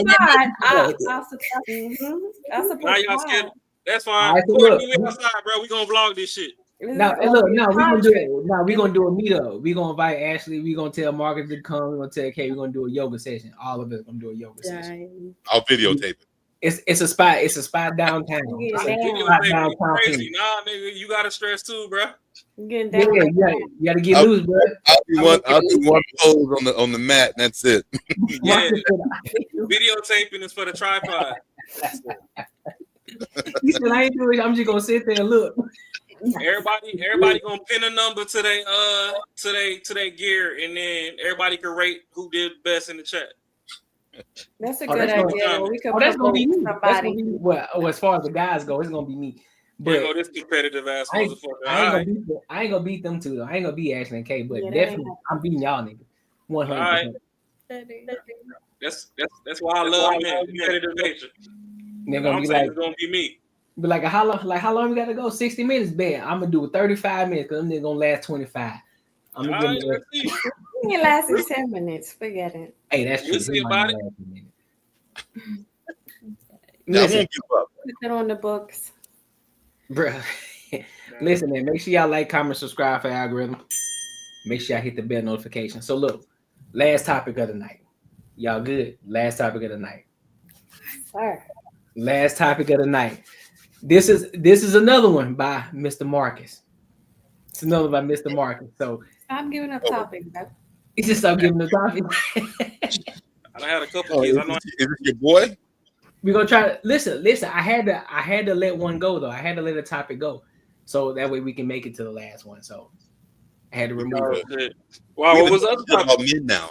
y'all scared. That's fine. Courtney, we outside, bro. We gonna vlog this shit. We gonna do it. We gonna do a meetup. We gonna invite Ashley. We gonna tell Marcus to come. We gonna tell Kay. We gonna do a yoga session. All of us gonna do a yoga session. I'll videotape it. It's a spot. It's a spot downtown. Crazy. Nah, nigga, you gotta stress too, bro. You gotta get loose, bro. I'll do one pose on the mat, and that's it. Yeah, videotaping is for the tripod. He said, "I ain't doing it. I'm just gonna sit there and look." Everybody gonna pin a number to their gear, and then everybody can rate who did best in the chat. That's a good idea. We could that's gonna be me. Well, as far as the guys go, it's gonna be me. But this competitive ass motherfucker. I ain't gonna beat them two though. I ain't gonna beat Ashley and Kay, but definitely I'm beating y'all niggas. 100%. That's why I love men. Competitive nature. They're gonna be like, it's gonna be me. But like how long we gotta go? 60 minutes, man. I'm gonna do 35 minutes because they're gonna last 25. I'm gonna give it. It lasted 10 minutes. Forget it. Hey, that's true. We'll see about it. Listen, put it on the books, bro. Listen, man. Make sure y'all like, comment, subscribe for algorithm. Make sure y'all hit the bell notification. So look, last topic of the night. Y'all good? Last topic of the night. Sir. Last topic of the night. This is another one by Mr. Marcus. It's another by Mr. Marcus. So I'm giving up topics, bro. He just stopped giving the topic. I had a couple kids. I know. Is this your boy? We're gonna try to listen. I had to let one go though. I had to let a topic go, so that way we can make it to the last one. So I had to remove it. Wow, what was that about men now?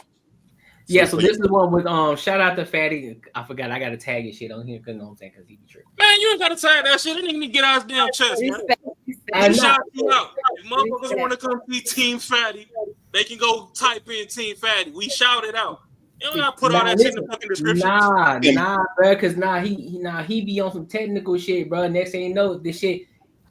Yeah, so this is the one with shout out to Fatty. I forgot I gotta tag his shit on here. Couldn't know what I'm saying because he be tripping. Man, you ain't gotta tag that shit. That nigga need to get out his damn chest, man. Shout you out. If motherfuckers want to come see Team Fatty, they can go type in Team Fatty. We shout it out. You don't gotta put all that shit in the fucking description. Nah, bro, cause he be on some technical shit, bro. Next thing you know, this shit,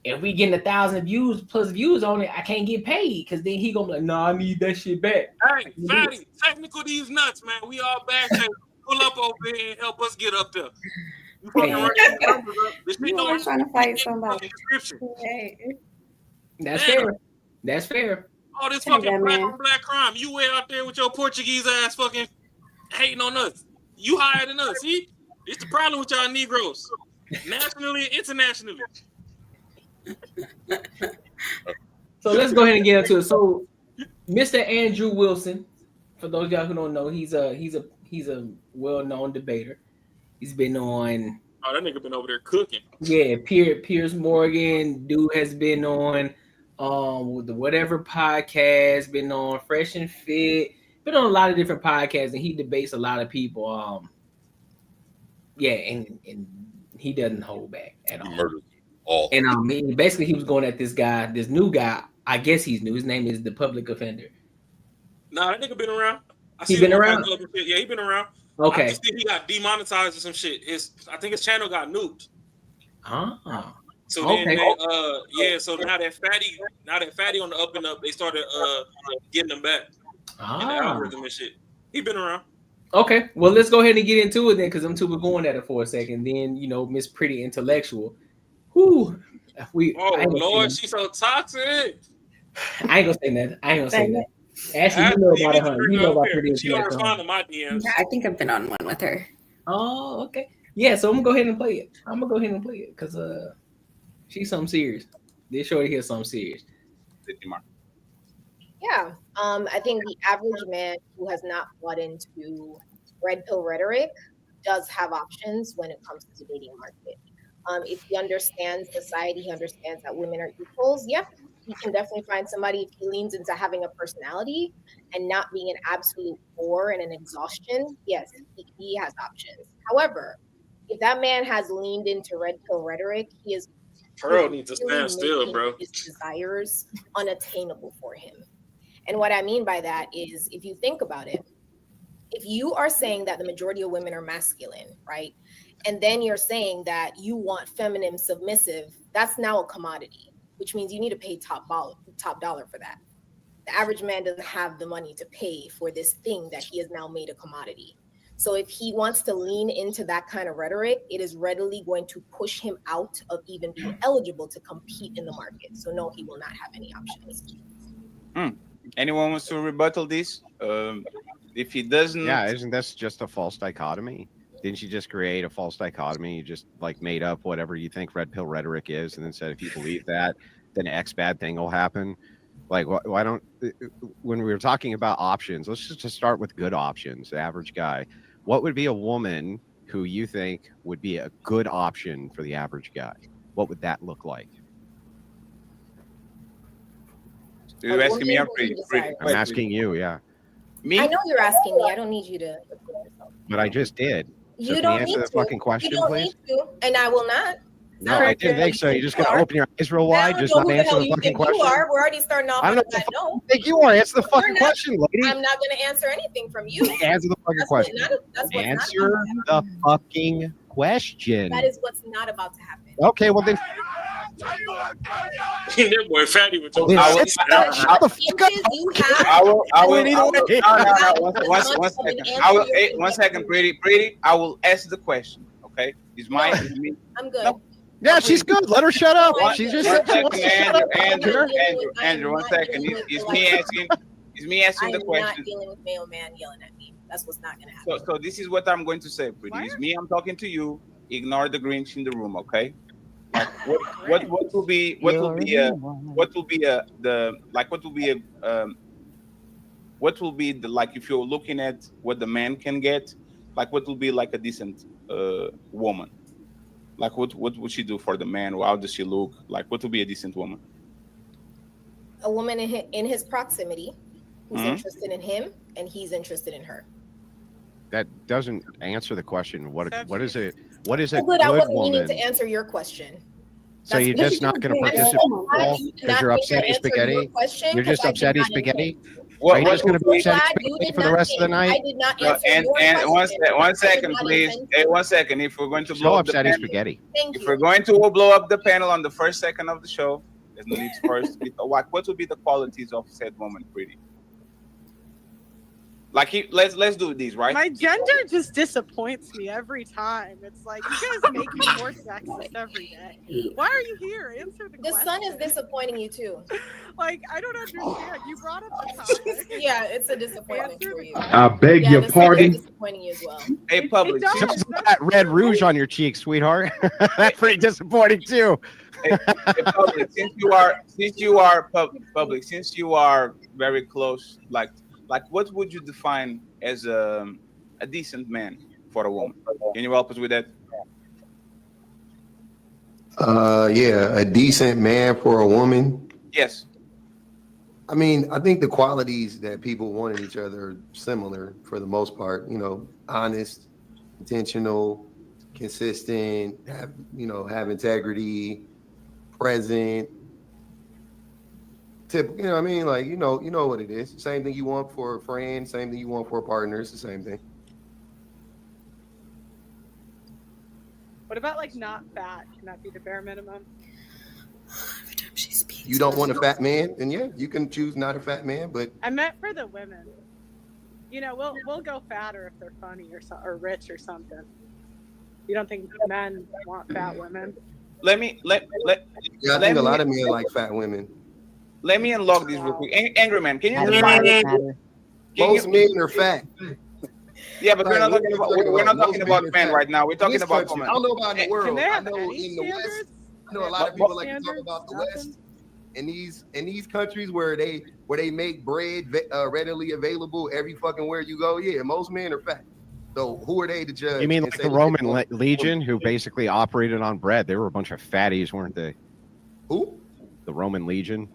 if we getting 1,000 views on it, I can't get paid, cause then he gonna be like, nah, I need that shit back. Hey, Fatty, technical these nuts, man. We all back there. Pull up over here and help us get up there. You fucking right. This shit don't trying to fight somebody. That's fair. That's fair. All this fucking black on black crime. You way out there with your Portuguese ass fucking hating on us. You higher than us. See? It's the problem with y'all Negroes. Nationally and internationally. So let's go ahead and get into it. So Mr. Andrew Wilson, for those of y'all who don't know, he's a well-known debater. He's been on. Oh, that nigga been over there cooking. Yeah, Piers Morgan. Dude has been on the whatever podcast. Been on Fresh and Fit. Been on a lot of different podcasts, and he debates a lot of people. And he doesn't hold back at all. He murders all. And basically he was going at this new guy. I guess he's new. His name is the public offender. Nah, that nigga been around. He been around? Yeah, he been around. Okay. I just think he got demonetized or some shit. I think his channel got nuked. Ah. So then so now that fatty on the up and up, they started getting him back. And the algorithm and shit. He been around. Okay. Well, let's go ahead and get into it then, because them two were going at it for a second. Then, Miss Pretty Intellectual. Whew. Lord, she's so toxic. I ain't gonna say that. Ashley, you know about her. You know about Pretty Intellectual. She don't respond to my DMs. Yeah, I think I've been on one with her. Oh, okay. Yeah, so I'm gonna go ahead and play it. Because she's something serious. This shorty here something serious. Yeah. I think the average man who has not bought into red pill rhetoric does have options when it comes to the dating market. If he understands society, he understands that women are equals. Yep, he can definitely find somebody. If he leans into having a personality and not being an absolute bore and an exhaustion, yes, he has options. However, if that man has leaned into red pill rhetoric, he is Pearl needs to stand still, bro. His desires unattainable for him. And what I mean by that is, if you think about it, if you are saying that the majority of women are masculine, right? And then you're saying that you want feminine submissive, that's now a commodity, which means you need to pay top dollar for that. The average man doesn't have the money to pay for this thing that he has now made a commodity. So if he wants to lean into that kind of rhetoric, it is readily going to push him out of even being eligible to compete in the market. So no, he will not have any options. Anyone wants to rebuttal this? If he doesn't... Yeah, isn't this just a false dichotomy? Didn't you just create a false dichotomy? You just made up whatever you think red pill rhetoric is, and then said if you believe that, then X bad thing will happen. Like, why don't, when we were talking about options, let's just start with good options, the average guy. What would be a woman who you think would be a good option for the average guy? What would that look like? You're asking me? I'm asking you, yeah. Me? I know you're asking me. I don't need you to. But I just did. So You can don't you answer need the to. fucking question, You don't please? need to, and I will not. No, I didn't think so. You're just going to open your eyes real wide, just not answer the fucking question? You are. We're already starting off. I don't know with that. No. I think you are. Answer the fucking question, lady. I'm not going to answer anything from you. Answer the fucking question. Answer the fucking question. That is what's not about to happen. Okay, well then. That boy fatty with your Shut the fuck up. I will. One second, pretty. I will ask the question. Okay, is mine? I'm good. Yeah, she's good. Let her shut up. She just said she wants to shut up. Andrew, 1 second. Is me asking the I'm question? not dealing with male man yelling at me. That's what's not going to happen. So this is what I'm going to say, pretty. It's me. I'm talking to you. Ignore the Grinch in the room, okay? Like what will be like if you're looking at what the man can get, like what will be like a decent woman? Like what would she do for the man? How does she look? Like what would be a decent woman? A woman in his proximity who's interested in him and he's interested in her. That doesn't answer the question. What is it? What is a I good wasn't woman? meaning to answer your question. So you're just not going to participate because you're upsetty spaghetti? You're just upsetty spaghetti? Are you just going to be glad upset you did for the not rest of the night? I did not No, answer and your and question. one second, I did not please. intend Hey, to. 1 second. If we're going to So blow up the upsetting panel, spaghetti. Thank if you. we're going to blow up the panel on the first second of the show, there's no need for us to be. What would be the qualities of said woman, pretty? Like, let's do these, right? My gender just disappoints me every time. It's like, you guys make me more sexist every day. Why are you here? Answer the question. The sun is disappointing you too. Like, I don't understand. You brought up the topic. Yeah, it's a disappointment for you. I beg Yeah, your the sun is pardon. disappointing you as well. Hey, public. Just that red rouge on your cheek, sweetheart. That's pretty disappointing too. Hey, public, since you are public, since you are very close, like what would you define as a decent man for a woman? Can you help us with that? Yeah, a decent man for a woman. Yes. I mean, I think the qualities that people want in each other are similar for the most part. You know, honest, intentional, consistent, have integrity, present. Typical, you know what I mean? Like, you know what it is. Same thing you want for a friend, same thing you want for a partner. It's the same thing. What about like not fat? Can that be the bare minimum? You don't want a fat man, then yeah, you can choose not a fat man. But I meant for the women. You know, we'll go fatter if they're funny or rich or something. You don't think men want fat women? I think a lot of men like fat women. Let me unlock these real quick. Angry man, can you define it? Most men are fat. Yeah, but we're not talking about men right now. We're talking This about country, women. I don't know about the world. I have know any in the West, standards? I know a lot of people like to talk about the West. In these countries where they make bread readily available every fucking where you go, yeah, most men are fat. So who are they to judge? You mean and like say the Roman legion who basically operated on bread? They were a bunch of fatties, weren't they? Who? The Roman legion.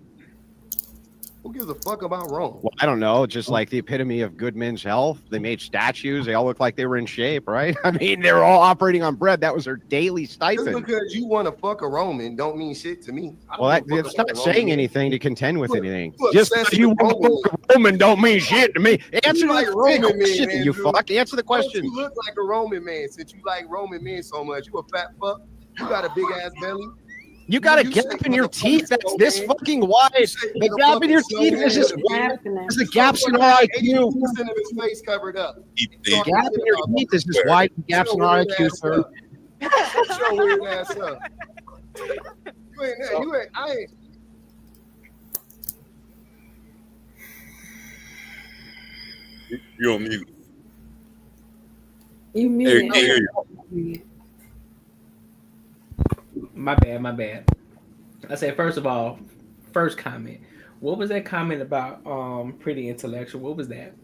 Who gives a fuck about Rome? Well, I don't know. Just like the epitome of good men's health. They made statues. They all looked like they were in shape, right? I mean, they were all operating on bread. That was their daily Just stipend. because you want to fuck a Roman don't mean shit to me. I don't Well, give a fuck that's about not a saying Roman. anything to contend with anything. Look, Just obsessed because you with want to Roman. fuck a Roman don't mean shit to me. Answer You like the Roman men, question, you Andrew. fuck. Answer the question. Don't you look like a Roman man since you like Roman men so much. You a fat fuck. You got a big ass belly. You got a You gap shake in your like a teeth fucking that's this snowman. fucking wide. You The shake like a gap in your fucking teeth is just snowman. there's the gaps in our IQ. 80% of his face covered up. The gap in your teeth is just wide. The gaps in our IQ, sir. Shut your weird ass up. I ain't. You on mute. You Hey, muted. My bad. I said, first of all, first comment. What was that comment about pretty intellectual? What was that?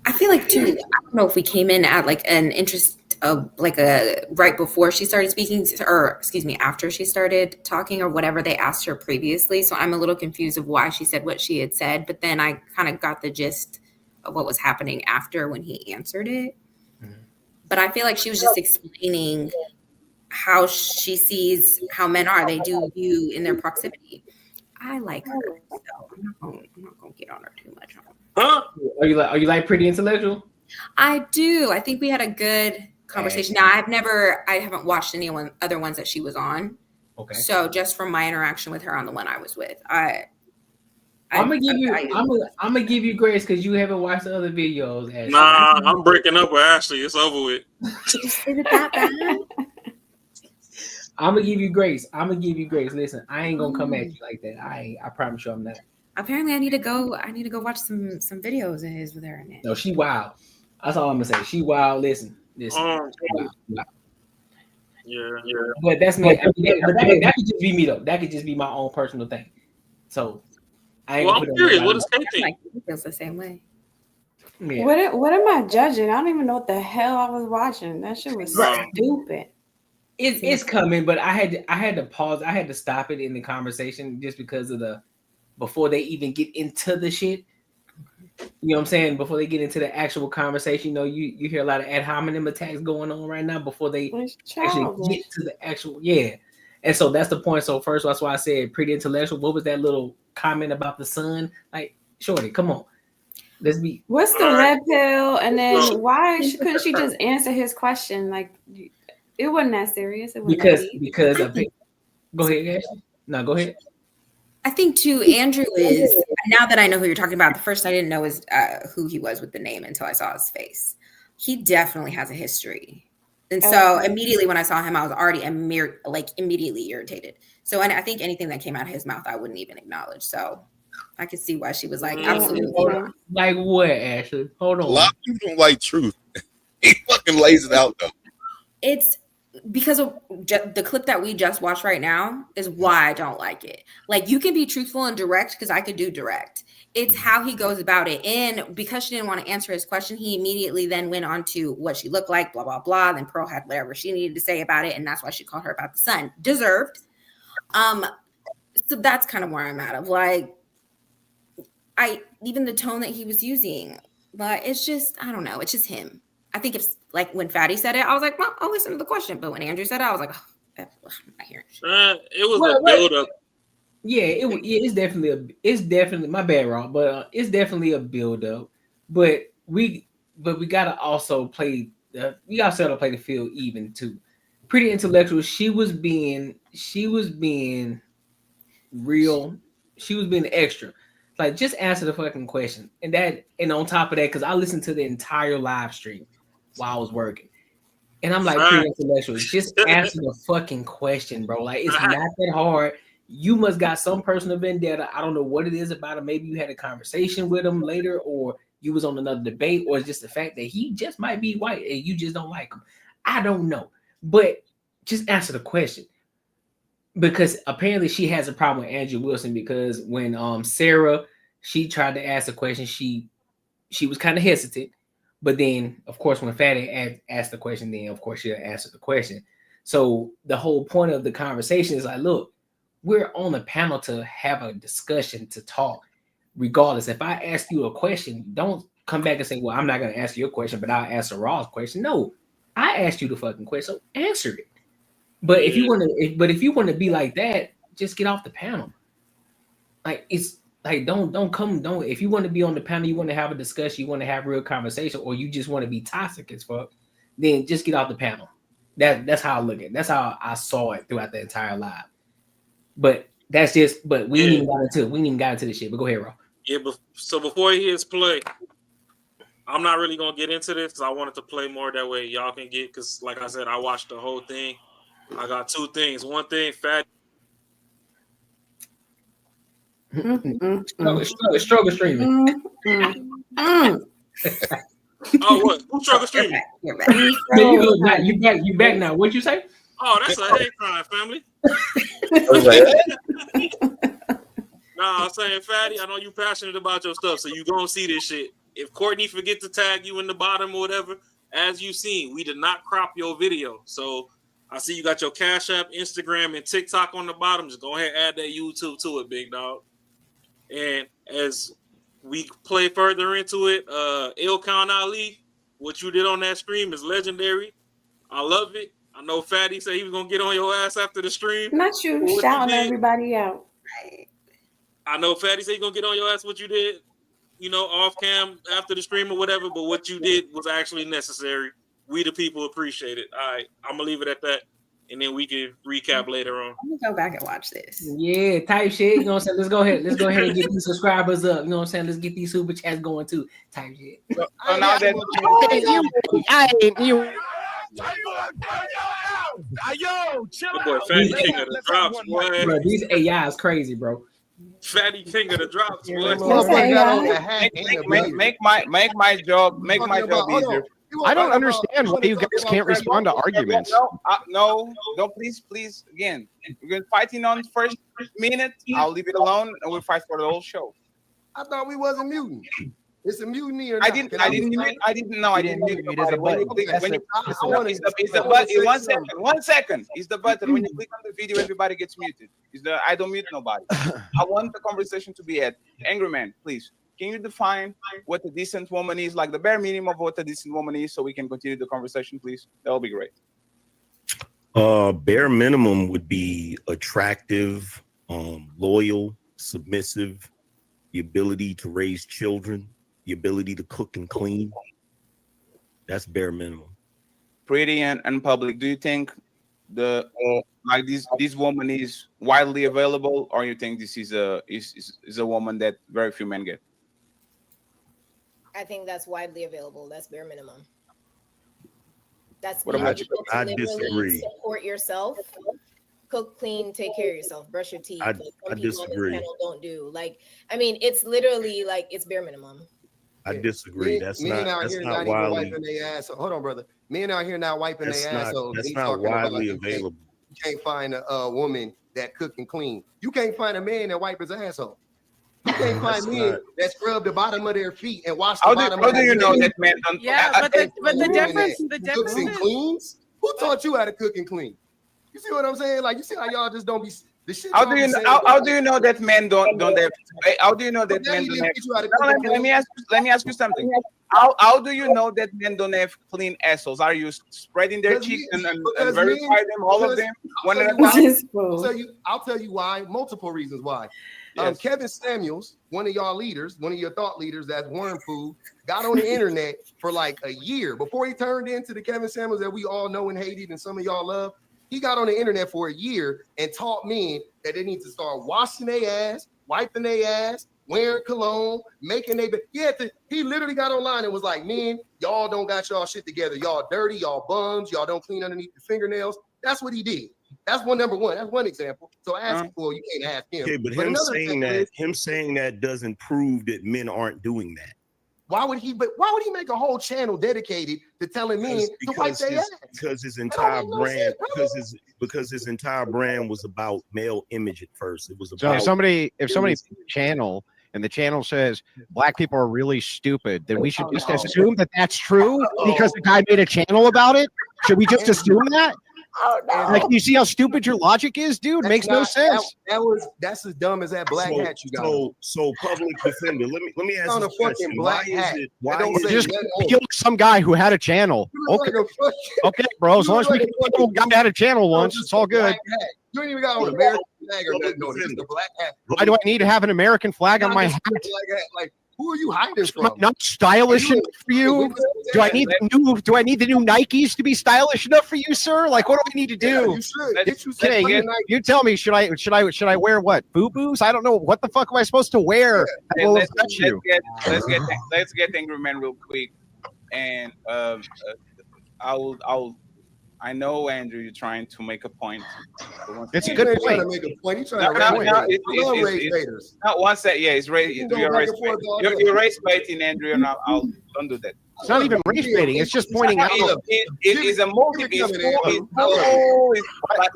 I feel like too, I don't know if we came in at like an interest of like a right before she started speaking, or excuse me, after she started talking or whatever they asked her previously. So I'm a little confused of why she said what she had said, but then I kind of got the gist of what was happening after when he answered it. But I feel like she was just explaining how she sees how men are. They do view in their proximity. I like her, so I'm not gonna get on her too much. Huh? Are you like pretty intellectual? I do. I think we had a good conversation. Now I haven't watched any other ones that she was on. Okay. So just from my interaction with her on the one I was with, I'm gonna give you grace because you haven't watched the other videos. Ashley. Nah, I'm breaking up with Ashley. It's over with. Is it that bad? I'm gonna give you grace. Listen, I ain't gonna come at you like that. I promise you, I'm not. Apparently, I need to go watch some videos of his with her in it. No, she wild. That's all I'm gonna say. She wild. Listen. Wild. Yeah. But that's me. That could just be me though. That could just be my own personal thing. So I ain't. Well, I'm curious. What does Kate think? He feels the same way. Yeah. What am I judging? I don't even know what the hell I was watching. That shit was stupid. It's coming, but I had to pause. I had to stop it in the conversation just because of before they even get into the shit. You know what I'm saying? Before they get into the actual conversation, you know, you hear a lot of ad hominem attacks going on right now before they actually get to the actual And so that's the point. So first, that's why I said pretty intellectual. What was that little comment about the sun? Like, shorty, come on. Let's be. What's the red pill? And then why couldn't she just answer his question? Like, it wasn't that serious. It wasn't because go ahead, Ashley. No, go ahead. I think too, Andrew is, now that I know who you're talking about, the first I didn't know is who he was with the name until I saw his face. He definitely has a history. And so immediately when I saw him, I was already immediately irritated. So I think anything that came out of his mouth, I wouldn't even acknowledge. So I could see why she was like, absolutely. Like what, Ashley? Hold on. A lot of people don't like truth. He fucking lays it out though. It's because of the clip that we just watched right now is why I don't like it. Like, you can be truthful and direct because I could do direct. It's how he goes about it. And because she didn't want to answer his question, he immediately then went on to what she looked like, blah, blah, blah. Then Pearl had whatever she needed to say about it. And that's why she called her about the sun. Deserved. So that's kind of where I'm at of like, even the tone that he was using, but it's just, I don't know. It's just him. I think if like when Fatty said it, I was like, well, I'll listen to the question. But when Andrew said it, I was like, oh, I'm not hearing shit. It was a build up. Yeah, it's definitely my bad, Rob, but it's definitely a build up. But we gotta also play the field even too. Pretty intellectual. She was being real. She was being extra. Like, just answer the fucking question. And on top of that, because I listened to the entire live stream while I was working. And I'm like, pretty intellectual. Just answer the fucking question, bro. Like, it's not that hard. You must got some personal vendetta. I don't know what it is about him. Maybe you had a conversation with him later, or you was on another debate, or it's just the fact that he just might be white and you just don't like him. I don't know. But just answer the question. Because apparently she has a problem with Andrew Wilson, because when Sarah, she tried to ask a question, she was kind of hesitant. But then, of course, when Fatty asked the question, then, of course, she'll answer the question. So the whole point of the conversation is like, look, we're on a panel to have a discussion, to talk. Regardless, if I ask you a question, don't come back and say, well, I'm not going to answer your question, but I'll answer Raw's question. No, I asked you the fucking question, so answer it. But if you want to be like that, just get off the panel. Like, it's like, don't. If you want to be on the panel, you want to have a discussion, you want to have real conversation, or you just want to be toxic as fuck, then just get off the panel. That's how I look at it. That's how I saw it throughout the entire live. But that's just. But we ain't even got into this shit. But go ahead, Raw. Yeah, but so before he hits play, I'm not really gonna get into this because I wanted to play more that way y'all can get. Because like I said, I watched the whole thing. I got two things. One thing, Fat. Struggle streaming. Oh, what? Who's struggle streaming? You're back. You back now. What'd you say? Oh, that's a hate crime, family. Nah, I'm saying, Fatty, I know you're passionate about your stuff, so you gonna see this shit. If Courtney forget to tag you in the bottom or whatever, as you seen, we did not crop your video. So I see you got your Cash App, Instagram, and TikTok on the bottom. Just go ahead and add that YouTube to it, big dog. And as we play further into it, Ilkan Ali, what you did on that stream is legendary. I love it. I know Fatty said he was gonna get on your ass after the stream. Not you shouting everybody out. I know Fatty said he's gonna get on your ass what you did, off cam after the stream or whatever, but what you did was actually necessary. We the people appreciate it. All right, I'm gonna leave it at that, and then we can recap later on. I'm gonna go back and watch this. Yeah, type shit. You know what I'm saying? Let's go ahead and get these subscribers up. You know what I'm saying? Let's get these super chats going too. Type shit. So now that yo, chill out. Fatty King of the drops, boy. Bro, these AI is crazy, bro. Fatty King of the drops, boy. Make my job easier. I don't understand why you guys can't respond to arguments. No, please. Again, we're fighting on the first minute. I'll leave it alone, and we'll fight for the whole show. I thought we wasn't muting. It's a mutiny or not? I didn't mute. It is a button. It's the button. 1 second. It's the button. When you click on the video, everybody gets muted. I don't mute nobody. I want the conversation to be had. Angry Man, please. Can you define what a decent woman is, like the bare minimum of what a decent woman is, so we can continue the conversation, please? That will be great. Bare minimum would be attractive, loyal, submissive, the ability to raise children, the ability to cook and clean. That's bare minimum. Pretty and public. Do you think the like this woman is widely available, or you think this is a woman that very few men get? I think that's widely available. That's bare minimum. That's what about you? I disagree. Support yourself, cook, clean, take care of yourself, brush your teeth. I On disagree. this panel don't do. Like, I mean, it's literally like it's bare minimum. I disagree. That's men not. out That's here not not even widely. wiping their ass. Hold on, brother. Men out here not wiping their ass. That's not widely available. You can't find a woman that cook and clean. You can't find a man that wipe his asshole. You can't find men that scrub the bottom of their feet and wash the bottom. How do you know that man don't? Yeah, but the difference cooks and cleans. Who taught you how to cook and clean? You see what I'm saying? Like, you see how y'all just don't be the shit. How do you know? How do you know that men don't have? How do you know that men don't have? Let me ask you something. How do you know that men don't have clean assholes? Are you spreading their cheeks and verify them, all of them? I'll tell you why. Multiple reasons why. Yes. Kevin Samuels, one of y'all leaders, one of your thought leaders, that's worm food, got on the internet for like a year before he turned into the Kevin Samuels that we all know and hated and some of y'all love. He got on the internet for a year and taught men that they need to start washing their ass, wiping their ass, wearing cologne, making their bed. He literally got online and was like, men, y'all don't got y'all shit together. Y'all dirty, y'all bums, y'all don't clean underneath your fingernails. That's what he did. That's number one. That's one example. So ask for you can't ask him. Okay, but him saying that doesn't prove that men aren't doing that. Why would he make a whole channel dedicated to telling men to wipe their ass? Because his entire brand, because his entire brand was about male image at first. It was about so if somebody channel and the channel says black people are really stupid, then we should just assume that that's true because the guy made a channel about it. Should we just assume that? Oh, no. Like, you see how stupid your logic is, dude? Makes no sense. That's as dumb as that black hat you got. So public defender. Let me ask you a question. Black hat. Why is it just killed some guy who had a channel? Okay, bro. As long as we can kill a guy who had a channel once, it's all good. You ain't even got on an American flag or nothing. No, just the black hat. Why do I need to have an American flag on my hat? Like, who are you hiding from? Not stylish enough for you? Do I need the new Nikes to be stylish enough for you, sir? Like, what do I need to do? You tell me. Should I wear what? Boo-boos? I don't know. What the fuck am I supposed to wear? Let's get Angry Man real quick, and I know, Andrew, you're trying to make a point. It's a good point. He's trying to make a point. Not one set. Yeah, it's race. You're race baiting, Andrew, and I'll don't do that. It's not even race baiting. It's just pointing out. It is a multi.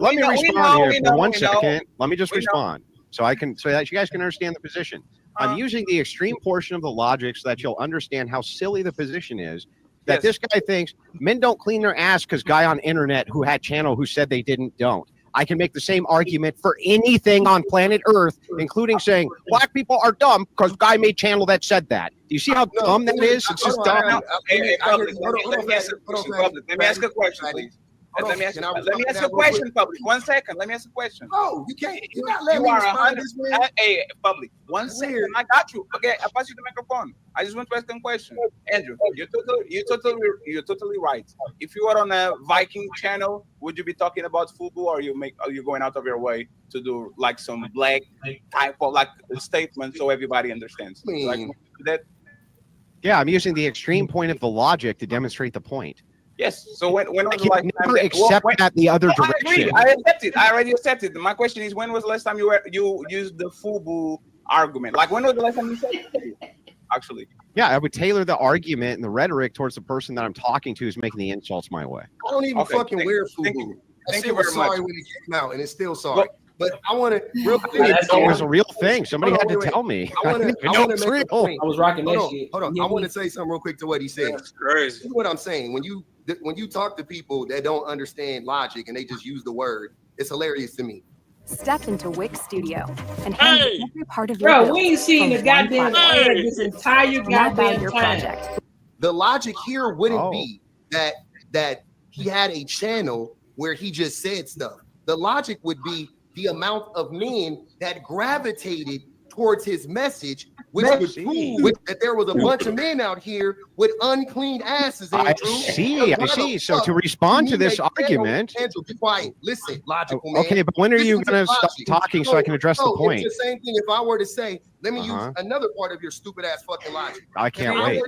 Let me respond here for 1 second. Let me just respond so that you guys can understand the position. I'm using the extreme portion of the logic so that you'll understand how silly the position is. That this guy thinks men don't clean their ass because guy on internet who had channel who said they don't. I can make the same argument for anything on planet Earth, including saying black people are dumb because guy made channel that said that. Do you see how dumb that is? It's just dumb. Let me ask a question, please. Let me ask a question, public. 1 second. Let me ask a question. Oh, you can't. You're not letting me respond to this, man. Hey, public. 1 second. I got you. Okay, I pass you the microphone. I just want to ask a question. Andrew, you're totally right. If you were on a Viking channel, would you be talking about football, or are you going out of your way to do like some black type of like statement so everybody understands? Yeah, I'm using the extreme point of the logic to demonstrate the point. Yes. So when was I can never accept that the other direction. I accept it. I already accepted. My question is, when was the last time you used the FUBU argument? Like, when was the last time you said it? Actually. Yeah, I would tailor the argument and the rhetoric towards the person that I'm talking to who's making the insults my way. I don't even fucking wear FUBU. Thank you very much. Sorry when it came out, and it's still sorry. But I want to real quick. It was a real thing. Somebody had to tell me. I want to make a point. I was rocking that shit. Hold on. I want to say something real quick to what he said. That's crazy. This is what I'm saying. When you talk to people that don't understand logic and they just use the word, it's hilarious to me. Step into Wix Studio and handle every part of your bro. build We ain't seen the goddamn ad this entire goddamn your time. project. The logic here wouldn't be that he had a channel where he just said stuff. The logic would be the amount of men that gravitated towards his message, which would prove that there was a bunch of men out here with unclean asses, Andrew. I see. So to respond to this argument, Andrew, be quiet. Listen, logical man. Okay, but when are you going to stop talking so I can address the point? It's the same thing if I were to say, let me use another part of your stupid ass fucking logic. I can't wait.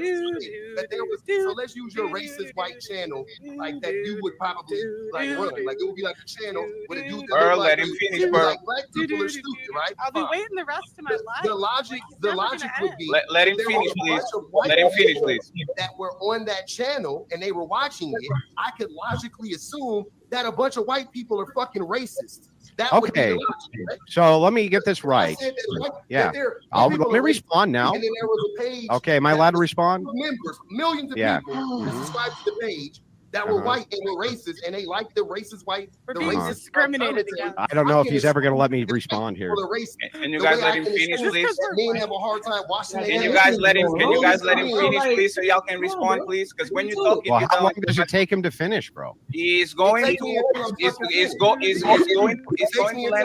So let's use your racist white channel like that. You would probably like run. Like it would be like a channel with a dude that look let like him you. finish, bro. Like black people are stupid, right? I'll be waiting the rest of my life. The logic would be let him finish, please. Let him finish, please. That were on that channel and they were watching it. I could logically assume that a bunch of white people are fucking racist. That would be the logic, right? So let me get this right. Yeah, let me respond now. And then there was a page. Okay, am I allowed to respond? Members, millions of people that subscribed to the page that were white and were racist, and they liked the racist white. The racist discriminated against. I don't know if he's ever going to let me respond here. And you guys let him finish, please. Men have a hard time washing their Can you hands. guys let him finish, please, so y'all can respond, please? Because when you talk, Well, how long does it take him to finish, bro? He's going to land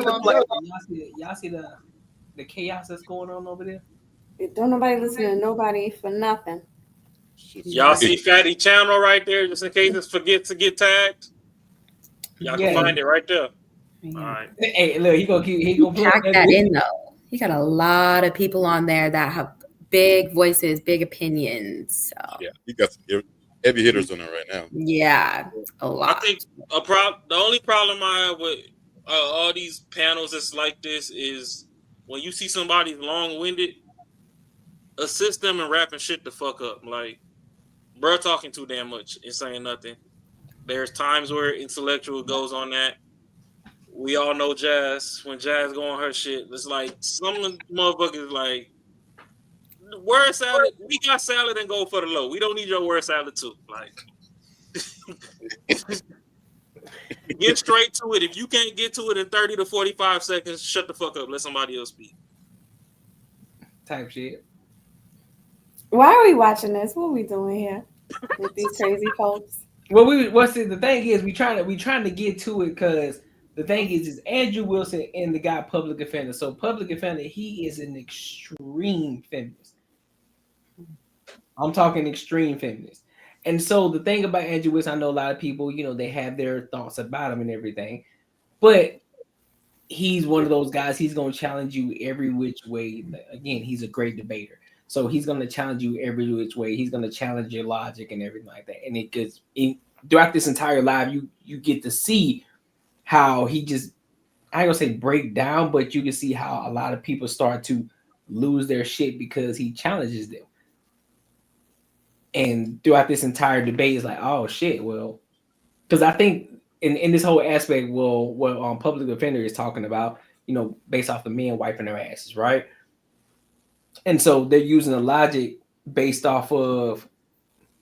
the plane. Y'all see the chaos that's going on over there? Don't nobody listen to nobody for nothing. Y'all see Fatty channel right there, just in case it forgets to get tagged. Y'all can find it right there. All right. Hey, look, he gonna pack that in though. He got a lot of people on there that have big voices, big opinions. So. Yeah, he got some heavy hitters on there right now. Yeah, a lot. I think the only problem I have with all these panels that's like this is when you see somebody long-winded, assist them in wrapping shit the fuck up. Like, bro, talking too damn much and saying nothing. There's times where intellectual goes on that. We all know Jazz. When Jazz go on her shit, it's like some motherfuckers like word salad. We got salad and go for the low. We don't need your word salad too. Like, get straight to it. If you can't get to it in 30 to 45 seconds, shut the fuck up. Let somebody else speak. Type shit. Why are we watching this? What are we doing here with these crazy folks? Well, the thing is, we trying to get to it because the thing is Andrew Wilson and the guy Public Offender. So Public Offender, he is an extreme feminist. I'm talking extreme feminist. And so the thing about Andrew Wilson, I know a lot of people, they have their thoughts about him and everything, but he's one of those guys. He's gonna challenge you every which way. Again, he's a great debater. So he's going to challenge you every which way. He's going to challenge your logic and everything like that. And it gets throughout this entire live, you get to see how he just, I ain't gonna say break down, but you can see how a lot of people start to lose their shit because he challenges them. And throughout this entire debate, it's like, oh shit, well, because I think in this whole aspect, what Public Offender is talking about, based off the men wiping their asses, right? And so they're using the logic based off of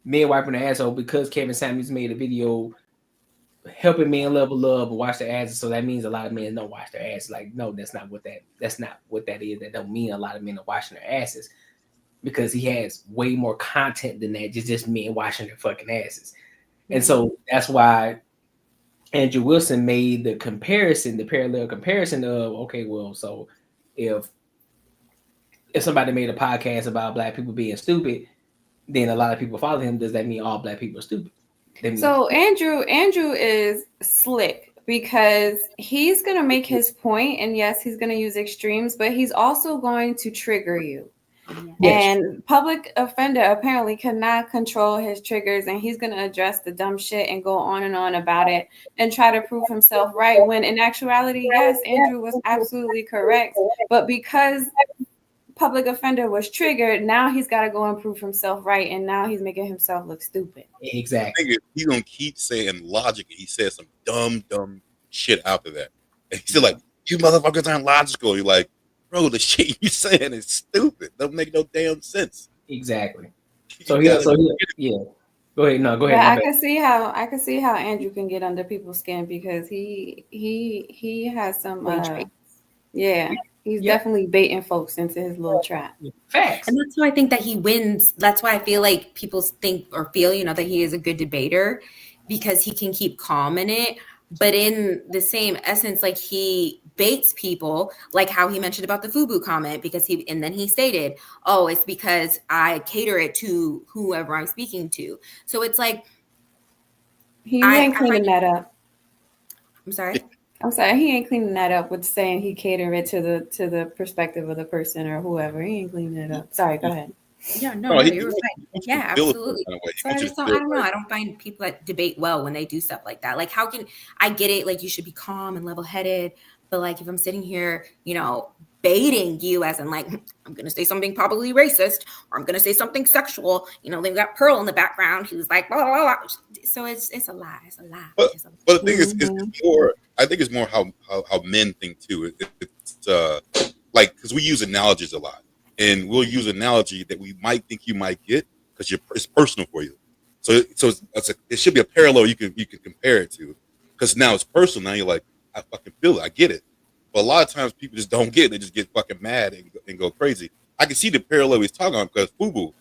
men wiping their asshole because Kevin Samuels made a video helping men level up and wash their asses. So that means a lot of men don't wash their asses. Like, no, that's not what that is. That don't mean a lot of men are washing their asses because he has way more content than that. Just men washing their fucking asses. And so that's why Andrew Wilson made the parallel comparison of, okay, well, so if somebody made a podcast about black people being stupid, then a lot of people follow him. Does that mean all black people are stupid? So Andrew is slick because he's going to make his point, and yes, he's going to use extremes, but he's also going to trigger you. Yes. And Public Offender apparently cannot control his triggers, and he's going to address the dumb shit and go on and on about it and try to prove himself right, when in actuality, yes, Andrew was absolutely correct. But because Public Offender was triggered, now he's got to go and prove himself right, and now he's making himself look stupid. Exactly. He's gonna keep saying logic. He said some dumb shit after that. And he's still like, "You motherfuckers aren't logical." You're like, "Bro, the shit you saying is stupid. Doesn't make no damn sense." Exactly. So yeah. Go ahead. No, go ahead. Yeah, I can see how Andrew can get under people's skin because he has some He's definitely baiting folks into his little trap. Facts. And that's why I think that he wins. That's why I feel like people think or feel, that he is a good debater because he can keep calm in it But in the same essence, like he baits people, like how he mentioned about the FUBU comment, because and then he stated, oh, it's because I cater it to whoever I'm speaking to. So it's like, he ain't cleaning that up. I'm sorry. He ain't cleaning that up with saying he cater it to the perspective of the person or whoever. He ain't cleaning it up. Sorry, go ahead. Yeah, no, you're right. Yeah, absolutely. So I don't know. I don't find people that debate well when they do stuff like that. Like, how can I get it? Like, you should be calm and level-headed. But like, if I'm sitting here, baiting you as in like, I'm going to say something probably racist, or I'm going to say something sexual, they've got Pearl in the background. He was like, blah, blah, blah. So it's a lie. It's a lie. But the thing is, it's more, I think it's more how men think too. It's like, because we use analogies a lot. And we'll use an analogy that we might think you might get because it's personal for you. So it should be a parallel you can compare it to, because now it's personal. Now you're like, I fucking feel it. I get it. But a lot of times people just don't get it. They just get fucking mad and go crazy. I can see the parallel he's talking about because FUBU,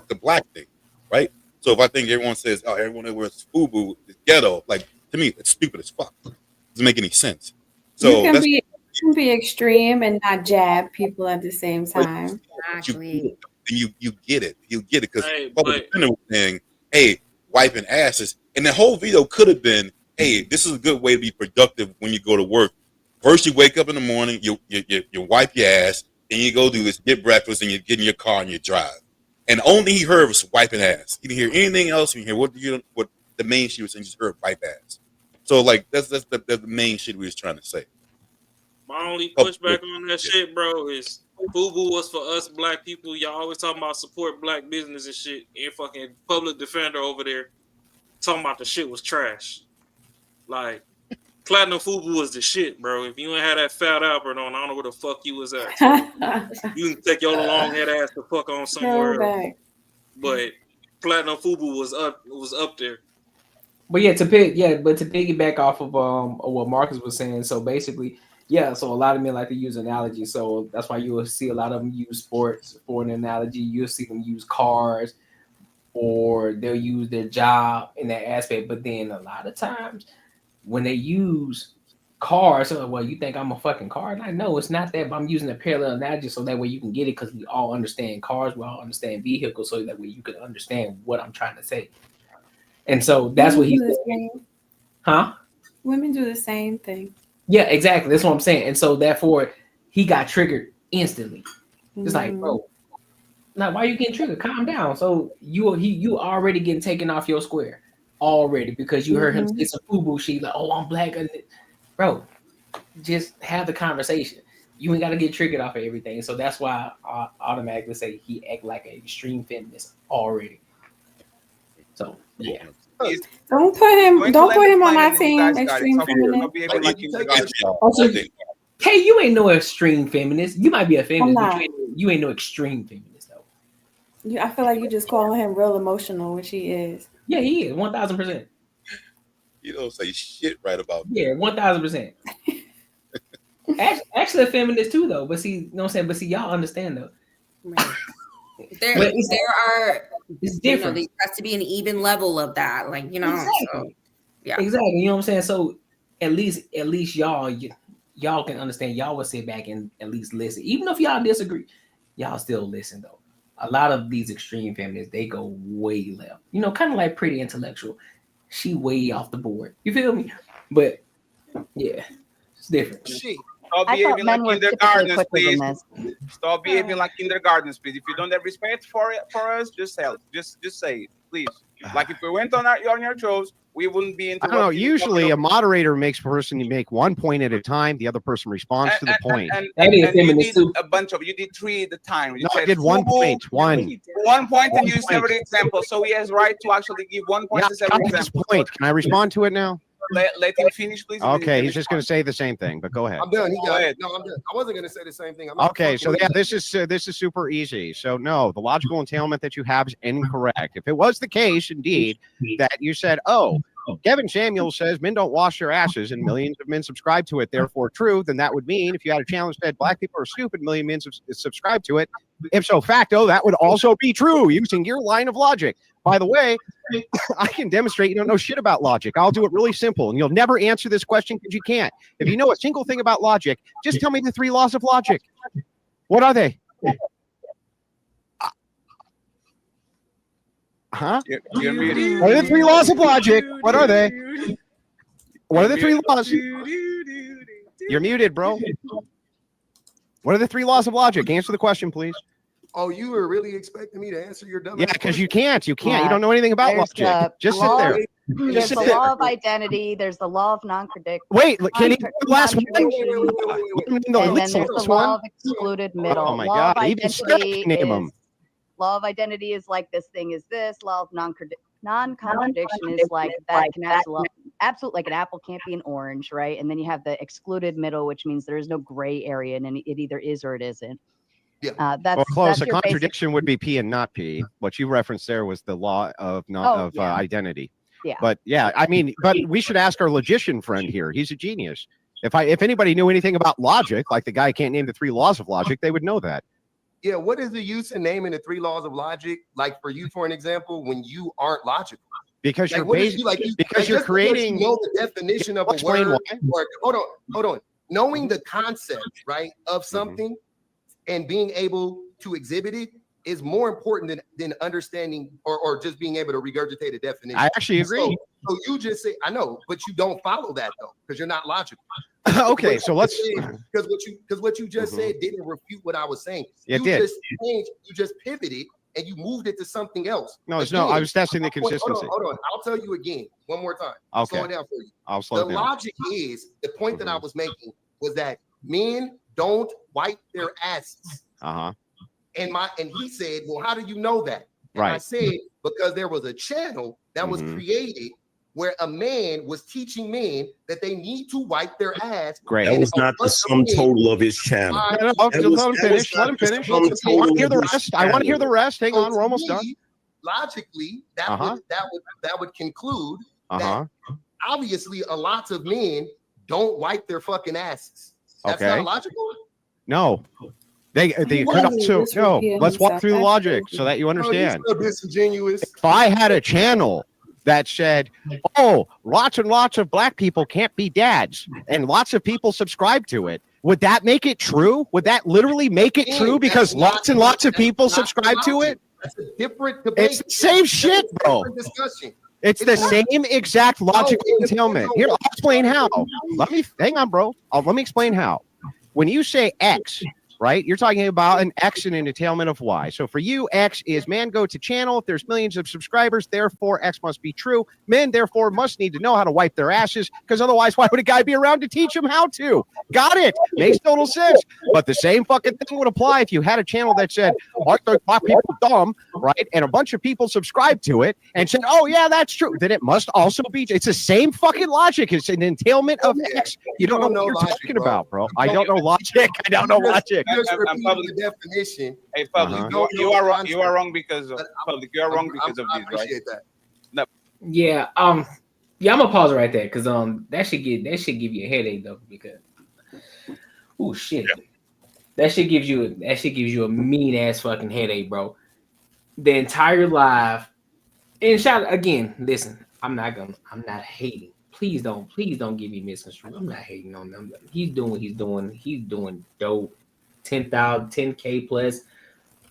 the black thing, right? So if I think everyone says, oh, everyone that wears FUBU is ghetto, like, to me, it's stupid as fuck. It doesn't make any sense. So you can be extreme and not jab people at the same time. Exactly. You get it. You get it because public defender was saying, hey, wiping asses. And the whole video could have been, hey, this is a good way to be productive when you go to work. First, you wake up in the morning, you wipe your ass, and you go do this, get breakfast, and you get in your car and you drive. And the only thing he heard was wiping ass. He didn't hear anything else. He didn't hear what the main shit was saying. He just heard wipe ass. So like that's the main shit we was trying to say. My only pushback on that shit, bro, is FUBU was for us black people. Y'all always talking about support black business and shit. And fucking public defender over there talking about the shit was trash. Like, platinum FUBU was the shit, bro. If you ain't had that Fat Albert on, I don't know where the fuck you was at. You can take your long head ass to fuck on somewhere else. But platinum FUBU was up there. But to piggyback off of what Marcus was saying, so basically, so a lot of men like to use analogies. So that's why you will see a lot of them use sports for an analogy. You'll see them use cars, or they'll use their job in that aspect. But then a lot of times when they use cars, well, you think I'm a fucking car? And I know it's not that, but I'm using a parallel analogy so that way you can get it, because we all understand cars, we all understand vehicles, so that way you can understand what I'm trying to say. And so that's what he's saying. Huh? Women do the same thing. Yeah, exactly. That's what I'm saying. And so therefore, he got triggered instantly. It's like, bro, now why are you getting triggered? Calm down. So you already getting taken off your square already because you heard him say some FUBU shit. Like, oh, I'm black. Bro, just have the conversation. You ain't got to get triggered off of everything. So that's why I automatically say he act like an extreme feminist already. So yeah. Don't put him on my team. Extreme feminist. Hey, you ain't no extreme feminist. You might be a feminist, but you ain't no extreme feminist though. I feel like you just calling him real emotional, which he is. Yeah, he is 1,000%. You don't say shit right about that. Yeah, 1,000%. Actually, a feminist too, though. But see, you know what I'm saying? But see, y'all understand though. It's different. There has to be an even level of that, like Exactly. So, yeah, exactly. You know what I'm saying? So at least y'all can understand. Y'all will sit back and at least listen, even if y'all disagree. Y'all still listen though. A lot of these extreme feminists, they go way left. Kind of like Pretty Intellectual. She way off the board. You feel me? But yeah, it's different. Stop behaving like kindergartens, please. Stop behaving like kindergartens, please. If you don't have respect for us, just say it, please. Like if we went on your shows, we wouldn't be into. I don't know. Usually, a moderator makes a person make one point at a time. The other person responds to the point. And you did a bunch of. You did 3 at the time. You I did 1 point. One point, and use every example. So he has right to actually give 1 point to every example. Point. Can I respond to it now? Let him finish, please. Okay, he's just going to say the same thing, but go ahead. I'm done. No, I'm done. I wasn't going to say the same thing. Okay, so yeah, this is super easy. So no, the logical entailment that you have is incorrect. If it was the case, indeed, that you said, oh, Kevin Samuels says men don't wash their asses, and millions of men subscribe to it. Therefore, true. Then that would mean if you had a challenge that black people are stupid, a million men subscribe to it. If so facto, that would also be true using your line of logic. By the way, I can demonstrate you don't know shit about logic. I'll do it really simple, and you'll never answer this question because you can't. If you know a single thing about logic, just tell me the 3 laws of logic. What are they? Huh? You're muted. What are the 3 laws of logic? What are they? What are the 3 laws? You're muted, bro. What are the 3 laws of logic? Answer the question, please. Oh, you were really expecting me to answer your dumb? Yeah, because you can't. You can't. You don't know anything about logic. Just sit there. There's the law of identity. There's the law of non-contradiction. Wait, can you do the last one? And then there's the law of excluded middle. Oh my law God! Even Steph can name them. Law of identity is like this thing is this. Law of non-contradiction is like that can absolutely like an apple can't be an orange, right? And then you have the excluded middle, which means there is no gray area, and it either is or it isn't. Yeah, that's close. A contradiction would be P and not P. What you referenced there was the law of identity. Yeah. But yeah, I mean, but we should ask our logician friend here. He's a genius. If anybody knew anything about logic, like the guy can't name the 3 laws of logic, they would know that. Yeah, what is the use in naming the 3 laws of logic? Like for you, for an example, when you aren't logical. Because like, because you're creating. You know the definition of a word. Hold on. Knowing the concept, right, of something and being able to exhibit it is more important than understanding or just being able to regurgitate a definition. I actually agree. So you just say, I know, but you don't follow that though, because you're not logical. Okay, so let's because what you just said didn't refute what I was saying. It did. You just pivoted and you moved it to something else. No, it's no. I was testing the consistency. Hold on. I'll tell you again one more time. Okay. Slow it down for you. I'll slow it down. The logic is the point that I was making was that men don't wipe their asses. And he said, well, how do you know that? And I said, because there was a channel that was created where a man was teaching men that they need to wipe their ass. Great. That was not the sum total of his channel. Let him finish. I want to hear the rest. I want to hear the rest. Hang on, we're almost done. Logically, that would conclude that obviously a lot of men don't wipe their fucking asses. That's not logical. No. They could also no. Let's walk through the logic so that you understand. Disingenuous. If I had a channel that said, "Oh, lots and lots of black people can't be dads," and lots of people subscribe to it, would that make it true? Would that literally make it true because lots and lots of people subscribe to it? That's a different debate. It's the same shit, bro. It's the same exact logical entailment. Here, I'll explain how. Hang on, bro. Let me explain how. When you say X, right, you're talking about an X and an entailment of Y. So for you, X is man go to channel. If there's millions of subscribers, therefore X must be true. Men, therefore, must need to know how to wipe their asses because otherwise, why would a guy be around to teach them how to? Got it. Makes total sense. But the same fucking thing would apply if you had a channel that said, aren't those black people dumb, right? And a bunch of people subscribed to it and said, oh, yeah, that's true. Then it must also be. It's the same fucking logic. It's an entailment of X. You don't know what you're talking about, bro. I don't know logic. I don't know logic. The definition. Hey, public, you are wrong. You are wrong because of public. You are wrong because of this, right? That. Yeah. I'm gonna pause right there because that should give you a headache though because that should give you a mean ass fucking headache, bro. The entire live and shout again. Listen, I'm not hating. Please don't give me misconstrued. I'm not hating on them. He's doing what he's doing. He's doing dope. 10,000, 10K plus.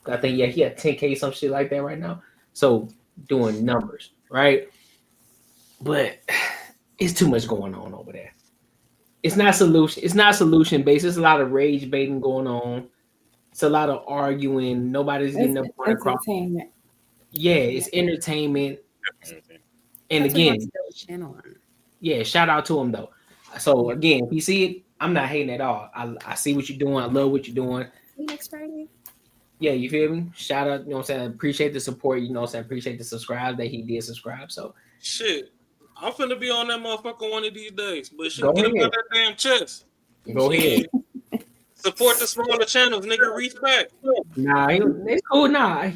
I think he had 10K, some shit like that right now. So doing numbers, right? But it's too much going on over there. It's not solution based. There's a lot of rage baiting going on. It's a lot of arguing. Nobody's getting the point across. Yeah, it's entertainment. And again, shout out to him though. So again, if you see it, I'm not hating at all. I see what you're doing. I love what you're doing. Next Friday. Yeah, you feel me? Shout out, you know what I'm saying? Appreciate the support, you know what I'm saying? Appreciate the subscribe that he did subscribe. So shit. I'm finna be on that motherfucker one of these days. But shit, get him out that damn chest. Go ahead. Support the smaller channels, nigga. Reach back. Nah, it's cool. Nah, I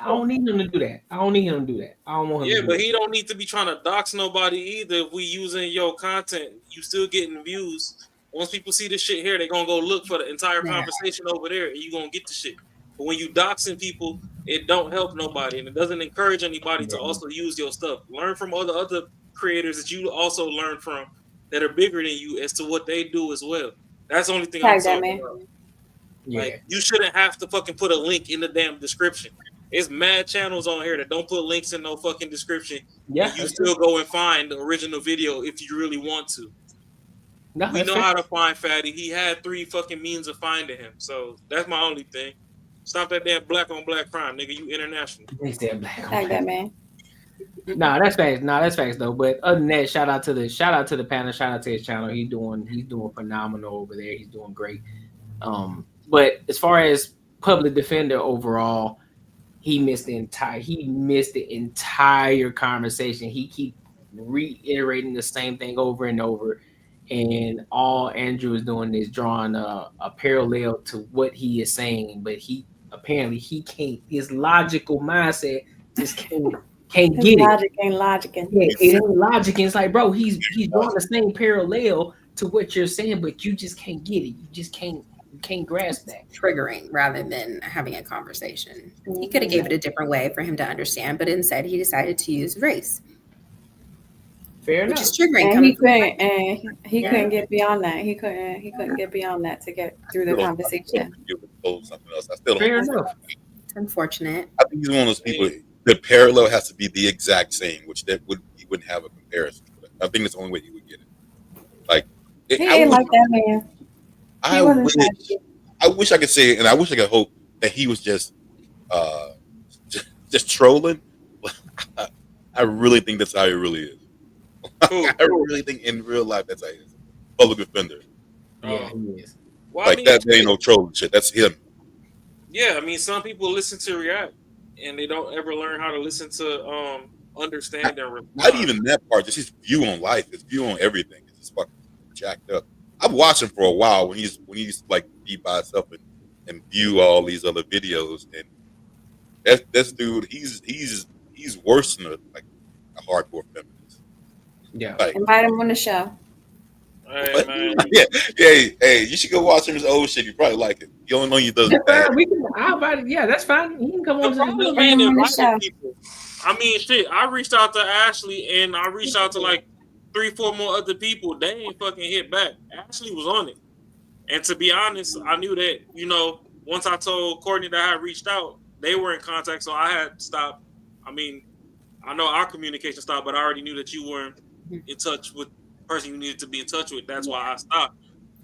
don't need him to do that. I don't need him to do that. I don't want him to do But that. he don't need to be trying to dox nobody either. If we using your content, you still getting views. Once people see this shit here, they're gonna go look for the entire conversation over there, and you gonna get the shit. But when you doxing people, it don't help nobody, and it doesn't encourage anybody to also use your stuff. Learn from other creators that you also learn from that are bigger than you as to what they do as well. That's the only thing I'm talking about. Like, you shouldn't have to fucking put a link in the damn description. It's mad channels on here that don't put links in no fucking description. Yeah, and you still go and find the original video if you really want to. No, we know how to find Fatty. He had 3 fucking means of finding him. So that's my only thing. Stop that damn black on black crime, nigga. You international. He said black on Tag that man. Nah, that's facts. Nah, that's facts though. But other than that, shout out to the panel. Shout out to his channel. He's doing phenomenal over there. He's doing great. But as far as public defender overall, he missed the entire conversation. He keep reiterating the same thing over and over, and all Andrew is doing is drawing a parallel to what he is saying. But he can't. His logical mindset just can't get logic it. Ain't logicking. Yeah, it ain't logic. It's like, bro, he's drawing the same parallel to what you're saying, but you just can't get it. You just can't grasp that. Triggering rather than having a conversation. He could have gave it a different way for him to understand, but instead he decided to use race. Fair which enough. is triggering. And he couldn't get beyond that. He couldn't get beyond that to get through the conversation. Fair enough. It's unfortunate. I think he's one of those people. The parallel has to be the exact same, which he wouldn't have a comparison. I think that's the only way he would get it. Like He ain't like that man. I wish I could say it, and I wish I could hope that he was just trolling. I really think that's how he really is. I really think in real life that's how he is. Public defender. Yeah, he is. Well, Like that ain't no trolling shit. That's him. Yeah, I mean, some people listen to react, and they don't ever learn how to listen to understand and respond. Not even that part. Just his view on life, his view on everything. It's just fucking jacked up. I've watched him for a while when he's like be by himself and view all these other videos, and this dude, he's worse than a hardcore feminist. Yeah, like, invite him on the show. Hey, man. Hey, you should go watch him his old shit. You probably like it. You don't know he does it bad. I'll invite him. Yeah, that's fine. He can come on to the problem ain't inviting people. I mean, shit. I reached out to Ashley and I reached out to like 3-4 more other people. They ain't fucking hit back. Ashley was on it, and to be honest, I knew that. Once I told Courtney that I had reached out, they were in contact, so I had stopped. I mean, I know our communication stopped, but I already knew that you weren't in touch with the person you needed to be in touch with. That's why I stopped.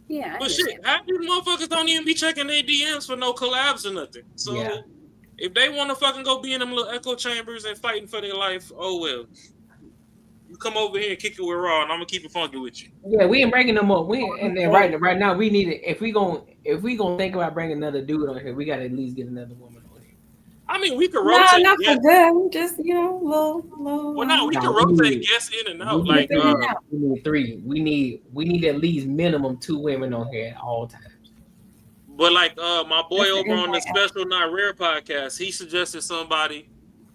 Yeah, but shit, half these motherfuckers don't even be checking their DMs for no collabs or nothing. So if they want to fucking go be in them little echo chambers and fighting for their life, oh well. You come over here and kick it with Raw, and I'm gonna keep it funky with you. Yeah, we ain't bringing them up. Right now we need it. If we gonna think about bringing another dude on here, we gotta at least get another woman on here. I mean, we could rotate. Not for them. Just little. Well, no, we can rotate guests in and out. We need 3. We need at least minimum 2 women on here at all times. But like my boy over on the Special Not Rare podcast, he suggested somebody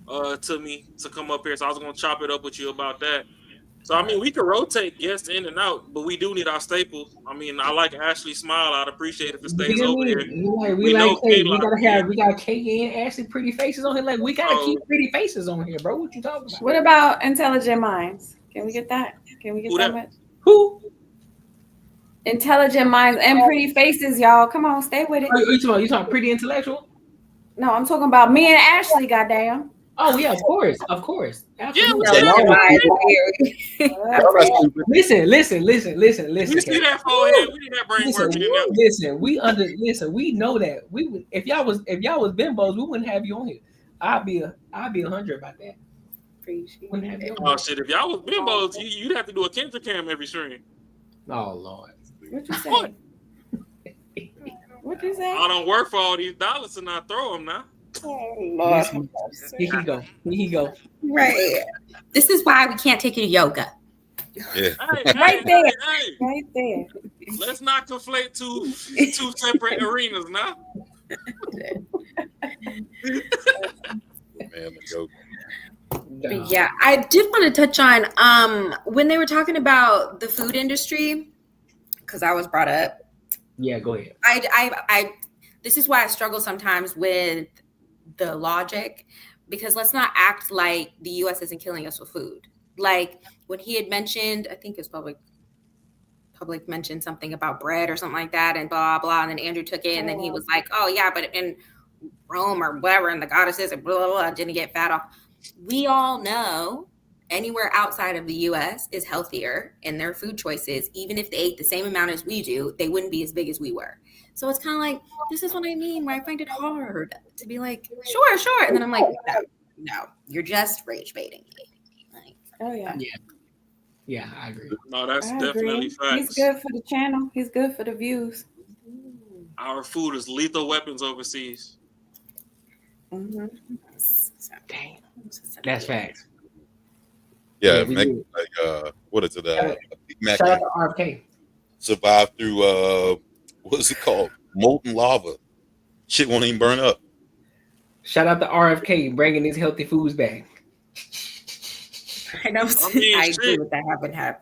to me to come up here, so I was gonna chop it up with you about that. So I mean, we could rotate guests in and out, but we do need our staples. I mean, I like Ashley's smile. I'd appreciate if it stays over here. We got Kay and Ashley pretty faces on here. Like we gotta keep pretty faces on here, bro. What you talking about? What about Intelligent Minds? Can we get that? Can we get that much? Who? Intelligent Minds and pretty faces, y'all. Come on, stay with it. You talking pretty intellectual? No, I'm talking about me and Ashley. Goddamn. Oh yeah, of course. Absolutely. Listen. We see that forehead. We need that brain working. Listen. We know that. If y'all was bimbos, we wouldn't have you on here. I'd be 100 about that. Oh shit! If y'all was bimbos, you'd have to do a Kenta cam every stream. Oh Lord. What you say? What you say? I don't work for all these dollars and I throw them now. Oh Lord. Here he go. Right. This is why we can't take you to yoga. Yeah. Right there. Right there. Let's not conflate two separate arenas now. Man, the joke. But yeah, I did want to touch on when they were talking about the food industry, because I was brought up. Yeah, go ahead. I this is why I struggle sometimes with the logic, because let's not act like the US isn't killing us with food. Like when he had mentioned, I think it was public mentioned something about bread or something like that, and blah blah, and then Andrew took it, and then he was like, oh yeah, but in Rome or whatever, and the goddesses and blah blah blah didn't get fat off. We all know anywhere outside of the US is healthier in their food choices. Even if they ate the same amount as we do, they wouldn't be as big as we were. So it's kind of like, this is what I mean, where I find it hard to be like, sure. And then I'm like, no, you're just rage baiting me. Like, oh yeah. Yeah, I agree. No, that's definitely facts. He's good for the channel. He's good for the views. Our food is lethal weapons overseas. Mm-hmm. Damn. That's facts. Yeah, we make do. like what is it? Big Mac Shout out to RFK. survived through what's it called? Molten lava. Shit won't even burn up. Shout out to RFK bringing his healthy foods back. I know. I agree with that. Haven't had.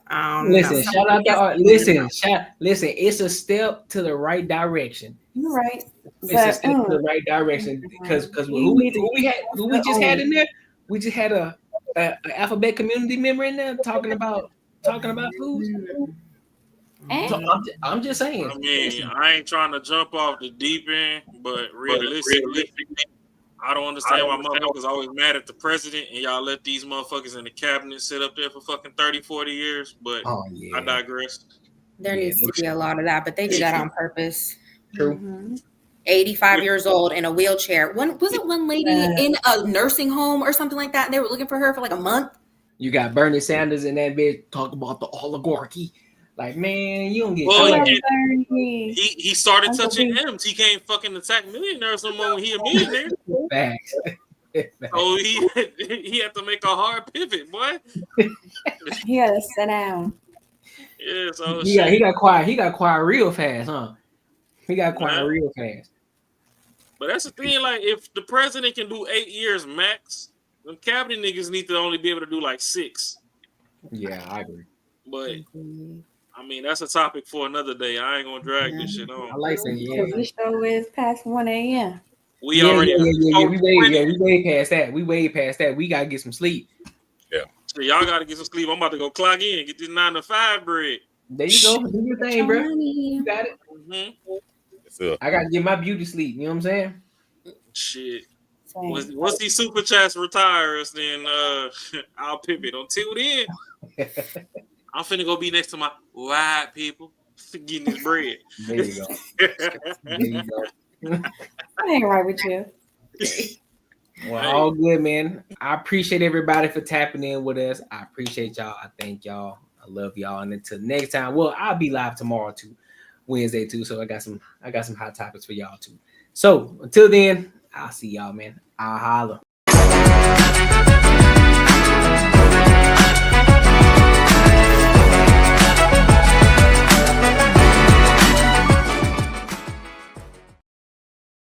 Listen, shout out to listen. It's a step to the right direction. You're right. It's a step to the right direction because who we just had in there? We just had a alphabet community member in there talking about food. So I'm just saying. I mean, I ain't trying to jump off the deep end, but realistically, I don't understand why motherfuckers always mad at the president and y'all let these motherfuckers in the cabinet sit up there for fucking 30, 40 years. But I digress. There needs to be a lot of that, but they do that on purpose. True. Mm-hmm. 85 years old in a wheelchair. Wasn't one lady in a nursing home or something like that, and they were looking for her for like a month? You got Bernie Sanders in that bitch talking about the oligarchy. Like, man, you don't get. Well, he started touching M's. He can't fucking attack millionaires no more when he a millionaire. Facts. So he had to make a hard pivot, boy. He had to sit down. Yeah, so he got quiet. He got quiet real fast, huh? He got quiet real fast. But that's the thing. Like, if the president can do 8 years max, the cabinet niggas need to only be able to do like 6. Yeah, I agree. But I mean, that's a topic for another day. I ain't gonna drag this shit on. I like saying, yeah. The show is past 1 a.m. We already we way past that. We way past that. We gotta get some sleep. Yeah. So y'all gotta get some sleep. I'm about to go clock in, get this 9 to 5 bread. There you go. Do your thing, bro. You got it. Mm-hmm. I gotta get my beauty sleep. You know what I'm saying? Shit. Once these super chats retire us, then I'll pivot. Until then, I'm finna go be next to my white people getting this bread. There you go. There you go. I ain't right with you. Well, all good, man. I appreciate everybody for tapping in with us. I appreciate y'all. I thank y'all. I love y'all. And until next time, well, I'll be live tomorrow too, Wednesday too. So I got some hot topics for y'all too. So until then, I'll see y'all, man. I'll holler.